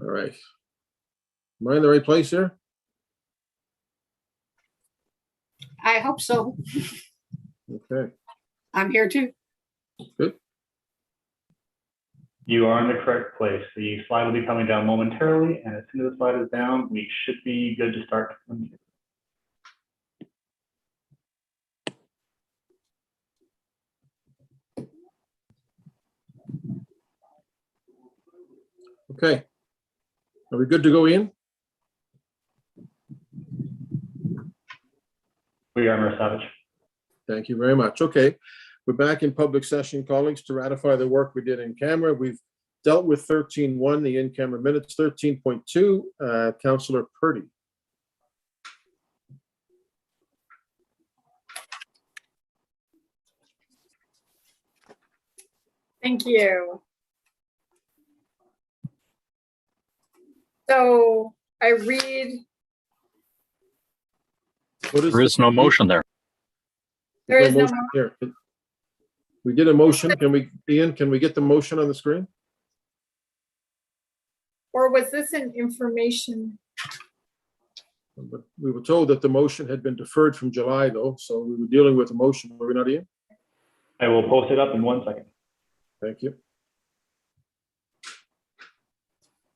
All right. Am I in the right place here? I hope so. Okay, I'm here too. good. You are in the correct place. The slide will be coming down momentarily, and as soon as the slide is down, we should be good to start. Okay. Are we good to go in? We are, Mayor Savage. Thank you very much. Okay, we're back in public session, colleagues, to ratify the work we did in camera. We've dealt with 13.1, the in-camera minutes. 13.2, Councillor Purdy. Thank you. So I read. There is no motion there. There is no motion here. We did a motion. Can we, Ian, can we get the motion on the screen? Or was this an information? But we were told that the motion had been deferred from July though, so we were dealing with a motion. Were we not, Ian? I will post it up in 1 second. Thank you.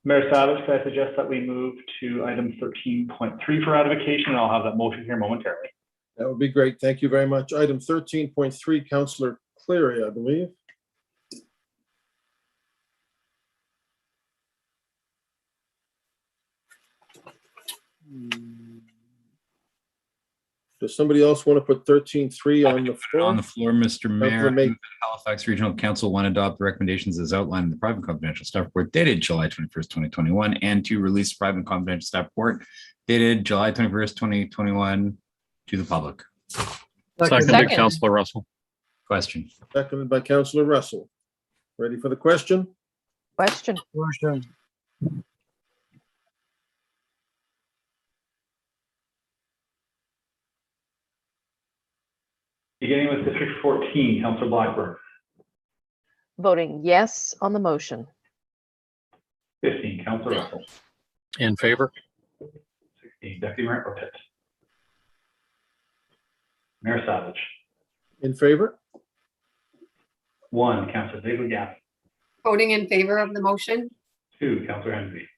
Mayor Savage, could I suggest that we move to item 13.3 for ratification, and I'll have that motion here momentarily. That would be great. Thank you very much. Item 13.3, Councillor Cleary, I believe. Does somebody else want to put 13.3 on the floor? On the floor, Mr. Mayor, Councillor May. Halifax Regional Council one, adopt the recommendations as outlined in the private confidential staff report dated July 21st, 2021, and to release private confidential staff report dated July 21st, 2021 to the public. Seconded, Councillor Russell. Question. Seconded by Councillor Russell. Ready for the question? Question. Beginning with District 14, Councillor Blackburn. Voting yes on the motion. 15, Councillor Russell. In favor. 16, Deputy Mayor Pro Tem. Mayor Savage. In favor? 1, Councillor Ziegler-Gaffney. Voting in favor of the motion. 2, Councillor Henry.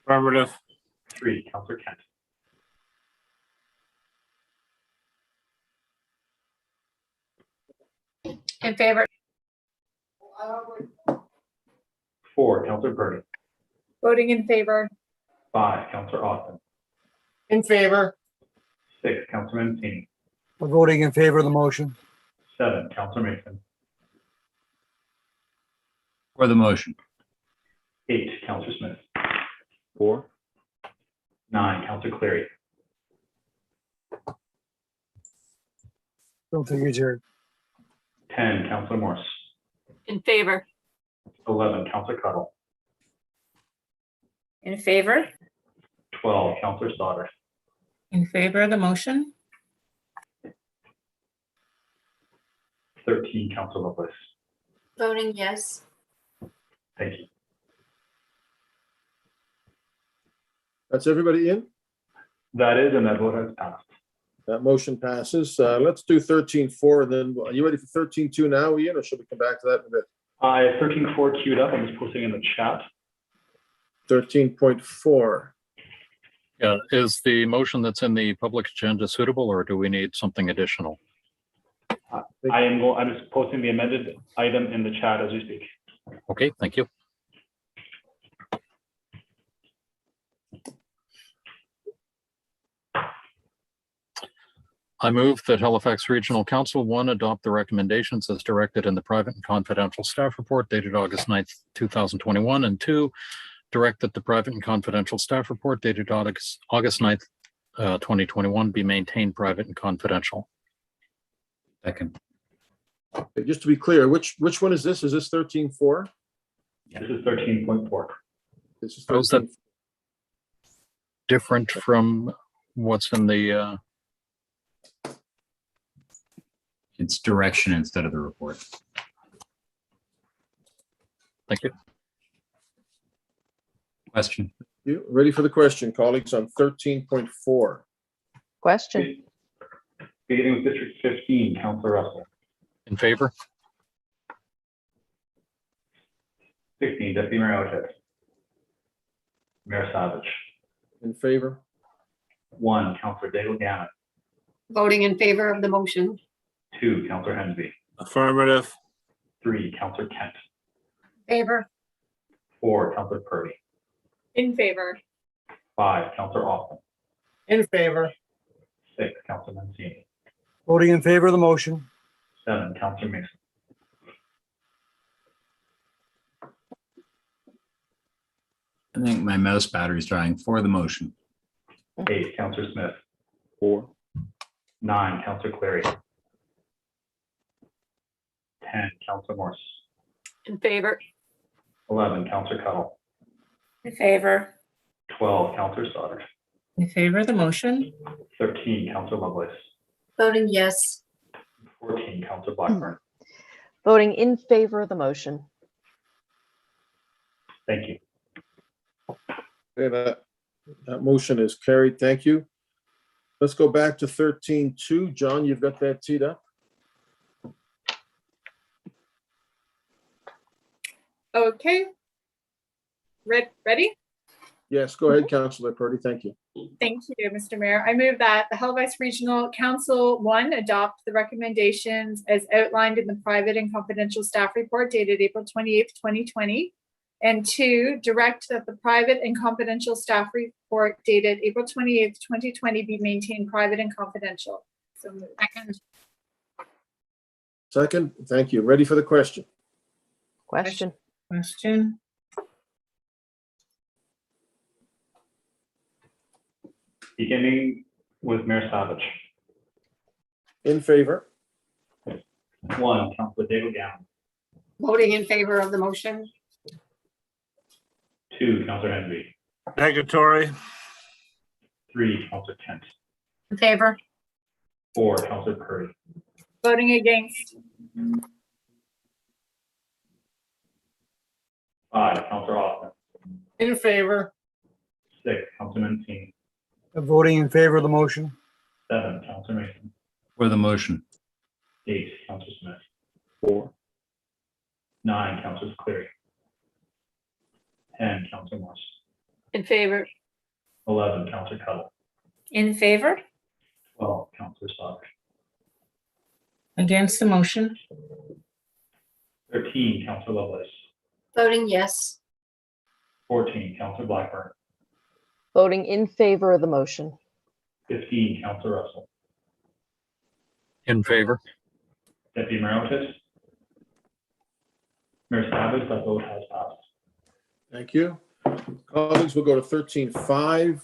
Affirmative. 3, Councillor Kent. In favor. 4, Councillor Purdy. Voting in favor. 5, Councillor Austin. In favor. 6, Councillor Mancini. Voting in favor of the motion. 7, Councillor Mason. For the motion. 8, Councillor Smith. 4. 9, Councillor Cleary. Don't think it's here. 10, Councillor Morse. In favor. 11, Councillor Cuddle. In favor? 12, Councillor Stoddard. In favor of the motion? 13, Councillor Lovelace. Voting yes. Thank you. That's everybody in? That is, and that vote has passed. That motion passes. Let's do 13.4 and then, are you ready for 13.2 now, Ian, or should we come back to that in a bit? I have 13.4 queued up. I'm just posting in the chat. 13.4. Yeah, is the motion that's in the public agenda suitable, or do we need something additional? I'm just posting the amended item in the chat as we speak. Okay, thank you. I move that Halifax Regional Council 1 adopt the recommendations as directed in the private and confidential staff report dated August 9th, 2021, and 2, direct that the private and confidential staff report dated August 9th, 2021 be maintained private and confidential. Second. Just to be clear, which one is this? Is this 13.4? This is 13.4. This is How is that 13. different from what's in the, It's direction instead of the report. thank you. Question. You ready for the question, colleagues, on 13.4? Question. Beginning with District 15, Councillor Russell. In favor? 16, Deputy Mayor Elliott. Mayor Savage. In favor? 1, Councillor Daigle Gamut. Voting in favor of the motion. 2, Councillor Hensby. Affirmative. 3, Councillor Kent. Favor. 4, Councillor Purdy. In favor. 5, Councillor Austin. In favor. 6, Councillor Mancini. Voting in favor of the motion. 7, Councillor Mason. I think my mouse battery's dying. For the motion. 8, Councillor Smith. 4, 9, Councillor Clary. 10, Councillor Morse. In favor. 11, Councillor Cuttle. In favor. 12, Councillor Stoddard. In favor of the motion? 13, Councillor Lovelace. Voting yes. 14, Councillor Blackburn. Voting in favor of the motion. Thank you. Okay, that motion is carried. Thank you. Let's go back to 13.2. John, you've got that teed up. Okay. Ready? Yes, go ahead, Councillor Purdy. Thank you. Thank you, Mr. Mayor. I move that the Halifax Regional Council 1 adopt the recommendations as outlined in the private and confidential staff report dated April 28th, 2020. And 2, direct that the private and confidential staff report dated April 28th, 2020 be maintained private and confidential. So moved. Second, thank you. Ready for the question? Question. Question. Beginning with Mayor Savage. In favor? 1, Councillor Daigle Gamut. Voting in favor of the motion. 2, Councillor Hensby. Negatory. 3, Councillor Kent. In favor. 4, Councillor Purdy. Voting against. 5, Councillor Austin. In favor. 6, Councillor Mancini. Voting in favor of the motion. 7, Councillor Mason. For the motion. 8, Councillor Smith. 4, 9, Councillor Cleary. 10, Councillor Morse. In favor. 11, Councillor Cuttle. In favor. 12, Councillor Stoddard. Against the motion? 13, Councillor Lovelace. Voting yes. 14, Councillor Blackburn. Voting in favor of the motion. 15, Councillor Russell. In favor? Deputy Mayor Elliott. Mayor Savage, that vote has passed. Thank you. Colleagues, we'll go to 13.5.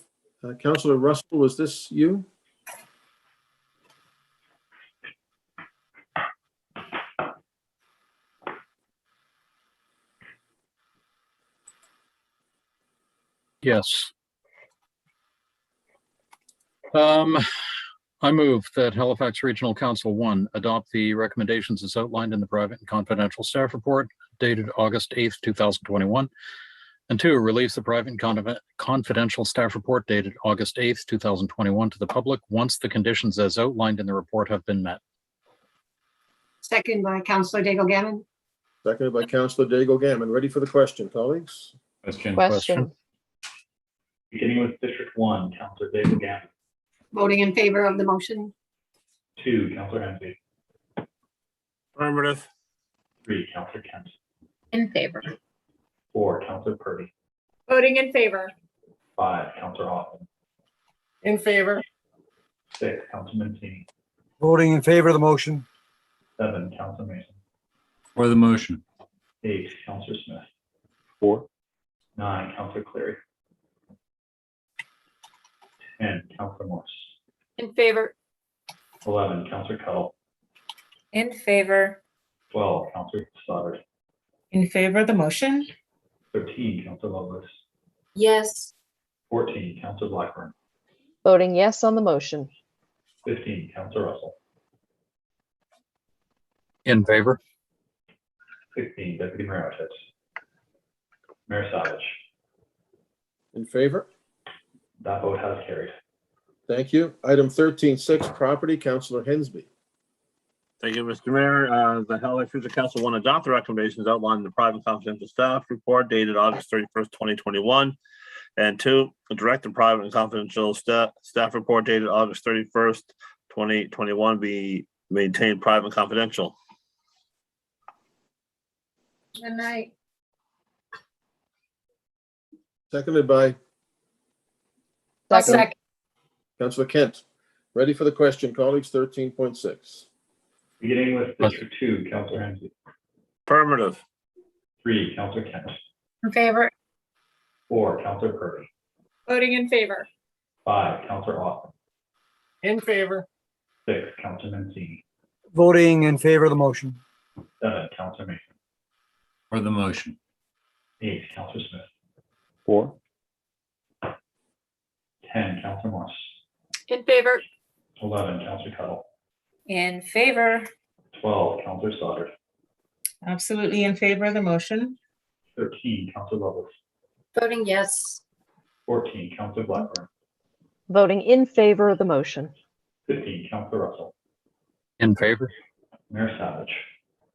Councillor Russell, was this you? Yes. I move that Halifax Regional Council 1 adopt the recommendations as outlined in the private and confidential staff report dated August 8th, 2021. And 2, release the private and confidential staff report dated August 8th, 2021 to the public once the conditions as outlined in the report have been met. Second by Councillor Daigle Gamut. Seconded by Councillor Daigle Gamut. Ready for the question, colleagues? Question. Beginning with District 1, Councillor Daigle Gamut. Voting in favor of the motion. 2, Councillor Hensby. Affirmative. 3, Councillor Kent. In favor. 4, Councillor Purdy. Voting in favor. 5, Councillor Austin. In favor. 6, Councillor Mancini. Voting in favor of the motion. 7, Councillor Mason. For the motion. 8, Councillor Smith. 4, 9, Councillor Clary. 10, Councillor Morse. In favor. 11, Councillor Cuttle. In favor. 12, Councillor Stoddard. In favor of the motion? 13, Councillor Lovelace. Yes. 14, Councillor Blackburn. Voting yes on the motion. 15, Councillor Russell. In favor? 16, Deputy Mayor Outfits. Mayor Savage. In favor? That vote has carried. Thank you. Item 13.6, property, Councillor Hensby. Thank you, Mr. Mayor. The Halifax Regional Council want to adopt the recommendations outlined in the private confidential staff report dated August 31st, 2021. And 2, direct the private and confidential staff report dated August 31st, 2021 be maintained private and confidential. Good night. Seconded by Second. Councillor Kent. Ready for the question, colleagues? 13.6. Beginning with District 2, Councillor Hensby. Affirmative. 3, Councillor Kent. In favor. 4, Councillor Purdy. Voting in favor. 5, Councillor Austin. In favor. 6, Councillor Mancini. Voting in favor of the motion. 7, Councillor Mason. For the motion. 8, Councillor Smith. 4, 10, Councillor Morse. In favor. 11, Councillor Cuttle. In favor. 12, Councillor Stoddard. Absolutely in favor of the motion. 13, Councillor Lovelace. Voting yes. 14, Councillor Blackburn. Voting in favor of the motion. 15, Councillor Russell. In favor? Mayor Savage.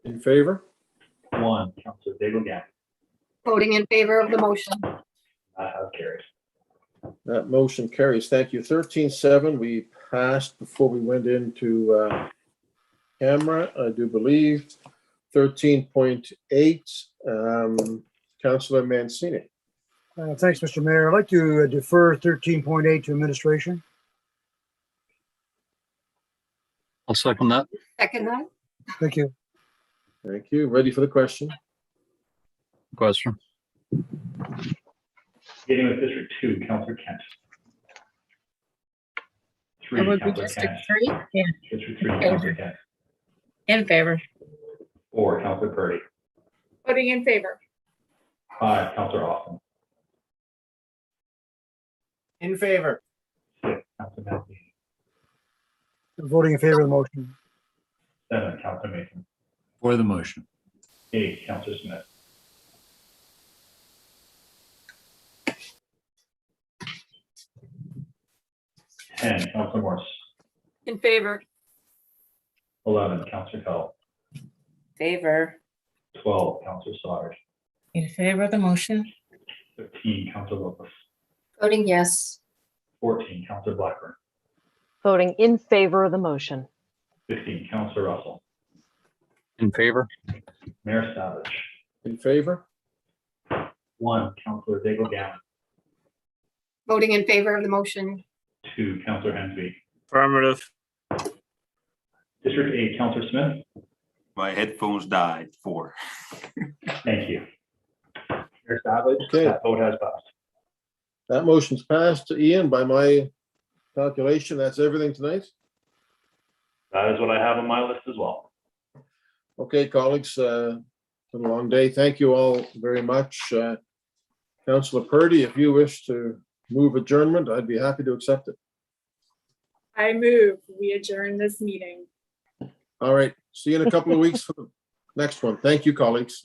In favor? 1, Councillor Daigle-Gann. Voting in favor of the motion. That has carried. That motion carries. Thank you. 13.7, we passed before we went into camera, I do believe. 13.8, Councillor Mancini. Thanks, Mr. Mayor. I'd like to defer 13.8 to administration. I'll second that. Second that. Thank you. Thank you. Ready for the question? Question. Beginning with District 2, Councillor Kent. 3, That would be Councillor District Kent. 3. Yeah. District 3, In Councillor favor. Kent. In favor. 4, Councillor Purdy. Voting in favor. 5, Councillor Austin. In favor. 6, Councillor Mancini. Voting in favor of the motion. 7, Councillor Mason. For the motion. 8, Councillor Smith. 10, Councillor Morse. In favor. 11, Councillor Cuttle. Favor. 12, Councillor Stoddard. In favor of the motion. 13, Councillor Lovelace. Voting yes. 14, Councillor Blackburn. Voting in favor of the motion. 15, Councillor Russell. In favor? Mayor Savage. In favor? 1, Councillor Daigle-Gann. Voting in favor of the motion. 2, Councillor Hensby. Affirmative. District 8, Councillor Smith. My headphones died. 4. Thank you. Mayor Savage. Okay. That vote has passed. That motion's passed. Ian, by my calculation, that's everything tonight. That is what I have on my list as well. Okay, colleagues, been a long day. Thank you all very much. Councillor Purdy, if you wish to move adjournment, I'd be happy to accept it. I move we adjourn this meeting. All right, see you in a couple of weeks for the next one. Thank you, colleagues.